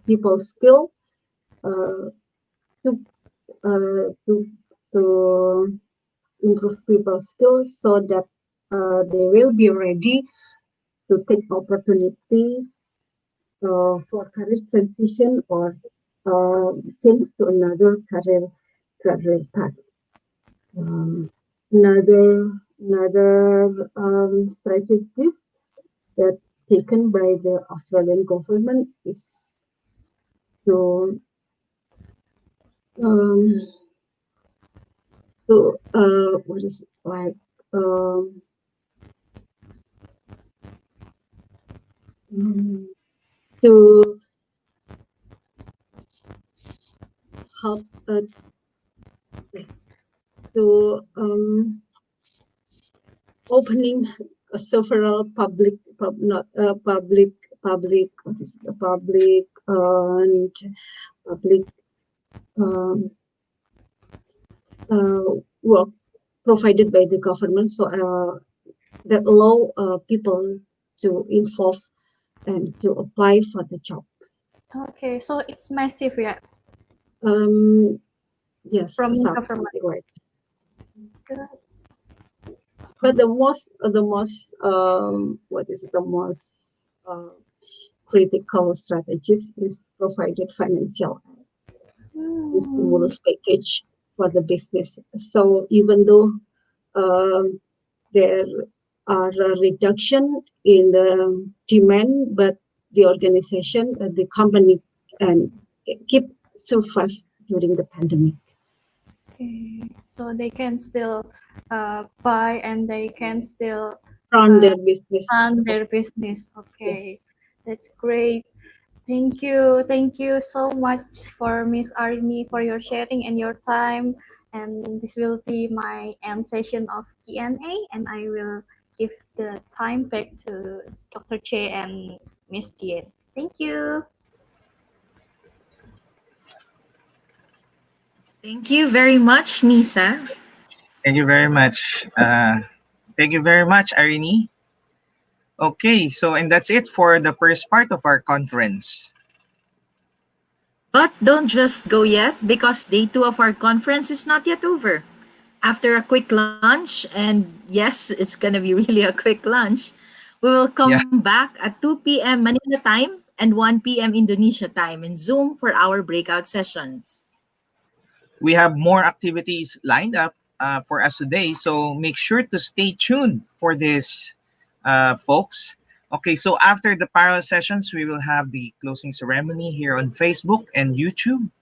people's skill to to improve people's skills so that they will be ready to take opportunities for career transition or change to another career path. Another strategies that taken by the Australian government is to what is it, like to help to opening several public and public work provided by the government, so that allow people to involve and to apply for the job. Okay, so it's massive, yeah. Yes, From the something government. like. Good. But the most critical strategies is provided financial stimulus package for the business. So even though there are a reduction in the demand, but the organization, the company, and keep survive during the pandemic. Okay, so they can still buy and they can still Run their business. Okay, Yes. that's great. Thank you so much for Miss Arini for your sharing and your time. And this will be my end session of Q&A, and I will give the time back to Dr. Che and Miss Dien. Thank you. Thank you very much, Nisa. Thank you very much. Thank you very much, Arini. Okay, so and that's it for the first part of our conference. But don't just go yet because day 2 of our conference is not yet over. After a quick lunch, and yes, it's going to be really a quick lunch, we will come Yeah, back at 2 p.m. Manila time and 1 p.m. Indonesia time in Zoom for our breakout sessions. we have more activities lined up for us today, so make sure to stay tuned for this, folks. Okay, so after the parallel sessions, we will have the closing ceremony here on Facebook and YouTube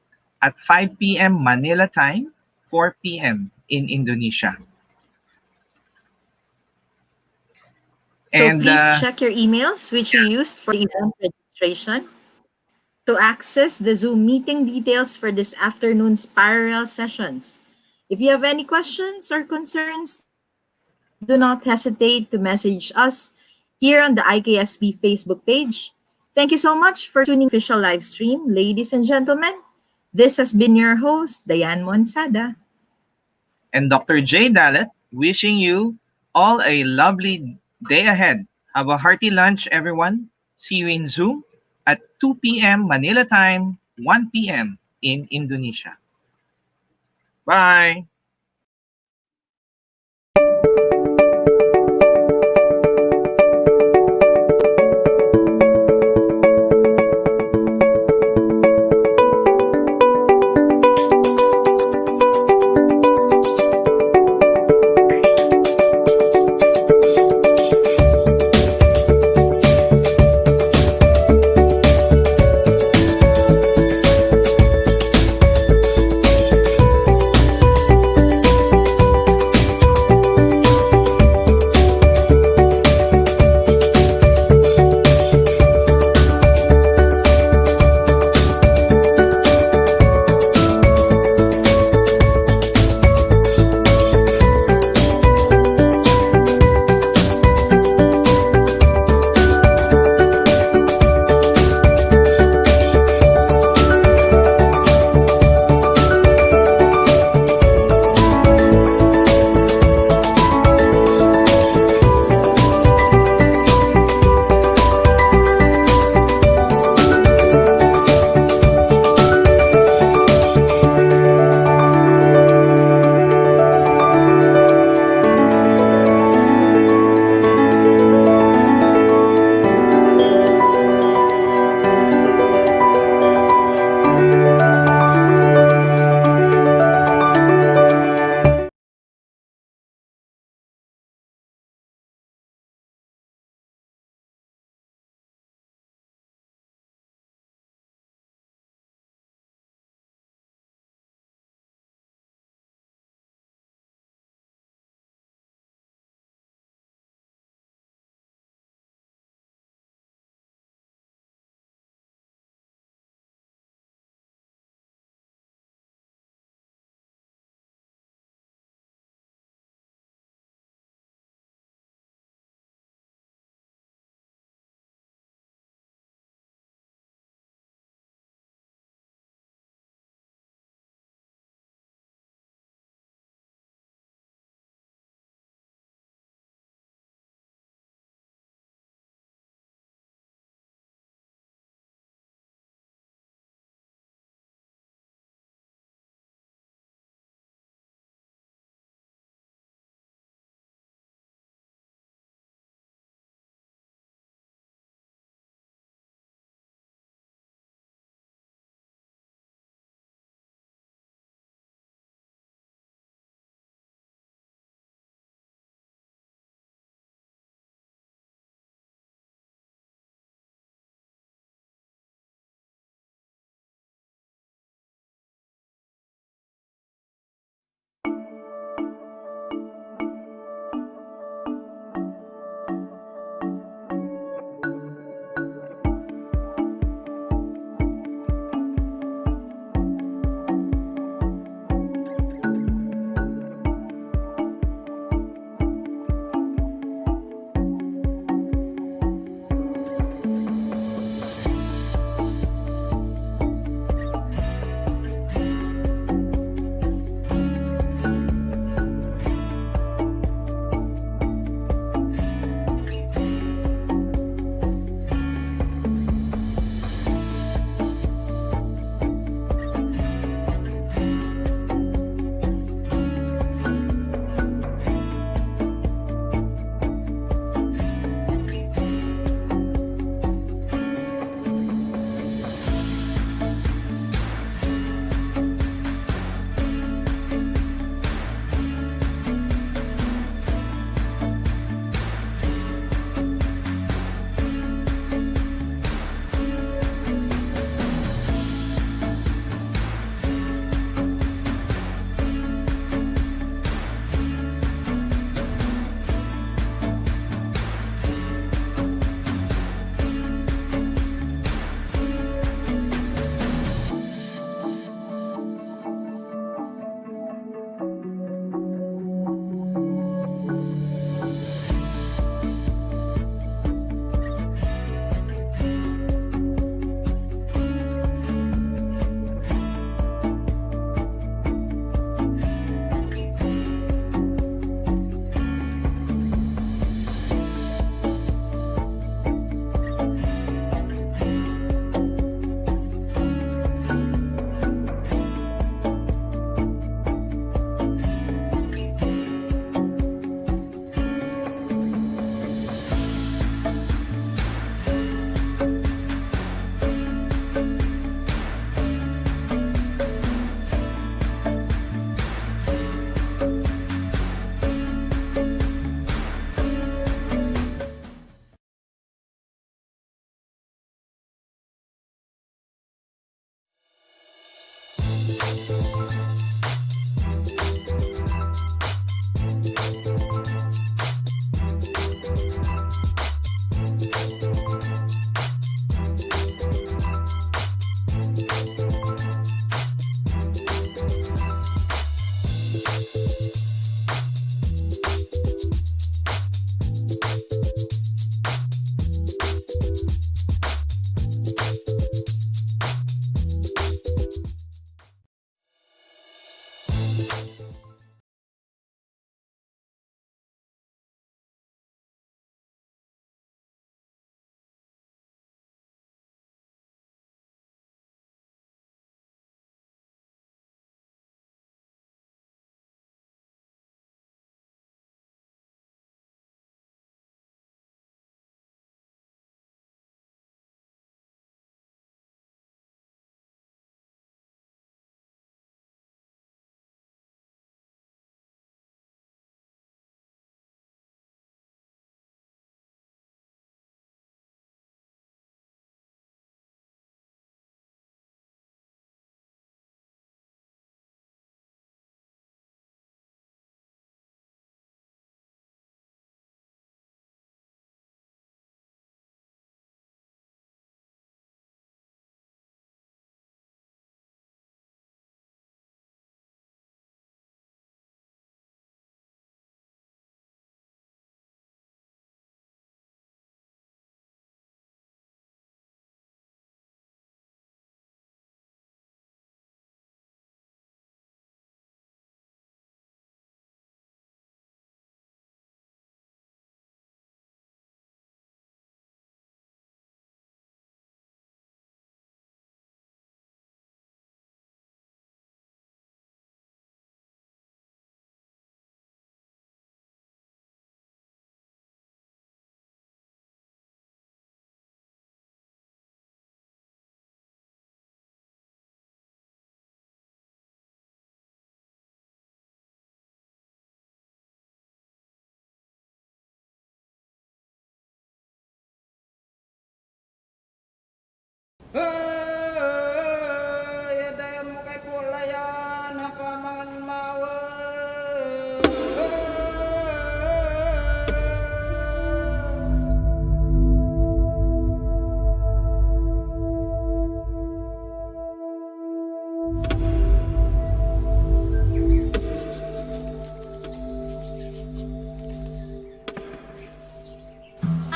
at 5 p.m. Manila time, 4 p.m. in Indonesia. So And please check your emails, which you used for the event registration, to access the Zoom meeting details for this afternoon's parallel sessions. If you have any questions or concerns, do not hesitate to message us here on the IKSP Facebook page. Thank you so much for tuning in to our official live stream, ladies and gentlemen. This has been your host, Diane Monsada. and Dr. J. Dalet, wishing you all a lovely day ahead. Have a hearty lunch, everyone. See you in Zoom at 2 p.m. Manila time, 1 p.m. in Indonesia. Bye.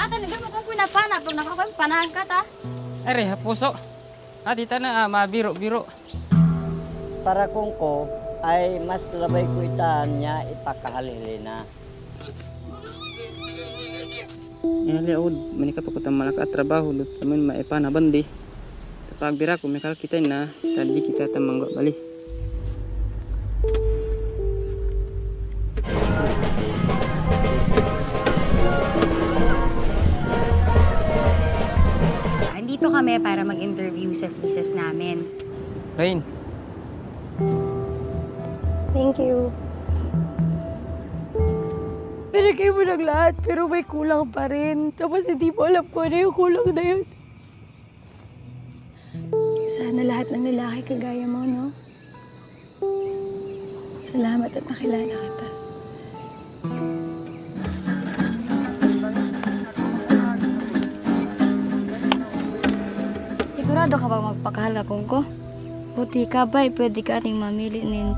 Ate, nagay mo kung pinapana. Pag nakakuha, panahan ka ta. Are, puso. Ati na mabiro-biro. Para kung ko ay mas labay ko itaan niya ipakahalilina. Leod, manika pa ko malaka at trabaho lut tamen maepana bandi. Tapag bira ko mekal kita na tadi kita tamang bali. Andito kami para mag-interview sa thesis namin. Rain. Thank you. Pinagay mo ng lahat, pero may kulang pa rin. Tapos hindi mo alam kung ano yung kulang na yun. Sana lahat ng lalaki kagaya mo, no? Salamat at nakilala kita. Sigurado ka ba magpakahalakong ko? Buti ka ba'y pwede ka ating mamili nin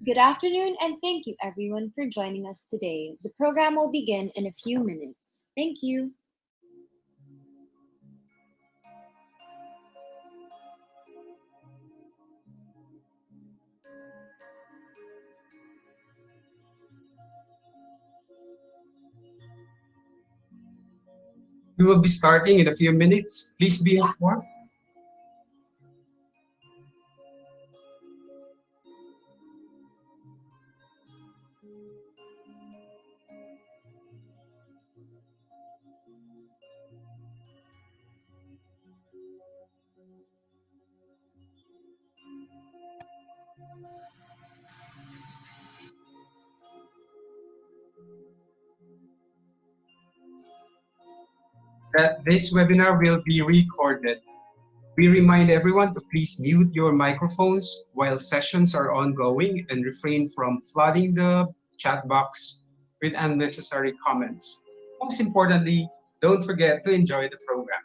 Good afternoon, and thank you everyone for joining us today. The program will begin in a few minutes. Thank you. We will be starting in a few minutes. Please be informed. That this webinar will be recorded. We remind everyone to please mute your microphones while sessions are ongoing and refrain from flooding the chat box with unnecessary comments. Most importantly, don't forget to enjoy the program.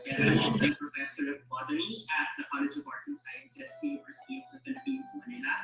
and an assistant professor of botany at the College of Arts and Sciences, University of the Philippines, Manila.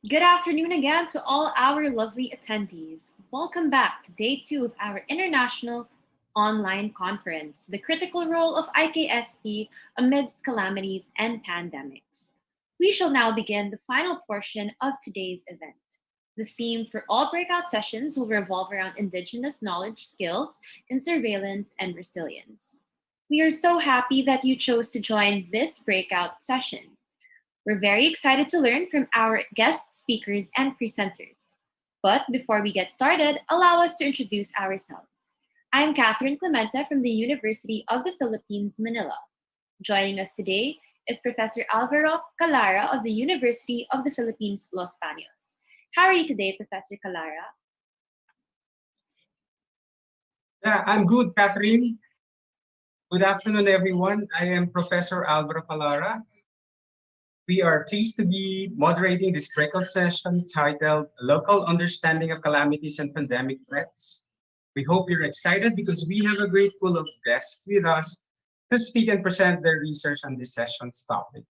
Good afternoon again to all our lovely attendees. Welcome back to day 2 of our international online conference, The Critical Role of IKSP Amidst Calamities and Pandemics. We shall now begin the final portion of today's event. The theme for all breakout sessions will revolve around Indigenous knowledge, skills, in surveillance and resilience. We are so happy that you chose to join this breakout session. We're very excited to learn from our guest speakers and presenters. But before we get started, allow us to introduce ourselves. I'm Catherine Clemente from the University of the Philippines, Manila. Joining us today is Professor Alvaro Calara of the University of the Philippines, Los Baños. How are you today, Professor Calara? Yeah, I'm good, Catherine. Good afternoon, everyone. I am Professor Alvaro Calara. We are pleased to be moderating this breakout session titled Local Understanding of Calamities and Pandemic Threats. We hope you're excited because we have a great pool of guests with us to speak and present their research on this session's topic.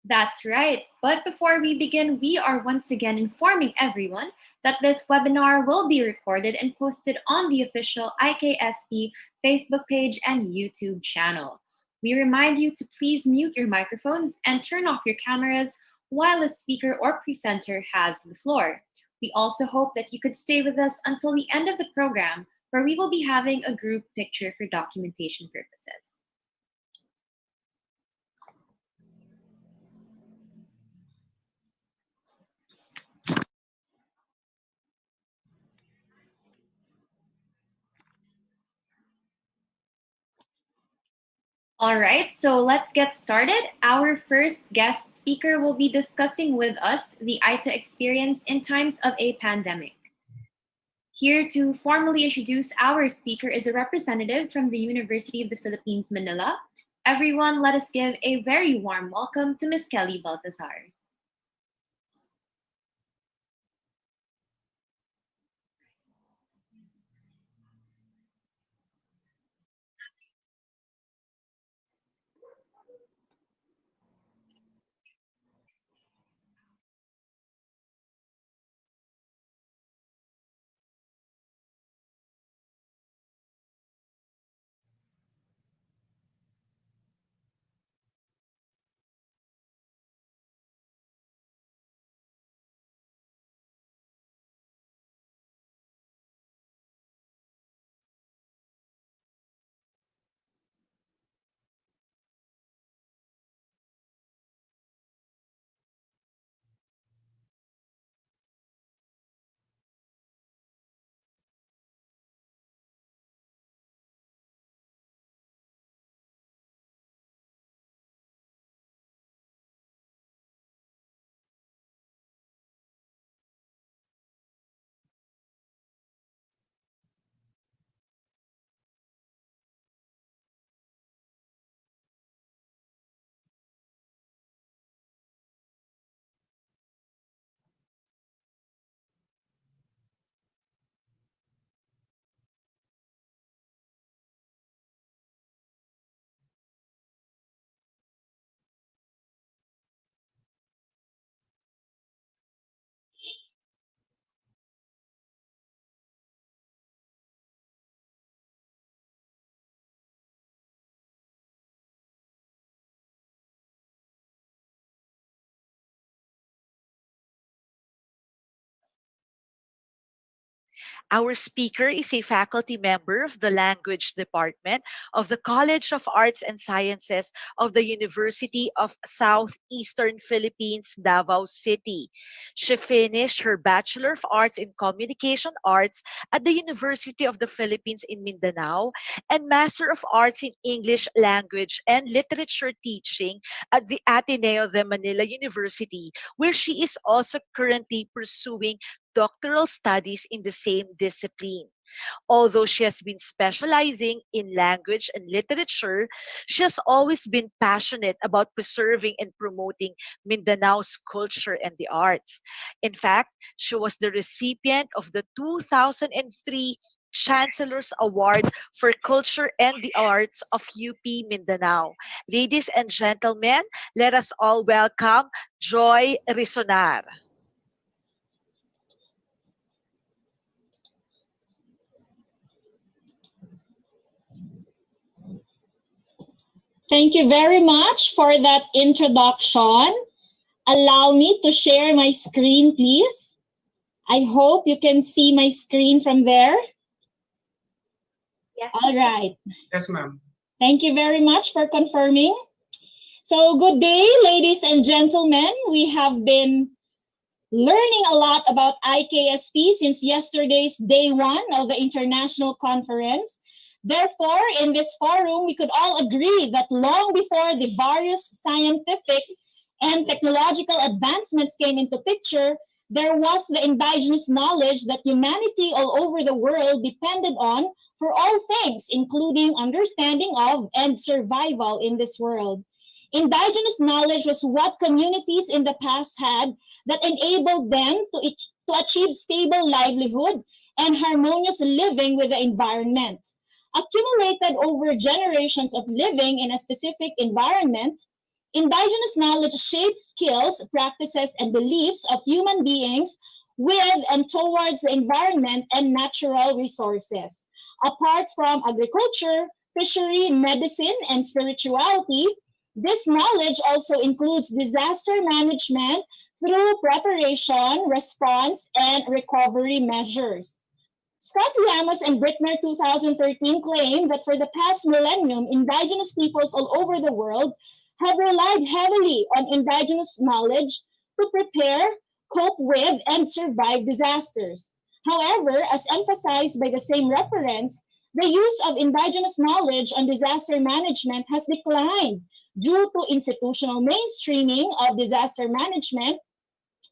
That's right. But before we begin, we are once again informing everyone that this webinar will be recorded and posted on the official IKSP Facebook page and YouTube channel. We remind you to please mute your microphones and turn off your cameras while a speaker or presenter has the floor. We also hope that you could stay with us until the end of the program, where we will be having a group picture for documentation purposes. All right, so let's get started. Our first guest speaker will be discussing with us the ITA experience in times of a pandemic. Here to formally introduce our speaker is a representative from the University of the Philippines, Manila. Everyone, let us give a very warm welcome to Ms. Kelly Baltazar. Our speaker is a faculty member of the Language Department of the College of Arts and Sciences of the University of Southeastern Philippines, Davao City. She finished her Bachelor of Arts in Communication Arts at the University of the Philippines in Mindanao and Master of Arts in English Language and Literature Teaching at the Ateneo de Manila University, where she is also currently pursuing doctoral studies in the same discipline. Although she has been specializing in language and literature, she has always been passionate about preserving and promoting Mindanao's culture and the arts. In fact, she was the recipient of the 2003 Chancellor's Award for Culture and the Arts of UP Mindanao. Ladies and gentlemen, let us all welcome Joy Risonar. Thank you very much for that introduction. Allow me to share my screen, please. I hope you can see my screen from there. Yes. All right. Yes, ma'am. Thank you very much for confirming. So good day, ladies and gentlemen. We have been learning a lot about IKSP since yesterday's day one of the international conference. Therefore, in this forum, we could all agree that long before the various scientific and technological advancements came into picture, there was the indigenous knowledge that humanity all over the world depended on for all things, including understanding of and survival in this world. Indigenous knowledge was what communities in the past had that enabled them to achieve stable livelihood and harmonious living with the environment. Accumulated over generations of living in a specific environment, indigenous knowledge shaped skills, practices, and beliefs of human beings with and towards the environment and natural resources. Apart from agriculture, fishery, medicine, and spirituality, this knowledge also includes disaster management through preparation, response, and recovery measures. Scott Llamas and Brittner 2013 claim that for the past millennium, indigenous peoples all over the world have relied heavily on indigenous knowledge to prepare, cope with, and survive disasters. However, as emphasized by the same reference, the use of indigenous knowledge on disaster management has declined due to institutional mainstreaming of disaster management,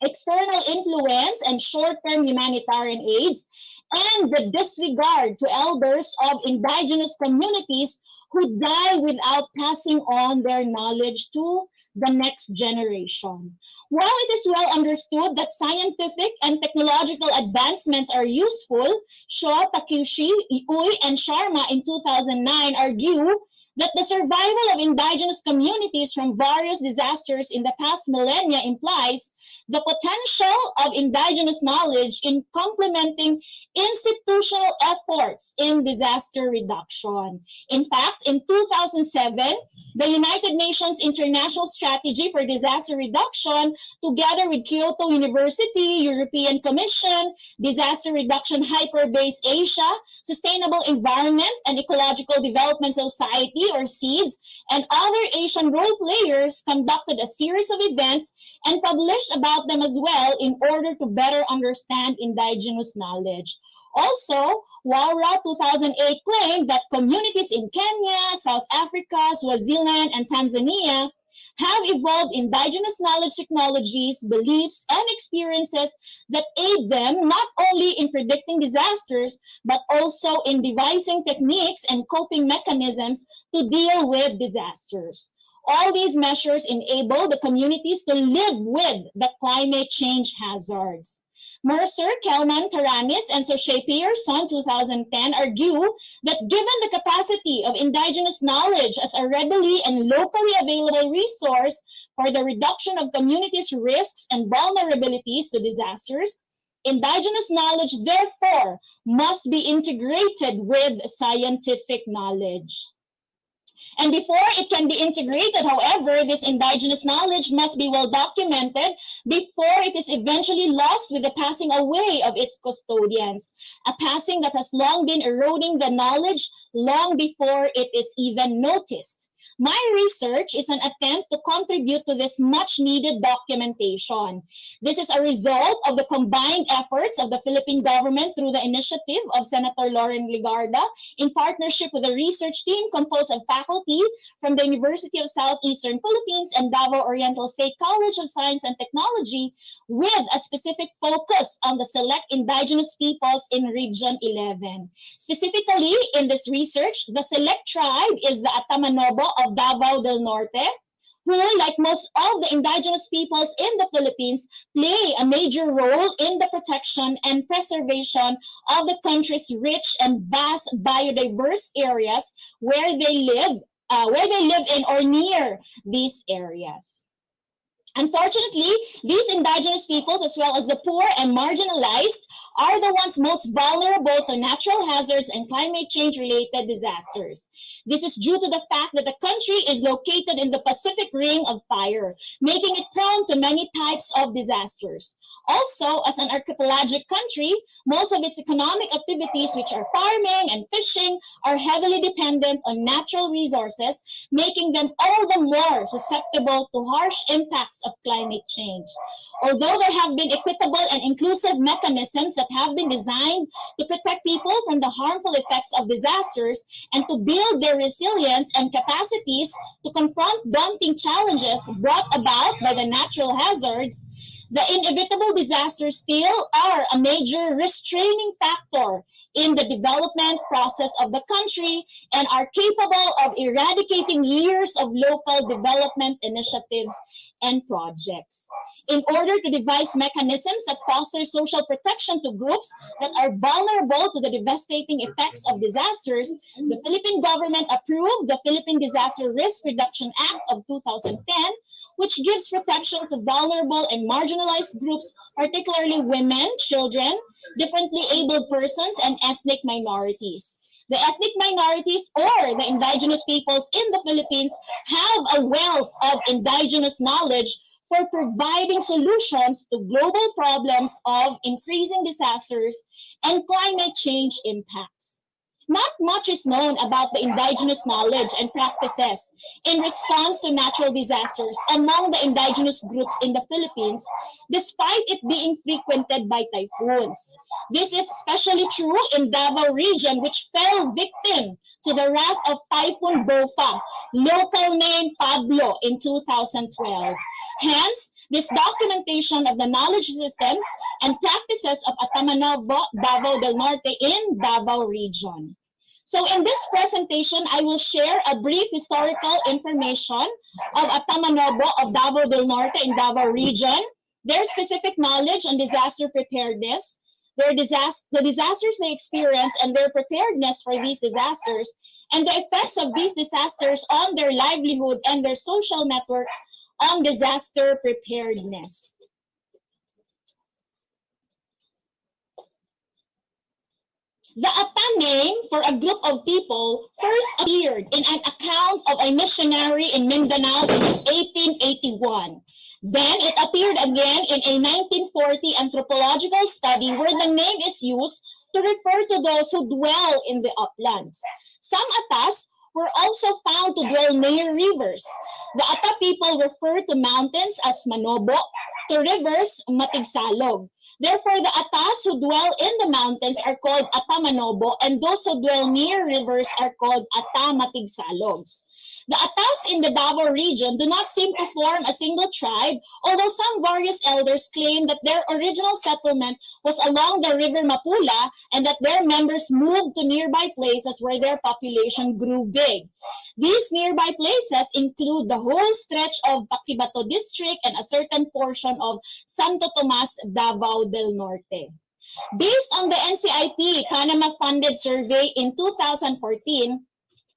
external influence and short-term humanitarian aids, and the disregard to elders of indigenous communities who die without passing on their knowledge to the next generation. While it is well understood that scientific and technological advancements are useful, Shaw, Takushi, Iui, and Sharma in 2009 argue that the survival of indigenous communities from various disasters in the past millennia implies the potential of indigenous knowledge in complementing institutional efforts in disaster reduction. In fact, in 2007, the United Nations International Strategy for Disaster Reduction, together with Kyoto University, European Commission, Disaster Reduction Hyperbase Asia, Sustainable Environment and Ecological Development Society, or SEEDS, and other Asian role players conducted a series of events and published about them as well in order to better understand indigenous knowledge. Also, WARA 2008 claimed that communities in Kenya, South Africa, Swaziland, and Tanzania have evolved indigenous knowledge technologies, beliefs, and experiences that aid them not only in predicting disasters, but also in devising techniques and coping mechanisms to deal with disasters. All these measures enable the communities to live with the climate change hazards. Mercer, Kelman, Taranis, and Soche Pearson 2010 argue that given the capacity of indigenous knowledge as a readily and locally available resource for the reduction of communities' risks and vulnerabilities to disasters, indigenous knowledge therefore must be integrated with scientific knowledge. And before it can be integrated, however, this indigenous knowledge must be well documented before it is eventually lost with the passing away of its custodians, a passing that has long been eroding the knowledge long before it is even noticed. My research is an attempt to contribute to this much-needed documentation. This is a result of the combined efforts of the Philippine government through the initiative of Senator Lauren Ligarda in partnership with a research team composed of faculty from the University of Southeastern Philippines and Davao Oriental State College of Science and Technology, with a specific focus on the select indigenous peoples in Region 11. Specifically, in this research, the select tribe is the Atamanobo of Davao del Norte, who, like most of the indigenous peoples in the Philippines, play a major role in the protection and preservation of the country's rich and vast biodiverse areas where they live in or near these areas. Unfortunately, these indigenous peoples, as well as the poor and marginalized, are the ones most vulnerable to natural hazards and climate change-related disasters. This is due to the fact that the country is located in the Pacific Ring of Fire, making it prone to many types of disasters. Also, as an archipelagic country, most of its economic activities, which are farming and fishing, are heavily dependent on natural resources, making them all the more susceptible to harsh impacts of climate change. Although there have been equitable and inclusive mechanisms that have been designed to protect people from the harmful effects of disasters and to build their resilience and capacities to confront daunting challenges brought about by the natural hazards, the inevitable disasters still are a major restraining factor in the development process of the country and are capable of eradicating years of local development initiatives and projects. In order to devise mechanisms that foster social protection to groups that are vulnerable to the devastating effects of disasters, the Philippine government approved the Philippine Disaster Risk Reduction Act of 2010, which gives protection to vulnerable and marginalized groups, particularly women, children, differently abled persons, and ethnic minorities. The ethnic minorities or the indigenous peoples in the Philippines have a wealth of indigenous knowledge for providing solutions to global problems of increasing disasters and climate change impacts. Not much is known about the indigenous knowledge and practices in response to natural disasters among the indigenous groups in the Philippines, despite it being frequented by typhoons. This is especially true in Davao region, which fell victim to the wrath of Typhoon Bofa, local name Pablo, in 2012. Hence, this documentation of the knowledge systems and practices of Atamanobo, Davao del Norte in Davao region. So in this presentation, I will share a brief historical information of Atamanobo of Davao del Norte in Davao region, their specific knowledge on disaster preparedness, the disasters they experienced and their preparedness for these disasters, and the effects of these disasters on their livelihood and their social networks on disaster preparedness. The Ata name for a group of people first appeared in an account of a missionary in Mindanao in 1881. Then it appeared again in a 1940 anthropological study where the name is used to refer to those who dwell in the uplands. Some Atas were also found to dwell near rivers. The Ata people refer to mountains as Manobo, to rivers Matigsalog. Therefore, the Atas who dwell in the mountains are called Atamanobo, and those who dwell near rivers are called Atamatigsalobs. The Atas in the Davao region do not seem to form a single tribe, although some various elders claim that their original settlement was along the river Mapula and that their members moved to nearby places where their population grew big. These nearby places include the whole stretch of Paquibato district and a certain portion of Santo Tomas, Davao del Norte. Based on the NCIP Panama-funded survey in 2014,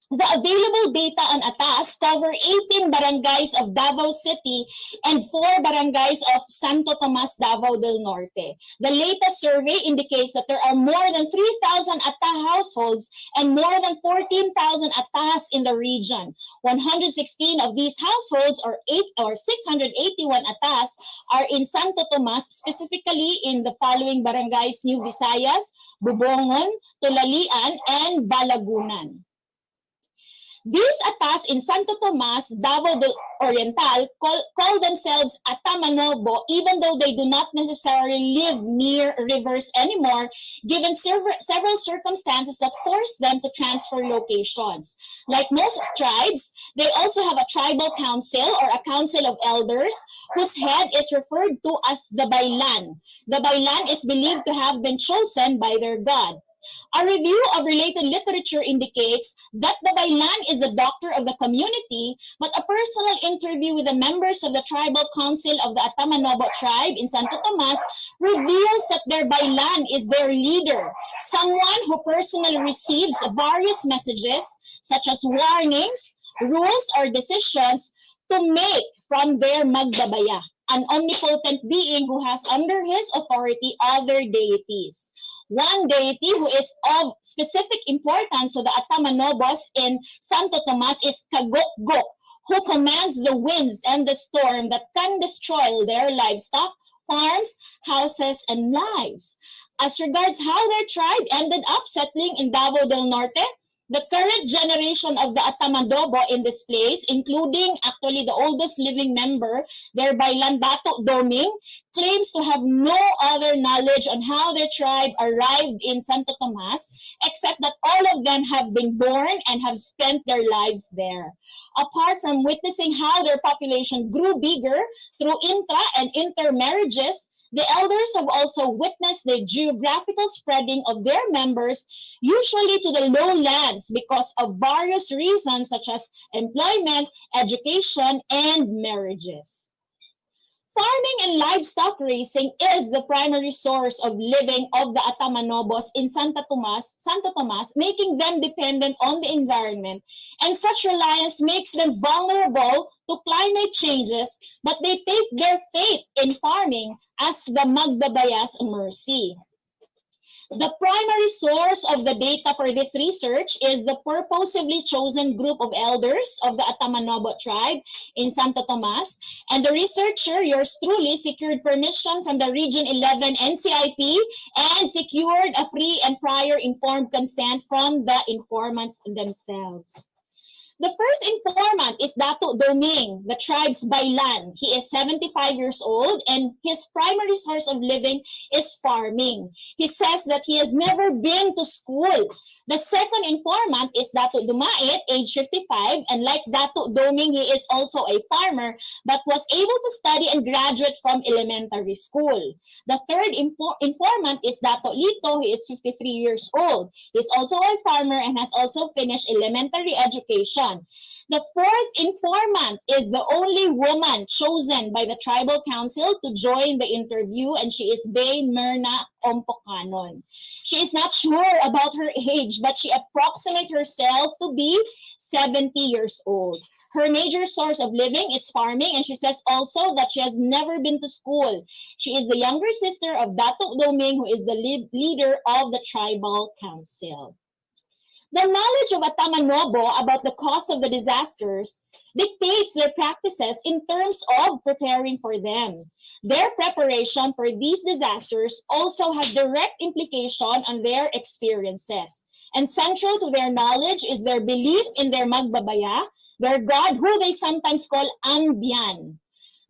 the available data on Atas cover 18 barangays of Davao City and 4 barangays of Santo Tomas, Davao del Norte. The latest survey indicates that there are more than 3,000 Ata households and more than 14,000 Atas in the region. 116 of these households, or 681 Atas, are in Santo Tomas, specifically in the following barangays: New Visayas, Bubongon, Tulalian, and Balagunan. These Atas in Santo Tomas, Davao del Oriental, call themselves Atamanobo, even though they do not necessarily live near rivers anymore, given several circumstances that force them to transfer locations. Like most tribes, they also have a tribal council or a council of elders whose head is referred to as the Bailan. The Bailan is believed to have been chosen by their god. A review of related literature indicates that the Bailan is the doctor of the community, but a personal interview with the members of the tribal council of the Atamanobo tribe in Santo Tomas reveals that their Bailan is their leader, someone who personally receives various messages, such as warnings, rules, or decisions to make from their magbabaya, an omnipotent being who has under his authority other deities. One deity who is of specific importance to the Atamanobos in Santo Tomas is Kagok-gok, who commands the winds and the storm that can destroy their livestock, farms, houses, and lives. As regards how their tribe ended up settling in Davao del Norte, the current generation of the Atamandobo in this place, including actually the oldest living member, their Bailan Dato Doming, claims to have no other knowledge on how their tribe arrived in Santo Tomas, except that all of them have been born and have spent their lives there. Apart from witnessing how their population grew bigger through intra and intermarriages, the elders have also witnessed the geographical spreading of their members, usually to the lowlands because of various reasons such as employment, education, and marriages. Farming and livestock raising is the primary source of living of the Atamanobos in Santo Tomas, making them dependent on the environment, and such reliance makes them vulnerable to climate changes, but they take their faith in farming as the Magbabayas' mercy. The primary source of the data for this research is the purposefully chosen group of elders of the Atamanobo tribe in Santo Tomas, and the researcher, yours truly, secured permission from the Region 11 NCIP and secured a free and prior informed consent from the informants themselves. The first informant is Dato Doming, the tribe's Bailan. He is 75 years old and his primary source of living is farming. He says that he has never been to school. The second informant is Dato Dumait, age 55, and like Dato Doming, he is also a farmer but was able to study and graduate from elementary school. The third informant is Dato Lito. He is 53 years old. He is also a farmer and has also finished elementary education. The fourth informant is the only woman chosen by the tribal council to join the interview, and she is Bay Myrna Ompocanon. She is not sure about her age, but she approximates herself to be 70 years old. Her major source of living is farming, and she says also that she has never been to school. She is the younger sister of Dato Doming, who is the leader of the tribal council. The knowledge of Atamanobo about the cause of the disasters dictates their practices in terms of preparing for them. Their preparation for these disasters also has direct implication on their experiences. And central to their knowledge is their belief in their Magbabaya, their god who they sometimes call Ambian.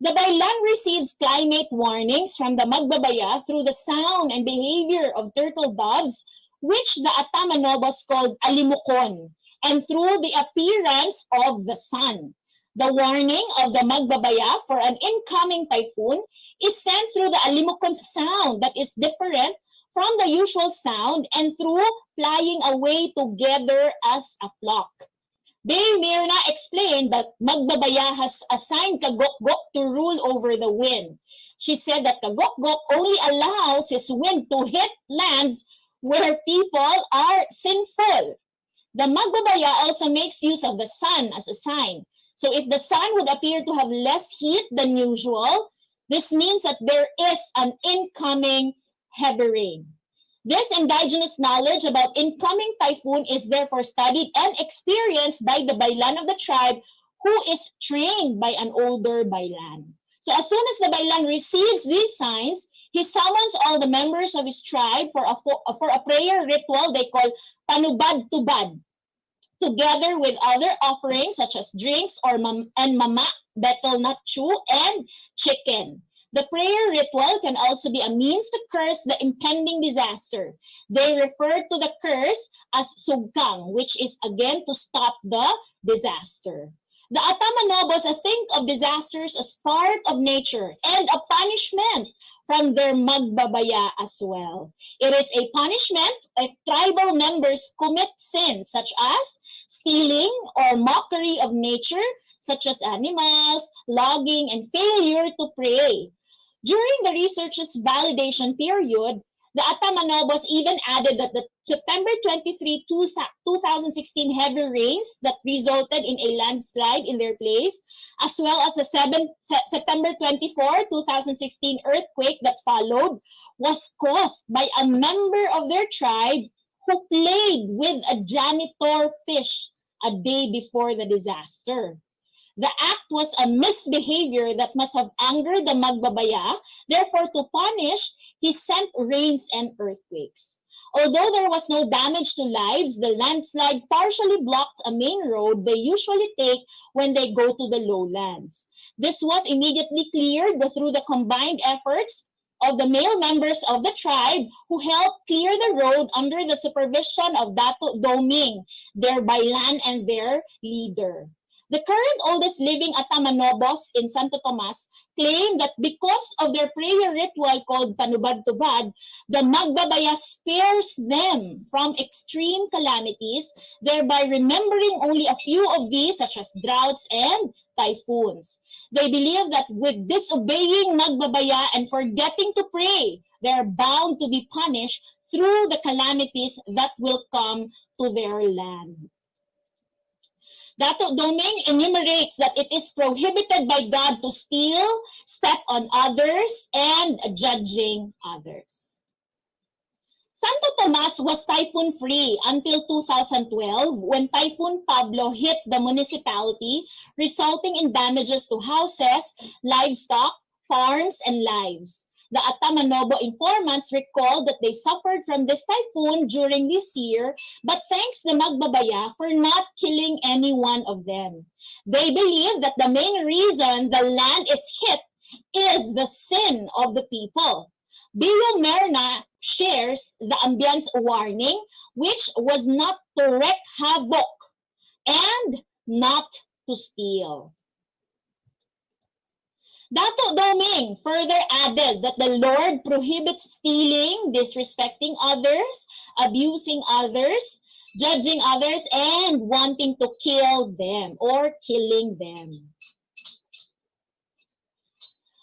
The Bailan receives climate warnings from the Magbabaya through the sound and behavior of turtle doves, which the Atamanobos called alimukon, and through the appearance of the sun. The warning of the Magbabaya for an incoming typhoon is sent through the alimukon's sound that is different from the usual sound and through flying away together as a flock. Bay Myrna explained that Magbabaya has assigned Kagok-gok to rule over the wind. She said that Kagok-gok only allows his wind to hit lands where people are sinful. The Magbabaya also makes use of the sun as a sign. So if the sun would appear to have less heat than usual, this means that there is an incoming heavy rain. This indigenous knowledge about incoming typhoon is therefore studied and experienced by the Bailan of the tribe, who is trained by an older Bailan. So as soon as the Bailan receives these signs, he summons all the members of his tribe for a prayer ritual they call panubad-tubad, together with other offerings such as drinks and mama, betel nut chew, and chicken. The prayer ritual can also be a means to curse the impending disaster. They refer to the curse as sugkang, which is again to stop the disaster. The Atamanobos think of disasters as part of nature and a punishment from their Magbabaya as well. It is a punishment if tribal members commit sins such as stealing or mockery of nature, such as animals, logging, and failure to pray. During the research's validation period, The Atamanobos even added that the September 23, 2016 heavy rains that resulted in a landslide in their place, as well as the September 24, 2016 earthquake that followed, was caused by a member of their tribe who played with a janitor fish a day before the disaster. The act was a misbehavior that must have angered the Magbabaya. Therefore, to punish, he sent rains and earthquakes. Although there was no damage to lives, the landslide partially blocked a main road they usually take when they go to the lowlands. This was immediately cleared through the combined efforts of the male members of the tribe who helped clear the road under the supervision of Dato Doming, their baylan and their leader. The current oldest living Atamanobos in Santo Tomas claim that because of their prayer ritual called Panubad-Tubad, the Magbabaya spares them from extreme calamities, thereby remembering only a few of these, such as droughts and typhoons. They believe that with disobeying Magbabaya and forgetting to pray, they are bound to be punished through the calamities that will come to their land. Dato Doming enumerates that it is prohibited by God to steal, step on others, and judging others. Santo Tomas was typhoon-free until 2012 when Typhoon Pablo hit the municipality, resulting in damages to houses, livestock, farms, and lives. The Atamanobo informants recalled that they suffered from this typhoon during this year, but thanks the Magbabaya for not killing any one of them. They believe that the main reason the land is hit is the sin of the people. Bio Merna shares the ambience warning, which was not to wreak havoc and not to steal. Dato Doming further added that the Lord prohibits stealing, disrespecting others, abusing others, judging others, and wanting to kill them or killing them.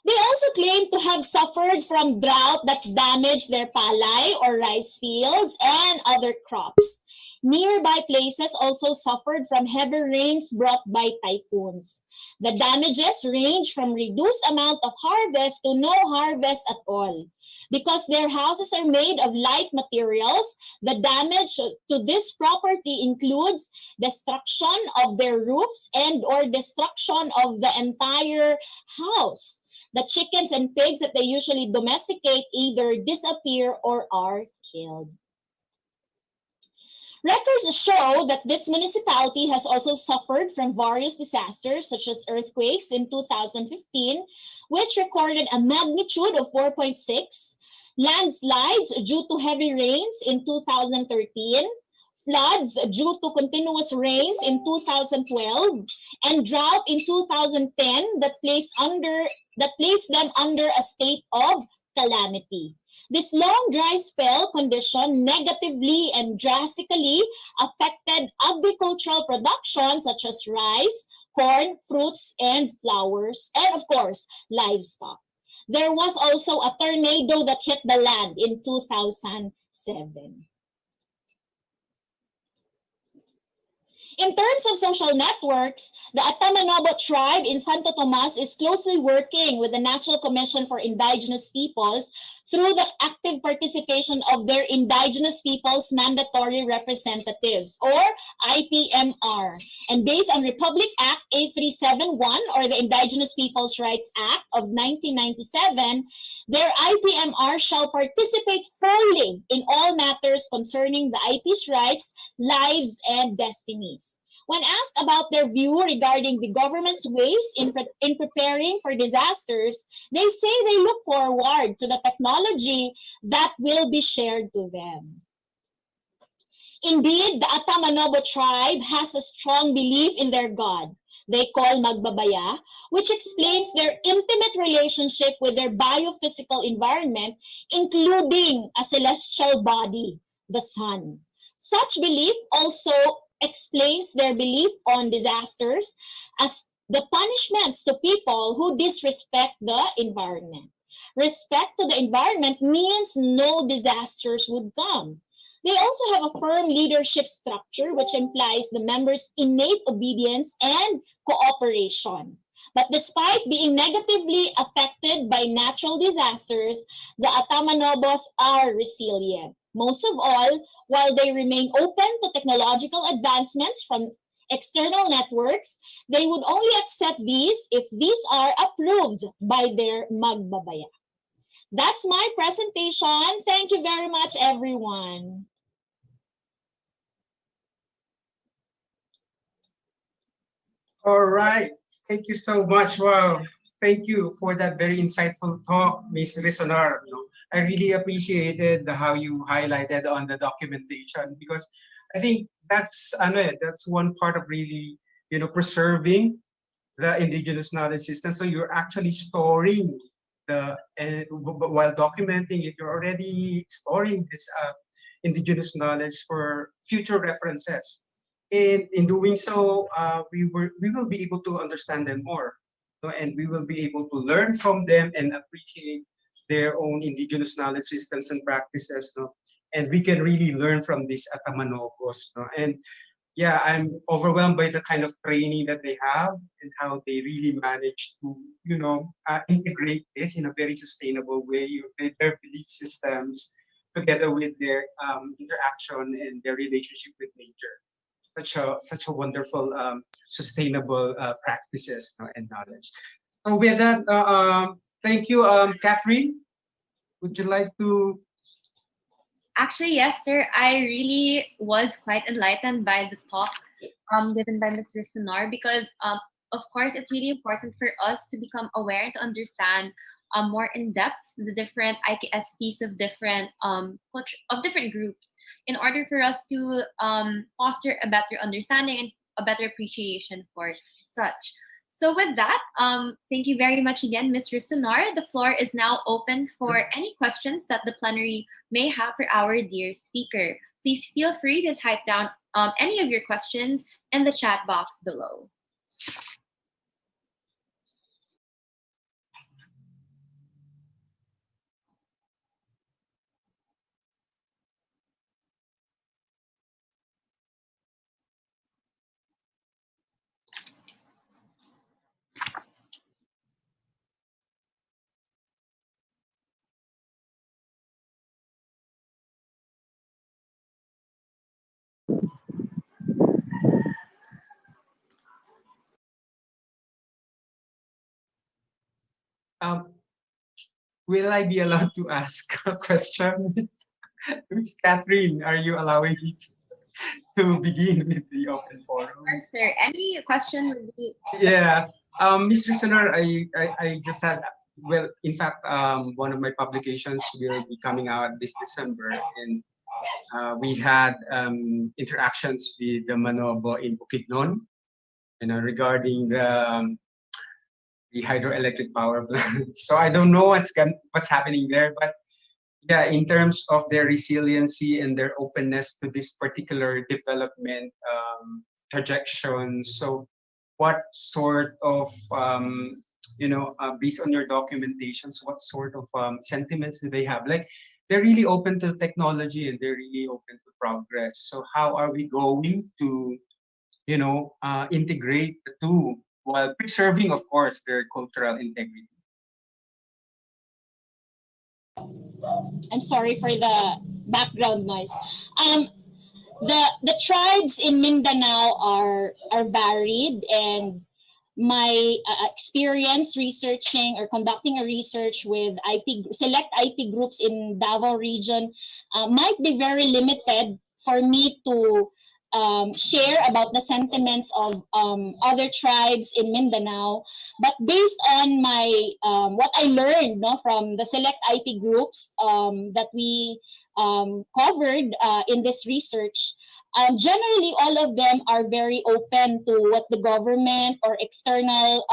They also claim to have suffered from drought that damaged their palay or rice fields and other crops. Nearby places also suffered from heavy rains brought by typhoons. The damages range from reduced amount of harvest to no harvest at all. Because their houses are made of light materials, the damage to this property includes destruction of their roofs and or destruction of the entire house. The chickens and pigs that they usually domesticate either disappear or are killed. Records show that this municipality has also suffered from various disasters such as earthquakes in 2015, which recorded a magnitude of 4.6, landslides due to heavy rains in 2013, floods due to continuous rains in 2012, and drought in 2010 that placed them under a state of calamity. This long dry spell condition negatively and drastically affected agricultural production such as rice, corn, fruits, and flowers, and of course, livestock. There was also a tornado that hit the land in 2007. In terms of social networks, the Atamanobo tribe in Santo Tomas is closely working with the National Commission for Indigenous Peoples through the active participation of their Indigenous Peoples Mandatory Representatives, or IPMR. And based on Republic Act A371, or the Indigenous Peoples' Rights Act of 1997, their IPMR shall participate fully in all matters concerning the IP's rights, lives, and destinies. When asked about their view regarding the government's ways in preparing for disasters, they say they look forward to the technology that will be shared to them. Indeed, the Atamanobo tribe has a strong belief in their God, they call Magbabaya, which explains their intimate relationship with their biophysical environment, including a celestial body, the sun. Such belief also explains their belief on disasters as the punishments to people who disrespect the environment. respect to the environment means no disasters would come. They also have a firm leadership structure, which implies the members' innate obedience and cooperation. But despite being negatively affected by natural disasters, the Atamanobos are resilient. Most of all, while they remain open to technological advancements from external networks, they would only accept these if these are approved by their magbabaya. That's my presentation. Thank you very much, everyone. All right. Thank you so much. Wow. Thank you for that very insightful talk, Ms. Risonar. I really appreciated how you highlighted on the documentation, because I think that's one part of really preserving the indigenous knowledge system. So you're actually storing while documenting it, you're already storing this indigenous knowledge for future references. And in doing so, we will be able to understand them more, and we will be able to learn from them and appreciate their own indigenous knowledge systems and practices. And we can really learn from these Atamanogos. And yeah, I'm overwhelmed by the kind of training that they have and how they really manage to, integrate this in a very sustainable way with their belief systems together with their interaction and their relationship with nature. Such a wonderful, sustainable practices and knowledge. So with that, thank you, Catherine. Would you like to? Actually, yes, sir. I really was quite enlightened by the talk given by Mr. Sonar, because of course it's really important for us to become aware and to understand more in depth the different IKSPs of different different groups, in order for us to foster a better understanding and a better appreciation for such. So with that, thank you very much again, Mr. Sonar. The floor is now open for any questions that the plenary may have for our dear speaker. Please feel free to type down any of your questions in the chat box below. Will I be allowed to ask a question, Miss Catherine? Are you allowing me to begin with the open forum? Sure, sir. Any question would be. Yeah, Mr. Sonar, I just had, well, in fact, one of my publications will be coming out this December, and we had interactions with the Manobo in Bukidnon, regarding the hydroelectric power plant. So I don't know what's happening there, but yeah, in terms of their resiliency and their openness to this particular development trajections. So what sort of based on your documentations, what sort of sentiments do they have? Like, they're really open to technology and they're really open to progress. So how are we going to integrate the two while preserving, of course, their cultural integrity? I'm sorry for the background noise. The tribes in Mindanao are varied, and my experience researching or conducting a research with select IP groups in Davao region might be very limited for me to share about the sentiments of other tribes in Mindanao. But based on my what I learned from the select IP groups that we covered in this research, Generally, all of them are very open to what the government or external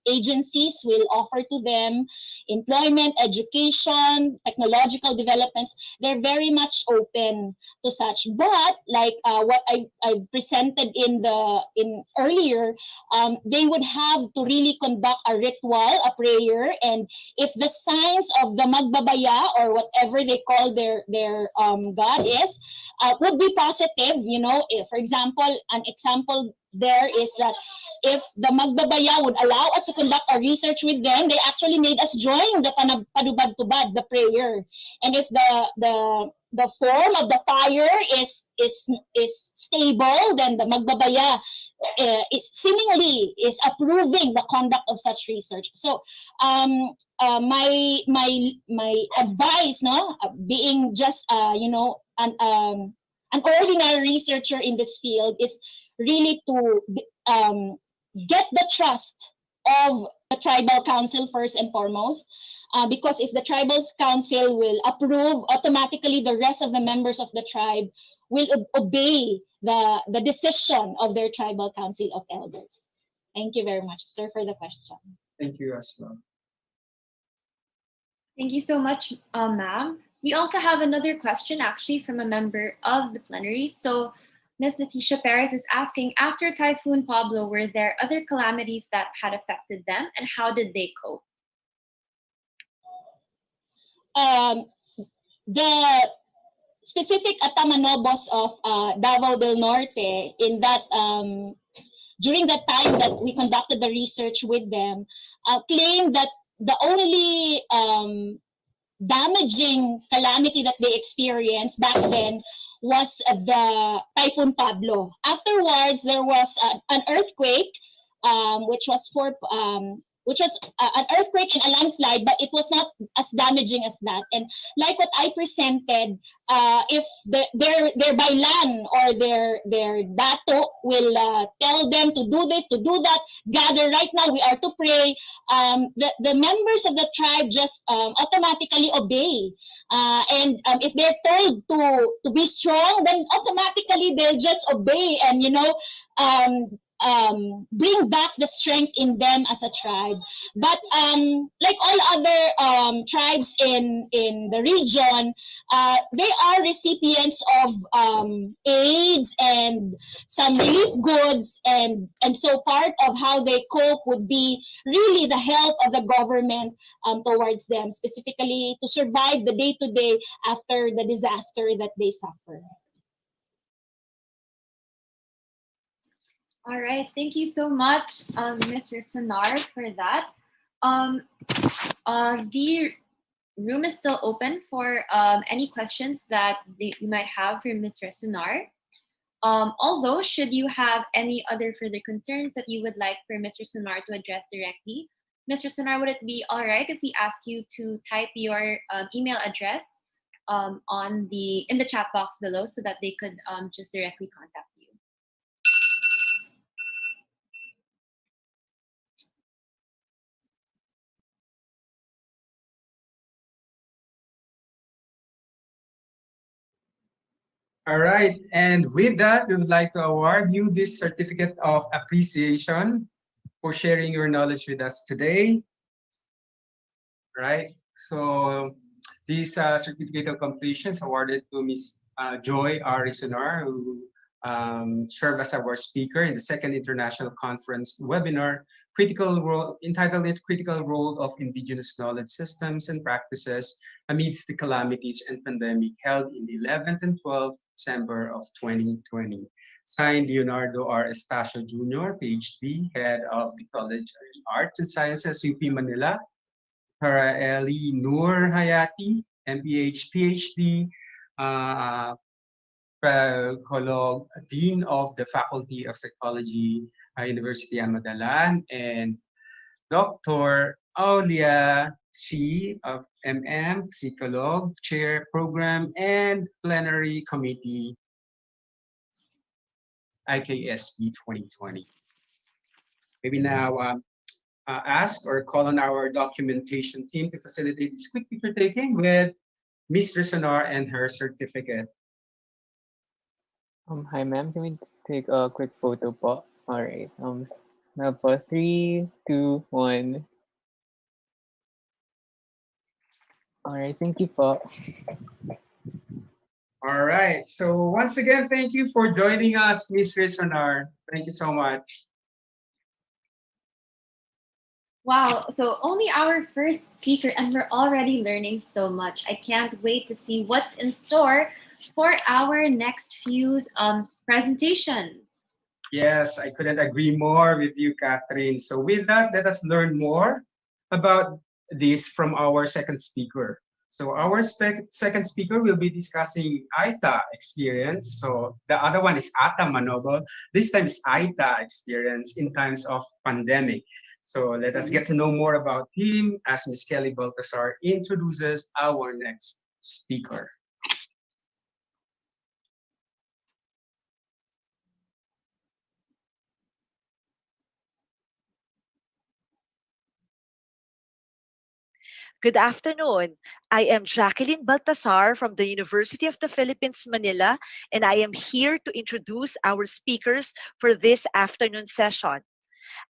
agencies will offer to them. Employment, education, technological developments, they're very much open to such. But like what I presented in earlier, they would have to really conduct a ritual, a prayer, and if the signs of the magbabaya or whatever they call their god is would be positive, you know, if, for example, an example there is that if the magbabaya would allow us to conduct a research with them, they actually made us join the padubad-tubad, the prayer. And if the form of the fire is stable, then the magbabaya is seemingly is approving the conduct of such research. So my advice, no, being just you know an ordinary researcher in this field, is really to get the trust of the tribal council first and foremost, because if the tribal council will approve, automatically the rest of the members of the tribe will obey the decision of their tribal council of elders. Thank you very much, sir, for the question. Thank you as well. Thank you so much, ma'am. We also have another question actually from a member of the plenary. So Ms. Leticia Perez is asking, after Typhoon Pablo, were there other calamities that had affected them, and how did they cope? The specific Atamanobos of Davao del Norte, in that during that time that we conducted the research with them, claimed that the only damaging calamity that they experienced back then was the Typhoon Pablo. Afterwards, there was an earthquake, which was an earthquake and a landslide, but it was not as damaging as that. And like what I presented, if their bailan or their dato will tell them to do this, to do that, gather right now, we are to pray, the members of the tribe just automatically obey. And if they're told to be strong, then automatically they'll just obey and, you know, bring back the strength in them as a tribe. But like all other tribes in the region, they are recipients of aids and some relief goods, and so part of how they cope would be really the help of the government towards them, specifically to survive the day-to-day after the disaster that they suffer. All right, thank you so much, Mr. Sonar, for that. The room is still open for any questions that you might have for Mr. Sonar. Although, should you have any other further concerns that you would like for Mr. Sonar to address directly, Mr. Sonar, would it be all right if we ask you to type your email address in the chat box below so that they could just directly contact you? All right, and with that, we would like to award you this certificate of appreciation for sharing your knowledge with us today. Right, so this certificate of completion is awarded to Ms. Joy R. Risonar, who served as our speaker in the second international conference webinar, entitled Critical Role of Indigenous Knowledge Systems and Practices Amidst the Calamities and Pandemic, held in the 11th and 12th December of 2020. Signed, Leonardo R. Estacio Jr., PhD, Head of the College of Arts and Sciences, UP Manila. Eli Noor Hayati, MPH, PhD, Dean of the Faculty of Psychology, University Amadalan, and Dr. Aulia C. of MM, Psycholog, Chair, Program, and Plenary Committee, IKSP 2020. Maybe now ask or call on our documentation team to facilitate this quick picture taking with Ms. Sonar and her certificate. Hi ma'am, can we just take a quick photo po? Alright, now po, 3, 2, 1. Alright, thank you po. All right. So once again, thank you for joining us, Miss Ritsonar. Thank you so much. Wow, so only our first speaker, and we're already learning so much. I can't wait to see what's in store for our next few presentations. Yes, I couldn't agree more with you, Catherine. So with that, let us learn more about this from our second speaker. So our second speaker will be discussing AITA experience. So the other one is ATA Manobo. This time is AITA experience in times of pandemic. So let us get to know more about him as Ms. Kelly Baltasar introduces our next speaker. Good afternoon. I am Jacqueline Baltasar from the University of the Philippines, Manila, and I am here to introduce our speakers for this afternoon session.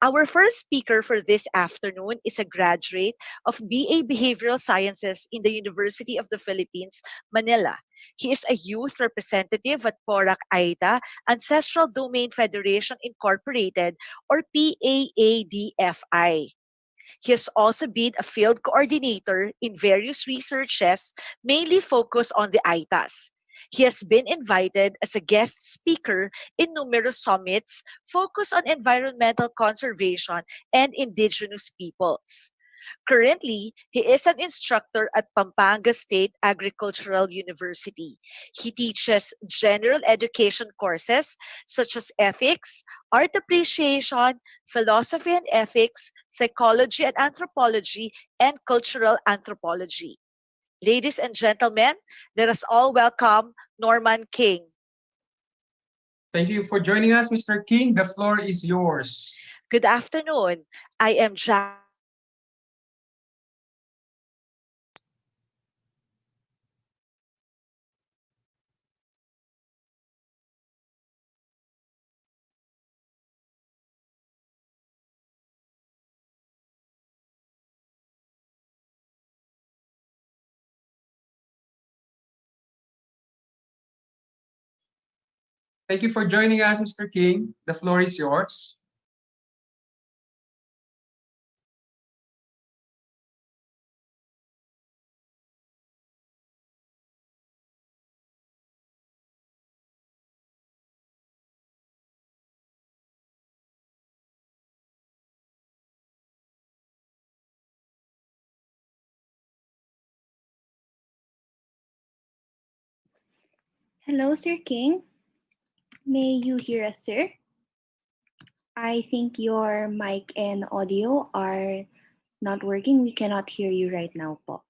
Our first speaker for this afternoon is a graduate of BA Behavioral Sciences in the University of the Philippines, Manila. He is a youth representative at PORAC AITA, Ancestral Domain Federation Incorporated, or PAADFI. He has also been a field coordinator in various researches, mainly focused on the ITAS. He has been invited as a guest speaker in numerous summits focused on environmental conservation and indigenous peoples. Currently, he is an instructor at Pampanga State Agricultural University. He teaches general education courses such as ethics, art appreciation, philosophy and ethics, psychology and anthropology, and cultural anthropology. Ladies and gentlemen, let us all welcome Norman King. Thank you for joining us, Mr. King. The floor is yours. Good afternoon. I am Jack. Thank you for joining us, Mr. King. The floor is yours. Hello, Sir King. May you hear us, sir? I think your mic and audio are not working. We cannot hear you right now po.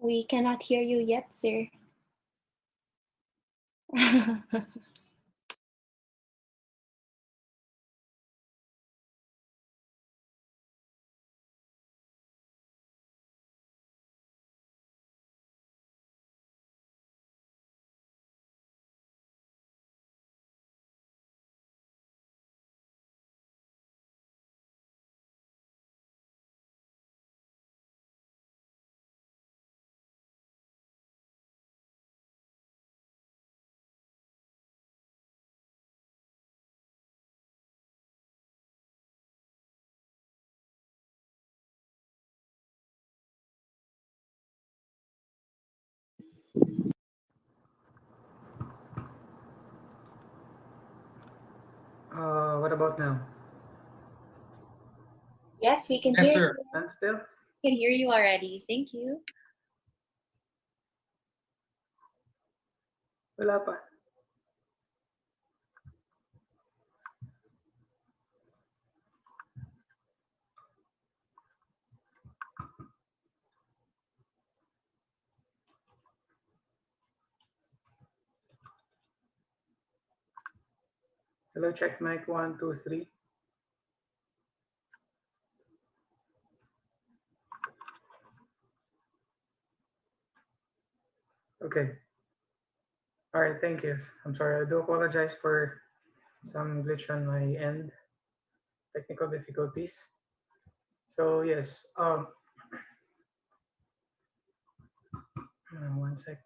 We cannot hear you yet, sir. What about now? Yes, we can Yes, hear sir. you. Still? We can hear you already. Thank you. Wala pa. Hello, check mic 1, 2, 3. Okay. All right, thank you. I'm sorry. I do apologize for some glitch on my end, technical difficulties. So yes, 1 sec.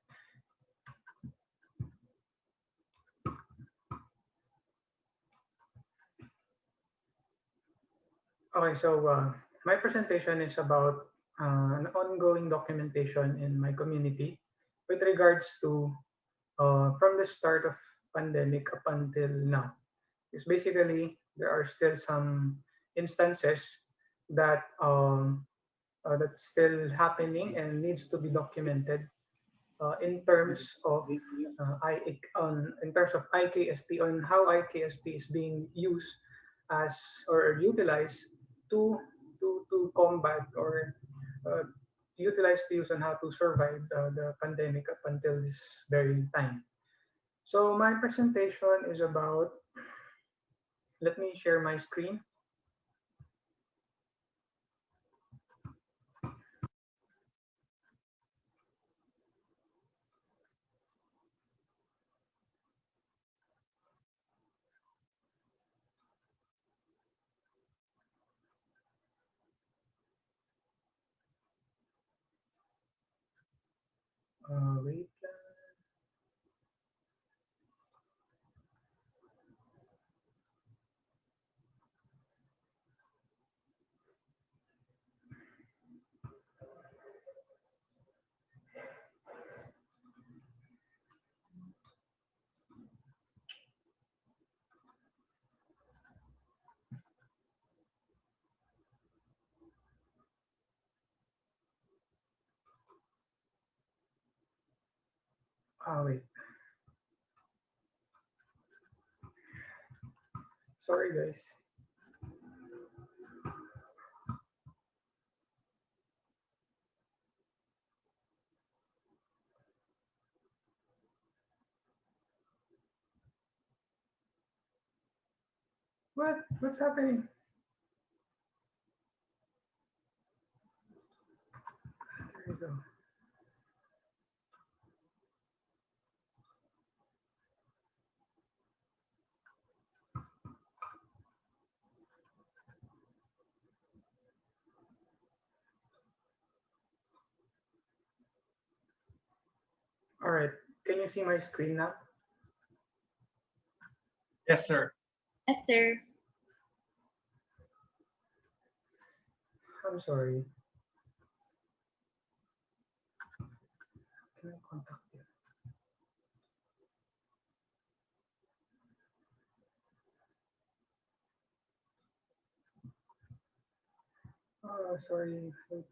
Okay, so my presentation is about an ongoing documentation in my community with regards to from the start of pandemic up until now. It's basically there are still some instances that that's still happening and needs to be documented in terms of in terms of IKSP on how IKSP is being used as or utilized to to combat or utilized to use on how to survive the pandemic up until this very time. So my presentation is about. Let me share my screen. Wait. Wait. Sorry, guys. What? What's happening? There you go. All right. Can you see my screen now? Yes, sir. Yes, sir. I'm sorry. Can I contact you? Oh, sorry. Wait.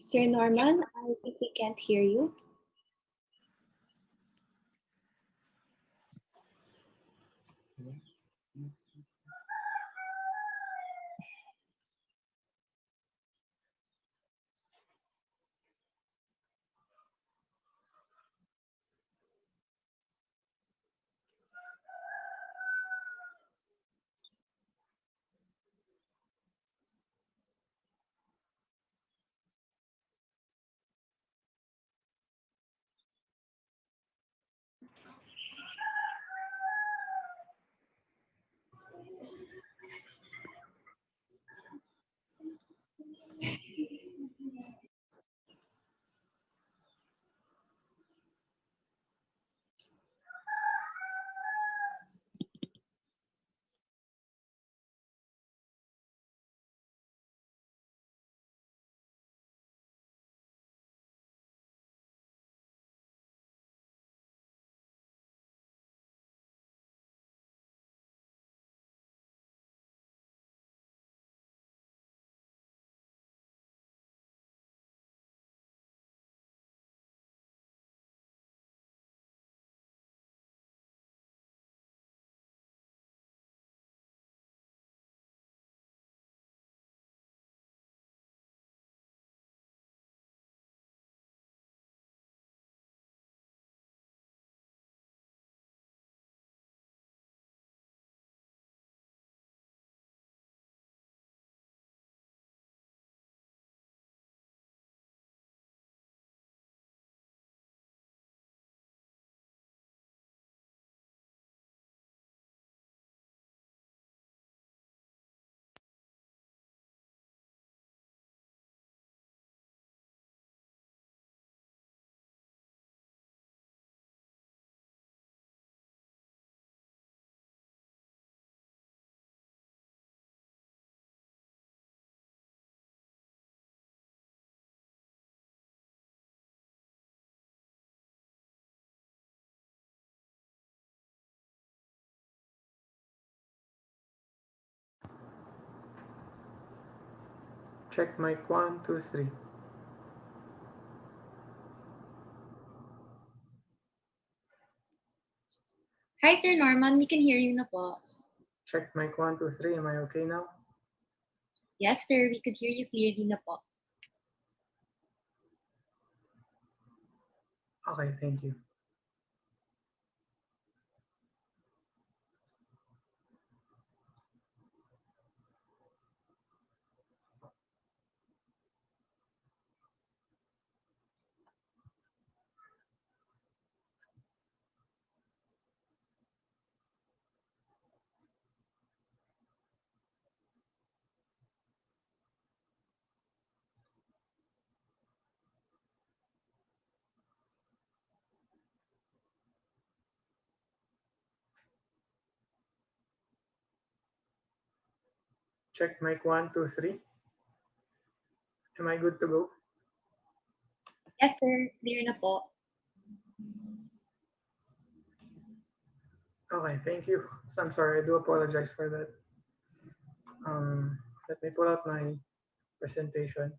Sir Norman, I think we can't hear you. Check mic 1, 2, 3. Hi, Sir Norman. We can hear you na po. Check mic 1, 2, 3. Am I okay now? Yes, sir. We could hear you clearly na po. Okay, thank you. Check mic 1, 2, 3. Am I good to go? Yes, sir. Clear na po. Okay, thank you. So I'm sorry, I do apologize for that. Let me pull out my presentation.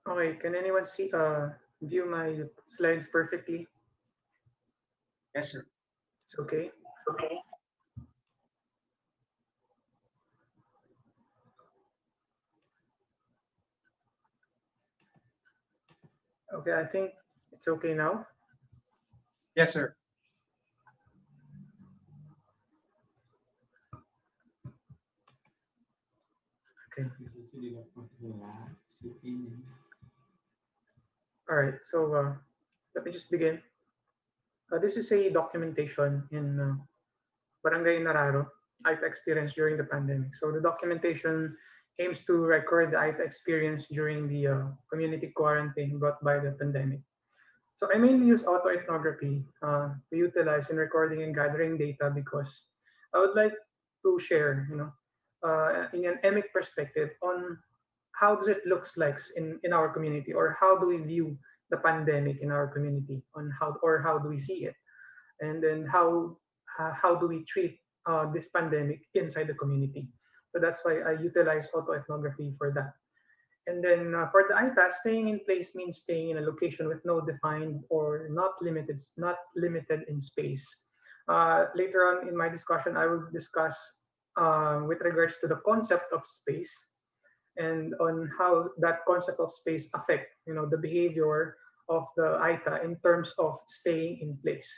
Okay, can anyone see view my slides perfectly? Yes, sir. It's okay. Okay. Okay, I think it's okay now. Yes, sir. Okay. All right, so let me just begin. This is a documentation in Barangay Nararo, I've experienced during the pandemic. So the documentation aims to record the I've experienced during the community quarantine brought by the pandemic. So I mainly use autoethnography to utilize in recording and gathering data because I would like to share, in an emic perspective on how does it looks like in our community, or how do we view the pandemic in our community, on how do we see it, and then how do we treat this pandemic inside the community. So that's why I utilize autoethnography for that. And then for the ITA, staying in place means staying in a location with no defined or not limited in space. Later on in my discussion, I will discuss with regards to the concept of space and on how that concept of space affect the behavior of the ITA in terms of staying in place.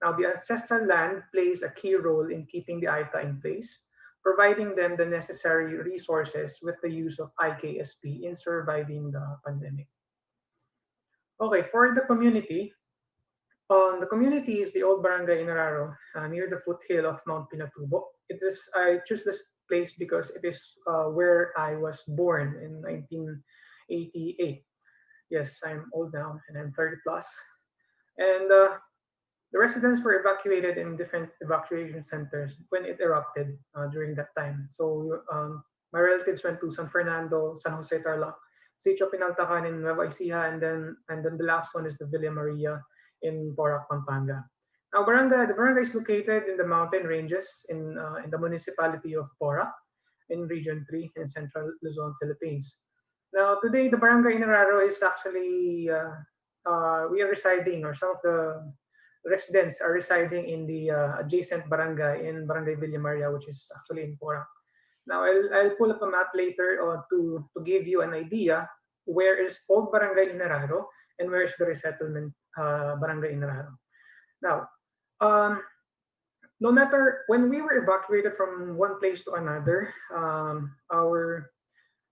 Now, the ancestral land plays a key role in keeping the ITA in place, providing them the necessary resources with the use of IKSP in surviving the pandemic. Okay, for the community, the community is the old barangay Inararo near the foothill of Mount Pinatubo. I choose this place because it is where I was born in 1988. Yes, I'm old now and I'm 30 plus. And the residents were evacuated in different evacuation centers when it erupted during that time. So my relatives went to San Fernando, San Jose Tarlac, Sitio Pinaltacan in Nueva Ecija, and then the last one is the Villa Maria in Porac, Pampanga. Now, the barangay is located in the mountain ranges in the municipality of Porac in Region 3 in Central Luzon, Philippines. Now, today, the barangay Inararo is actually, we are residing, or some of the residents are residing in the adjacent barangay in Barangay Villa Maria, which is actually in Porac. Now, I'll pull up a map later to give you an idea where is old Barangay Inararo and where is the resettlement Barangay Inararo. Now, no matter when we were evacuated from one place to another, our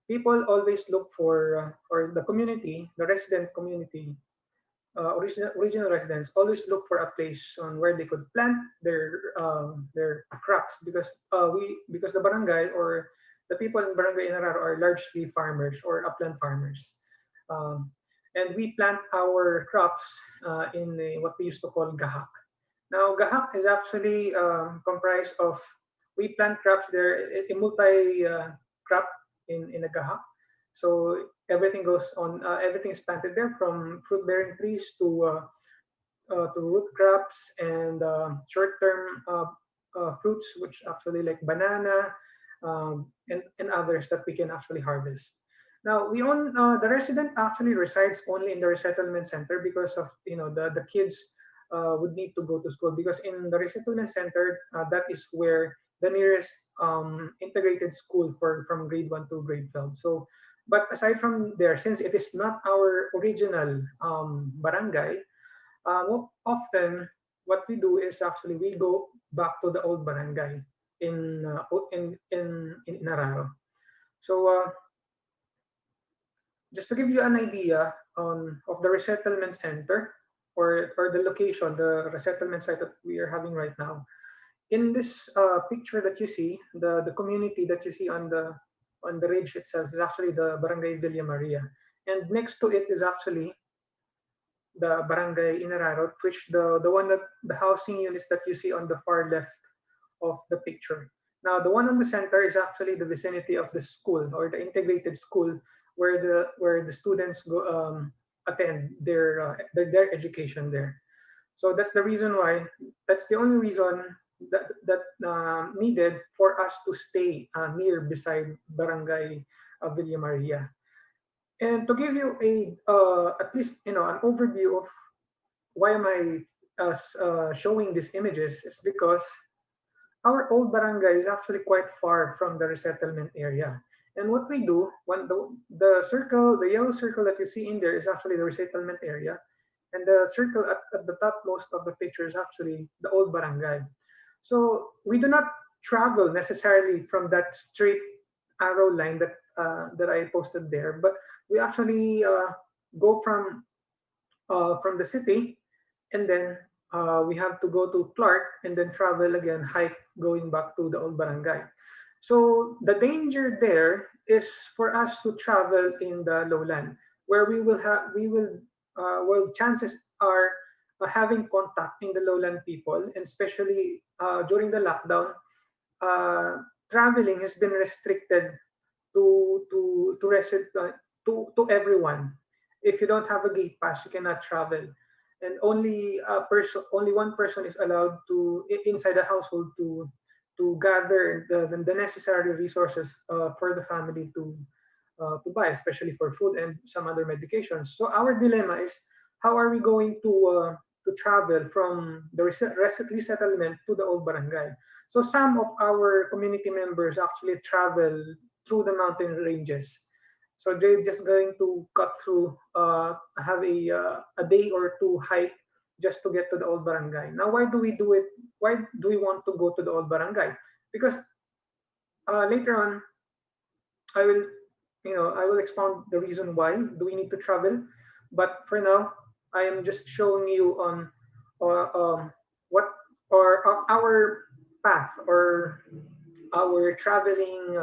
people always look for, or the community, the resident community, original residents always look for a place on where they could plant their crops because the barangay or the people in Barangay Inararo are largely farmers or upland farmers, and we plant our crops in what we used to call gahak. Now gahak is actually comprised of, we plant crops there, a multi crop in a gahak. So everything goes on. Everything is planted there, from fruit-bearing trees to root crops and short-term fruits, which actually like banana and others that we can actually harvest. Now we own the resident actually resides only in the resettlement center because of the kids would need to go to school, because in the resettlement center that is where the nearest integrated school from grade 1 to grade 12. So, but aside from there, since it is not our original barangay, often what we do is actually we go back to the old barangay in Nararo. So just to give you an idea of the resettlement center or the location, the resettlement site that we are having right now. In this picture that you see, the community that you see on the ridge itself is actually the Barangay Villa Maria, and next to it is actually the Barangay Inararo, which the housing units that you see on the far left of the picture. Now, the one on the center is actually the vicinity of the school or the integrated school where the students go attend their education there. So that's the reason why. That's the only reason that needed for us to stay near beside Barangay Villa Maria. And to give you at least an overview of why am I showing these images, is because our old barangay is actually quite far from the resettlement area. And what we do, when the yellow circle that you see in there is actually the resettlement area, and the circle at the topmost of the picture is actually the old barangay. So we do not travel necessarily from that straight arrow line that I posted there, but we actually go from the city, and then we have to go to Clark and then travel again, hike going back to the old barangay. So the danger there is for us to travel in the lowland, where well, chances are having contact in the lowland people, and especially during the lockdown, traveling has been restricted to everyone. If you don't have a gate pass, you cannot travel, and only one person is allowed to inside the household to gather the necessary resources for the family to buy, especially for food and some other medications. So our dilemma is, how are we going to travel from the resettlement to the old barangay? So some of our community members actually travel through the mountain ranges. So they're just going to cut through, have a day or two hike just to get to the old barangay. Now, why do we do it? Why do we want to go to the old barangay? Because later on, I will, I will expound the reason why do we need to travel. But for now, I am just showing you on what or our path or our traveling,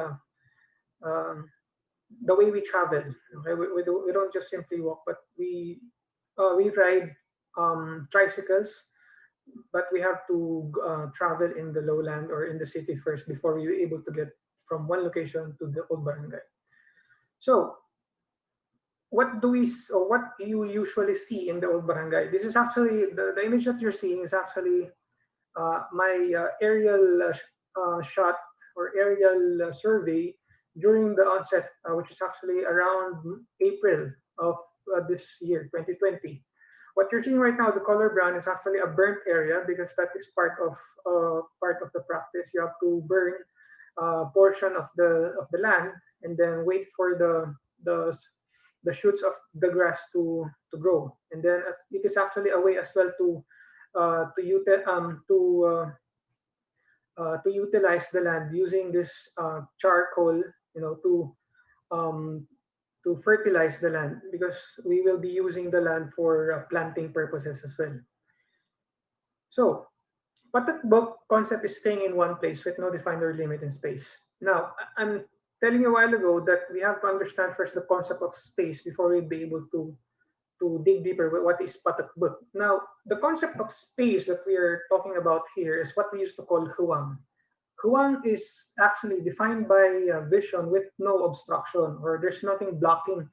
the way we travel. Okay? We don't just simply walk, but we ride tricycles, but we have to travel in the lowland or in the city first before we were able to get from one location to the old barangay. So what you usually see in the old barangay? This is actually the image that you're seeing is actually my aerial shot or aerial survey during the onset, which is actually around April of this year, 2020. What you're seeing right now, the color brown, is actually a burnt area because that is part of the practice. You have to burn a portion of the land and then wait for the shoots of the grass to grow, and then it is actually a way as well to utilize the land using this charcoal, um, to fertilize the land, because we will be using the land for planting purposes as well. So, patakbok concept is staying in one place with no defined or limit in space. Now, I'm telling you a while ago that we have to understand first the concept of space before we'll be able to dig deeper with what is patakbok. Now, the concept of space that we are talking about here is what we used to call huwang. Huwang is actually defined by vision with no obstruction, or there's nothing blocking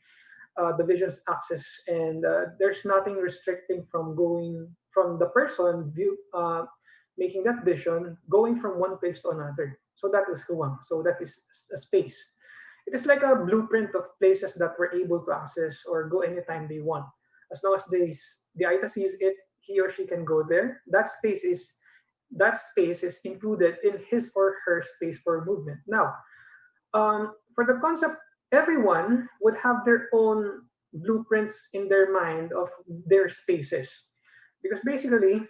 the vision's access, and there's nothing restricting from going from the person making that vision, going from one place to another. So that is huwang. So that is a space. It is like a blueprint of places that we're able to access or go anytime they want. As long as the Aita sees it, he or she can go there. That space is included in his or her space for movement. Now, for the concept, everyone would have their own blueprints in their mind of their spaces, because basically,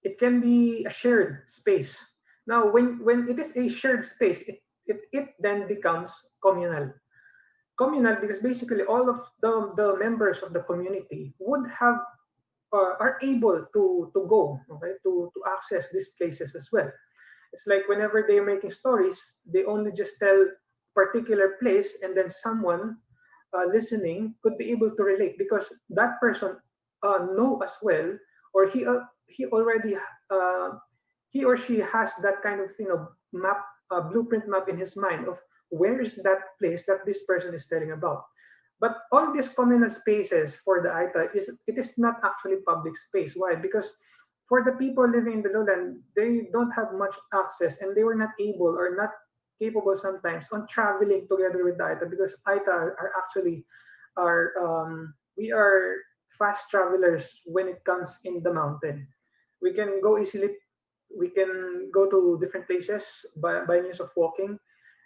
it can be a shared space. Now, when it is a shared space, it then becomes communal. Communal because basically all of the members of the community would have are able to go, okay, to access these places as well. It's like whenever they're making stories, they only just tell particular place, and then someone listening could be able to relate because that person know as well, or he already he or she has that kind of map, blueprint map in his mind of where is that place that this person is telling about. But all these communal spaces for the Aita is not actually public space. Why? Because for the people living in the lowland, they don't have much access, and they were not able or not capable sometimes on traveling together with the Aita, because Aita are actually we are fast travelers when it comes in the mountain. We can go easily. We can go to different places by means of walking,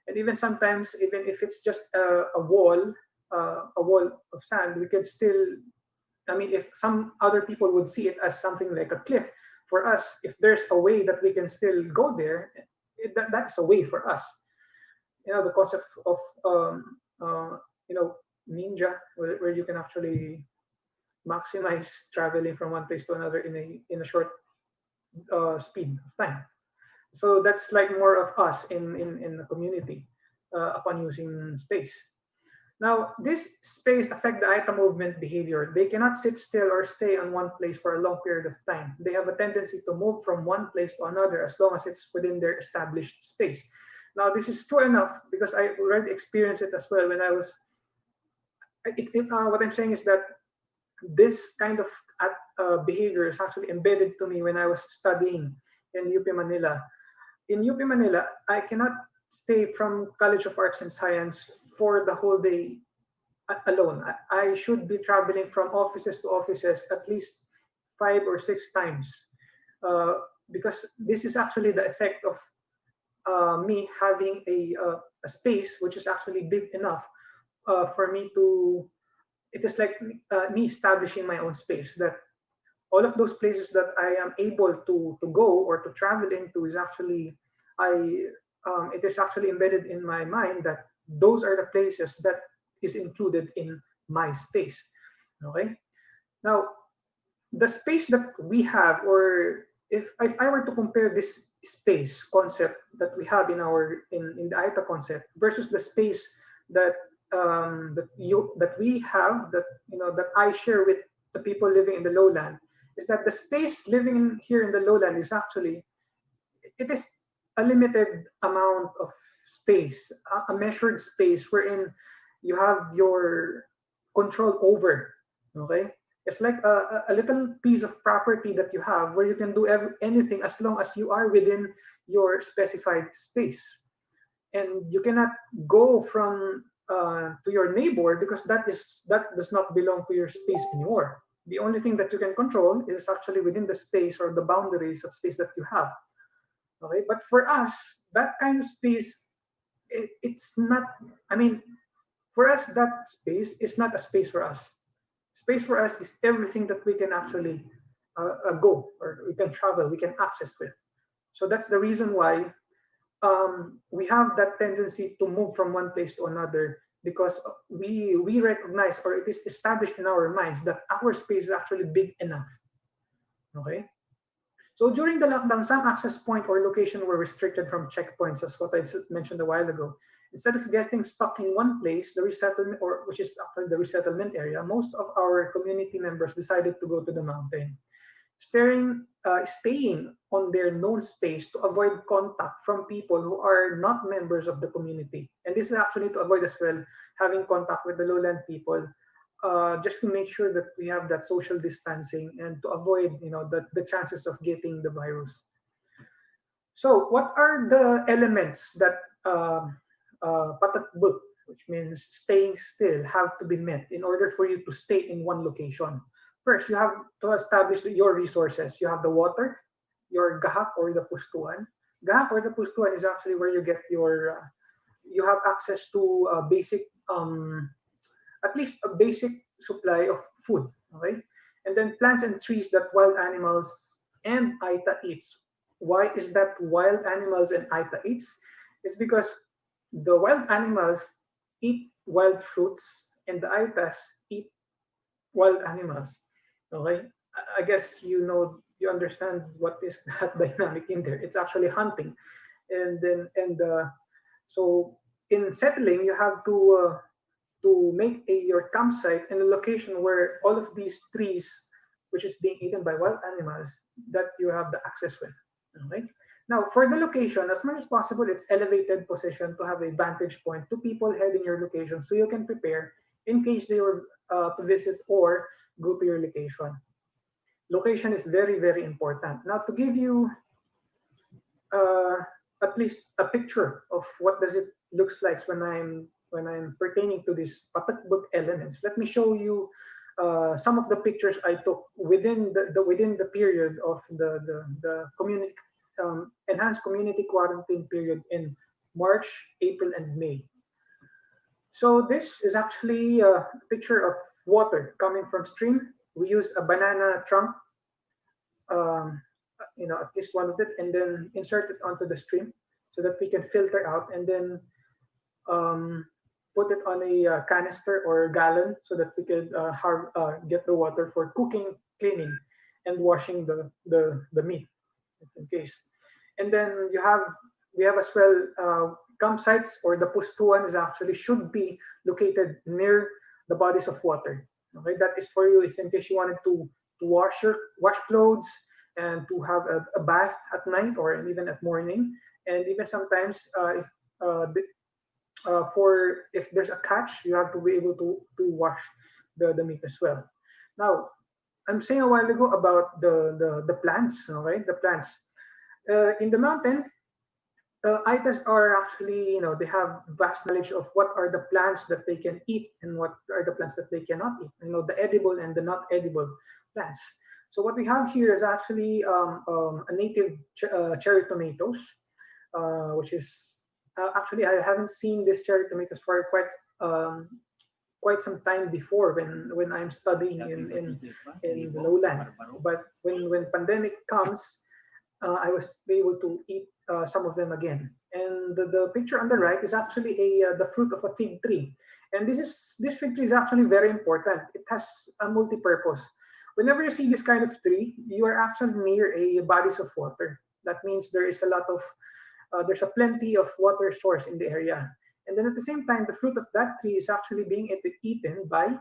and even sometimes, even if it's just a wall of sand, we can still. I mean, if some other people would see it as something like a cliff, for us, if there's a way that we can still go there, that's a way for us. The concept of ninja, where you can actually maximize traveling from one place to another in a short speed of time. So that's like more of us in the community upon using space. Now, this space affect the Aita movement behavior. They cannot sit still or stay on one place for a long period of time. They have a tendency to move from one place to another as long as it's within their established space. Now, this is true enough because I already experienced it as well when I was. What I'm saying is that this kind of behavior is actually embedded to me when I was studying in UP Manila. In UP Manila, I cannot stay from College of Arts and Science for the whole day alone. I should be traveling from offices to offices at least 5 or 6 times, uh, because this is actually the effect of me having a space which is actually big enough for me to. It is like me establishing my own space, that all of those places that I am able to go or to travel into is actually it is actually embedded in my mind that those are the places that is included in my space. Okay. Now, the space that we have, or if I were to compare this space concept that we have in the ITA concept versus the space that that we have, that I share with the people living in the lowland, is that the space living here in the lowland is actually, it is a limited amount of space, a measured space wherein you have your control over. Okay, it's like a little piece of property that you have where you can do anything as long as you are within your specified space, and you cannot go from to your neighbor, because that does not belong to your space anymore. The only thing that you can control is actually within the space or the boundaries of space that you have. Okay, but for us, that kind of space, it's not. I mean, for us, that space is not a space for us. Space for us is everything that we can actually go, or we can travel, we can access with. So that's the reason why we have that tendency to move from one place to another, because we recognize, or it is established in our minds, that our space is actually big enough. Okay. So during the lockdown, some access point or location were restricted from checkpoints, as what I mentioned a while ago. Instead of getting stuck in one place, the resettlement, or which is actually the resettlement area, most of our community members decided to go to the mountain, staying on their known space to avoid contact from people who are not members of the community. And this is actually to avoid as well having contact with the lowland people, just to make sure that we have that social distancing and to avoid, the chances of getting the virus. So, what are the elements that patatbut, which means staying still, have to be met in order for you to stay in one location? First, you have to establish your resources. You have the water, your gahak or the pustuan. Gahak or the pustuan is actually where you get you have access to basic, at least a basic supply of food. Okay, and then plants and trees that wild animals and Aita eats. Why is that wild animals and Aita eats? It's because the wild animals eat wild fruits and the Aitas eat wild animals. Okay, I guess you understand what is that dynamic in there. It's actually hunting, and so in settling, you have to make your campsite in a location where all of these trees, which is being eaten by wild animals, that you have the access with. Okay. Now, for the location, as much as possible, it's elevated position to have a vantage point to people heading your location, so you can prepare in case they were to visit or go to your location. Location is very, very important. Now, to give you uh, at least a picture of what does it looks like when I'm pertaining to these patatbut elements, let me show you some of the pictures I took within the period of the community enhanced community quarantine period in March, April, and May. So this is actually a picture of water coming from stream. We use a banana trunk, um, at least one of it, and then insert it onto the stream so that we can filter out, and then um, put it on a canister or gallon so that we could get the water for cooking, cleaning, and washing the meat, just in case. And then we have as well campsites, or the pustuan is actually should be located near the bodies of water. Okay, that is for you if in case you wanted to wash clothes and to have a bath at night or even at morning, and even sometimes if for if there's a catch, you have to be able to wash the meat as well. Now, I'm saying a while ago about the plants, okay? The plants. In the mountain, ITAs are actually, they have vast knowledge of what are the plants that they can eat and what are the plants that they cannot eat. The edible and the not edible plants. So what we have here is actually a native cherry tomatoes, which is actually I haven't seen this cherry tomatoes for quite some time before when I'm studying in the lowland. But when pandemic comes, I was able to eat some of them again. And the picture on the right is actually the fruit of a fig tree. And this fig tree is actually very important. It has a multi-purpose. Whenever you see this kind of tree, you are actually near a bodies of water. That means there is a lot of there's a plenty of water source in the area. And then at the same time, the fruit of that tree is actually being eaten by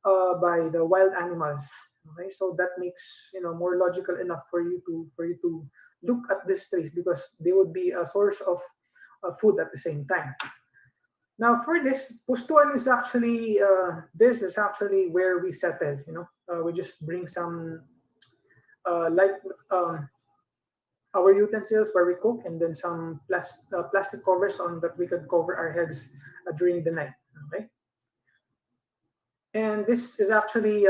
the wild animals. Okay, so that makes more logical enough for you to look at these trees because they would be a source of food at the same time. Now for this, Pustuan is actually this is actually where we settle. We just bring some like our utensils where we cook, and then some plastic covers on that we could cover our heads during the night. Okay, and this is actually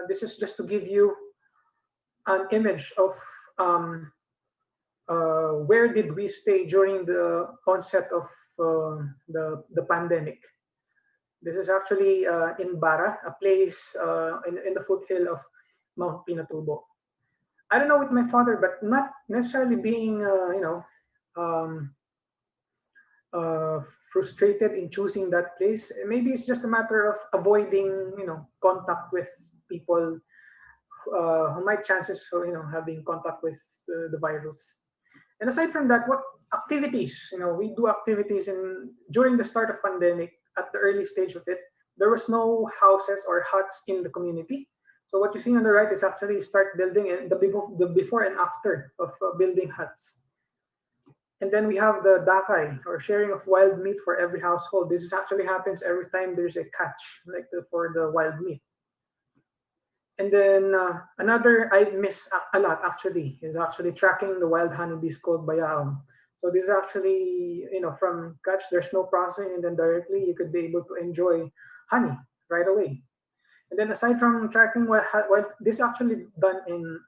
this is just to give you an image of where did we stay during the onset of the pandemic. This is actually in Bara, a place in the foothill of Mount Pinatubo. I don't know with my father, but not necessarily being, frustrated in choosing that place. Maybe it's just a matter of avoiding, contact with people who might chances for, having contact with the virus. And aside from that, what activities? We do activities during the start of pandemic. At the early stage of it, there was no houses or huts in the community. So what you see on the right is actually start building and the before and after of building huts. And then we have the dakai, or sharing of wild meat for every household. This actually happens every time there's a catch, like for the wild meat. And then another I miss a lot actually is actually tracking the wild honeybees called bayaong. So this is actually, from catch, there's no processing, and then directly you could be able to enjoy honey right away. And then aside from tracking this is actually done in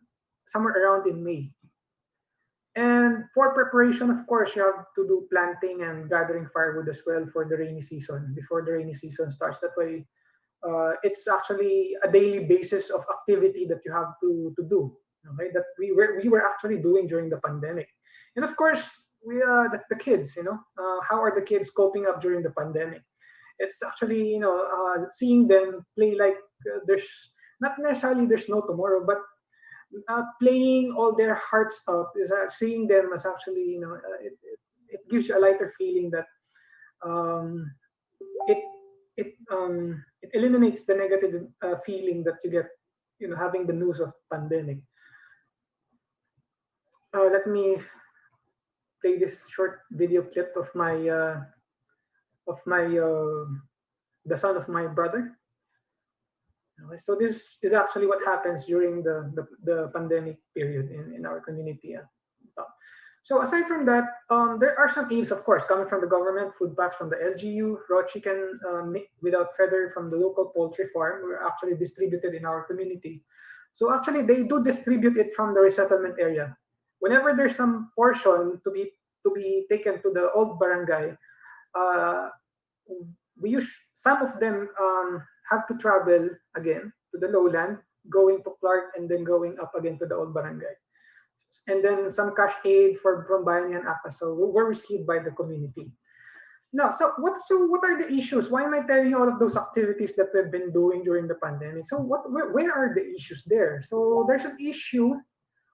somewhere around in May. And for preparation, of course, you have to do planting and gathering firewood as well for the rainy season, before the rainy season starts. That way, it's actually a daily basis of activity that you have to do. Okay, that we were actually doing during the pandemic. And of course, the kids, how are the kids coping up during the pandemic? It's actually, seeing them play like there's not necessarily there's no tomorrow, but playing all their hearts out is seeing them as actually, it gives you a lighter feeling that it eliminates the negative feeling that you get, having the news of pandemic. Let me play this short video clip of the son of my brother. Okay, so this is actually what happens during the pandemic period in our community. So aside from that, there are some aids, of course, coming from the government, food packs from the LGU, raw chicken without feather from the local poultry farm were actually distributed in our community. So actually, they do distribute it from the resettlement area. Whenever there's some portion to be taken to the old barangay, some of them have to travel again to the lowland, going to Clark and then going up again to the old barangay. And then some cash aid from Bayani and ACASO were received by the community. Now, so what are the issues? Why am I telling you all of those activities that we've been doing during the pandemic? So where are the issues there? So there's an issue.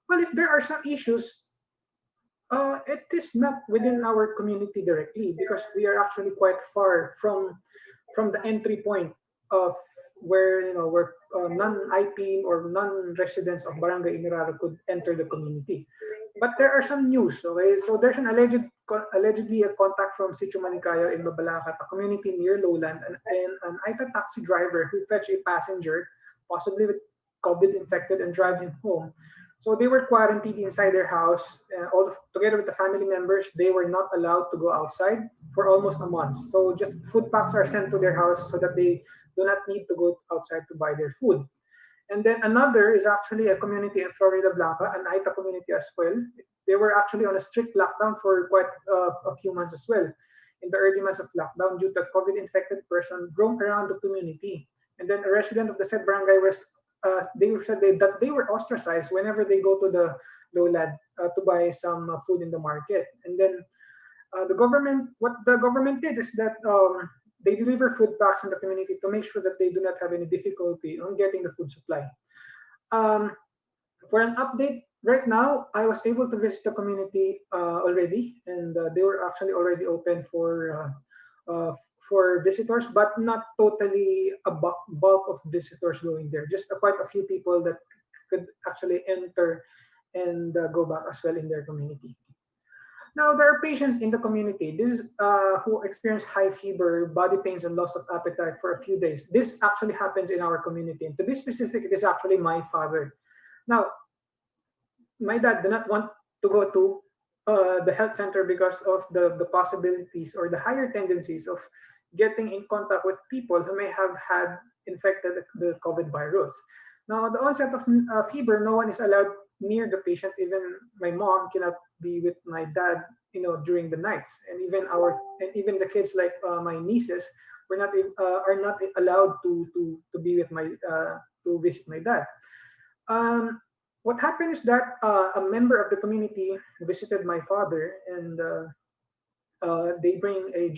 Well, if there are some issues, it is not within our community directly because we are actually quite far from the entry point of where non-IP or non-residents of Barangay Iniraro could enter the community. But there are some news. Okay, so there's allegedly a contact from Sitio Manicayo in Babalacat, a community near Lowland, and an ITA taxi driver who fetched a passenger, possibly with COVID infected, and drive him home, So they were quarantined inside their house, together with the family members. They were not allowed to go outside for almost a month. So just food packs are sent to their house so that they do not need to go outside to buy their food. And then another is actually a community in Florida Blanca, an Aita community as well. They were actually on a strict lockdown for quite a few months as well. In the early months of lockdown, due to a COVID-infected person roamed around the community. And then a resident of the said barangay was, they said that they were ostracized whenever they go to the lowland to buy some food in the market. And then what the government did is that they deliver food packs in the community to make sure that they do not have any difficulty on getting the food supply. For an update, right now, I was able to visit the community already, and they were actually already open for visitors, but not totally a bulk of visitors going there. Just quite a few people that could actually enter and go back as well in their community. Now, there are patients in the community who experience high fever, body pains, and loss of appetite for a few days. This actually happens in our community. And to be specific, it is actually my father. Now, my dad did not want to go to the health center because of the possibilities or the higher tendencies of getting in contact with people who may have had infected the COVID virus. Now, at the onset of fever, no one is allowed near the patient. Even my mom cannot be with my dad, during the nights, and even the kids like my nieces are not allowed to be with to visit my dad. What happened is that a member of the community visited my father, and they bring a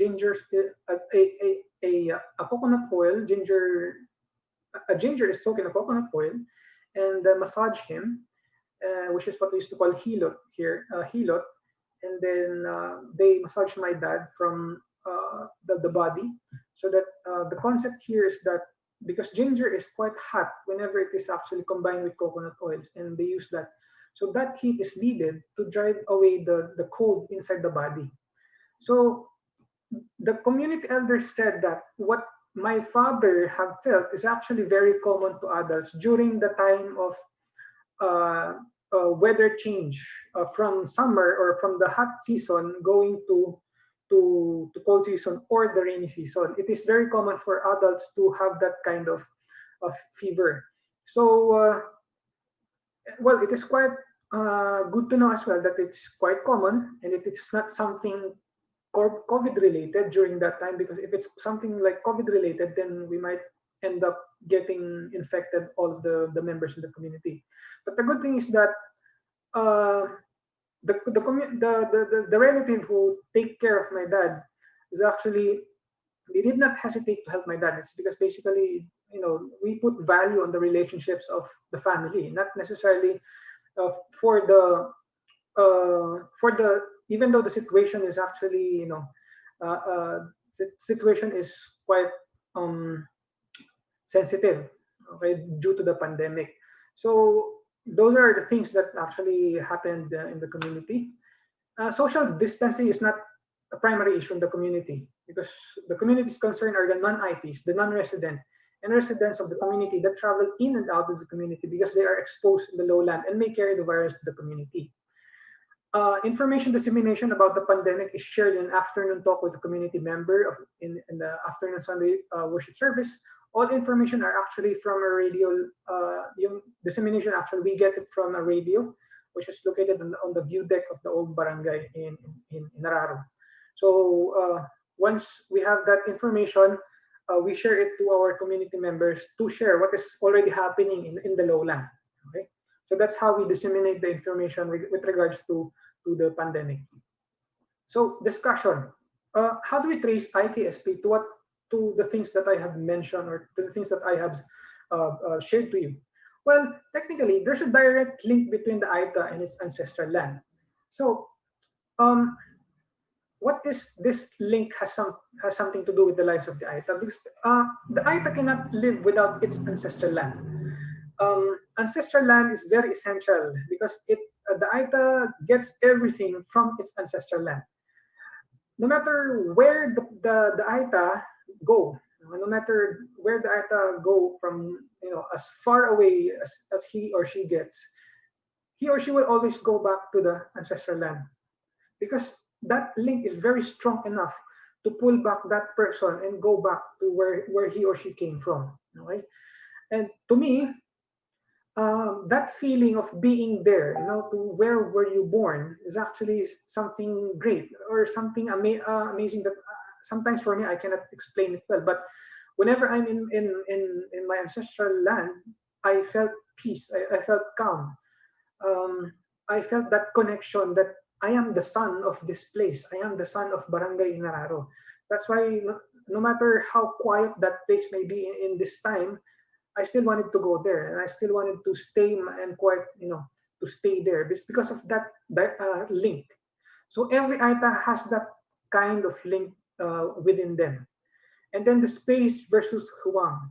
coconut oil. A ginger is soaked in a coconut oil, and massage him, which is what we used to call hilot here, hilot. And then they massage my dad from the body, so that the concept here is that because ginger is quite hot whenever it is actually combined with coconut oils, and they use that. So that heat is needed to drive away the cold inside the body. So the community elders said that what my father have felt is actually very common to adults during the time of weather change from summer or from the hot season going to cold season or the rainy season. It is very common for adults to have that kind of fever. So, well, it is quite good to know as well that it's quite common, and it is not something COVID related during that time, because if it's something like COVID related, then we might end up getting infected all of the members in the community. But the good thing is that the relative who take care of my dad is actually, they did not hesitate to help my dad. It's because basically, we put value on the relationships of the family, not necessarily for the even though the situation is actually, situation is quite sensitive, okay, due to the pandemic. So those are the things that actually happened in the community. Social distancing is not a primary issue in the community, because the community's concern are the non-IPs, the non-resident, and residents of the community that travel in and out of the community because they are exposed in the lowland and may carry the virus to the community. Information dissemination about the pandemic is shared in an afternoon talk with a community member in the afternoon Sunday worship service. All information are actually from a radio. Yung dissemination, actually, we get it from a radio, which is located on the view deck of the old barangay in Nararo. So once we have that information, we share it to our community members to share what is already happening in the lowland. Okay, so that's how we disseminate the information with regards to the pandemic. So discussion. How do we trace IKSP to the things that I have mentioned, or to the things that I have shared to you? Well, technically, there's a direct link between the Aita and its ancestral land. So, what is this link has something to do with the lives of the Aita? Because the Aita cannot live without its ancestral land. Ancestral land is very essential because the Aita gets everything from its ancestral land. No matter where the Aita go, no matter where the Aita go from, as far away as he or she gets, he or she will always go back to the ancestral land, because that link is very strong enough to pull back that person and go back to where he or she came from. Okay? And to me, that feeling of being there, to where were you born, is actually something great, or something amazing that sometimes for me I cannot explain it well. But whenever I'm in my ancestral land, I felt peace. I felt calm. I felt that connection that I am the son of this place. I am the son of Barangay Inararo. That's why no matter how quiet that place may be in this time, I still wanted to go there, and I still wanted to stay and quiet, to stay there. It's because of that link. So every Aita has that kind of link within them. And then the space versus Huang,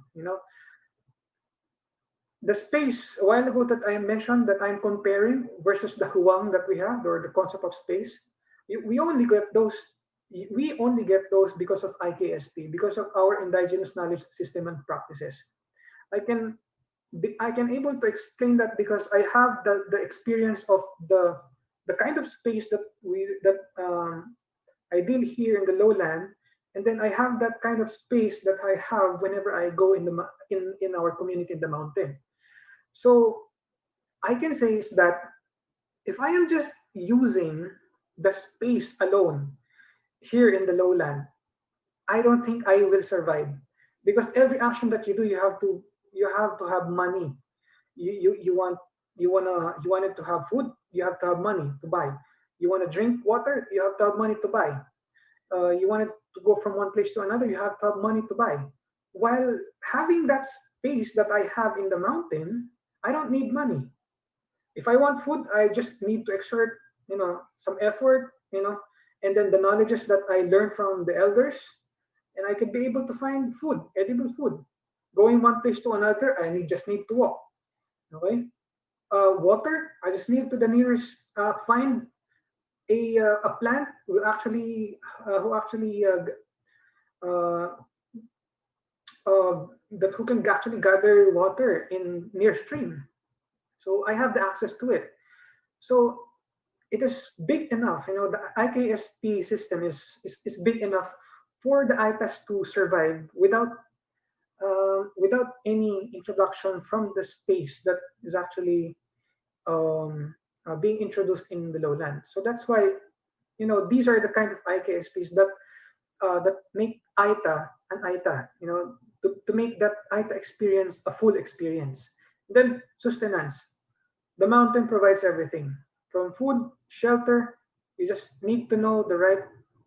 the space a while ago that I mentioned that I'm comparing versus the Huang that we have, or the concept of space, we only get those. We only get those because of IKSP, because of our indigenous knowledge system and practices. I can able to explain that because I have the experience of the kind of space that I deal here in the lowland, and then I have that kind of space that I have whenever I go in our community in the mountain. So I can say is that if I am just using the space alone here in the lowland, I don't think I will survive, because every action that you do, you have to have money. You wanted to have food, you have to have money to buy. You want to drink water, you have to have money to buy. You wanted to go from one place to another, you have to have money to buy. While having that space that I have in the mountain, I don't need money. If I want food, I just need to exert, some effort, and then the knowledges that I learned from the elders, and I could be able to find food, edible food. Going one place to another, I just need to walk. Okay. Water, I just need to the nearest find a plant who actually that who can actually gather water in near stream. So I have the access to it. So it is big enough. The IKSP system is big enough for the IPAS to survive without any introduction from the space that is actually being introduced in the lowland. So that's why these are the kind of IKSPs that make ITA an ITA. To make that ITA experience a full experience. Then sustenance. The mountain provides everything from food, shelter. You just need to know the right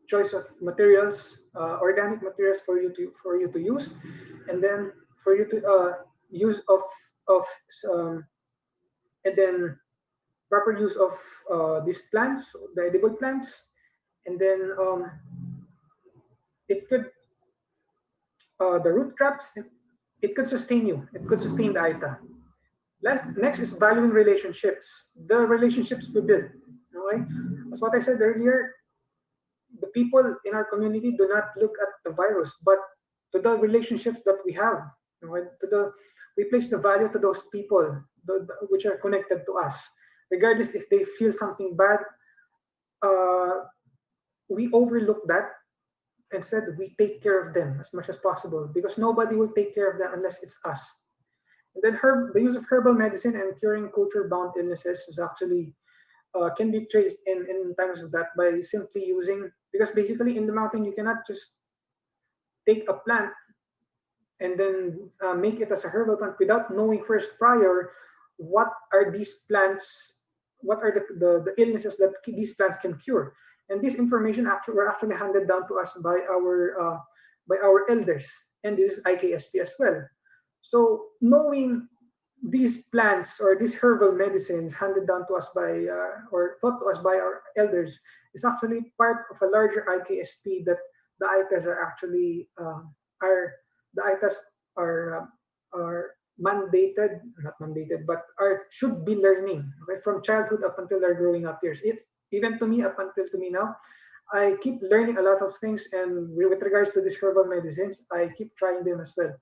choice of materials, organic materials for you to use, and then for you to use of and then proper use of these plants, the edible plants, and then it could the root crops. It could sustain you. It could sustain the Aita. Next is valuing relationships. The relationships we build. Okay? As what I said earlier, the people in our community do not look at the virus, but to the relationships that we have. We place the value to those people which are connected to us, regardless if they feel something bad. We overlook that and said we take care of them as much as possible, because nobody will take care of them unless it's us. And then the use of herbal medicine and curing culture-bound illnesses is actually can be traced in times of that by simply using, because basically in the mountain you cannot just take a plant and then make it as a herbal plant without knowing first prior what are these plants, what are the illnesses that these plants can cure. And this information were actually handed down to us by our elders, and this is IKSP as well. So knowing these plants or these herbal medicines handed down to us by or taught to us by our elders is actually part of a larger IKSP that the ITAs are actually are mandated, not mandated, but should be learning, okay, from childhood up until their growing up years. Even to me, up until to me now, I keep learning a lot of things, and with regards to these herbal medicines, I keep trying them as well.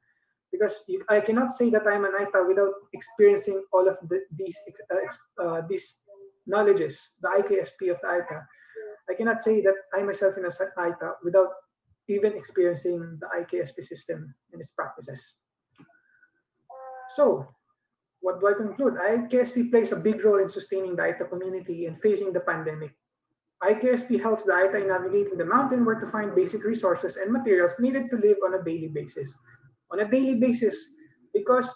because I cannot say that I'm an ITA without experiencing all of these knowledges, the IKSP of the ITA. I cannot say that I myself in a ITA without even experiencing the IKSP system and its practices. So, what do I conclude? IKSP plays a big role in sustaining the ITA community and facing the pandemic. IKSP helps the ITA in navigating the mountain where to find basic resources and materials needed to live on a daily basis. On a daily basis, because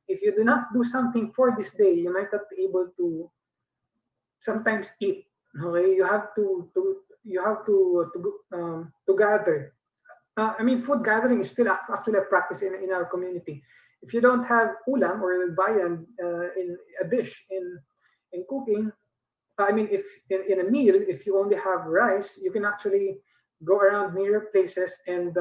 if you do not do something for this day, you might not be able to sometimes eat. Okay, you have to gather. I mean, food gathering is still actually a practice in our community. If you don't have ulam or viand in a dish in cooking, I mean, if in a meal, if you only have rice, you can actually go around near places and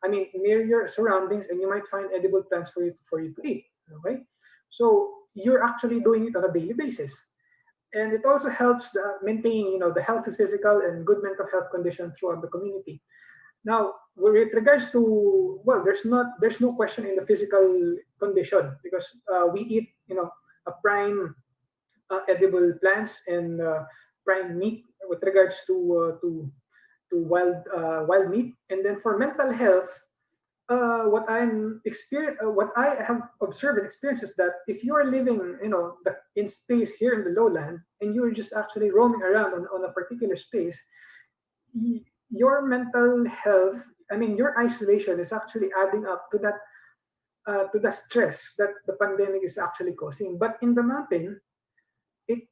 I mean near your surroundings, and you might find edible plants for you to eat. Okay, so you're actually doing it on a daily basis, and it also helps maintain the healthy physical and good mental health condition throughout the community. Now, with regards to, well, there's no question in the physical condition, because we eat a prime edible plants and prime meat with regards to wild meat. And then for mental health, what I have observed and experienced is that if you are living in space here in the lowland, and you're just actually roaming around on a particular space, your mental health, I mean your isolation, is actually adding up to that to the stress that the pandemic is actually causing. But in the mountain, it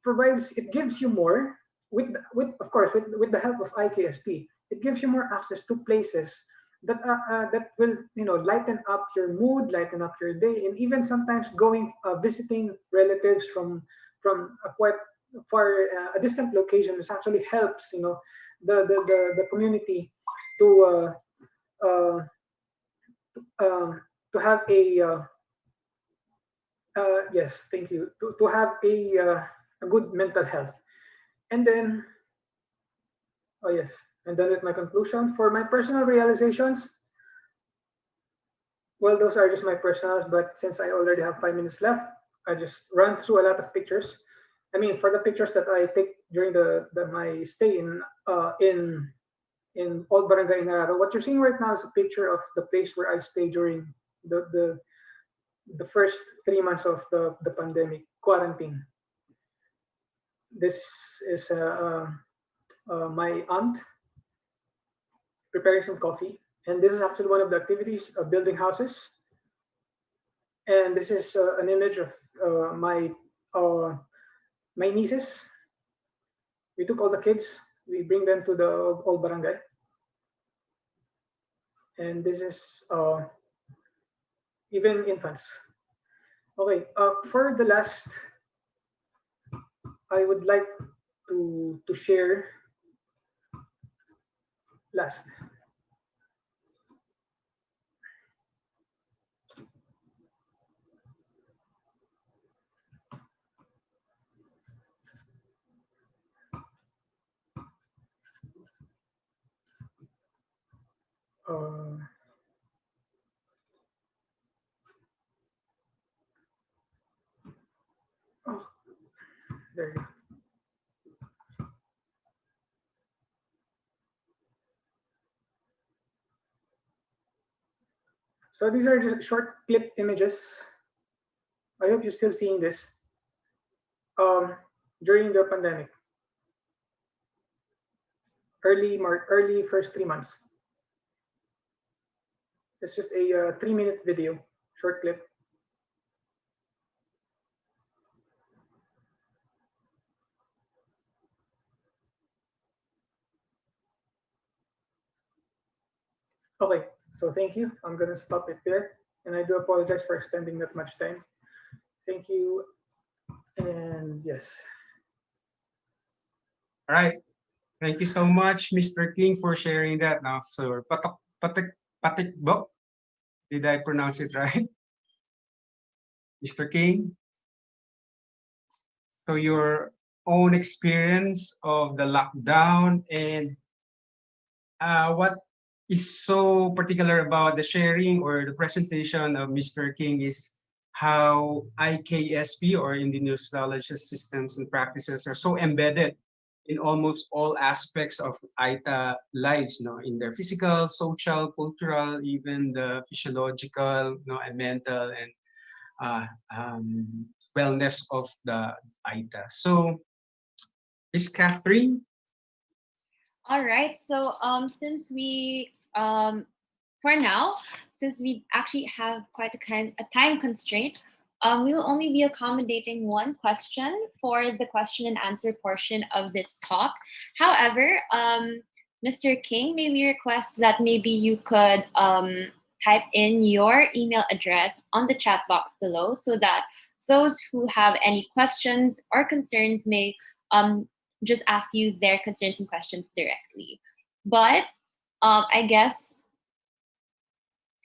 gives you more with of course with the help of IKSP. It gives you more access to places that will lighten up your mood, lighten up your day, and even sometimes going visiting relatives from a quite far a distant location. This actually helps the community to to have yes, thank you, to have a good mental health. And then, oh yes, I'm done with my conclusion. For my personal realizations, well, those are just my personals, but since I already have 5 minutes left, I just run through a lot of pictures. I mean, for the pictures that I take during my stay in Old Barangay Nararo, what you're seeing right now is a picture of the place where I stayed during the first 3 months of the pandemic quarantine. This is my aunt preparing some coffee, and this is actually one of the activities of building houses. And this is an image of my nieces. We took all the kids, we bring them to the old barangay, and this is even infants. Okay, for the last, I would like to share last. Oh, there you go. So these are just short clip images. I hope you're still seeing this. During the pandemic, early first 3 months. It's just a 3-minute video, short clip. Okay, so thank you. I'm gonna stop it there, and I do apologize for extending that much time. Thank you, and yes. All right. Thank you so much, Mr. King, for sharing that. Now, so Patikbok, did I pronounce it right? Mr. King? So your own experience of the lockdown and what is so particular about the sharing or the presentation of Mr. King is how IKSP or Indigenous Knowledge Systems and Practices are so embedded in almost all aspects of ITA lives, in their physical, social, cultural, even the physiological, and mental and uh, um, wellness of the ITA. So, Miss Catherine. All right. So since we for now, since we actually have quite a time constraint, we will only be accommodating one question for the question and answer portion of this talk. However, Mr. King, may we request that maybe you could type in your email address on the chat box below so that those who have any questions or concerns may just ask you their concerns and questions directly. But I guess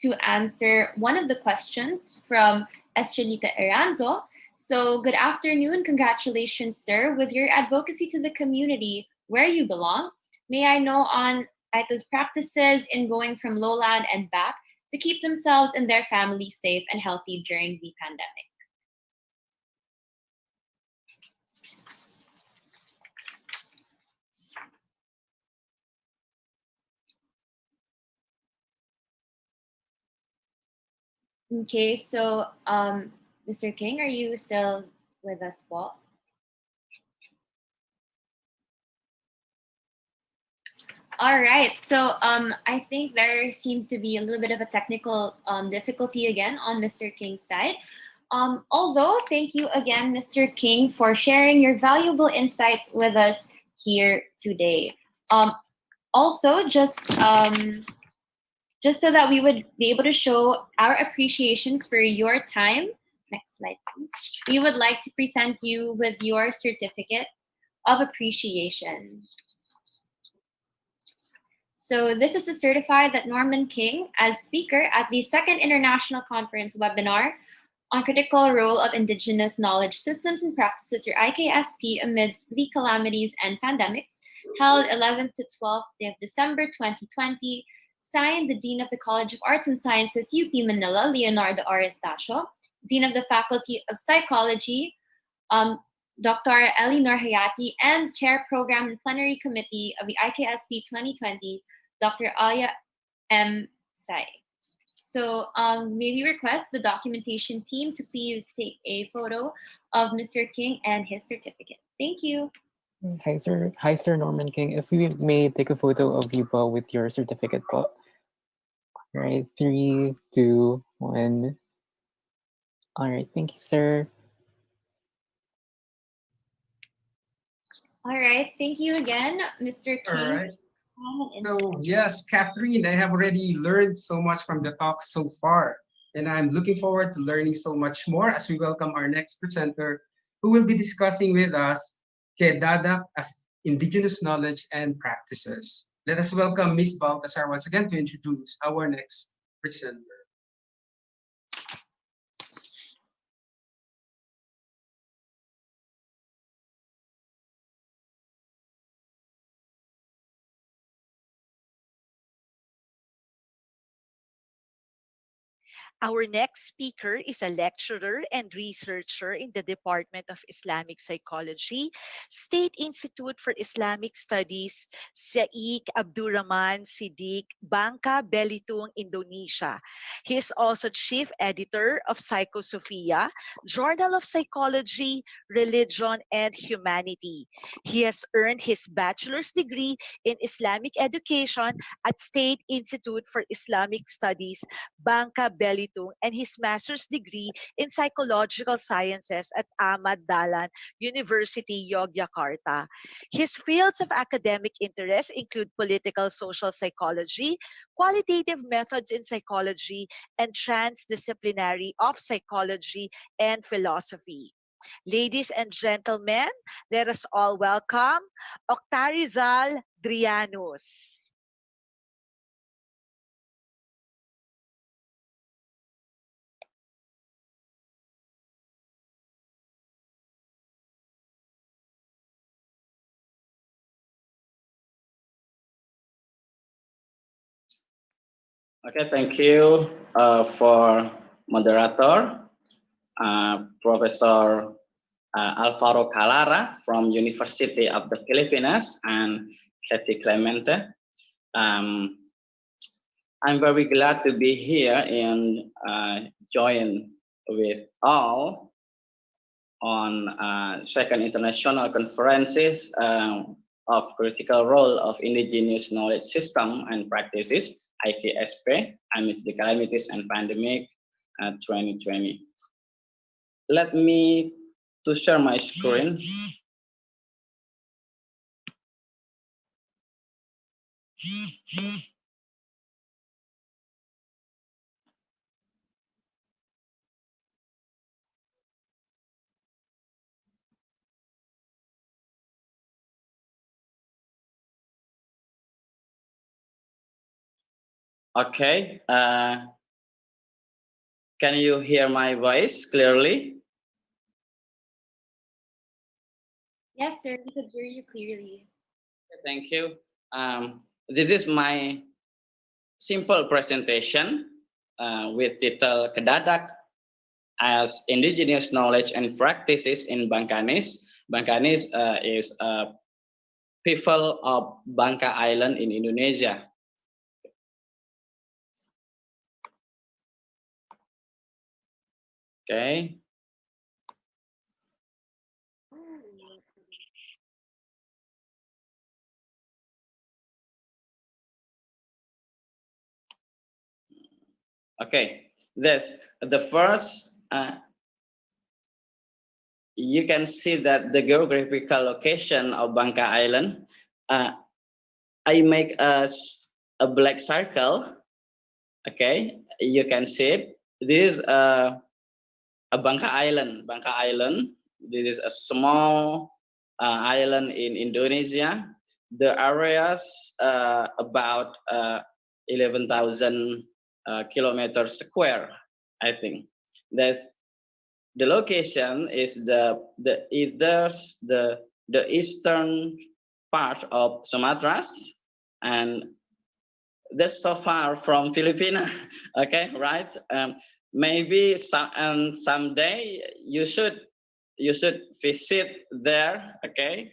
to answer one of the questions from Estrelita Eranzo. So, good afternoon. Congratulations, sir, with your advocacy to the community where you belong. May I know on ITO's practices in going from lowland and back to keep themselves and their families safe and healthy during the pandemic? Okay, so Mr. King, are you still with us, Paul? All right, so I think there seemed to be a little bit of a technical difficulty again on Mr. King's side. Although, thank you again, Mr. King, for sharing your valuable insights with us here today. Also, just so that we would be able to show our appreciation for your time, next slide, please. We would like to present you with your certificate of appreciation. So this is to certify that Norman King, as speaker at the Second International Conference webinar on critical role of Indigenous knowledge systems and practices, or IKSP, amidst the calamities and pandemics, held 11th to 12th day of December 2020, signed the Dean of the College of Arts and Sciences, UP Manila, Leonardo R. Estacio, Dean of the Faculty of Psychology, Dr. Elinor Hayati, and Chair Program and Plenary Committee of the IKSP 2020, Dr. Alia M. Sai. So may we request the documentation team to please take a photo of Mr. King and his certificate. Thank you. Hi, sir. Hi, Sir Norman King. If we may take a photo of you po with your certificate po. All right, 3, 2, 1. All right, thank you, sir. All right, thank you again, Mr. King. All right. So yes, Catherine, I have already learned so much from the talk so far, and I'm looking forward to learning so much more as we welcome our next presenter, who will be discussing with us Kedada as Indigenous knowledge and practices. Let us welcome Ms. Baltasar once again to introduce our next presenter. Our next speaker is a lecturer and researcher in the Department of Islamic Psychology, State Institute for Islamic Studies, Syaik Abdurrahman Siddiq, Bangka Belitung, Indonesia. He is also chief editor of Psychosophia, Journal of Psychology, Religion, and Humanity. He has earned his bachelor's degree in Islamic education at State Institute for Islamic Studies, Bangka Belitung, and his master's degree in psychological sciences at Ahmad Dahlan University, Yogyakarta. His fields of academic interest include political social psychology, qualitative methods in psychology, and transdisciplinary of psychology and philosophy. Ladies and gentlemen, let us all welcome Octarizal Drianus. Okay, thank you for moderator, Professor Alvaro Calara from University of the Filipinas and Kathy Clemente. I'm very glad to be here and join with all on second international conferences of critical role of indigenous knowledge system and practices, IKSP, amidst the calamities and pandemic 2020. Let me to share my screen. Okay, can you hear my voice clearly? Yes, sir, we could hear you clearly. Thank you. This is my simple presentation with title Kedadak as Indigenous Knowledge and Practices in Bangkanis. Bangkanis is a people of Bangka Island in Indonesia. Okay. Okay, that's the first. You can see that the geographical location of Bangka Island. I make a black circle. Okay, you can see it. This is a Bangka Island. Bangka Island. This is a small island in Indonesia. The areas about 11,000 kilometers square, I think. That's the location is the eastern part of Sumatra, and that's so far from Filipina. Okay, right? Maybe someday you should visit there. Okay,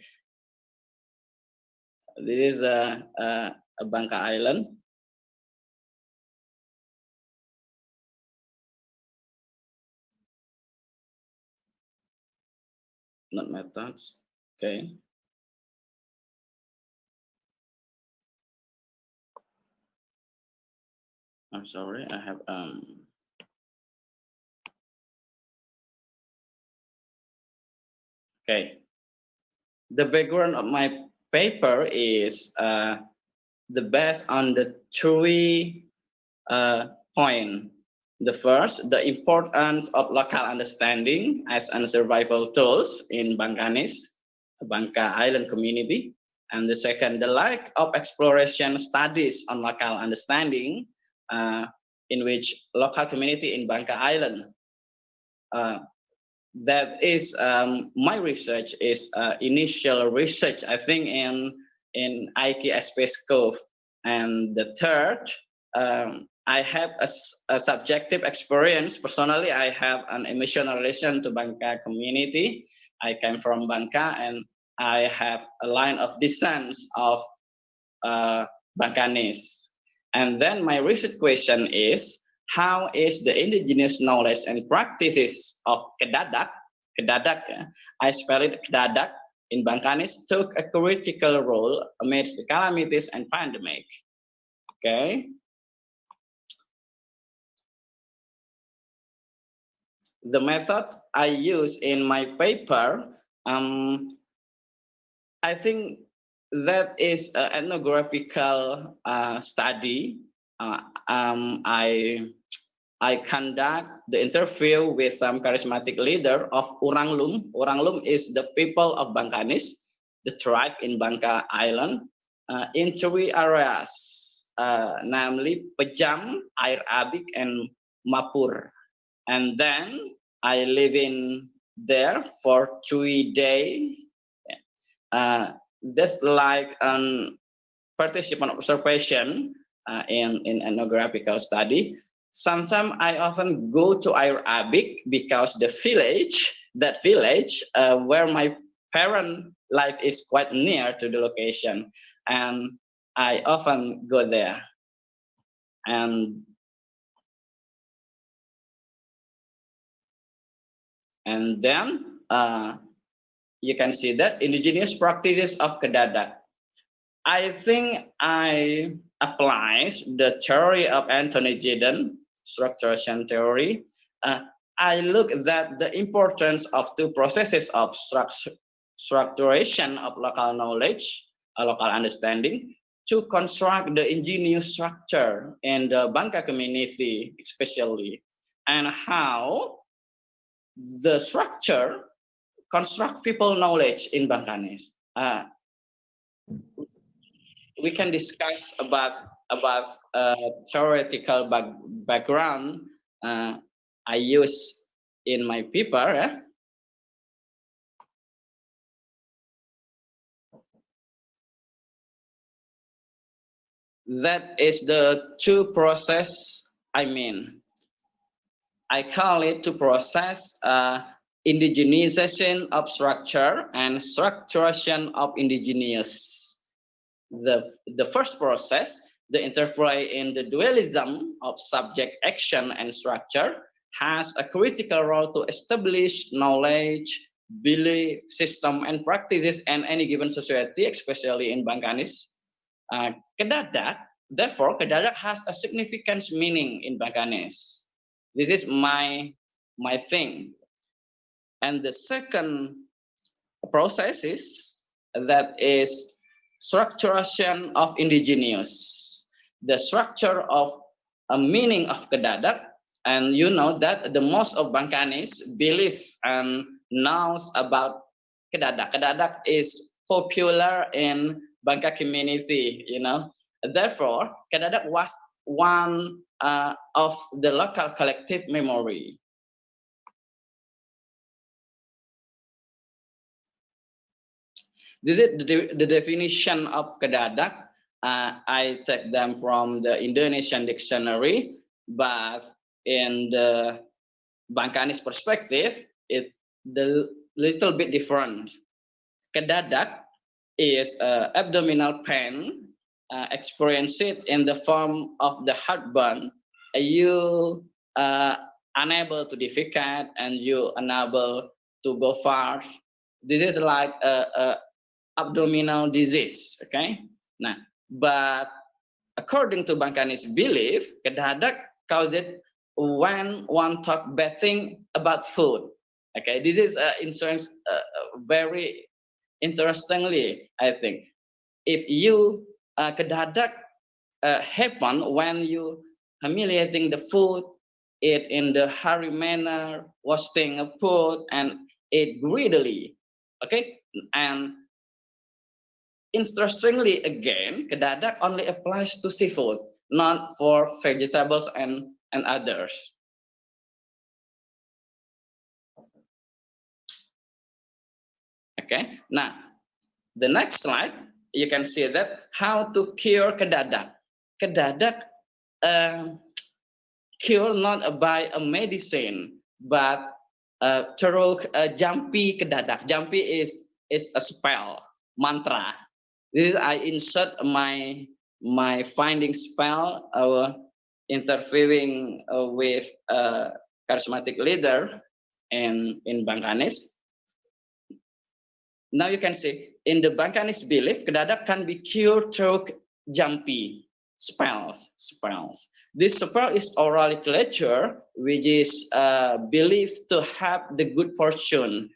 this is a Bangka Island. Not methods. Okay. I'm sorry, I have okay. The background of my paper is the based on the three points. The first, the importance of local understanding as a survival tools in Bangkanis, Bangka Island community. And the second, the lack of exploration studies on local understanding in which local community in Bangka Island. That is my research is initial research, I think, in IKSP scope. And the third, I have a subjective experience. Personally, I have an emotional relation to Bangka community. I came from Bangka, and I have a line of descent of Bangkanis. And then my research question is, how is the indigenous knowledge and practices of Kedadak, I spell it Kedadak, in Bangkanis took a critical role amidst the calamities and pandemic? Okay. The method I use in my paper, I think that is an ethnographical study. I conduct the interview with some charismatic leader of Orang Lum. Orang Lum is the people of Bangkanis, the tribe in Bangka Island, in three areas, namely Pejam, Air Abik, and Mapur. And then I live in there for 3 days. That's like an participant observation in ethnographical study. Sometimes I often go to Arabic because that village where my parent life is quite near to the location, and I often go there. And then you can see that indigenous practices of Kedadak. I think I applies the theory of Anthony Giddens, structuration theory. I look at the importance of two processes of structuration of local knowledge, local understanding, to construct the indigenous structure in the Bangka community, especially, and how the structure construct people knowledge in Bangkanis. We can discuss about theoretical background I use in my paper. That is the two process. I call it two process: indigenization of structure and structuration of indigenous. The first process, the interplay in the dualism of subject, action, and structure, has a critical role to establish knowledge, belief system, and practices in any given society, especially in Bangkanis. Therefore, Kedadak has a significant meaning in Bangkanis. This is my thing. And the second process is structuration of indigenous. The structure of a meaning of Kedadak, and you know that the most of Bangkanis believe and knows about Kedadak. Kedadak is popular in Bangka community, you know. Therefore, Kedadak was one of the local collective memory. This is the definition of Kedadak. I take them from the Indonesian dictionary, but in the Bangkanis perspective, it's a little bit different. Kedadak is abdominal pain experienced in the form of the heartburn. You unable to defecate and you unable to go far. This is like a abdominal disease, okay? Nah, but according to Bangkanis belief, Kedadak causes when one talk bad thing about food. Okay, this is insurance very interestingly, I think. If you Kedadak happen when you humiliating the food, eat in the hurry manner, wasting of food, and eat greedily. Okay, and interestingly again, Kedadak only applies to seafood, not for vegetables and others. Okay, now the next slide, you can see that how to cure Kedadak. Kedadak cure not by a medicine, but through Jampi Kedadak. Jampi is a spell, mantra. This is I insert my finding spell, interviewing with a charismatic leader in Bangkanis. Now you can see in the Bangkanis belief, Kedadak can be cured through Jampi spells. This spell is oral literature, which is believed to have the good fortune.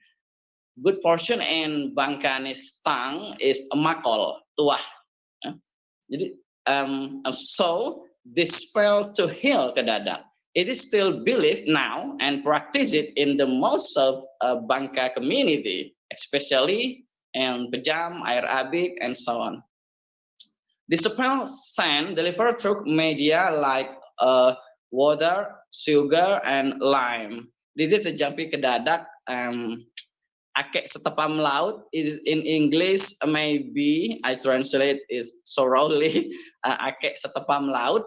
Good fortune in Bangkanis tongue is makol, tuah. Jadi, so this spell to heal Kedadak, it is still believed now and practiced in the most of Bangka community, especially in Pejam, Arabic, and so on. The spell sand delivered through media like water, sugar, and lime. This is a Jampi Kedadak Akek setepam laut is in English, maybe I translate is sorrowly. Akek setepam laut.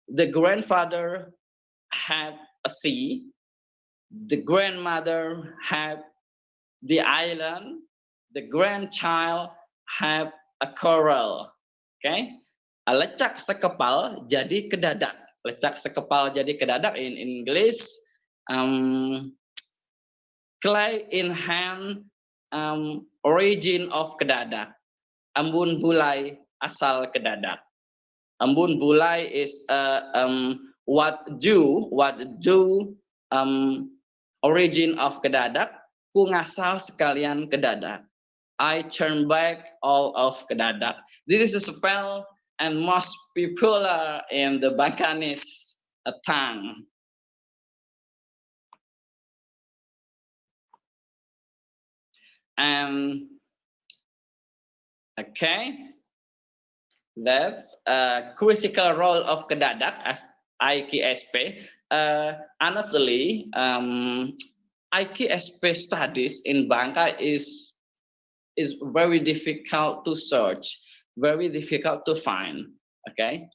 The grandfather had a sea. The grandmother had the island. The grandchild had a coral. Okay. Lecak sekepal jadi kedadak. Lecak sekepal jadi kedadak in English. Clay in hand, origin of kedadak. Ambun bulai asal kedadak. Ambun bulai is what do origin of kedadak. Ku ngasal sekalian kedadak. I turn back all of kedadak. This is a spell and most popular in the Bangkanese tongue. Okay, that's a critical role of kedadak as IKSP. Honestly, IKSP studies in Bangka is very difficult to search, very difficult to find. Okay,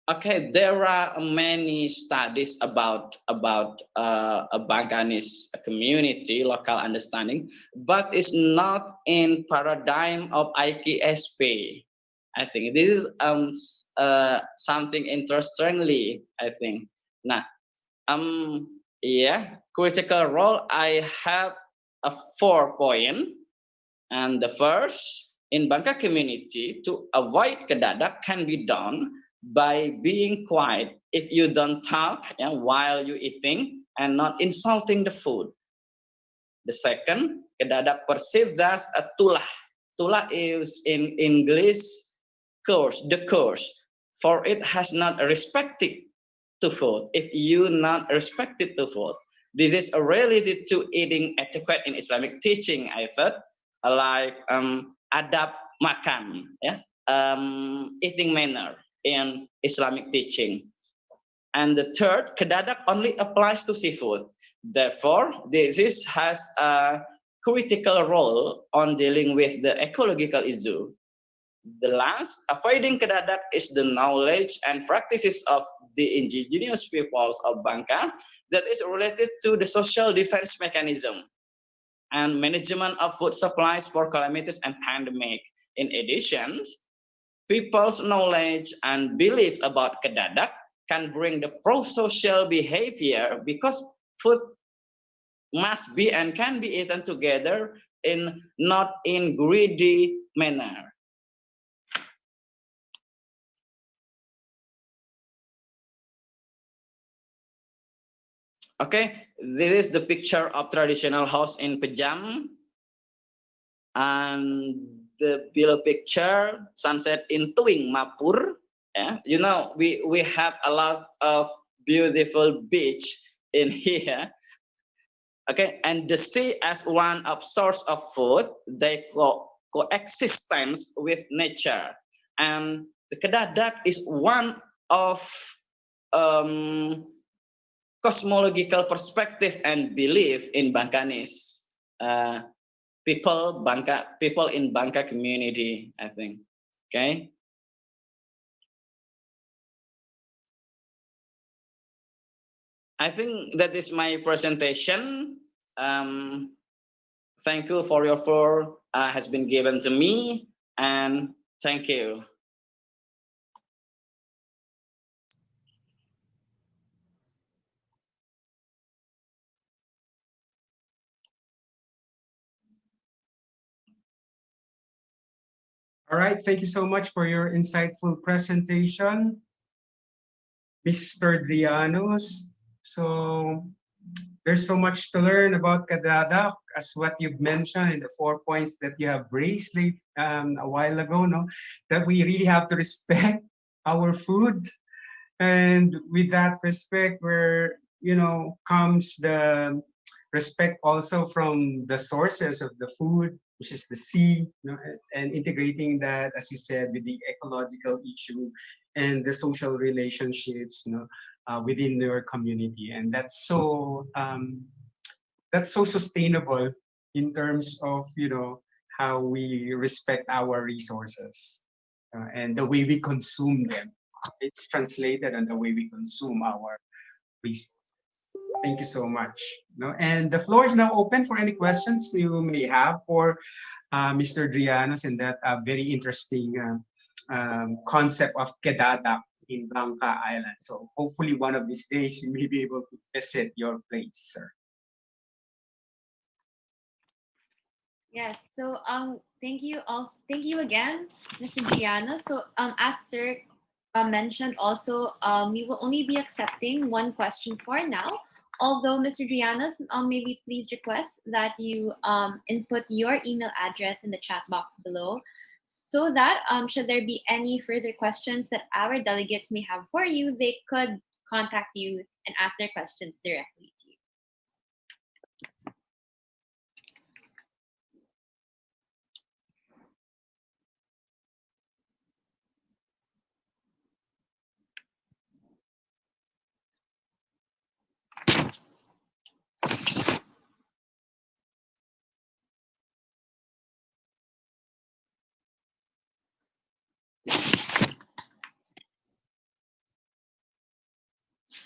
okay, there are many studies about a Bangkanese community, local understanding, but it's not in paradigm of IKSP. I think this is something interestingly. I think. Nah, yeah, critical role. I have a 4 point, and the first in Bangka community to avoid kedadak can be done by being quiet. If you don't talk while you eating and not insulting the food. The second, kedadak perceived as a tulah. Tulah is in English curse, the curse, for it has not respected to food. If you not respected to food, this is related to eating etiquette in Islamic teaching. I thought like adab makan, eating manner in Islamic teaching. And the third, kedadak only applies to seafood. Therefore, this has a critical role on dealing with the ecological issue. The last, avoiding kedadak is the knowledge and practices of the indigenous peoples of Bangka that is related to the social defense mechanism and management of food supplies for calamities and pandemic. In addition, people's knowledge and belief about kedadak can bring the pro-social behavior because food must be and can be eaten together in not in greedy manner. Okay, this is the picture of traditional house in Pejam. And the below picture, sunset in Tuing, Mapur. Yeah, you know, we have a lot of beautiful beach in here. Okay, and the sea as one of source of food, they coexistence with nature. And the kedadak is one of cosmological perspective and belief in Bangkanese people in Bangka community, I think. Okay. I think that is my presentation. Thank you for your floor has been given to me, and thank you. All right, thank you so much for your insightful presentation, Mr. Drianos. So there's so much to learn about kedadak, as what you've mentioned in the 4 points that you have raised a while ago, no? That we really have to respect our food. And with that respect, where, comes the respect also from the sources of the food, which is the sea, and integrating that, as you said, with the ecological issue and the social relationships, within your community. And that's that's so sustainable in terms of, you know, how we respect our resources and the way we consume them. It's translated on the way we consume our resources. Thank you so much. No, and the floor is now open for any questions you may have for Mr. Drianos and that very interesting concept of Quedada in Blanca Island. So hopefully one of these days you may be able to visit your place, sir. Yes. So thank you again, Mr. Giano. So as Sir mentioned also, we will only be accepting one question for now. Although Mr. Drianos, maybe please request that you input your email address in the chat box below, so that should there be any further questions that our delegates may have for you, they could contact you and ask their questions directly to you.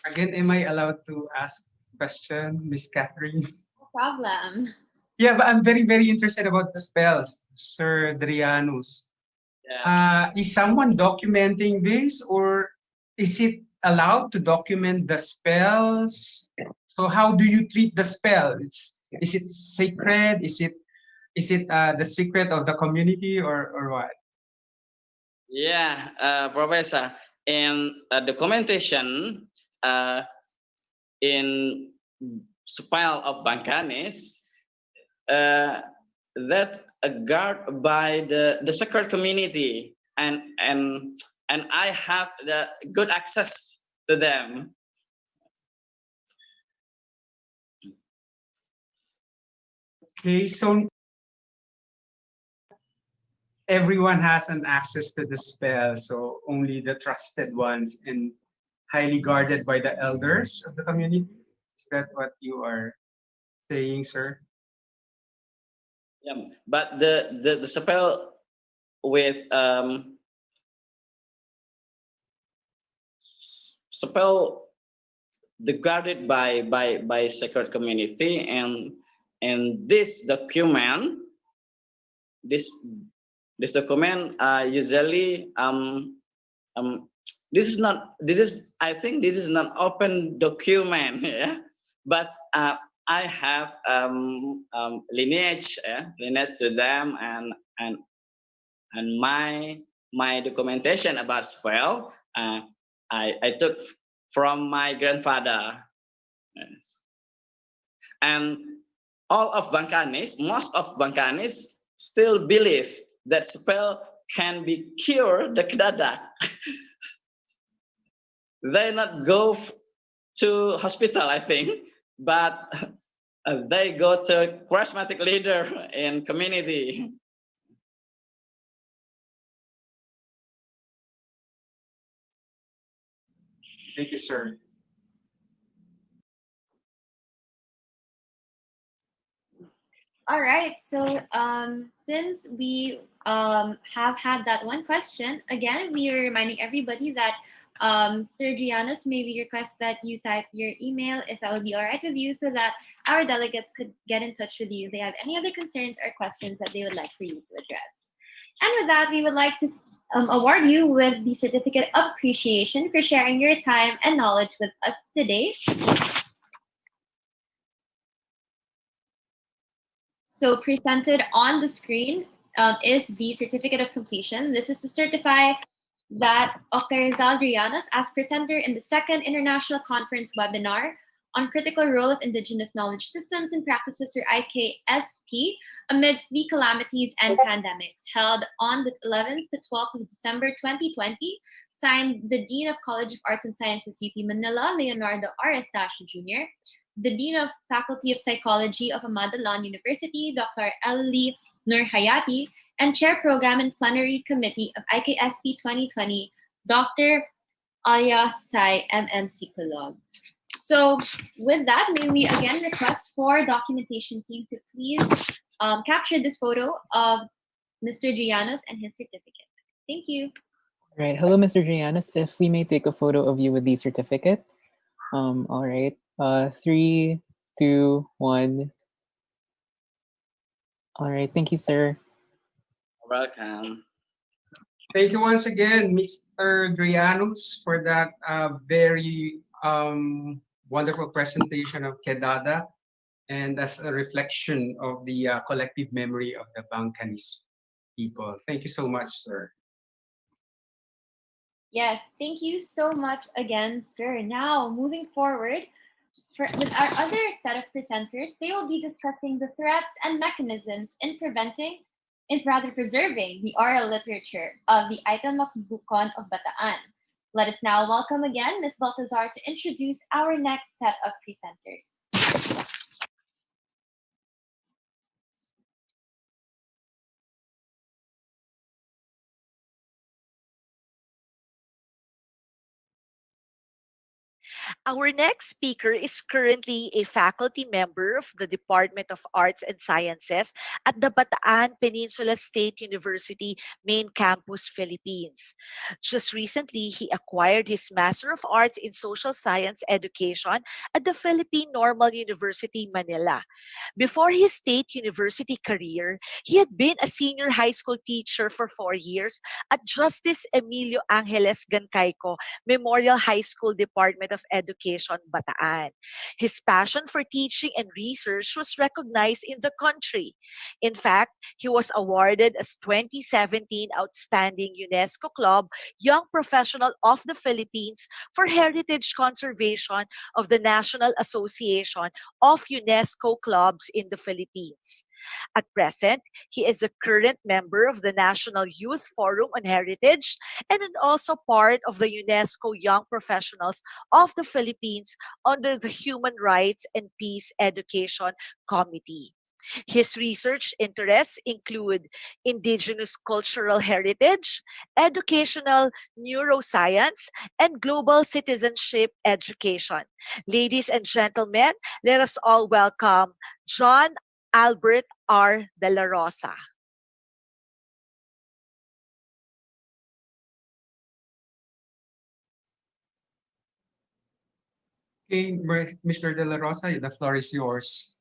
Again, am I allowed to ask a question, Miss Catherine? No problem. Yeah, but I'm very, very interested about the spells, Sir Drianus. Yes. Is someone documenting this, or is it allowed to document the spells? So how do you treat the spells? Is it sacred? Is it the secret of the community, or what? Yeah, Professor, in documentation in spell of Bangkanis, that guard by the sacred community, and I have the good access to them. Okay, so everyone has an access to the spell, so only the trusted ones and highly guarded by the elders of the community. Is that what you are saying, sir? Yeah, but the spell with spell the guarded by sacred community, and this document usually this is I think this is not open document, yeah, but I have lineage to them, and my documentation about spell I took from my grandfather. Yes. And all of most of Bangkanis still believe that spell can be cure the kedada. They not go to hospital, I think, but they go to charismatic leader in community. Thank you, sir. All right. So since we have had that one question, again, we are reminding everybody that Sir Giannis, may we request that you type your email, if that would be all right with you, so that our delegates could get in touch with you if they have any other concerns or questions that they would like for you to address. And with that, we would like to award you with the Certificate of Appreciation for sharing your time and knowledge with us today. So presented on the screen is the Certificate of Completion. This is to certify that Dr. Rizal Rianos, as presenter in the second International Conference webinar on critical role of Indigenous knowledge systems and practices, or IKSP, amidst the calamities and pandemics, held on the 11th to 12th of December 2020, signed the Dean of College of Arts and Sciences, UP Manila, Leonardo R. Estacio Jr., the Dean of Faculty of Psychology of Amadalan University, Dr. Ellie Nurhayati, and Chair Program and Plenary Committee of IKSP 2020, Dr. Alia Sai MMC Kulog. So with that, may we again request for documentation team to please capture this photo of Mr. Gianos and his certificate. Thank you. Right. Hello, Mr. Gianos. If we may take a photo of you with the certificate. All right. 3, 2, 1. All right. Thank you, sir. Welcome. Thank you once again, Mr. Drianus, for that very wonderful presentation of Quedada, and as a reflection of the collective memory of the Bangkanis people. Thank you so much, sir. Yes, thank you so much again, sir. Now, moving forward, with our other set of presenters, they will be discussing the threats and mechanisms in preserving the oral literature of the Aitamak Bukon of Bataan. Let us now welcome again Ms. Baltazar to introduce our next set of presenters. Our next speaker is currently a faculty member of the Department of Arts and Sciences at the Bataan Peninsula State University main campus, Philippines. Just recently, he acquired his Master of Arts in Social Science Education at the Philippine Normal University, Manila. Before his state university career, he had been a senior high school teacher for 4 years at Justice Emilio Angeles Gancayco Memorial High School Department of Education, Bataan. His passion for teaching and research was recognized in the country. In fact, he was awarded as 2017 Outstanding UNESCO Club Young Professional of the Philippines for Heritage Conservation of the National Association of UNESCO Clubs in the Philippines. At present, he is a current member of the National Youth Forum on Heritage and also part of the UNESCO Young Professionals of the Philippines under the Human Rights and Peace Education Committee. His research interests include indigenous cultural heritage, educational neuroscience, and global citizenship education. Ladies and gentlemen, let us all welcome John Albert R. De La Rosa. Okay, Mr. De La Rosa, the floor is yours.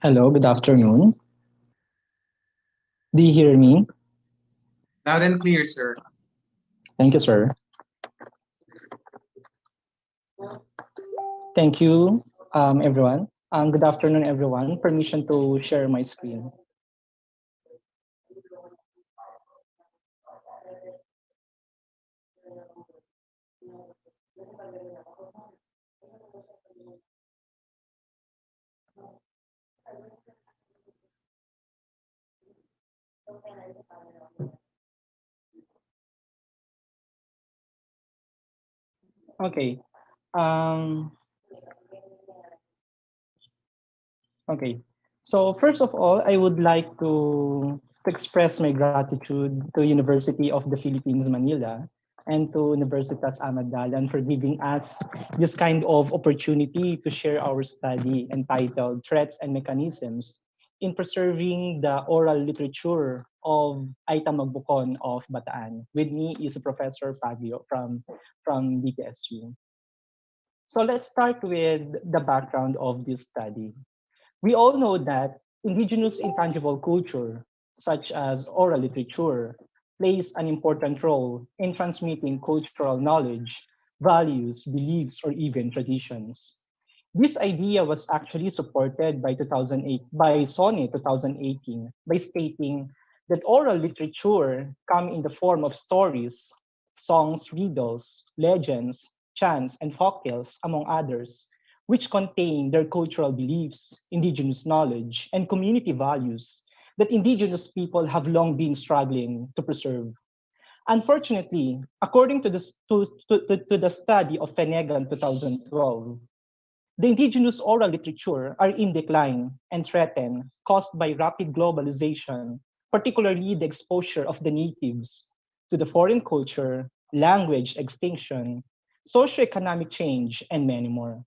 Hello, good afternoon. Do you hear me? Loud and clear, sir. Thank you, sir. Thank you, everyone. Good afternoon, everyone. Permission to share my screen. Okay. Okay. So first of all, I would like to express my gratitude to University of the Philippines, Manila, and to Universitas Ahmad Dahlan for giving us this kind of opportunity to share our study entitled Threats and Mechanisms in Preserving the Oral Literature of Aita Magbukon of Bataan. With me is Professor Pagio from BPSU. So let's start with the background of this study. We all know that indigenous intangible culture, such as oral literature, plays an important role in transmitting cultural knowledge, values, beliefs, or even traditions. This idea was actually supported by 2008 by SONE 2018 by stating that oral literature come in the form of stories, songs, riddles, legends, chants, and folktales, among others, which contain their cultural beliefs, indigenous knowledge, and community values that indigenous people have long been struggling to preserve. Unfortunately, according to the study of Fenegan 2012, the indigenous oral literature are in decline and threatened, caused by rapid globalization, particularly the exposure of the natives to the foreign culture, language extinction, socioeconomic change, and many more.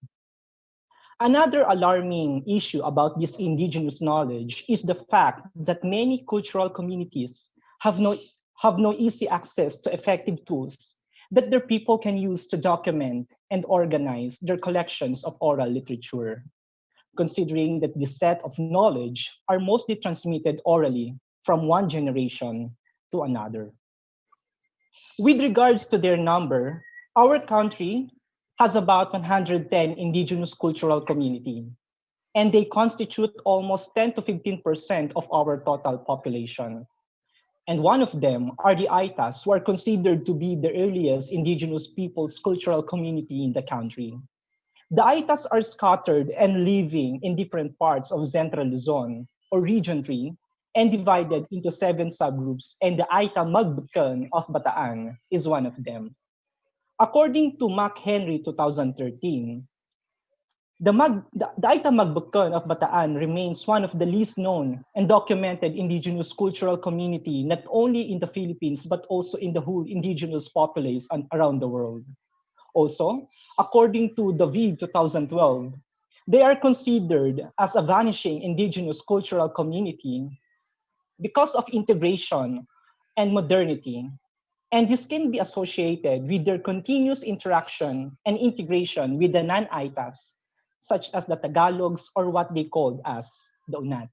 Another alarming issue about this indigenous knowledge is the fact that many cultural communities have no easy access to effective tools that their people can use to document and organize their collections of oral literature, considering that this set of knowledge are mostly transmitted orally from one generation to another. With regards to their number, our country has about 110 indigenous cultural community, and they constitute almost 10 to 15% of our total population. And one of them are the Aitas, who are considered to be the earliest indigenous people's cultural community in the country. The Aitas are scattered and living in different parts of Central Luzon, or Region 3, and divided into 7 subgroups, and the Aita Magbukan of Bataan is one of them. According to Mac Henry 2013, the Aita Magbukan of Bataan remains one of the least known and documented indigenous cultural community, not only in the Philippines, but also in the whole indigenous population around the world. Also, according to the VID 2012, they are considered as a vanishing indigenous cultural community because of integration and modernity. And this can be associated with their continuous interaction and integration with the non-Aitas, such as the Tagalogs or what they called as the UNAT.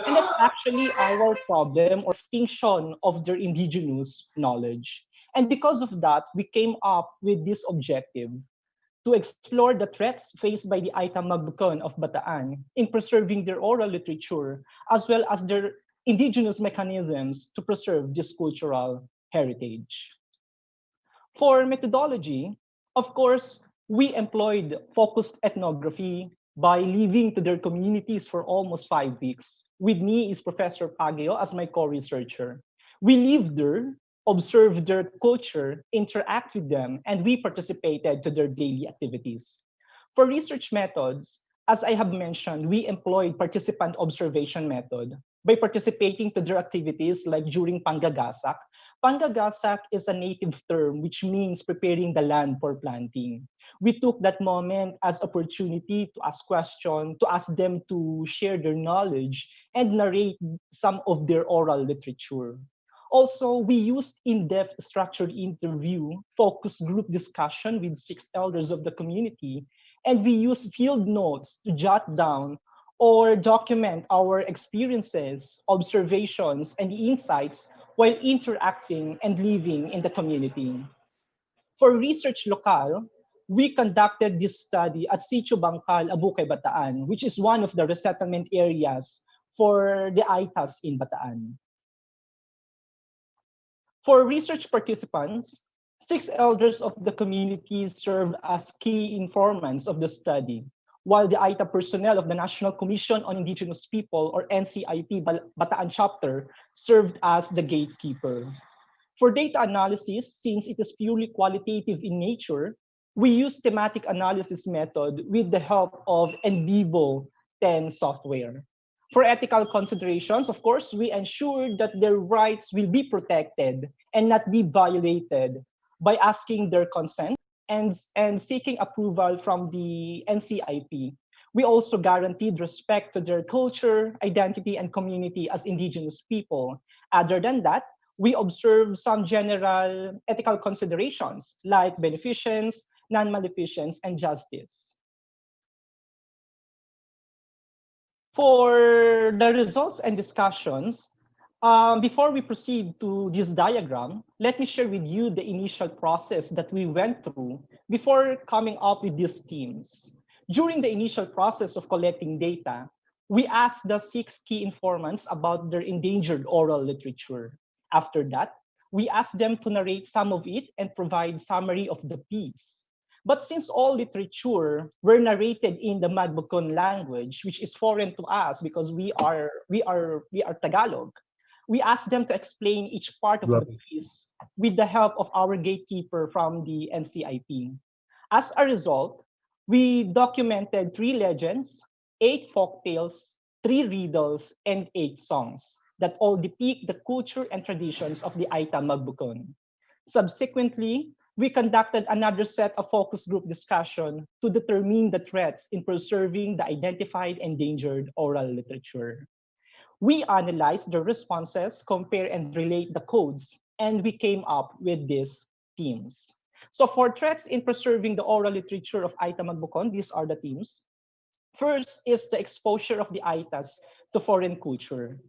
And that's actually our problem or extinction of their indigenous knowledge. And because of that, we came up with this objective to explore the threats faced by the Aita Magbukan of Bataan in preserving their oral literature, as well as their indigenous mechanisms to preserve this cultural heritage. For methodology, of course, we employed focused ethnography by living to their communities for almost 5 weeks. With me is Professor Pagio as my co-researcher. We lived there, observed their culture, interact with them, and we participated to their daily activities. For research methods, as I have mentioned, we employed participant observation method by participating to their activities like during Panggagasak. Panggagasak is a native term which means preparing the land for planting. We took that moment as opportunity to ask questions, to ask them to share their knowledge and narrate some of their oral literature. Also, we used in-depth structured interview, focus group discussion with 6 elders of the community, and we used field notes to jot down or document our experiences, observations, and insights while interacting and living in the community. For research local, we conducted this study at Sitio Bangkal, Abukay, Bataan, which is one of the resettlement areas for the Aitas in Bataan. For research participants, 6 elders of the community served as key informants of the study, while the Aita personnel of the National Commission on Indigenous People, or NCIP Bataan chapter, served as the gatekeeper. For data analysis, since it is purely qualitative in nature, we use thematic analysis method with the help of NVivo 10 software. For ethical considerations, of course, we ensure that their rights will be protected and not be violated by asking their consent and seeking approval from the NCIP. We also guaranteed respect to their culture, identity, and community as indigenous people. Other than that, we observe some general ethical considerations like beneficence, non-maleficence, and justice. For the results and discussions, before we proceed to this diagram, let me share with you the initial process that we went through before coming up with these themes. During the initial process of collecting data, we asked the 6 key informants about their endangered oral literature. After that, we asked them to narrate some of it and provide summary of the piece. But since all literature were narrated in the Magbukon language, which is foreign to us because we are Tagalog, we asked them to explain each part of the piece with the help of our gatekeeper from the NCIP. As a result, we documented 3 legends, 8 folktales, 3 riddles, and 8 songs that all depict the culture and traditions of the Aita Magbukon. Subsequently, we conducted another set of focus group discussion to determine the threats in preserving the identified endangered oral literature. We analyzed the responses, compare and relate the codes, and we came up with these themes. So for threats in preserving the oral literature of Aita Magbukon, these are the themes. First is the exposure of the Aitas to foreign culture.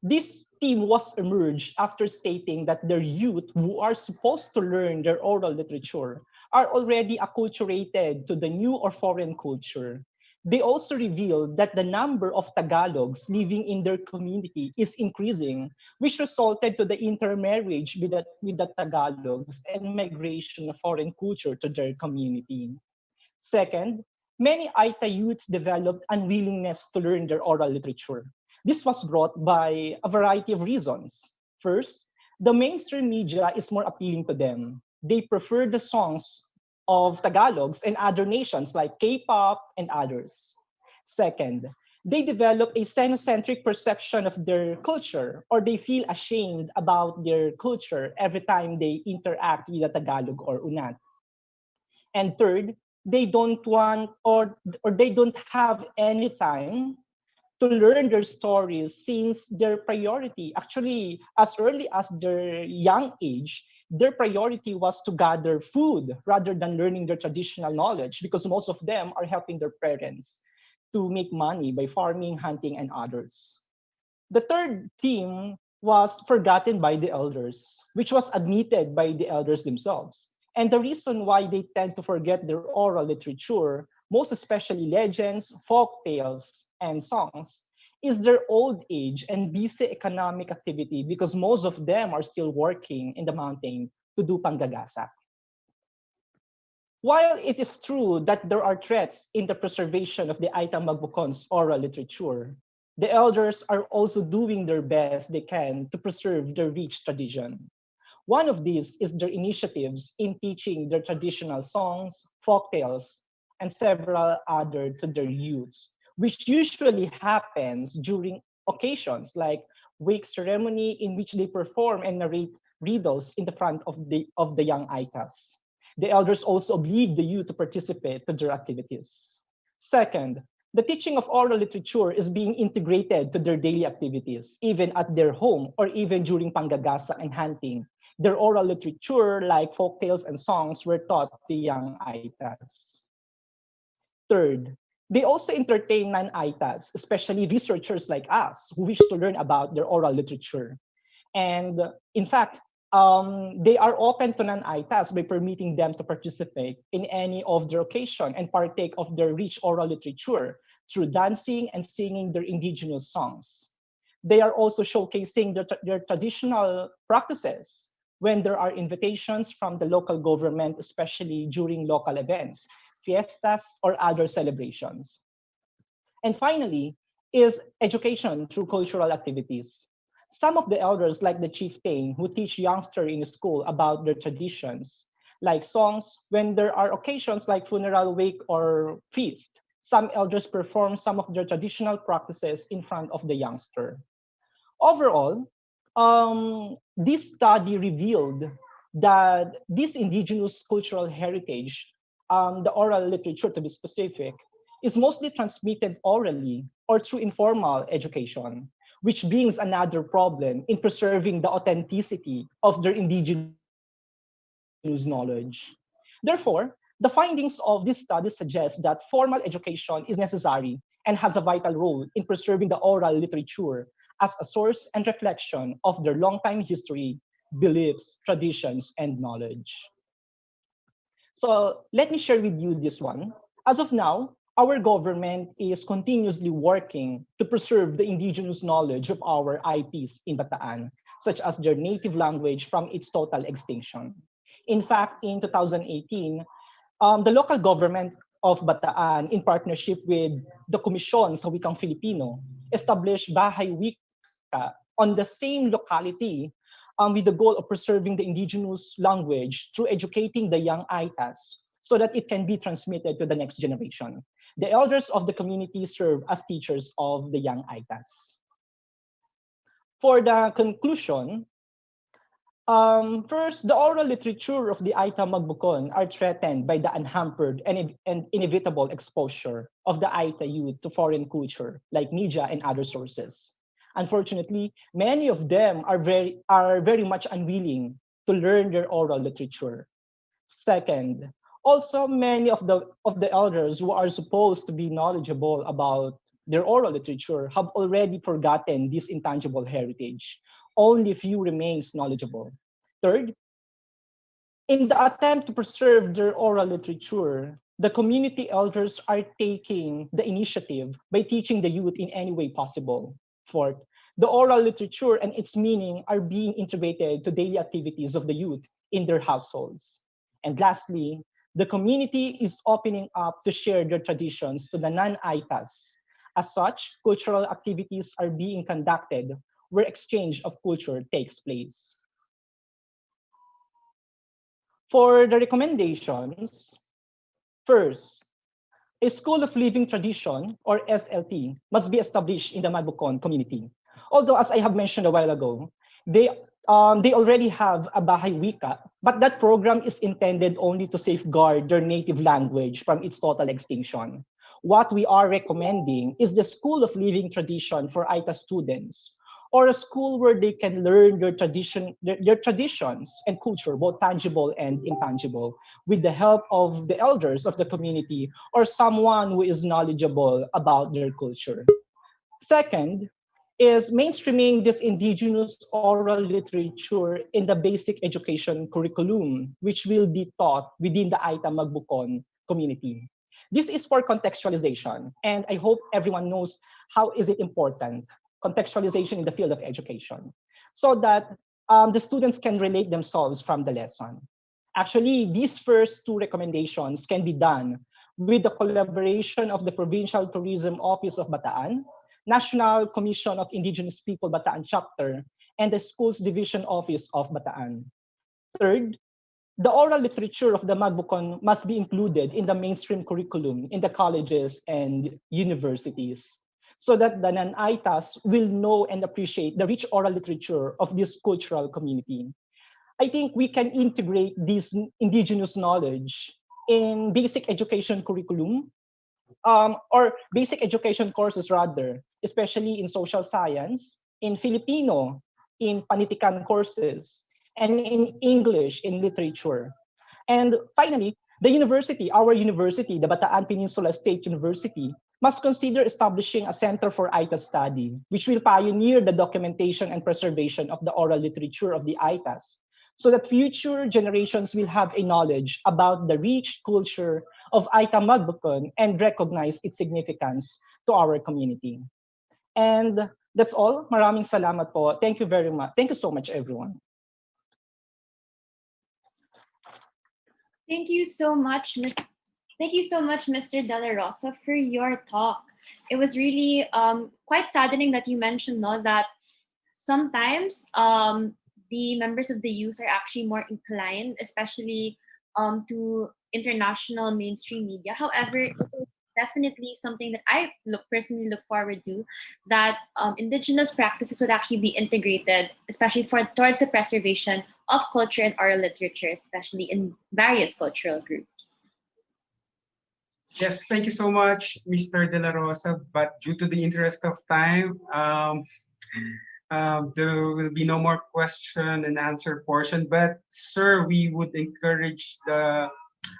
This theme was emerged after stating that their youth who are supposed to learn their oral literature are already acculturated to the new or foreign culture. They also revealed that the number of Tagalogs living in their community is increasing, which resulted to the intermarriage with the Tagalogs and migration of foreign culture to their community. Second, many Aita youths developed unwillingness to learn their oral literature. This was brought by a variety of reasons. First, the mainstream media is more appealing to them. They prefer the songs of Tagalogs and other nations like K-pop and others. Second, they develop a xenocentric perception of their culture, or they feel ashamed about their culture every time they interact with a Tagalog or Unat. And third, they don't want or they don't have any time to learn their stories, since their priority, actually as early as their young age, their priority was to gather food rather than learning their traditional knowledge, because most of them are helping their parents to make money by farming, hunting, and others. The third theme was forgotten by the elders, which was admitted by the elders themselves. And the reason why they tend to forget their oral literature, most especially legends, folk tales, and songs, is their old age and busy economic activity, because most of them are still working in the mountain to do panggagasa. While it is true that there are threats in the preservation of the Aita Magbukon's oral literature, the elders are also doing their best they can to preserve their rich tradition. One of these is their initiatives in teaching their traditional songs, folktales, and several other to their youths, which usually happens during occasions like wake ceremony, in which they perform and narrate riddles in the front of the young Aitas. The elders also oblige the youth to participate to their activities. Second, the teaching of oral literature is being integrated to their daily activities, even at their home or even during panggagasa and hunting. Their oral literature, like folktales and songs, were taught to young Aitas. Third, they also entertain non-Aitas, especially researchers like us who wish to learn about their oral literature. And in fact, they are open to non-Aitas by permitting them to participate in any of their occasion and partake of their rich oral literature through dancing and singing their indigenous songs. They are also showcasing their traditional practices when there are invitations from the local government, especially during local events, fiestas, or other celebrations. And finally, is education through cultural activities. Some of the elders, like the chieftain, who teach youngsters in school about their traditions, like songs when there are occasions like funeral, wake, or feast. Some elders perform some of their traditional practices in front of the youngster. Overall, this study revealed that this indigenous cultural heritage, the oral literature to be specific, is mostly transmitted orally or through informal education, which brings another problem in preserving the authenticity of their indigenous knowledge. Therefore, the findings of this study suggest that formal education is necessary and has a vital role in preserving the oral literature as a source and reflection of their long-time history, beliefs, traditions, and knowledge. So let me share with you this one. As of now, our government is continuously working to preserve the indigenous knowledge of our IPs in Bataan, such as their native language from its total extinction. In fact, in 2018, the local government of Bataan, in partnership with the Komisyon sa Wikang Filipino, established Bahay Wika on the same locality with the goal of preserving the indigenous language through educating the young Aitas so that it can be transmitted to the next generation. The elders of the community serve as teachers of the young Aitas. For the conclusion, First, the oral literature of the Aita Magbukon are threatened by the unhampered and inevitable exposure of the Aita youth to foreign culture, like media and other sources. Unfortunately, many of them are very much unwilling to learn their oral literature. Second, also many of the elders who are supposed to be knowledgeable about their oral literature have already forgotten this intangible heritage. Only few remains knowledgeable. Third, in the attempt to preserve their oral literature, the community elders are taking the initiative by teaching the youth in any way possible. Fourth, the oral literature and its meaning are being integrated to daily activities of the youth in their households. And lastly, the community is opening up to share their traditions to the non-Aitas. As such, cultural activities are being conducted where exchange of culture takes place. For the recommendations, first, a School of Living Tradition, or SLT, must be established in the Magbukon community. Although, as I have mentioned a while ago, they already have a Bahay Wika, but that program is intended only to safeguard their native language from its total extinction. What we are recommending is the School of Living Tradition for Aita students, or a school where they can learn their traditions and culture, both tangible and intangible, with the help of the elders of the community or someone who is knowledgeable about their culture. Second is mainstreaming this indigenous oral literature in the basic education curriculum, which will be taught within the Aita Magbukon community. This is for contextualization, and I hope everyone knows how is it important, contextualization in the field of education, so that the students can relate themselves from the lesson. Actually, these first two recommendations can be done with the collaboration of the Provincial Tourism Office of Bataan, National Commission of Indigenous People Bataan Chapter, and the Schools Division Office of Bataan. Third, the oral literature of the Magbukon must be included in the mainstream curriculum in the colleges and universities, so that the non-Aitas will know and appreciate the rich oral literature of this cultural community. I think we can integrate this indigenous knowledge in basic education curriculum, or basic education courses rather, especially in social science, in Filipino, in Panitikan courses, and in English, in literature. And finally, the university, our university, the Bataan Peninsula State University, must consider establishing a Center for Aita Study, which will pioneer the documentation and preservation of the oral literature of the Aitas, so that future generations will have a knowledge about the rich culture of Aita Magbukon and recognize its significance to our community. And that's all. Maraming salamat po. Thank you very much. Thank you so much, everyone. Thank you so much, Mr. De La Rosa, for your talk. It was really quite saddening that you mentioned, no, that sometimes the members of the youth are actually more inclined, especially to international mainstream media. However, it is definitely something that I personally look forward to, that indigenous practices would actually be integrated, especially towards the preservation of culture and oral literature, especially in various cultural groups. Yes, thank you so much, Mr. De La Rosa. But due to the interest of time, there will be no more question and answer portion. But sir, we would encourage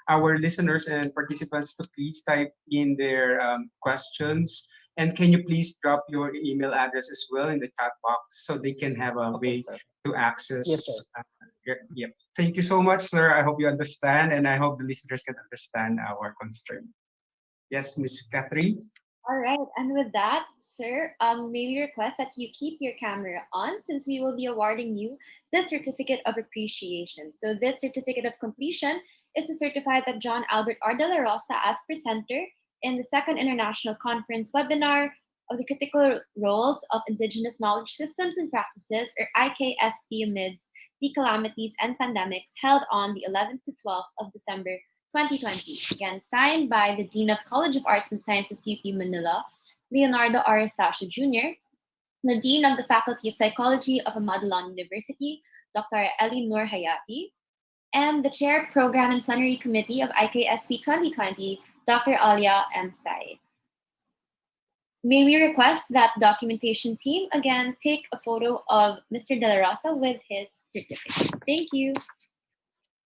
our listeners and participants to please type in their questions. And can you please drop your email address as well in the chat box so they can have a way to access? Yes, sir. Yep. Thank you so much, sir. I hope you understand, and I hope the listeners can understand our constraint. Yes, Ms. Catherine. All right, and with that, sir, may we request that you keep your camera on, since we will be awarding you the Certificate of Appreciation. So this Certificate of Completion is to certify that John Albert R. De La Rosa, as presenter in the Second International Conference webinar of the Critical Roles of Indigenous Knowledge Systems and Practices, or IKSP, amidst the calamities and pandemics, held on the 11th to 12th of December 2020. Again, signed by the Dean of College of Arts and Sciences, UP Manila, Leonardo R. Estacio Jr., the Dean of the Faculty of Psychology of Amadalon University, Dr. Ellie Noor Hayati, and the Chair, Program and Plenary Committee of IKSP 2020, Dr. Alia M. Sai. May we request that documentation team again take a photo of Mr. De La Rosa with his certificate. Thank you.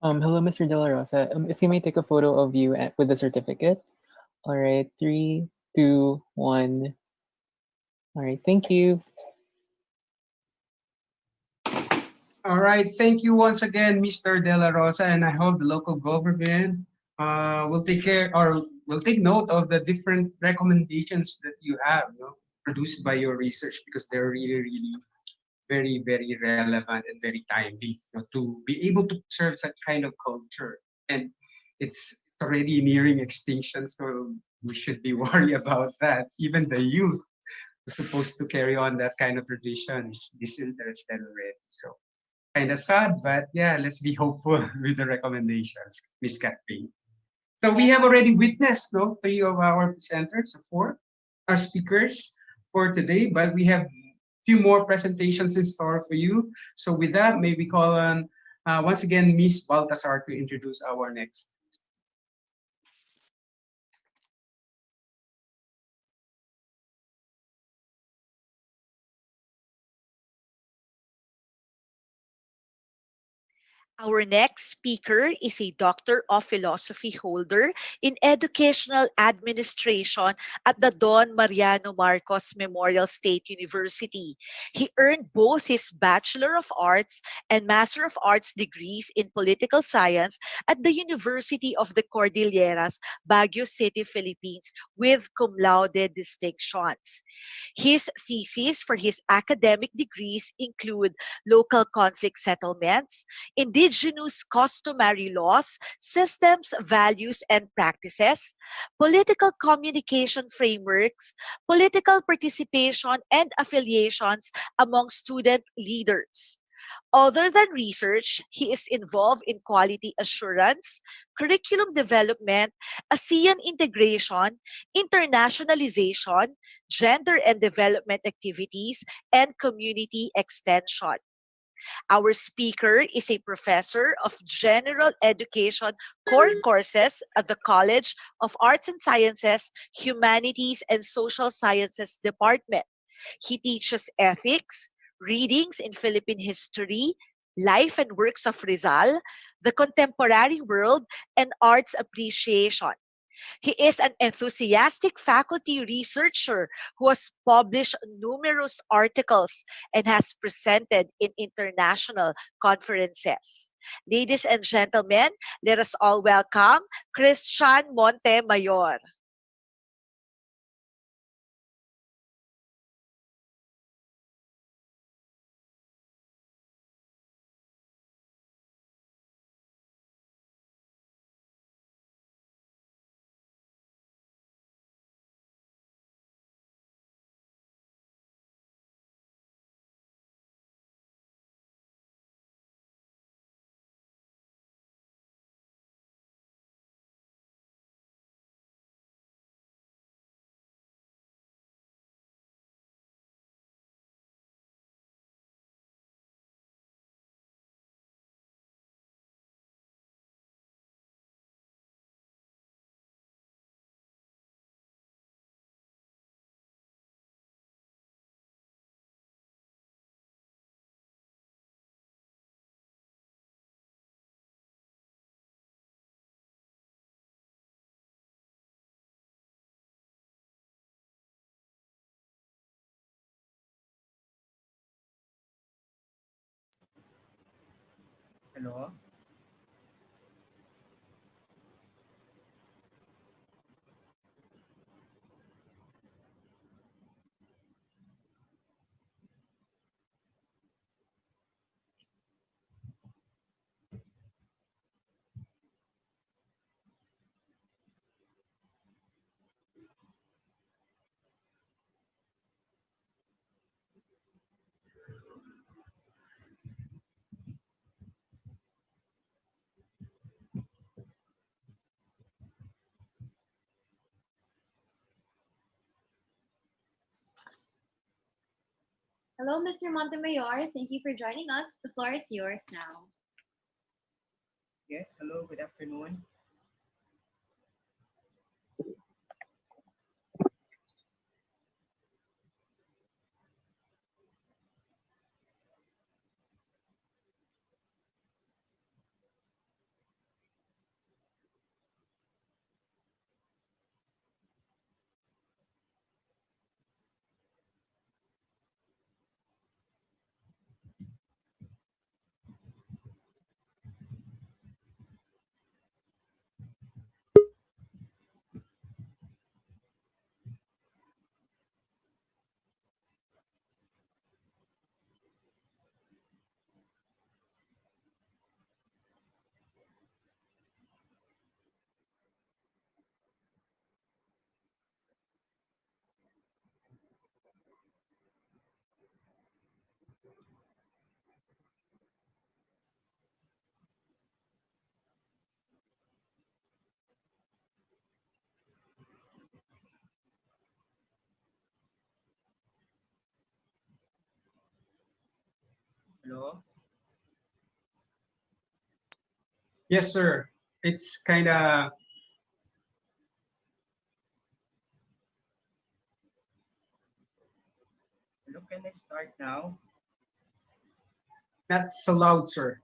Hello, Mr. De La Rosa. If you may take a photo of you with the certificate. All right, 3, 2, 1. All right, thank you. All right, thank you once again, Mr. De La Rosa, and I hope the local government will take care or will take note of the different recommendations that you have, produced by your research, because they're really, really very, very relevant and very timely, to be able to preserve such kind of culture. And it's already nearing extinction, so we should be worried about that. Even the youth who's supposed to carry on that kind of tradition is disinterested already. So kind of sad, but yeah, let's be hopeful with the recommendations, Miss Catherine. So we have already witnessed 3 of our presenters, or 4, our speakers for today, but we have few more presentations in store for you. So with that, may we call on once again Miss Baltasar to introduce our next. Our next speaker is a Doctor of Philosophy holder in Educational Administration at the Don Mariano Marcos Memorial State University. He earned both his Bachelor of Arts and Master of Arts degrees in Political Science at the University of the Cordilleras, Baguio City, Philippines, with cum laude distinctions. His theses for his academic degrees include local conflict settlements, indigenous customary laws, systems, values, and practices, political communication frameworks, political participation, and affiliations among student leaders. Other than research, he is involved in quality assurance, curriculum development, ASEAN integration, internationalization, gender and development activities, and community extension. Our speaker is a professor of general education core courses at the College of Arts and Sciences, Humanities, and Social Sciences Department. He teaches ethics, readings in Philippine history, life and works of Rizal, the contemporary world, and arts appreciation. He is an enthusiastic faculty researcher who has published numerous articles and has presented in international conferences. Ladies and gentlemen, let us all welcome Christian Montemayor. Hello? Hello, Mr. Montemayor. Thank you for joining us. The floor is yours now. Yes, hello, good afternoon. Hello? Yes, sir. It's kind of Hello, can I start now? not so loud, sir.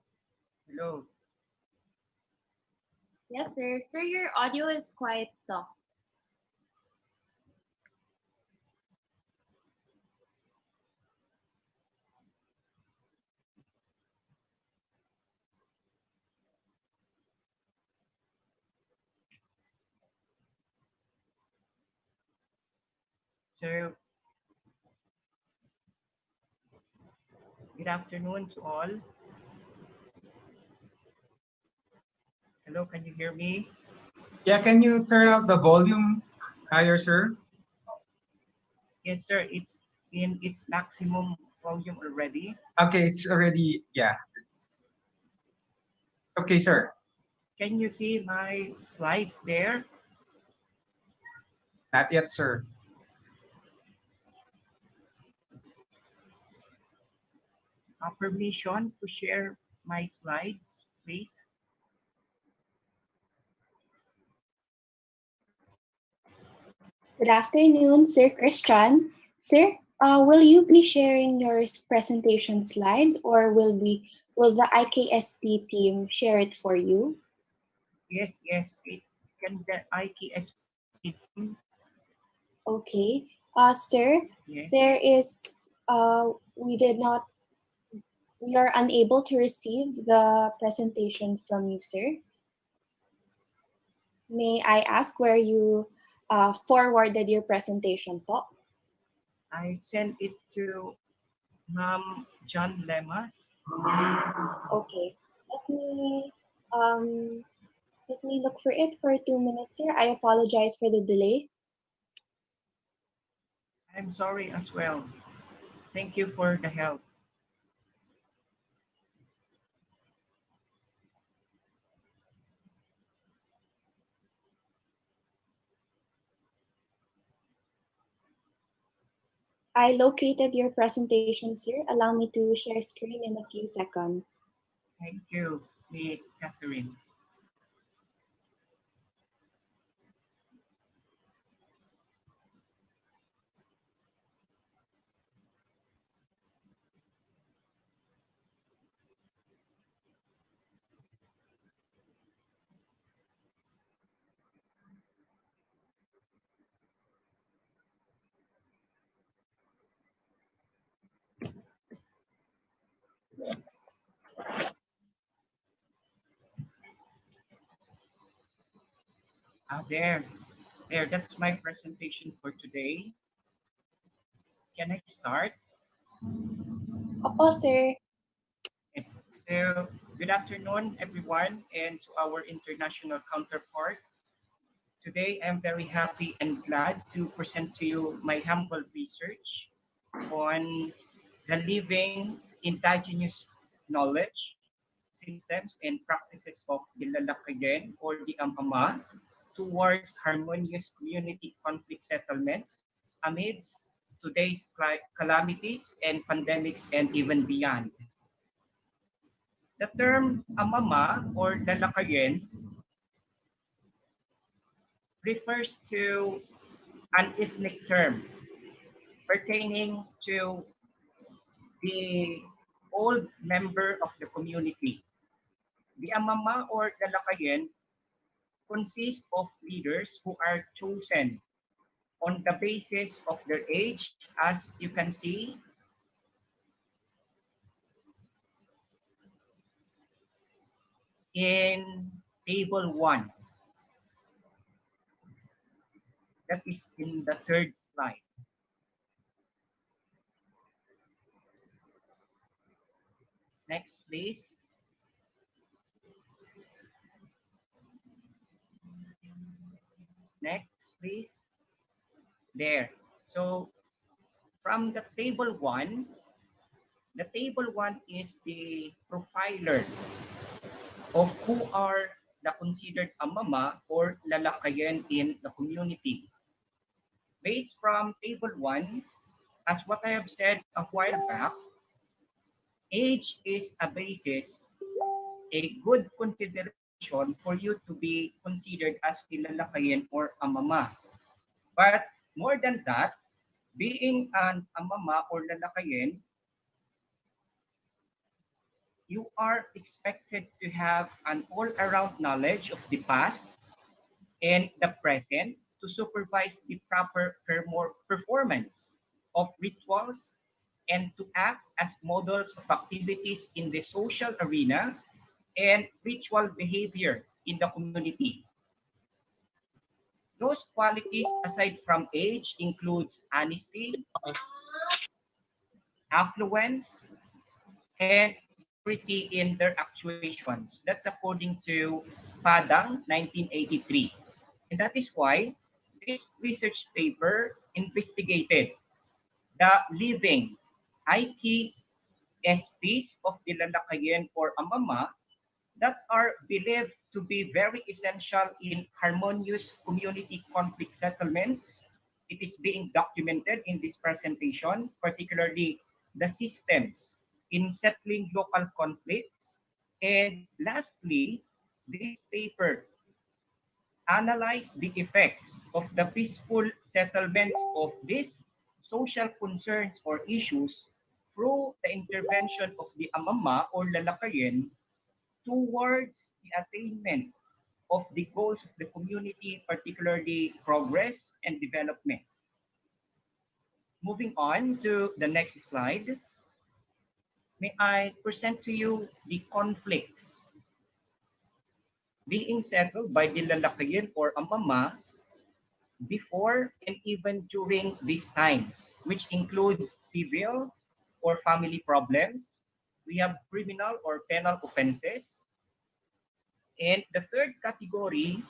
Hello. Yes, sir. Sir, your audio is quite soft. So, good afternoon to all. Hello, can you hear me? Yeah, can you turn up the volume higher, sir? Yes, sir. It's in its maximum volume already. Okay, it's already, yeah. It's, okay, sir. Can you see my slides there? Not yet, sir. Permission to share my slides, please. Good afternoon, Sir Christian. Sir, will you be sharing your presentation slide, or will the IKSP team share it for you? Yes, yes. Can the IKSP team? Okay. Sir, Yes. there is we are unable to receive the presentation from you, sir. May I ask where you forwarded your presentation po? I sent it to John Lemma. Okay. Um let me look for it for 2 minutes, sir. I apologize for the delay. I'm sorry as well. Thank you for the help. I located your presentation, sir. Allow me to share screen in a few seconds. Thank you, Miss Catherine. There. That's my presentation for today. Can I start? Opo, sir. Yes. So, good afternoon, everyone, and to our international counterpart. Today, I'm very happy and glad to present to you my humble research on the living indigenous knowledge, systems, and practices of the lalakayan or the towards harmonious community conflict settlements amidst today's calamities and pandemics and even beyond. The term amama or lalakayin refers to an ethnic term pertaining to the old member of the community. The amama or lalakayin consists of leaders who are chosen on the basis of their age, as you can see. In table 1, that is in the third slide. Next, please. Next, please. There. So from the table 1, the table 1 is the profiler of who are the considered amama or lalakayan in the community. Based from table 1, as what I have said a while back, age is a basis, a good consideration for you to be considered as a lalakayan or amama. But more than that, being an amama or lalakayan, you are expected to have an all-around knowledge of the past and the present to supervise the proper performance of rituals and to act as models of activities in the social arena and ritual behavior in the community. Those qualities, aside from age, includes honesty, affluence, and security in their actuations. That's according to Padang 1983. And that is why this research paper investigated the living IKSPs of the lalakayan or amama that are believed to be very essential in harmonious community conflict settlements. It is being documented in this presentation, particularly the systems in settling local conflicts. And lastly, this paper analyzed the effects of the peaceful settlements of these social concerns or issues through the intervention of the amama or lalakayin towards the attainment of the goals of the community, particularly progress and development. Moving on to the next slide, may I present to you the conflicts being settled by the lalakayin or amama before and even during these times, which includes civil or family problems. We have criminal or penal offenses. And the third category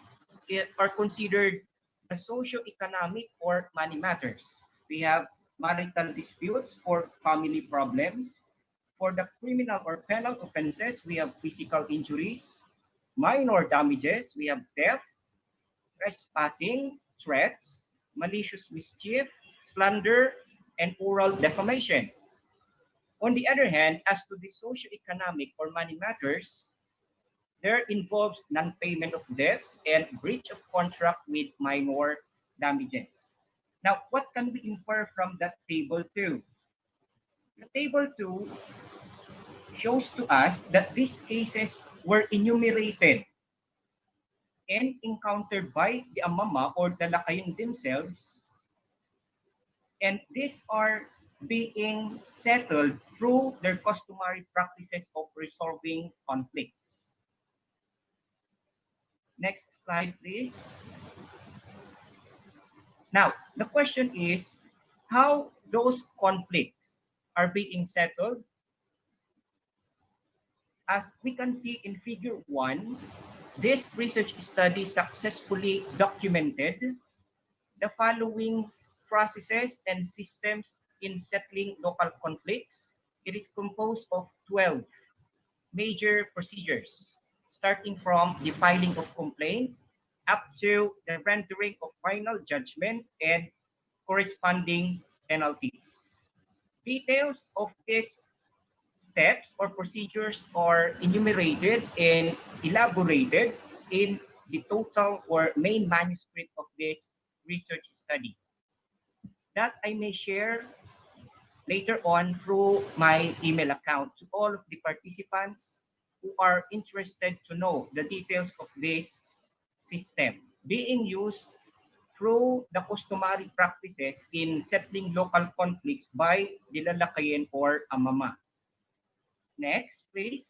are considered the socio-economic or money matters. We have marital disputes for family problems. For the criminal or penal offenses, we have physical injuries, minor damages, we have theft, trespassing, threats, malicious mischief, slander, and oral defamation. On the other hand, as to the socio-economic or money matters, there involves non-payment of debts and breach of contract with minor damages. Now, what can we infer from that table 2? The table 2 shows to us that these cases were enumerated and encountered by the amama or the lakayin themselves, and these are being settled through their customary practices of resolving conflicts. Next slide, please. Now, the question is how those conflicts are being settled. As we can see in figure 1, this research study successfully documented the following processes and systems in settling local conflicts. It is composed of 12 major procedures, starting from the filing of complaint up to the rendering of final judgment and corresponding penalties. Details of these steps or procedures are enumerated and elaborated in the total or main manuscript of this research study that I may share later on through my email account to all of the participants who are interested to know the details of this system being used through the customary practices in settling local conflicts by the lalakayin or amama. Next, please.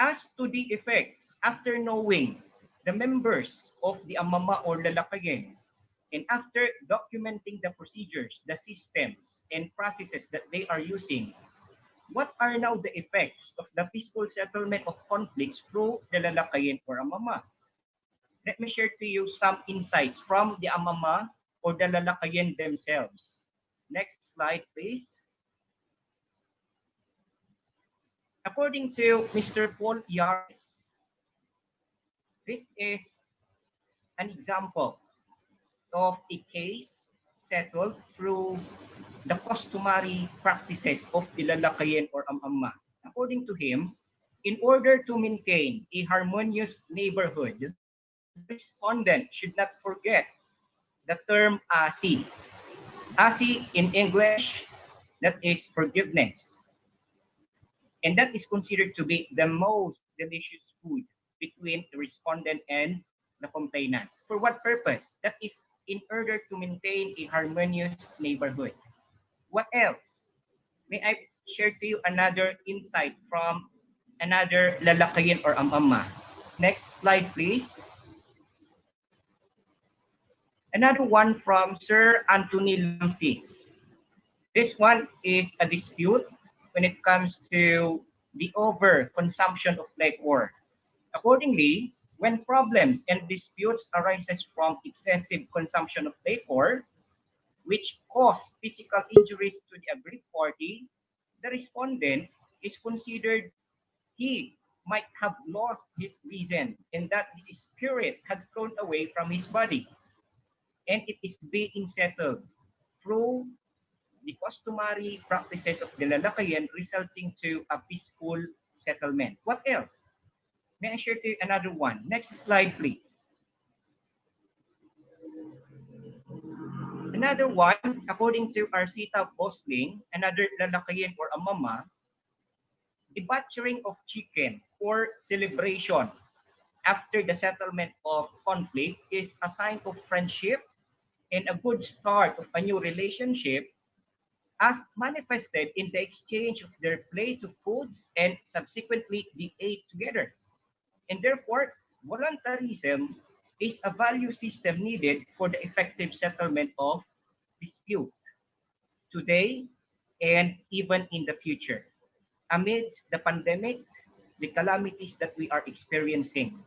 As to the effects, after knowing the members of the amama or lalakayin, and after documenting the procedures, the systems, and processes that they are using, what are now the effects of the peaceful settlement of conflicts through the lalakayin or amama? Let me share to you some insights from the amama or the lalakayin themselves. Next slide, please. According to Mr. Paul Yaris, this is an example of a case settled through the customary practices of the lalakayin or amama. According to him, in order to maintain a harmonious neighborhood, the respondent should not forget the term asi. Asi in English, that is forgiveness. And that is considered to be the most delicious food between the respondent and the complainant. For what purpose? That is in order to maintain a harmonious neighborhood. What else? May I share to you another insight from another lalakayin or amama? Next slide, please. Another one from Sir Anthony Lamsis. This one is a dispute when it comes to the overconsumption of liquor. Accordingly, when problems and disputes arises from excessive consumption of liquor, which cause physical injuries to the aggrieved party, the respondent is considered he might have lost his reason and that his spirit had flown away from his body. And it is being settled through the customary practices of the lalakayan resulting to a peaceful settlement. What else? May I share to you another one? Next slide, please. Another one, according to Arsita Bosling, another lalakayan or amama, the butchering of chicken for celebration after the settlement of conflict is a sign of friendship and a good start of a new relationship as manifested in the exchange of their plates of foods and subsequently they ate together. And therefore, voluntarism is a value system needed for the effective settlement of dispute today and even in the future. Amidst the pandemic, the calamities that we are experiencing.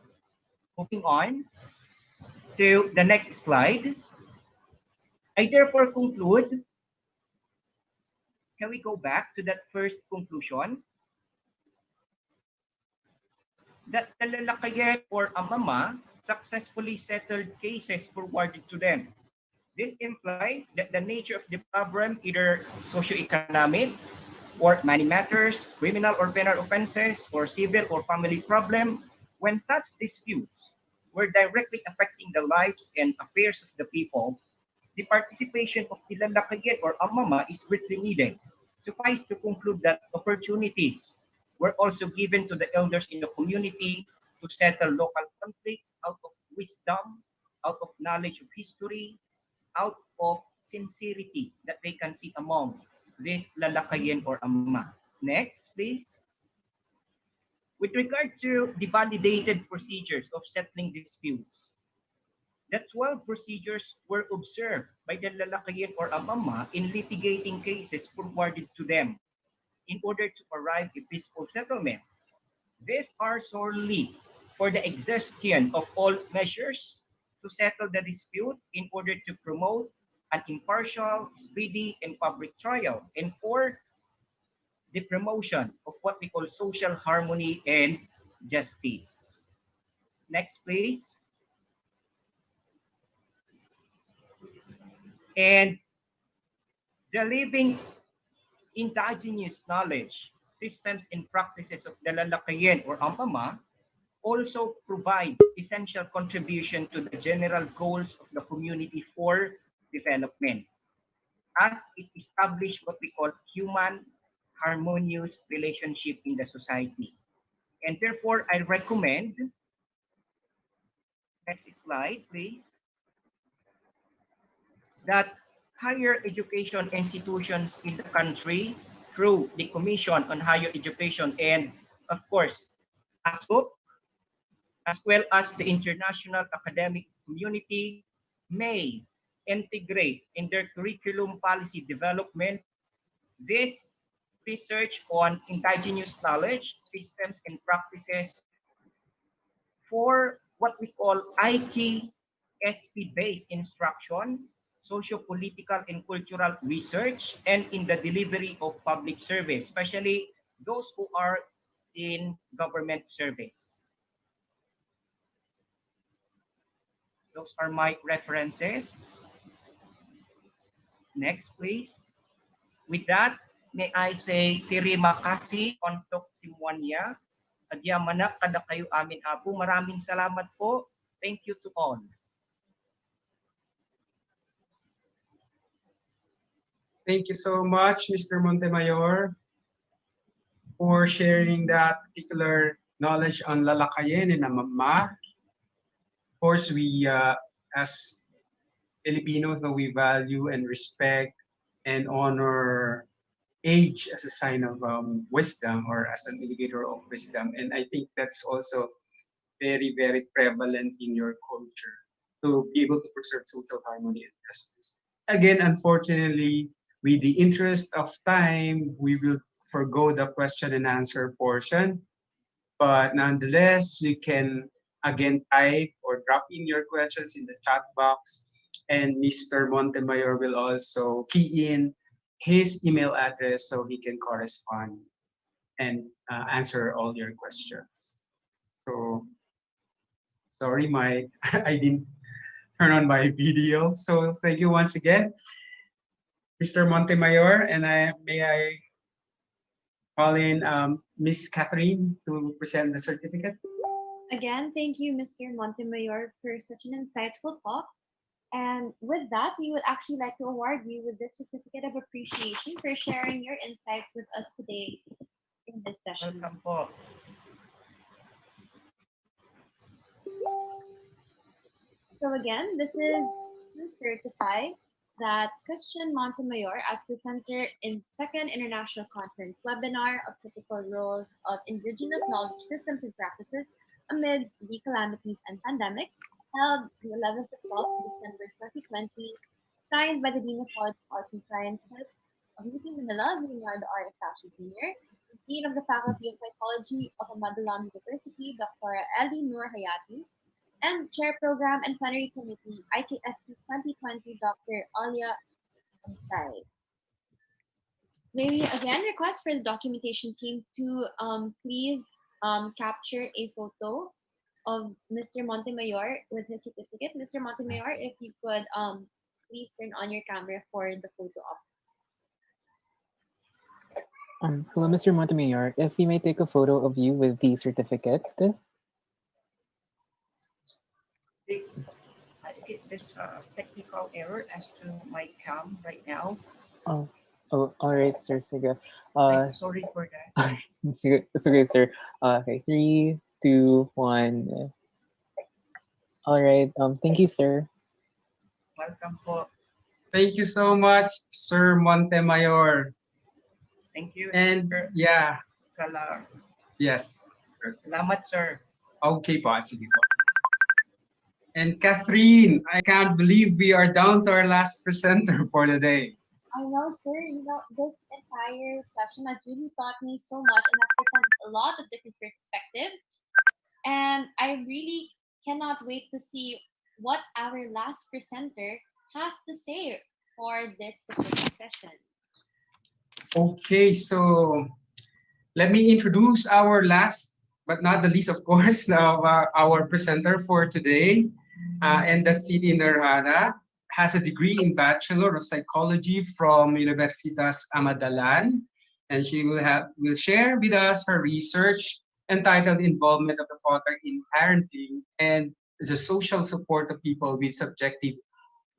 Moving on to the next slide. I therefore conclude, can we go back to that first conclusion? That the lalakayan or amama successfully settled cases forwarded to them. This implies that the nature of the problem, either socioeconomic or money matters, criminal or penal offenses, or civil or family problem, when such disputes were directly affecting the lives and affairs of the people, the participation of the lalakayan or amama is greatly needed. Suffice to conclude that opportunities were also given to the elders in the community to settle local conflicts out of wisdom, out of knowledge of history, out of sincerity that they can see among this lalakayin or amma. Next, please. With regard to the validated procedures of settling disputes, the 12 procedures were observed by the lalakayin or amama in litigating cases forwarded to them in order to arrive at peaceful settlement. These are solely for the exhaustion of all measures to settle the dispute in order to promote an impartial, speedy, and public trial, and for the promotion of what we call social harmony and justice. Next, please. And the living indigenous knowledge, systems and practices of the Lalakayen or Ampama also provides essential contribution to the general goals of the community for development, as it established what we call human harmonious relationship in the society. And therefore, I recommend, next slide, please, that higher education institutions in the country through the Commission on Higher Education and, of course, ASCOP, as well as the international academic community, may integrate in their curriculum policy development this research on indigenous knowledge, systems, and practices for what we call IKSP-based instruction, socio-political and cultural research, and in the delivery of public service, especially those who are in government service. Those are my references. Next, please. With that, may I say, terima kasih untuk semuanya. Agyamanak kada kayo amin apo. Maraming salamat po. Thank you to all. Thank you so much, Mr. Montemayor, for sharing that particular knowledge on Lalakayen and Amama. Of course, we, as Filipinos, we value and respect and honor age as a sign of wisdom or as an indicator of wisdom. And I think that's also very, very prevalent in your culture to be able to preserve social harmony and justice. Again, unfortunately, with the interest of time, we will forgo the question and answer portion. But nonetheless, you can again type or drop in your questions in the chat box, and Mr. Montemayor will also key in his email address so he can correspond and answer all your questions. So sorry, I didn't turn on my video. So thank you once again, Mr. Montemayor, and may I call in Miss Catherine to present the certificate. Again, thank you, Mr. Montemayor, for such an insightful talk. And with that, we would actually like to award you with the certificate of appreciation for sharing your insights with us today in this session. Welcome po. So again, this is to certify that Christian Montemayor, as presenter in Second International Conference webinar of critical roles of Indigenous knowledge systems and practices amidst the calamities and pandemic, held the 11th to 12th December 2020, signed by the Dean of College of Arts and Sciences of UP Manila, Leonardo R. Estacio Jr., Dean of the Faculty of Psychology of Ahmad University, Dr. Ali Noor Hayati, and Chair Program and Plenary Committee, IKSP 2020, Dr. Alia Ansari. May we again request for the documentation team to please capture a photo of Mr. Montemayor with his certificate. Mr. Montemayor, if you could please turn on your camera for the photo op. Hello, Mr. Montemayor. If we may take a photo of you with the certificate. I get this technical error as to my cam right now. Oh, all right, sir. Sige. Sorry for that. It's okay, sir. Okay, 3, 2, 1. All right. Thank you, sir. Welcome po. Thank you so much, Sir Montemayor. Thank you. And Sir. yeah. Kala. Yes. Sir. Salamat, sir. Okay po, sige po. And Catherine, I can't believe we are down to our last presenter for the day. I know, sir. You know, this entire session has really taught me so much and has presented a lot of different perspectives. And I really cannot wait to see what our last presenter has to say for this specific session. Okay, so let me introduce our last, but not the least, of course, our presenter for today, and that's Siti Nurhana. has a degree in Bachelor of Psychology from Universitas Amadalan, and she will share with us her research entitled "Involvement of the Father in Parenting and the Social Support of People with Subjective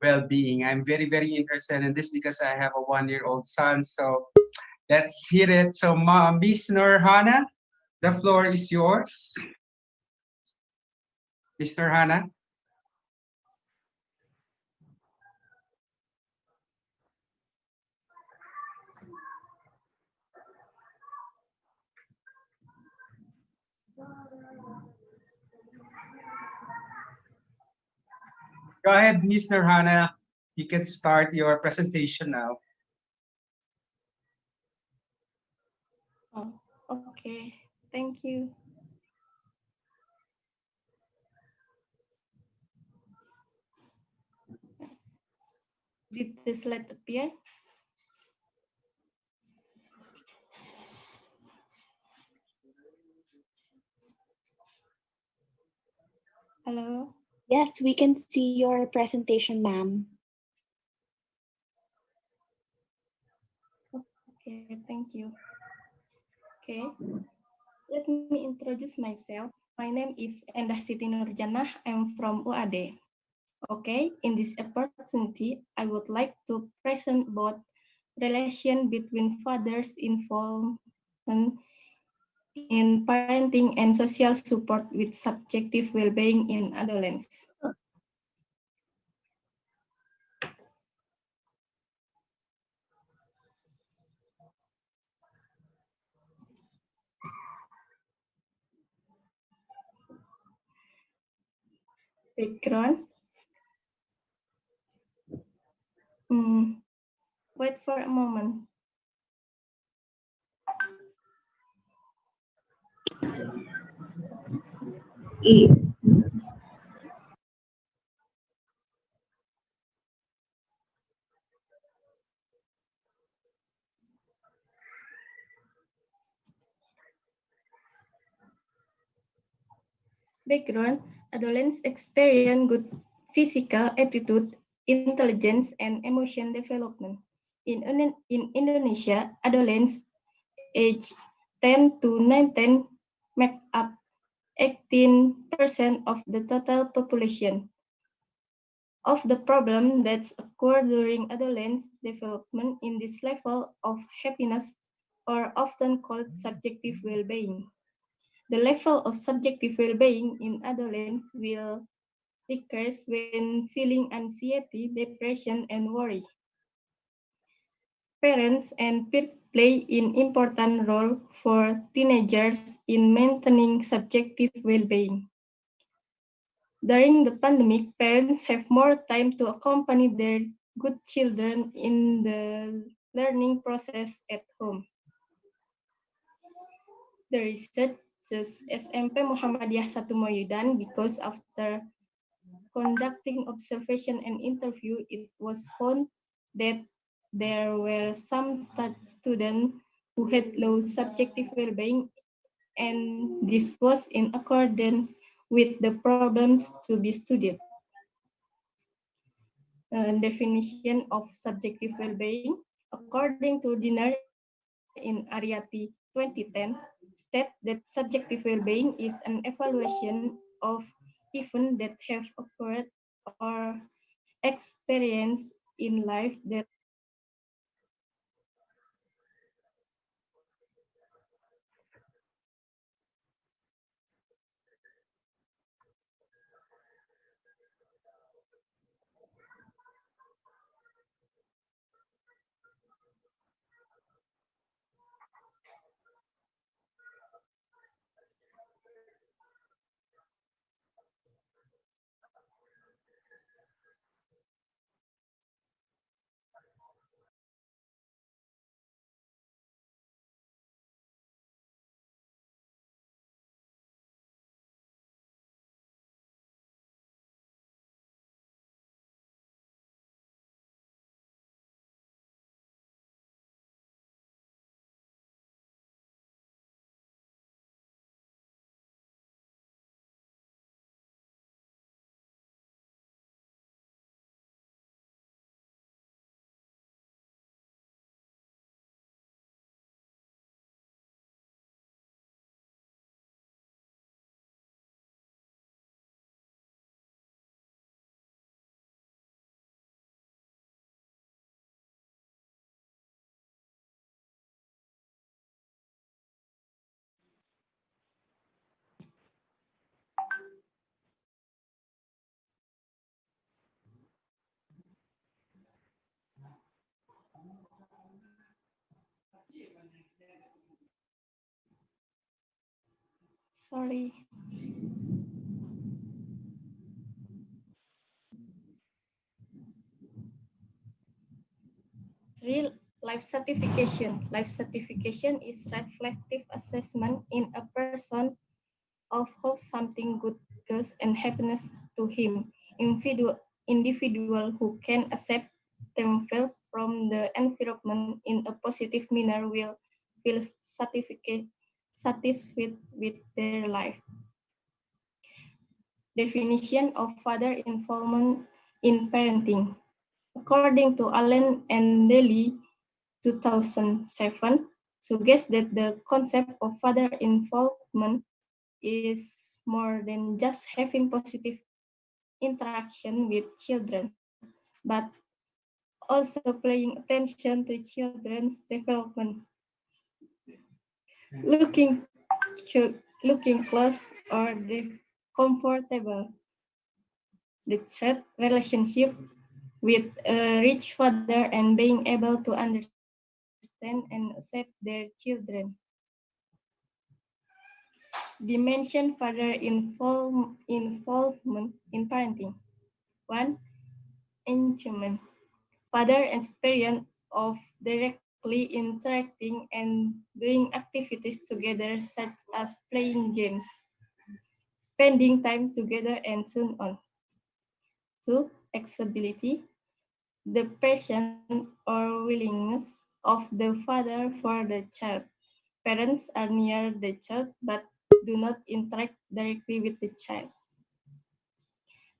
Well-Being." I'm very, very interested in this because I have a 1-year-old son. So let's hear it. So, Miss Norhana, the floor is yours. Miss Norhana. Go ahead, Miss Norhana. You can start your presentation now. Oh, okay. Thank you. Did the slide appear? Hello? Yes, we can see your presentation, ma'am. Okay, thank you. Okay, let me introduce myself. My name is Endah Siti Nurjanah. I'm from UAD. Okay, in this opportunity, I would like to present about relation between fathers' involvement in parenting and social support with subjective well-being in adolescence. Background. Wait for a moment. Background, adolescents experience good physical attitude, intelligence, and emotion development. In Indonesia, adolescents age 10 to 19 make up 18% of the total population. Of the problem that occur during adolescence development in this level of happiness are often called subjective well-being. The level of subjective well-being in adolescence will decrease when feeling anxiety, depression, and worry. Parents and peers play an important role for teenagers in maintaining subjective well-being. During the pandemic, parents have more time to accompany their good children in the learning process at home. The research chose SMP Muhammadiyah 1 Moyudan because after conducting observation and interview, it was found that there were some students who had low subjective well-being, and this was in accordance with the problems to be studied. Definition of subjective well-being, according to Dinar in Ariati 2010, state that subjective well-being is an evaluation of events that have occurred or experienced in life that Sorry. 3. Life certification. Life certification is reflective assessment in a person of how something good goes and happiness to him. Individual who can accept themselves from the environment in a positive manner will feel satisfied with their life. Definition of father involvement in parenting. According to Allen and Daly, 2007, suggests that the concept of father involvement is more than just having positive interaction with children, but also paying attention to children's development. Looking close or comfortable. The child relationship with a rich father and being able to understand and accept their children. Dimension father involvement in parenting. 1. Enjoyment. Father experience of directly interacting and doing activities together such as playing games, spending time together and so on. 2. Accessibility. The presence or willingness of the father for the child. Parents are near the child but do not interact directly with the child.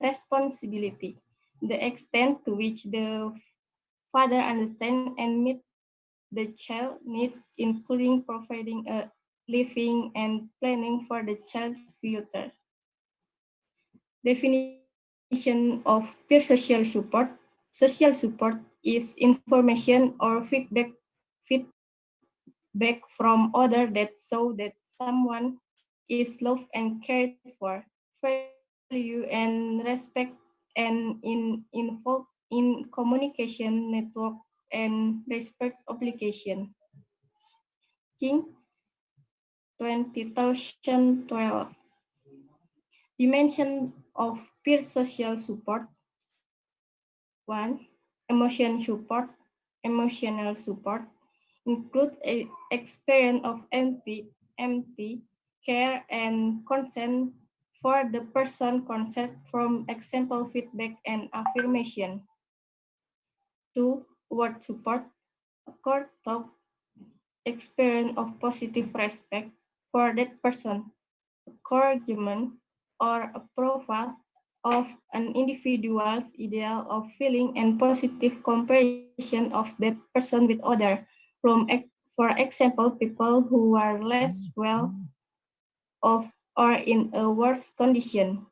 Responsibility. The extent to which the father understands and meets the child needs, including providing a living and planning for the child's future. Definition of peer social support. Social support is information or feedback from others that show that someone is loved and cared for, value and respect, and involved in communication network and respect obligation. King, 2012. Dimension of peer social support. 1. Emotional support include a experience of empathy, care, and concern for the person concerned from example feedback and affirmation. 2. Word support, a core talk, experience of positive respect for that person, encouragement, or approval of an individual's ideal of feeling and positive comparison of that person with other. For example, people who are less well off or in a worse condition.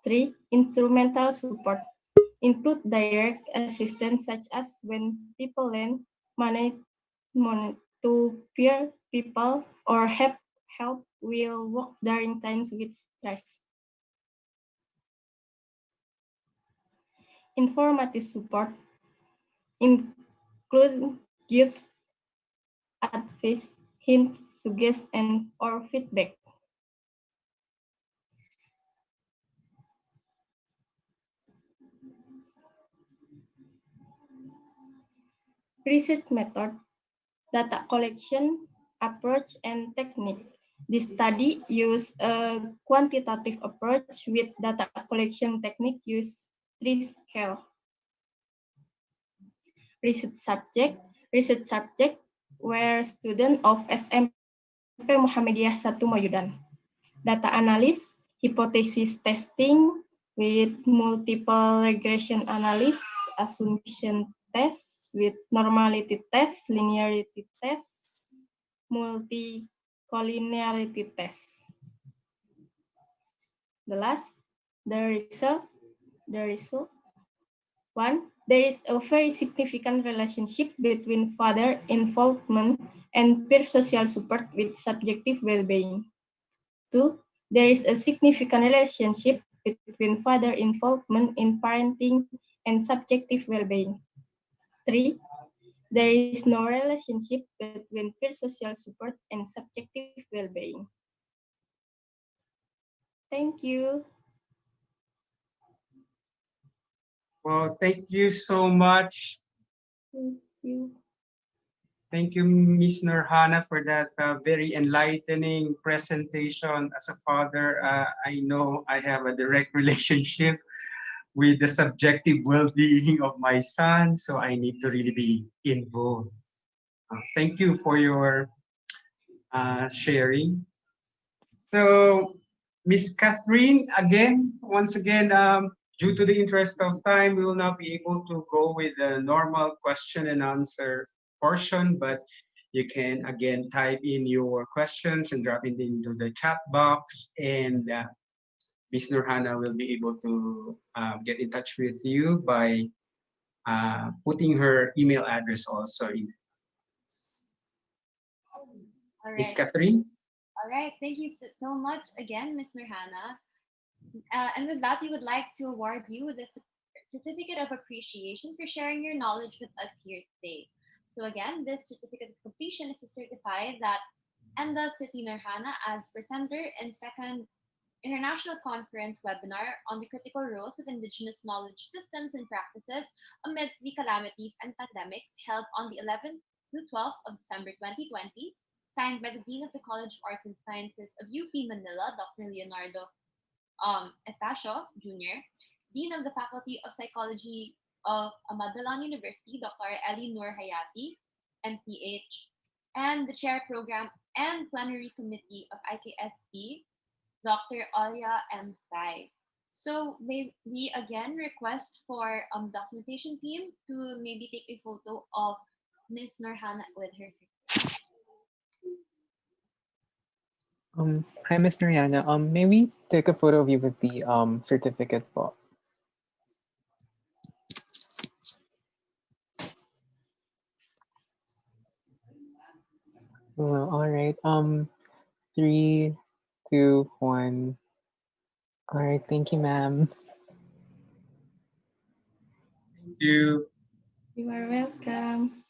3. Instrumental support include direct assistance such as when people lend money to peer people or help will work during times with stress. Informative support include gifts, advice, hints, suggestions, and or feedback. Research method, data collection, approach, and technique. This study used a quantitative approach with data collection technique use 3 scale. Research subject were students of SMP Muhammadiyah 1 Mayudan. Data analysis, hypothesis testing with multiple regression analysis, assumption test with normality test, linearity test, multi-collinearity test. The result. 1. There is a very significant relationship between father involvement and peer social support with subjective well-being. 2. There is a significant relationship between father involvement in parenting and subjective well-being. 3. There is no relationship between peer social support and subjective well-being. Thank you. Well, thank you so much. Thank you. Thank you, Ms. Nurhana, for that very enlightening presentation. As a father, I know I have a direct relationship with the subjective well-being of my son, so I need to really be involved. Thank you for your sharing. So, Miss Catherine, again, once again, due to the interest of time, we will not be able to go with the normal question and answer portion, but you can again type in your questions and drop it into the chat box, and Ms. Nurhana will be able to get in touch with you by putting her email address also in. All Ms. right. Catherine? All right. Thank you so much again, Ms. Nurhana. And with that, we would like to award you with a certificate of appreciation for sharing your knowledge with us here today. So again, this certificate of completion is to certify that Enda Siti Nurhana as presenter in second International Conference webinar on the critical roles of Indigenous knowledge systems and practices amidst the calamities and pandemics held on the 11th to 12th of December 2020, signed by the Dean of the College of Arts and Sciences of UP Manila, Dr. Leonardo Estacio Jr., Dean of the Faculty of Psychology of Amadalan University, Dr. Eli Nur Hayati, MPH, and the Chair Program and Plenary Committee of IKSP, Dr. Olia M. Sai. So may we again request for documentation team to maybe take a photo of Miss Nurhana with her certificate. Hi, Miss Noriana. May we take a photo of you with the certificate po? Well, all right. 3, 2, 1. All right. Thank you, ma'am. Thank you. You are welcome.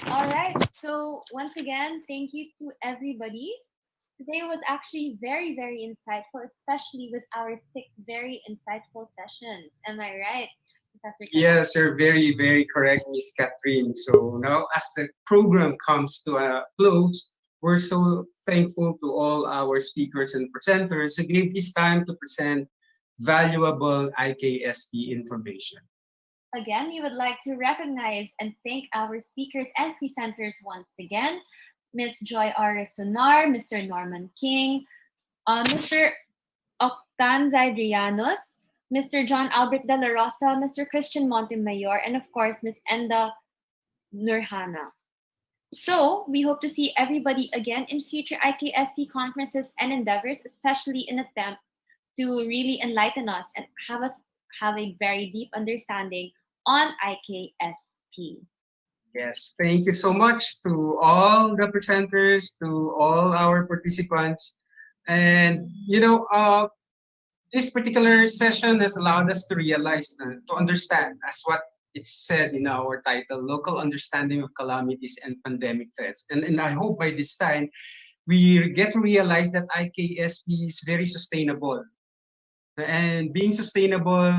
All right. So once again, thank you to everybody. Today was actually very, very insightful, especially with our 6 very insightful sessions. Am I right, Professor Kalam? Yes, you're very, very correct, Miss Catherine. So now as the program comes to a close, we're so thankful to all our speakers and presenters who gave this time to present valuable IKSP information. Again, we would like to recognize and thank our speakers and presenters once again. Ms. Joy R. Sonar, Mr. Norman King, Mr. Octan Zaidrianos, Mr. John Albert De La Rosa, Mr. Christian Montemayor, and of course, Ms. Enda Nurhana. So we hope to see everybody again in future IKSP conferences and endeavors, especially in attempt to really enlighten us and have us have a very deep understanding on IKSP. Yes, thank you so much to all the presenters, to all our participants. And, this particular session has allowed us to realize, to understand, as what it's said in our title, local understanding of calamities and pandemic threats. And I hope by this time, we get to realize that IKSP is very sustainable. And being sustainable,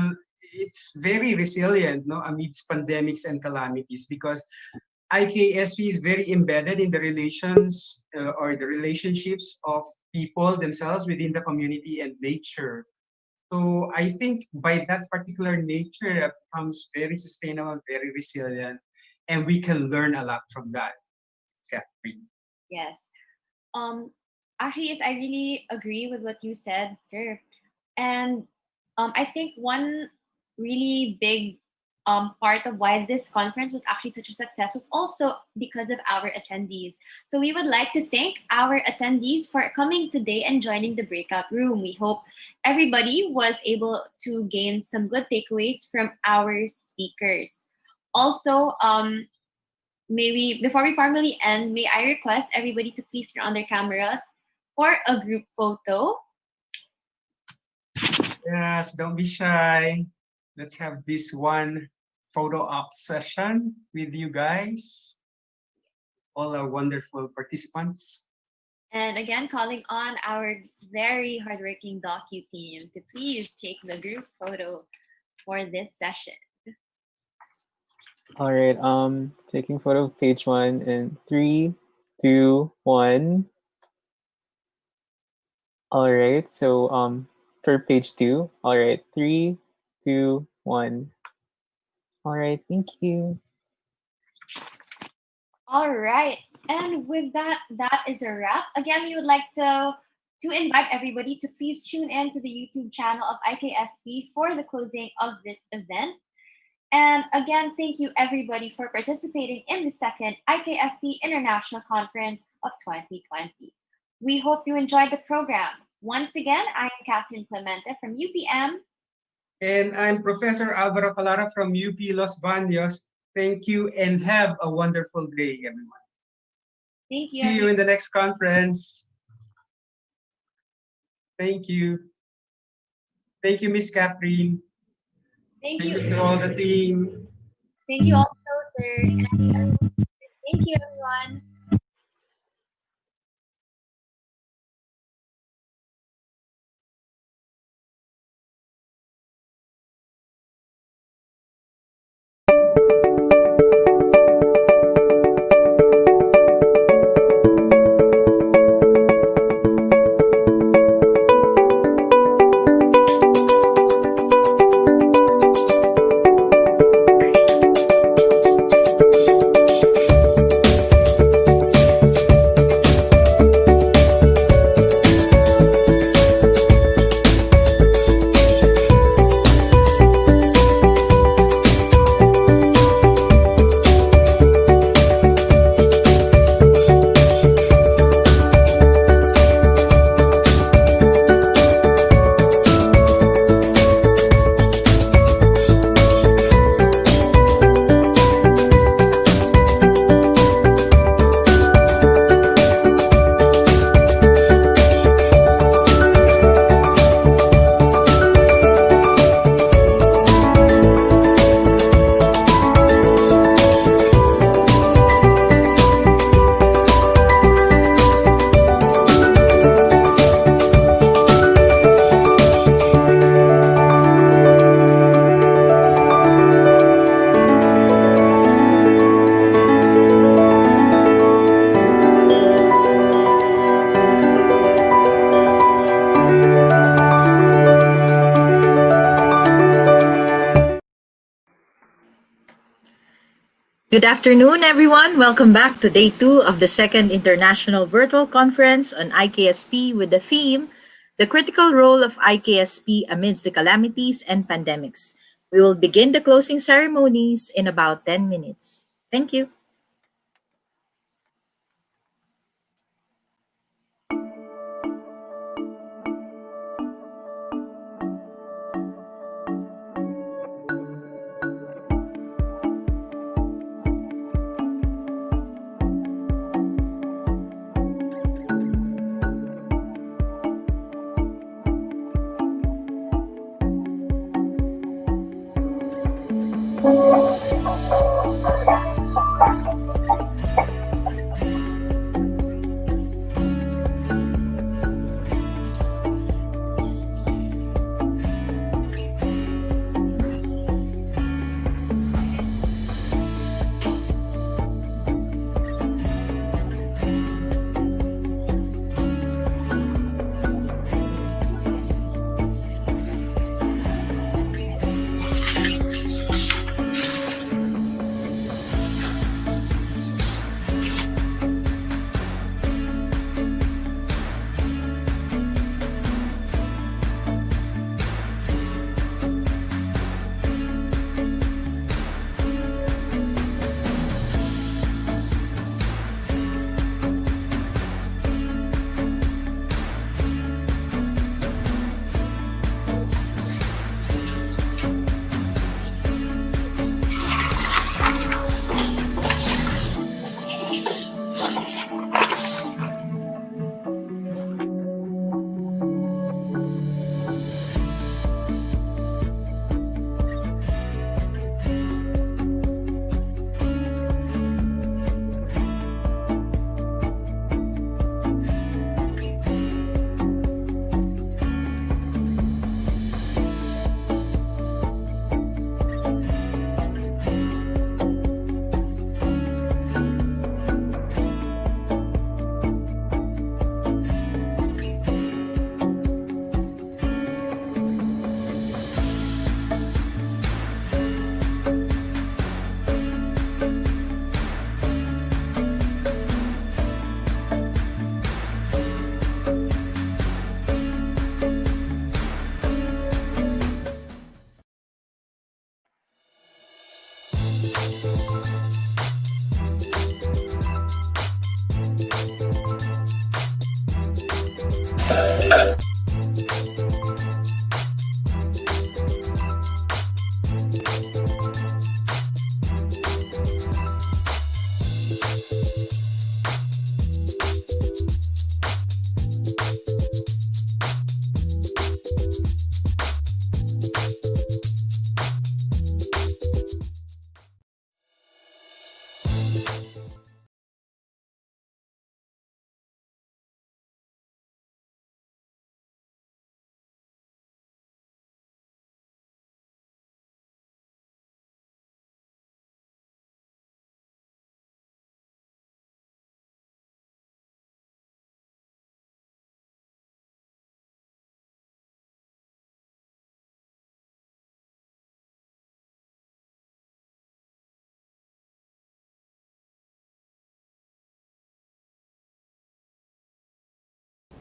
it's very resilient, amidst pandemics and calamities, because IKSP is very embedded in the relations or the relationships of people themselves within the community and nature. So I think by that particular nature, it becomes very sustainable, very resilient, and we can learn a lot from that. Catherine. Yes. Actually, yes, I really agree with what you said, sir. And I think one really big part of why this conference was actually such a success was also because of our attendees. So we would like to thank our attendees for coming today and joining the breakout room. We hope everybody was able to gain some good takeaways from our speakers. Also, maybe before we formally end, may I request everybody to please turn on their cameras for a group photo. Yes, don't be shy. Let's have this one photo op session with you guys, all our wonderful participants. And again, calling on our very hardworking docu team to please take the group photo for this session. All right, taking photo of page 1 in 3, 2, 1. All right, so for page 2, all right, 3, 2, 1. All right, thank you. All right, and with that, that is a wrap. Again, we would like to invite everybody to please tune in to the YouTube channel of IKSP for the closing of this event. And again, thank you everybody for participating in the second IKSP International Conference of 2020. We hope you enjoyed the program. Once again, I am Catherine Clemente from UPM. And I'm Professor Alvaro Calara from UP Los Baños. Thank you and have a wonderful day, everyone. Thank you. See you in the next conference. Thank you. Thank you, Miss Catherine. Thank Thank you. you to all the team. Thank you also, sir. And thank you, everyone. Good afternoon, everyone. Welcome back to day 2 of the second International Virtual Conference on IKSP with the theme, The Critical Role of IKSP Amidst the Calamities and Pandemics. We will begin the closing ceremonies in about 10 minutes. Thank you.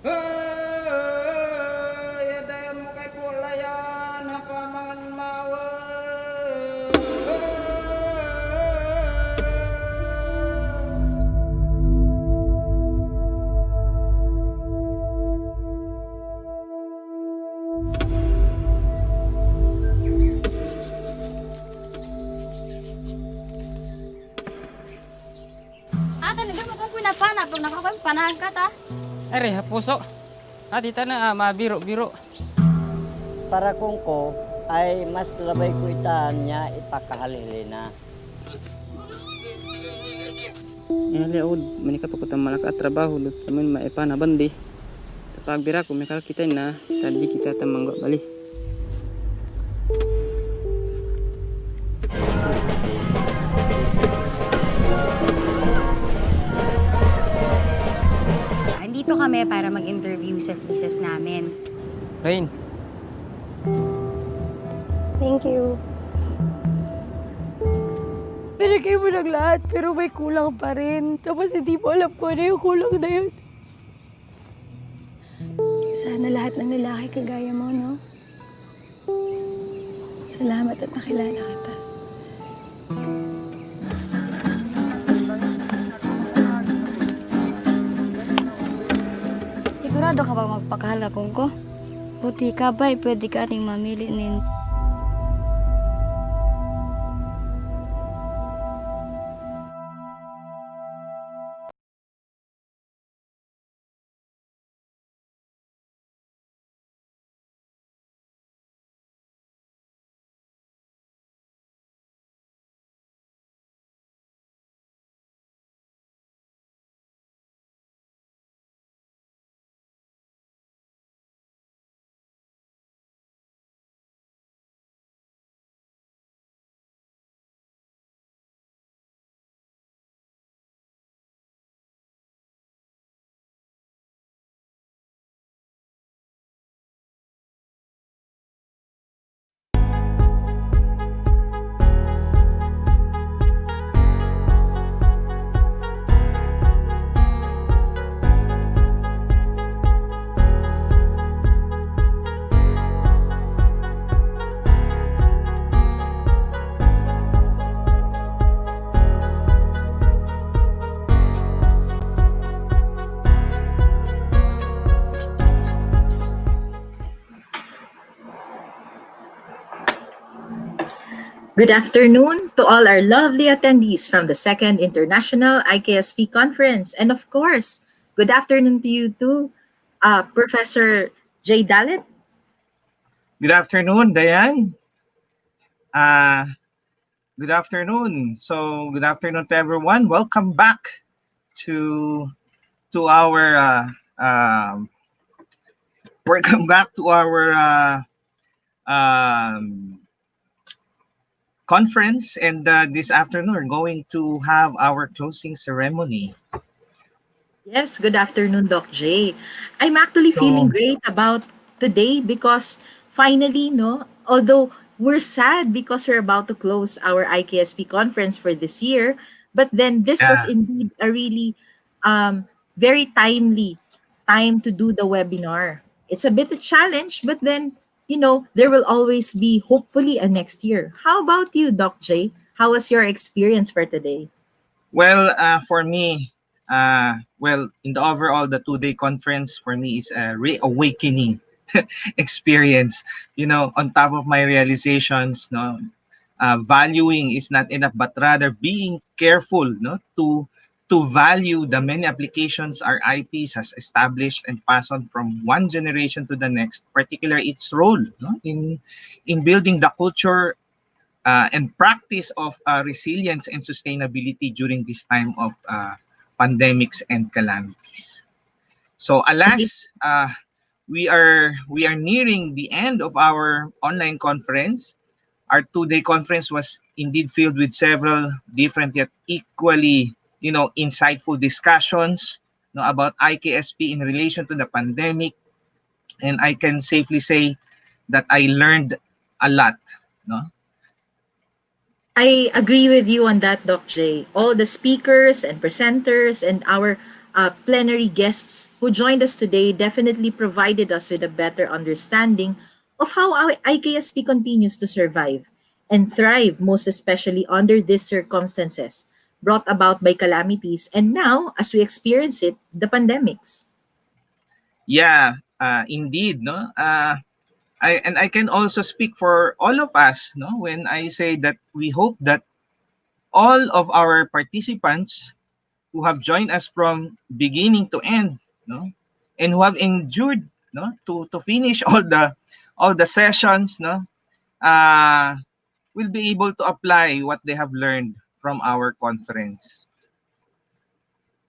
Ate, nagam mo kung pinapanap. Pag nakakuha, panahan ka ta. Are, puso. Ati na mabiro-biro. Para kung ko ay mas labay ko itaan niya ipakahalili na. Liaud, manika pa ko malaka at trabaho. Lut naman maipana bandi. Tapag bira ko, may kita na. Tadi kita tamang bali. Andito kami para mag-interview sa thesis namin. Rain. Thank you. Pinagay mo ng lahat, pero may kulang pa rin. Tapos hindi mo alam kung ano yung kulang na yun. Sana lahat ng lalaki kagaya mo, no? Salamat at nakilala kita. Sigurado ka ba magpakahalakong ko? Buti ka ba, pwede ka ating mamili nin. Good afternoon to all our lovely attendees from the Second International IKSP Conference. And of course, good afternoon to you too, Professor J. Dalit. Good afternoon, Diane. Good afternoon. So, good afternoon to everyone. Welcome back to our conference, and this afternoon we're going to have our closing ceremony. Yes, good afternoon, Doc J. I'm actually feeling great about today because finally, no, although we're sad because we're about to close our IKSP conference for this year, but then this was indeed a really very timely time to do the webinar. It's a bit a challenge, but then, there will always be hopefully a next year. How about you, Doc J? How was your experience for today? Well, for me, in the overall, the 2-day conference for me is a reawakening experience. On top of my realizations, valuing is not enough, but rather being careful, to value the many applications our IPs has established and passed on from one generation to the next, particularly its role, in building the culture and practice of resilience and sustainability during this time of pandemics and calamities. So, alas, we are nearing the end of our online conference. Our 2-day conference was indeed filled with several different yet equally, insightful discussions, about IKSP in relation to the pandemic, and I can safely say that I learned a lot. I agree with you on that, Doc J. All the speakers and presenters and our plenary guests who joined us today definitely provided us with a better understanding of how our IKSP continues to survive and thrive, most especially under these circumstances brought about by calamities and now, as we experience it, the pandemics. Yeah, indeed, no. I can also speak for all of us, no, when I say that we hope that all of our participants who have joined us from beginning to end, no, and who have endured, no, to finish all the sessions, no, uh, will be able to apply what they have learned from our conference.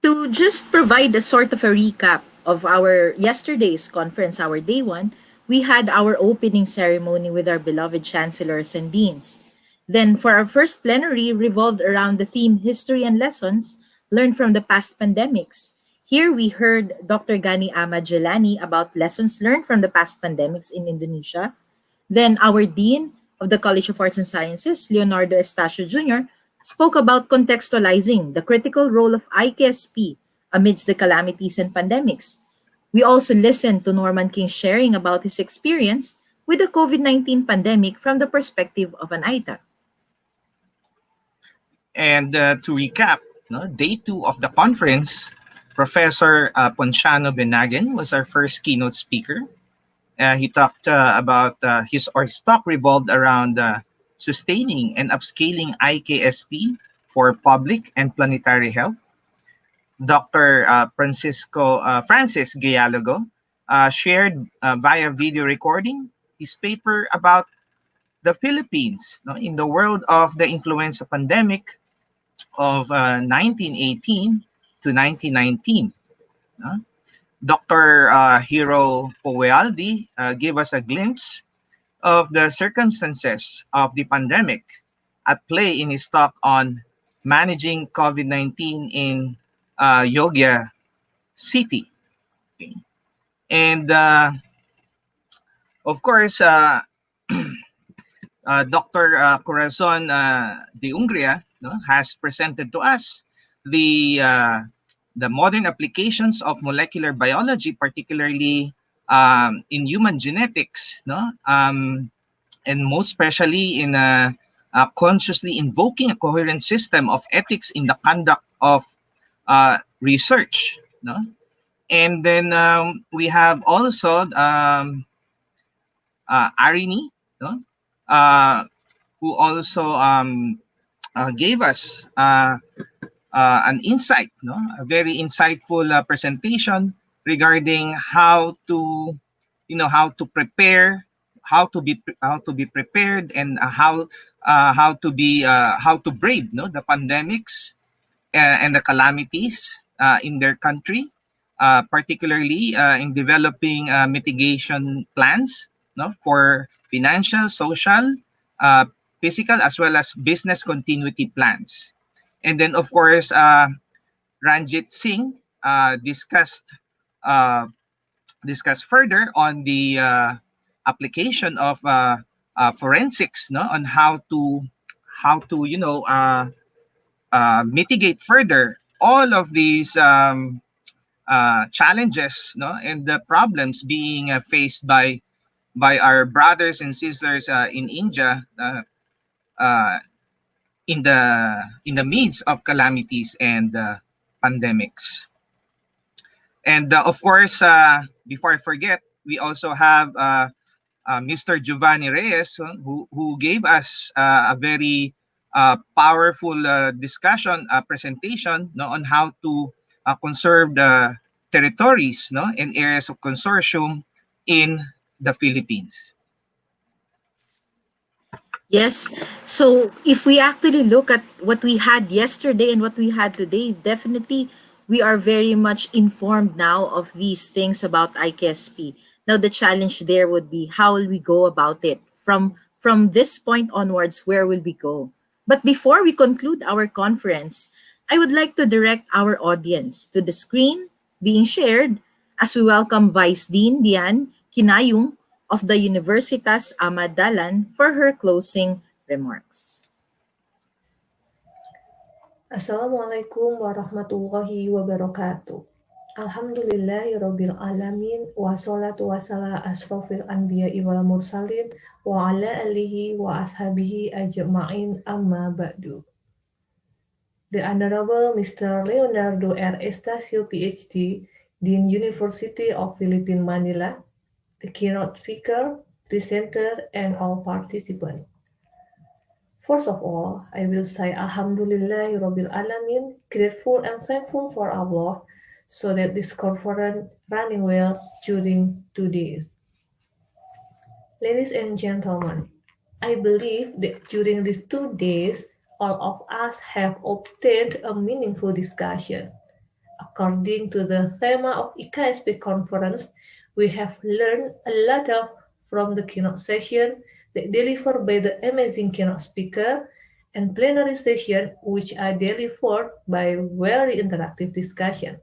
To just provide a sort of a recap of our yesterday's conference, our day one, we had our opening ceremony with our beloved chancellors and deans. Then, for our first plenary, revolved around the theme History and Lessons Learned from the Past Pandemics. Here we heard Dr. Gani Ahmad Jelani about lessons learned from the past pandemics in Indonesia. Then our Dean of the College of Arts and Sciences, Leonardo Estacio Jr., spoke about contextualizing the critical role of IKSP amidst the calamities and pandemics. We also listened to Norman King sharing about his experience with the COVID-19 pandemic from the perspective of an ITA. And to recap, no, day two of the conference, Professor Ponciano Benagen was our first keynote speaker. He talked about his talk revolved around sustaining and upscaling IKSP for public and planetary health. Dr. Francis Gayalogo shared via video recording his paper about the Philippines, no, in the world of the influenza pandemic of 1918 to 1919. No? Dr. Hiro Powealdi gave us a glimpse of the circumstances of the pandemic at play in his talk on managing COVID-19 in Yogya City. Okay. And of course, Dr. Corazon de Ungria, no, has presented to us the the modern applications of molecular biology, particularly in human genetics, no, and most especially in consciously invoking a coherent system of ethics in the conduct of research, no. And then we have also Arini, no, uh, who also gave us an insight, no, a very insightful presentation regarding how to, how to prepare, how to be prepared, and how to brave, no, the pandemics and the calamities in their country, particularly in developing mitigation plans, no, for financial, social, uh, physical, as well as business continuity plans. And then, of course, Ranjit Singh uh, discussed further on the application of forensics, no, on how to mitigate further all of these challenges, no, and the problems being faced by our brothers and sisters in India uh, in the midst of calamities and pandemics. And of course, before I forget, we also have Mr. Giovanni Reyes, who gave us a very powerful discussion, presentation, no, on how to conserve the territories, no, and areas of consortium in the Philippines. Yes. So if we actually look at what we had yesterday and what we had today, definitely we are very much informed now of these things about IKSP. Now the challenge there would be how will we go about it? From this point onwards, where will we go? But before we conclude our conference, I would like to direct our audience to the screen being shared as we welcome Vice Dean Dian Kinayung of the Universitas Ahmad Dahlan for her closing remarks. Assalamualaikum warahmatullahi wabarakatuh. Alhamdulillahirabbil alamin wassalatu wassalamu asrofil anbiya wal mursalin wa ala alihi wa ashabihi ajma'in amma ba'du. The Honorable Mr. Leonardo R. Estacio, PhD, Dean University of Philippines, Manila, the keynote speaker, presenter, and all participants. First of all, I will say Alhamdulillahirabbil alamin, grateful and thankful for Allah, so that this conference running well during 2 days. Ladies and gentlemen, I believe that during these 2 days, all of us have obtained a meaningful discussion. According to the theme of IKSP conference, we have learned a lot from the keynote session that delivered by the amazing keynote speaker and plenary session which are delivered by very interactive discussion.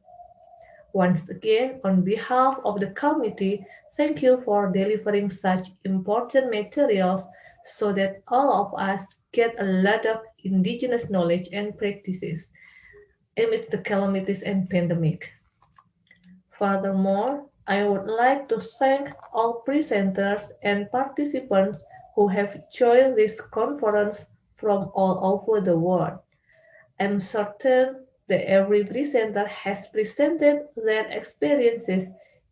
Once again, on behalf of the committee, thank you for delivering such important materials so that all of us get a lot of indigenous knowledge and practices amidst the calamities and pandemic. Furthermore, I would like to thank all presenters and participants who have joined this conference from all over the world. I'm certain that every presenter has presented their experiences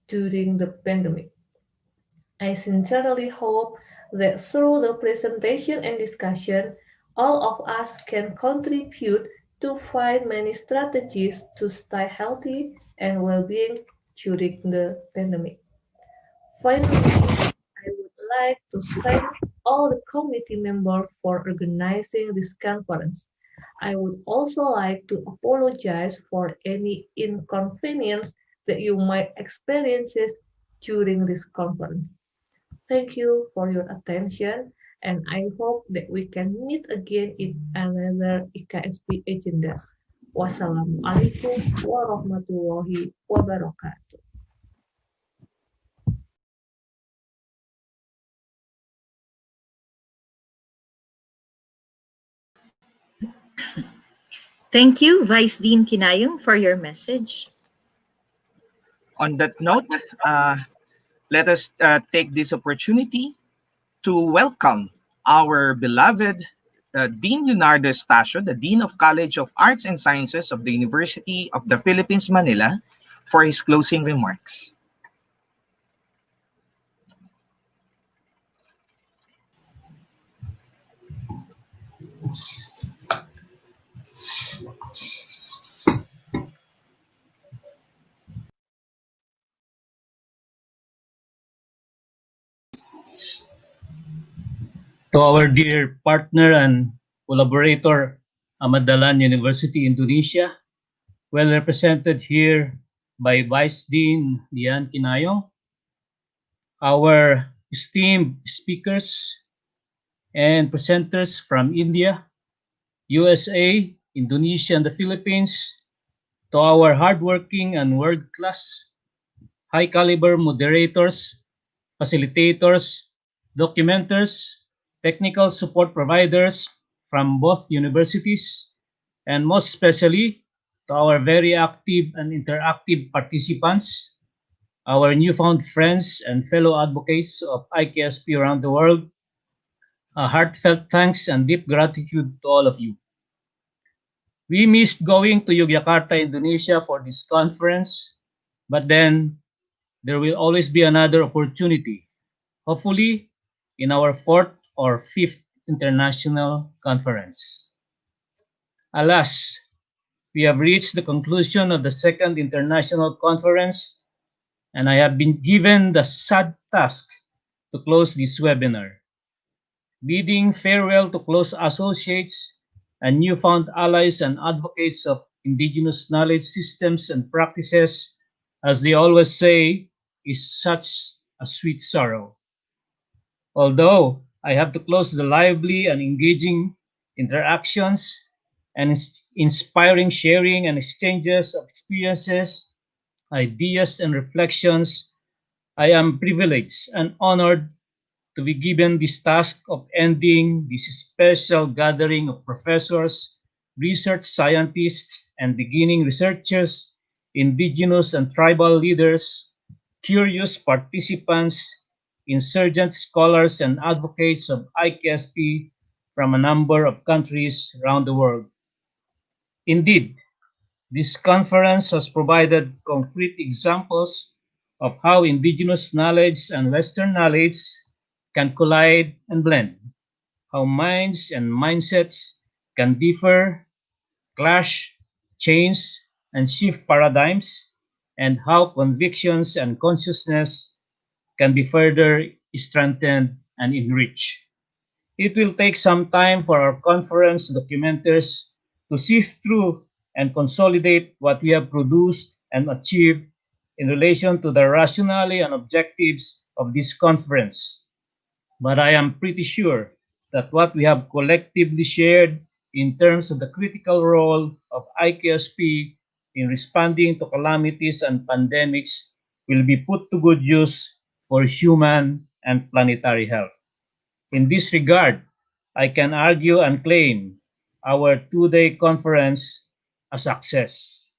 during the pandemic. I sincerely hope that through the presentation and discussion, all of us can contribute to find many strategies to stay healthy and well-being during the pandemic. Finally, I would like to thank all the committee members for organizing this conference. I would also like to apologize for any inconvenience that you might experience during this conference. Thank you for your attention, and I hope that we can meet again in another IKSP agenda. Wassalamualaikum warahmatullahi wabarakatuh. Thank you, Vice Dean Kinayong, for your message. On that note, let us take this opportunity to welcome our beloved Dean Leonardo Estacio, the Dean of College of Arts and Sciences of the University of the Philippines, Manila, for his closing remarks. To our dear partner and collaborator, Ahmad Dahlan University, Indonesia, well represented here by Vice Dean Dian Kinayong, our esteemed speakers and presenters from India, USA, Indonesia, and the Philippines, to our hardworking and world-class, high-caliber moderators, facilitators, documenters, technical support providers from both universities, and most especially to our very active and interactive participants, our newfound friends and fellow advocates of IKSP around the world. A heartfelt thanks and deep gratitude to all of you. We missed going to Yogyakarta, Indonesia for this conference, but then there will always be another opportunity, hopefully in our fourth or fifth international conference. Alas, we have reached the conclusion of the second international conference, and I have been given the sad task to close this webinar. Bidding farewell to close associates and newfound allies and advocates of indigenous knowledge systems and practices, as they always say, is such a sweet sorrow. Although I have to close the lively and engaging interactions and inspiring sharing and exchanges of experiences, ideas, and reflections, I am privileged and honored to be given this task of ending this special gathering of professors, research scientists, and beginning researchers indigenous and tribal leaders, curious participants, insurgent scholars, and advocates of IKSP from a number of countries around the world. Indeed, this conference has provided concrete examples of how indigenous knowledge and Western knowledge can collide and blend, how minds and mindsets can differ, clash, change, and shift paradigms, and how convictions and consciousness can be further strengthened and enriched. It will take some time for our conference documenters to sift through and consolidate what we have produced and achieved in relation to the rationale and objectives of this conference. But I am pretty sure that what we have collectively shared in terms of the critical role of IKSP in responding to calamities and pandemics will be put to good use for human and planetary health. In this regard, I can argue and claim our two-day conference a success.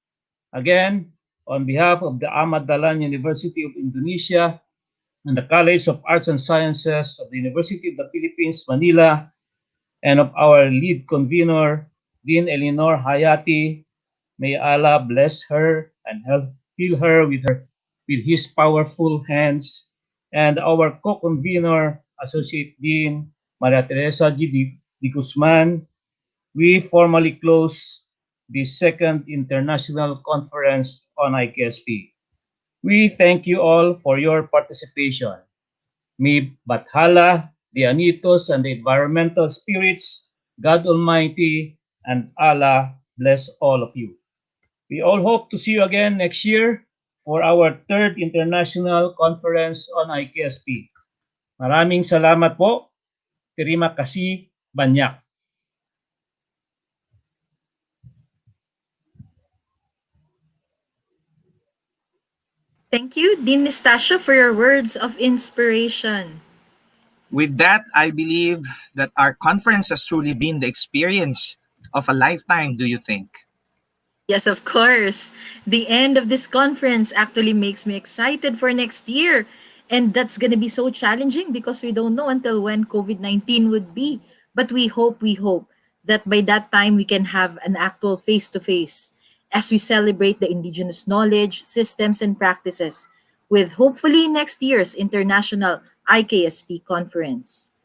Again, on behalf of the Ahmad Dahlan University of Indonesia and the College of Arts and Sciences of the University of the Philippines, Manila, and of our lead convener, Dean Eleanor Hayati, may Allah bless her and help heal her with his powerful hands, and our co-convener, Associate Dean Maria Teresa Di Guzman, we formally close the second International Conference on IKSP. We thank you all for your participation. May Bathala, the Anitos, and the environmental spirits, God Almighty, and Allah bless all of you. We all hope to see you again next year for our third International Conference on IKSP. Maraming salamat po. Terima kasih banyak. Thank you, Dean Nistasio, for your words of inspiration. With that, I believe that our conference has truly been the experience of a lifetime, do you think? Yes, of course. The end of this conference actually makes me excited for next year. And that's going to be so challenging because we don't know until when COVID-19 would be. But we hope that by that time we can have an actual face to face as we celebrate the indigenous knowledge, systems, and practices with hopefully next year's International IKSP conference.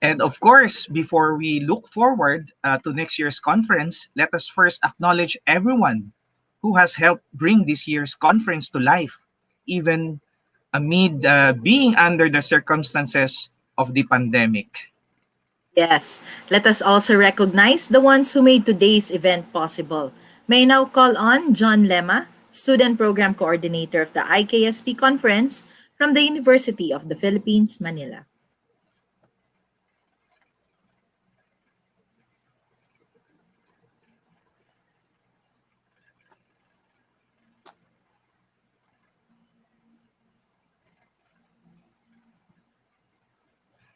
And of course, before we look forward to next year's conference, let us first acknowledge everyone who has helped bring this year's conference to life, even amid being under the circumstances of the pandemic. Yes, let us also recognize the ones who made today's event possible. May I now call on John Lema, Student Program Coordinator of the IKSP Conference from the University of the Philippines, Manila.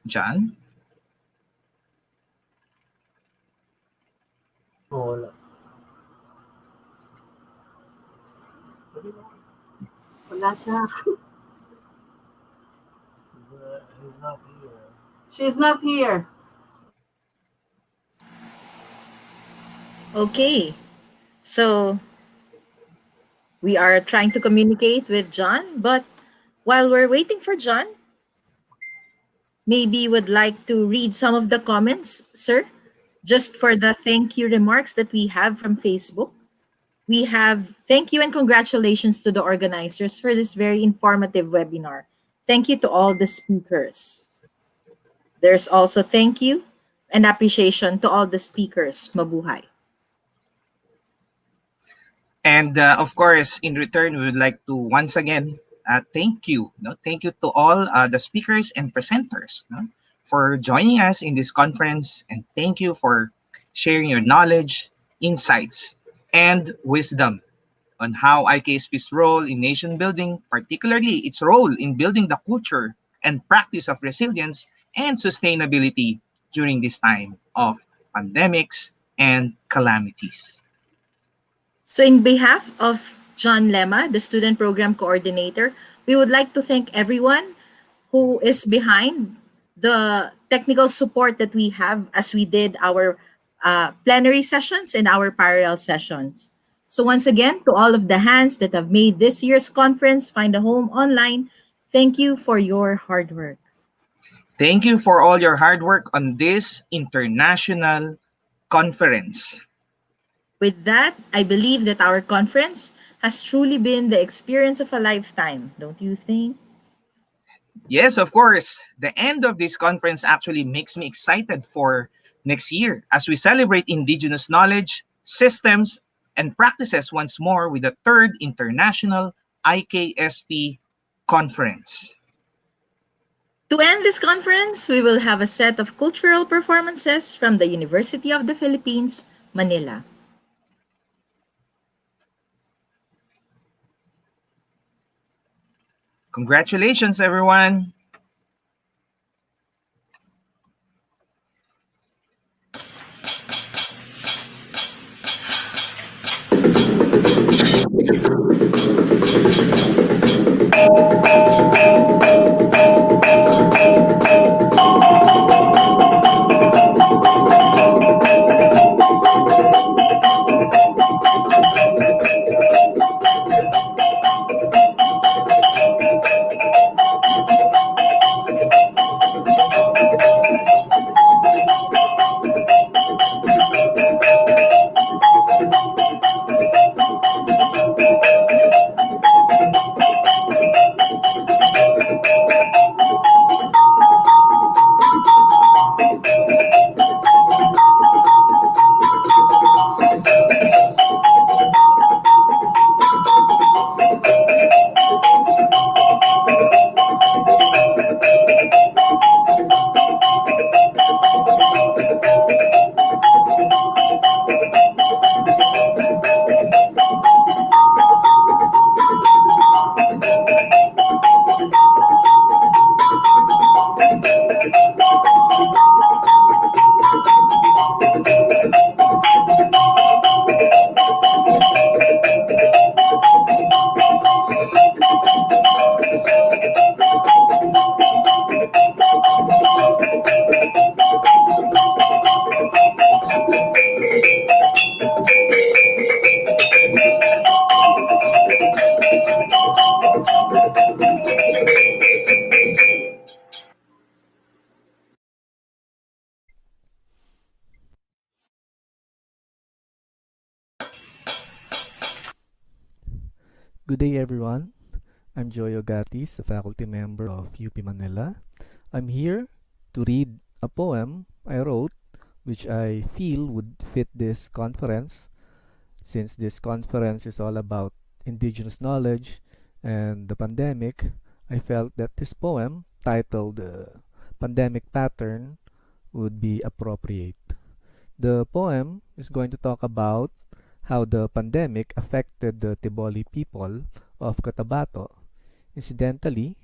John? Wala. Wala siya. He's not here. She's not here. Okay, so we are trying to communicate with John, but while we're waiting for John, maybe would like to read some of the comments, sir, just for the thank you remarks that we have from Facebook. We have thank you and congratulations to the organizers for this very informative webinar. Thank you to all the speakers. There's also thank you and appreciation to all the speakers. Mabuhay. And of course, in return, we would like to once again thank you. Thank you to all the speakers and presenters for joining us in this conference. And thank you for sharing your knowledge, insights, and wisdom on how IKSP's role in nation building, particularly its role in building the culture and practice of resilience and sustainability during this time of pandemics and calamities. So in behalf of John Lema, the Student Program Coordinator. We would like to thank everyone who is behind the technical support that we have as we did our plenary sessions and our parallel sessions. So once again, to all of the hands that have made this year's conference find a home online, thank you for your hard work. Thank you for all your hard work on this international conference. With that, I believe that our conference has truly been the experience of a lifetime, don't you think? Yes, of course. The end of this conference actually makes me excited for next year as we celebrate Indigenous knowledge, systems, and practices once more with the third International IKSP conference. To end this conference, we will have a set of cultural performances from the University of the Philippines, Manila. Congratulations, everyone. Good day, everyone. I'm Joy Ogatis, a faculty member of UP Manila. I'm here to read a poem I wrote, which I feel would fit this conference, since this conference is all about Indigenous knowledge and the pandemic. I felt that this poem, titled Pandemic Pattern, would be appropriate. The poem is going to talk about how the pandemic affected the Tiboli people of Cotabato. Incidentally,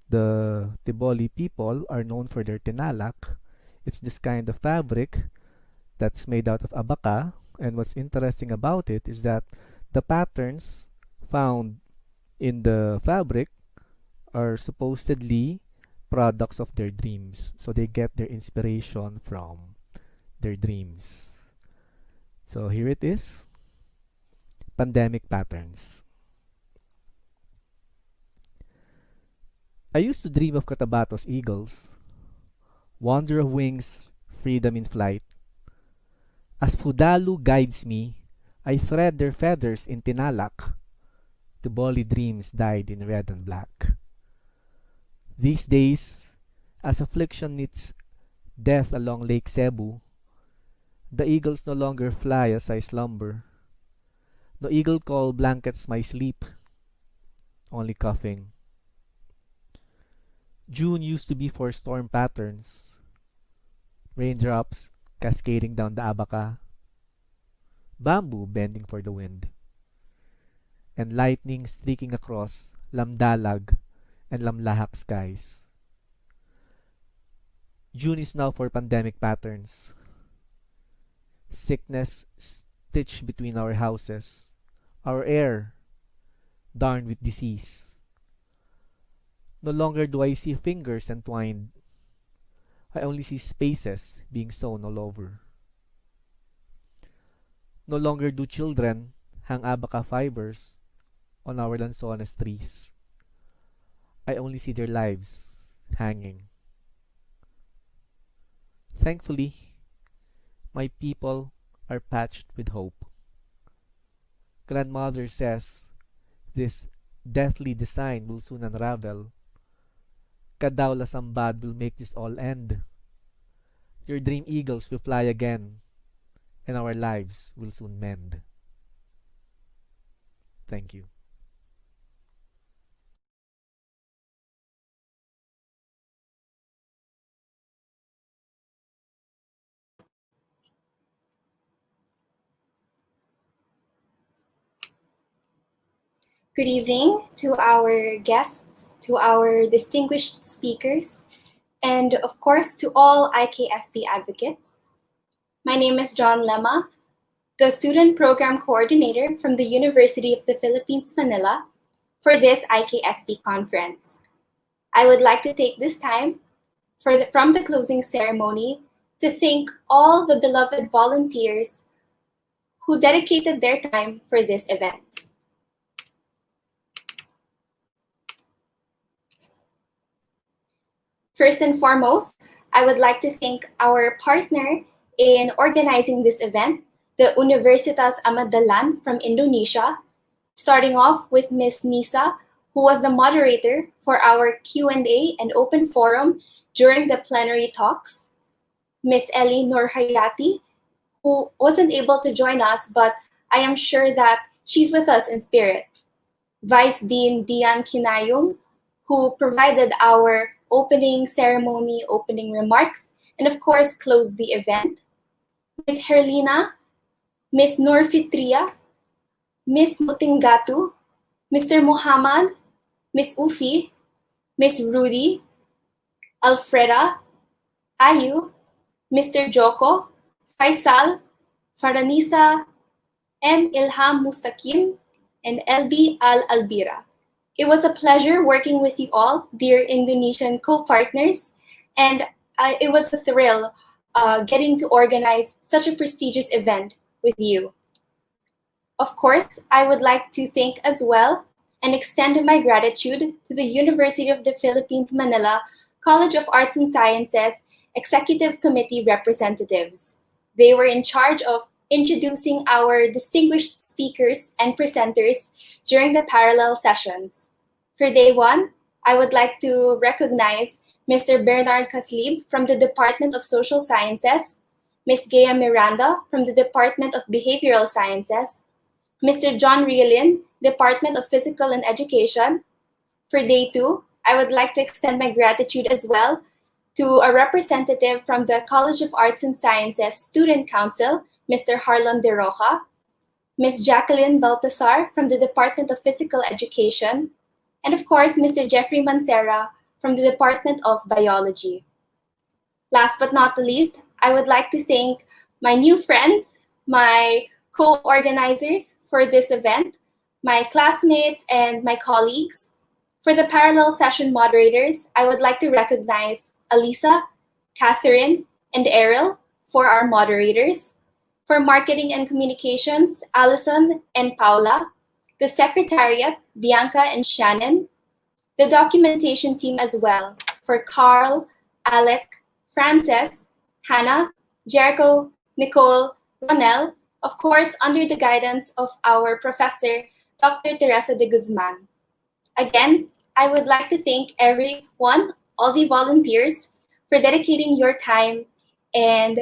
the Tiboli people are known for their tinalak. It's this kind of fabric that's made out of abaca, and what's interesting about it is that the patterns found in the fabric are supposedly products of their dreams. So they get their inspiration from their dreams. So here it is. Pandemic patterns. I used to dream of Cotabato's eagles, wonder of wings, freedom in flight. As Fudalu guides me, I thread their feathers in tinalak. Tiboli dreams died in red and black. These days, as affliction knits death along Lake Cebu, the eagles no longer fly as I slumber. No eagle call blankets my sleep, only coughing. June used to be for storm patterns, raindrops cascading down the abaca, bamboo bending for the wind, and lightning streaking across Lamdalag and Lamlahak skies. June is now for pandemic patterns. Sickness stitched between our houses, our air darned with disease. No longer do I see fingers entwined. I only see spaces being sewn all over. No longer do children hang abaca fibers on our lanzones trees. I only see their lives hanging. Thankfully, my people are patched with hope. Grandmother says this deathly design will soon unravel. Kadaula Sambad will make this all end. Your dream eagles will fly again, and our lives will soon mend. Thank you. Good evening to our guests, to our distinguished speakers, and of course to all IKSP advocates. My name is John Lema, the Student Program Coordinator from the University of the Philippines, Manila, for this IKSP conference. I would like to take this time from the closing ceremony to thank all the beloved volunteers who dedicated their time for this event. First and foremost, I would like to thank our partner in organizing this event, the Universitas Ahmad Dahlan from Indonesia, starting off with Ms. Nisa, who was the moderator for our Q&A and open forum during the plenary talks, Ms. Ellie Nurhayati, who wasn't able to join us, but I am sure that she's with us in spirit, Vice Dean Dian Kinayong, who provided our opening ceremony, opening remarks, and of course closed the event, Ms. Herlina, Ms. Norfitria, Ms. Mutingatu, Mr. Muhammad, Ms. Ufi, Ms. Rudy, Alfreda, Ayu, Mr. Joko, Faisal, Faranisa, M. Ilham Mustaqim, and LB Al-Albira. It was a pleasure working with you all, dear Indonesian co-partners, and it was a thrill getting to organize such a prestigious event with you. Of course, I would like to thank as well and extend my gratitude to the University of the Philippines, Manila College of Arts and Sciences Executive Committee representatives. They were in charge of introducing our distinguished speakers and presenters during the parallel sessions. For day one, I would like to recognize Mr. Bernard Caslib from the Department of Social Sciences, Ms. Gea Miranda from the Department of Behavioral Sciences, Mr. John Rielin, Department of Physical and Education. For day two, I would like to extend my gratitude as well to a representative from the College of Arts and Sciences Student Council, Mr. Harlon De Roja, Ms. Jacqueline Baltasar from the Department of Physical Education, and of course, Mr. Jeffrey Mancera from the Department of Biology. Last but not the least, I would like to thank my new friends, my co-organizers for this event, my classmates and my colleagues. For the parallel session moderators, I would like to recognize Alisa, Catherine, and Errol for our moderators. For marketing and communications, Allison and Paula. The secretariat, Bianca and Shannon. The documentation team as well, for Carl, Alec, Frances, Hannah, Jericho, Nicole, Ronel, of course, under the guidance of our professor, Dr. Teresa de Guzman. Again, I would like to thank everyone, all the volunteers, for dedicating your time and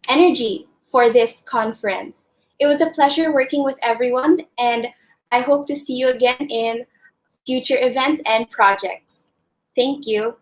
energy for this conference. It was a pleasure working with everyone, and I hope to see you again in future events and projects. Thank you.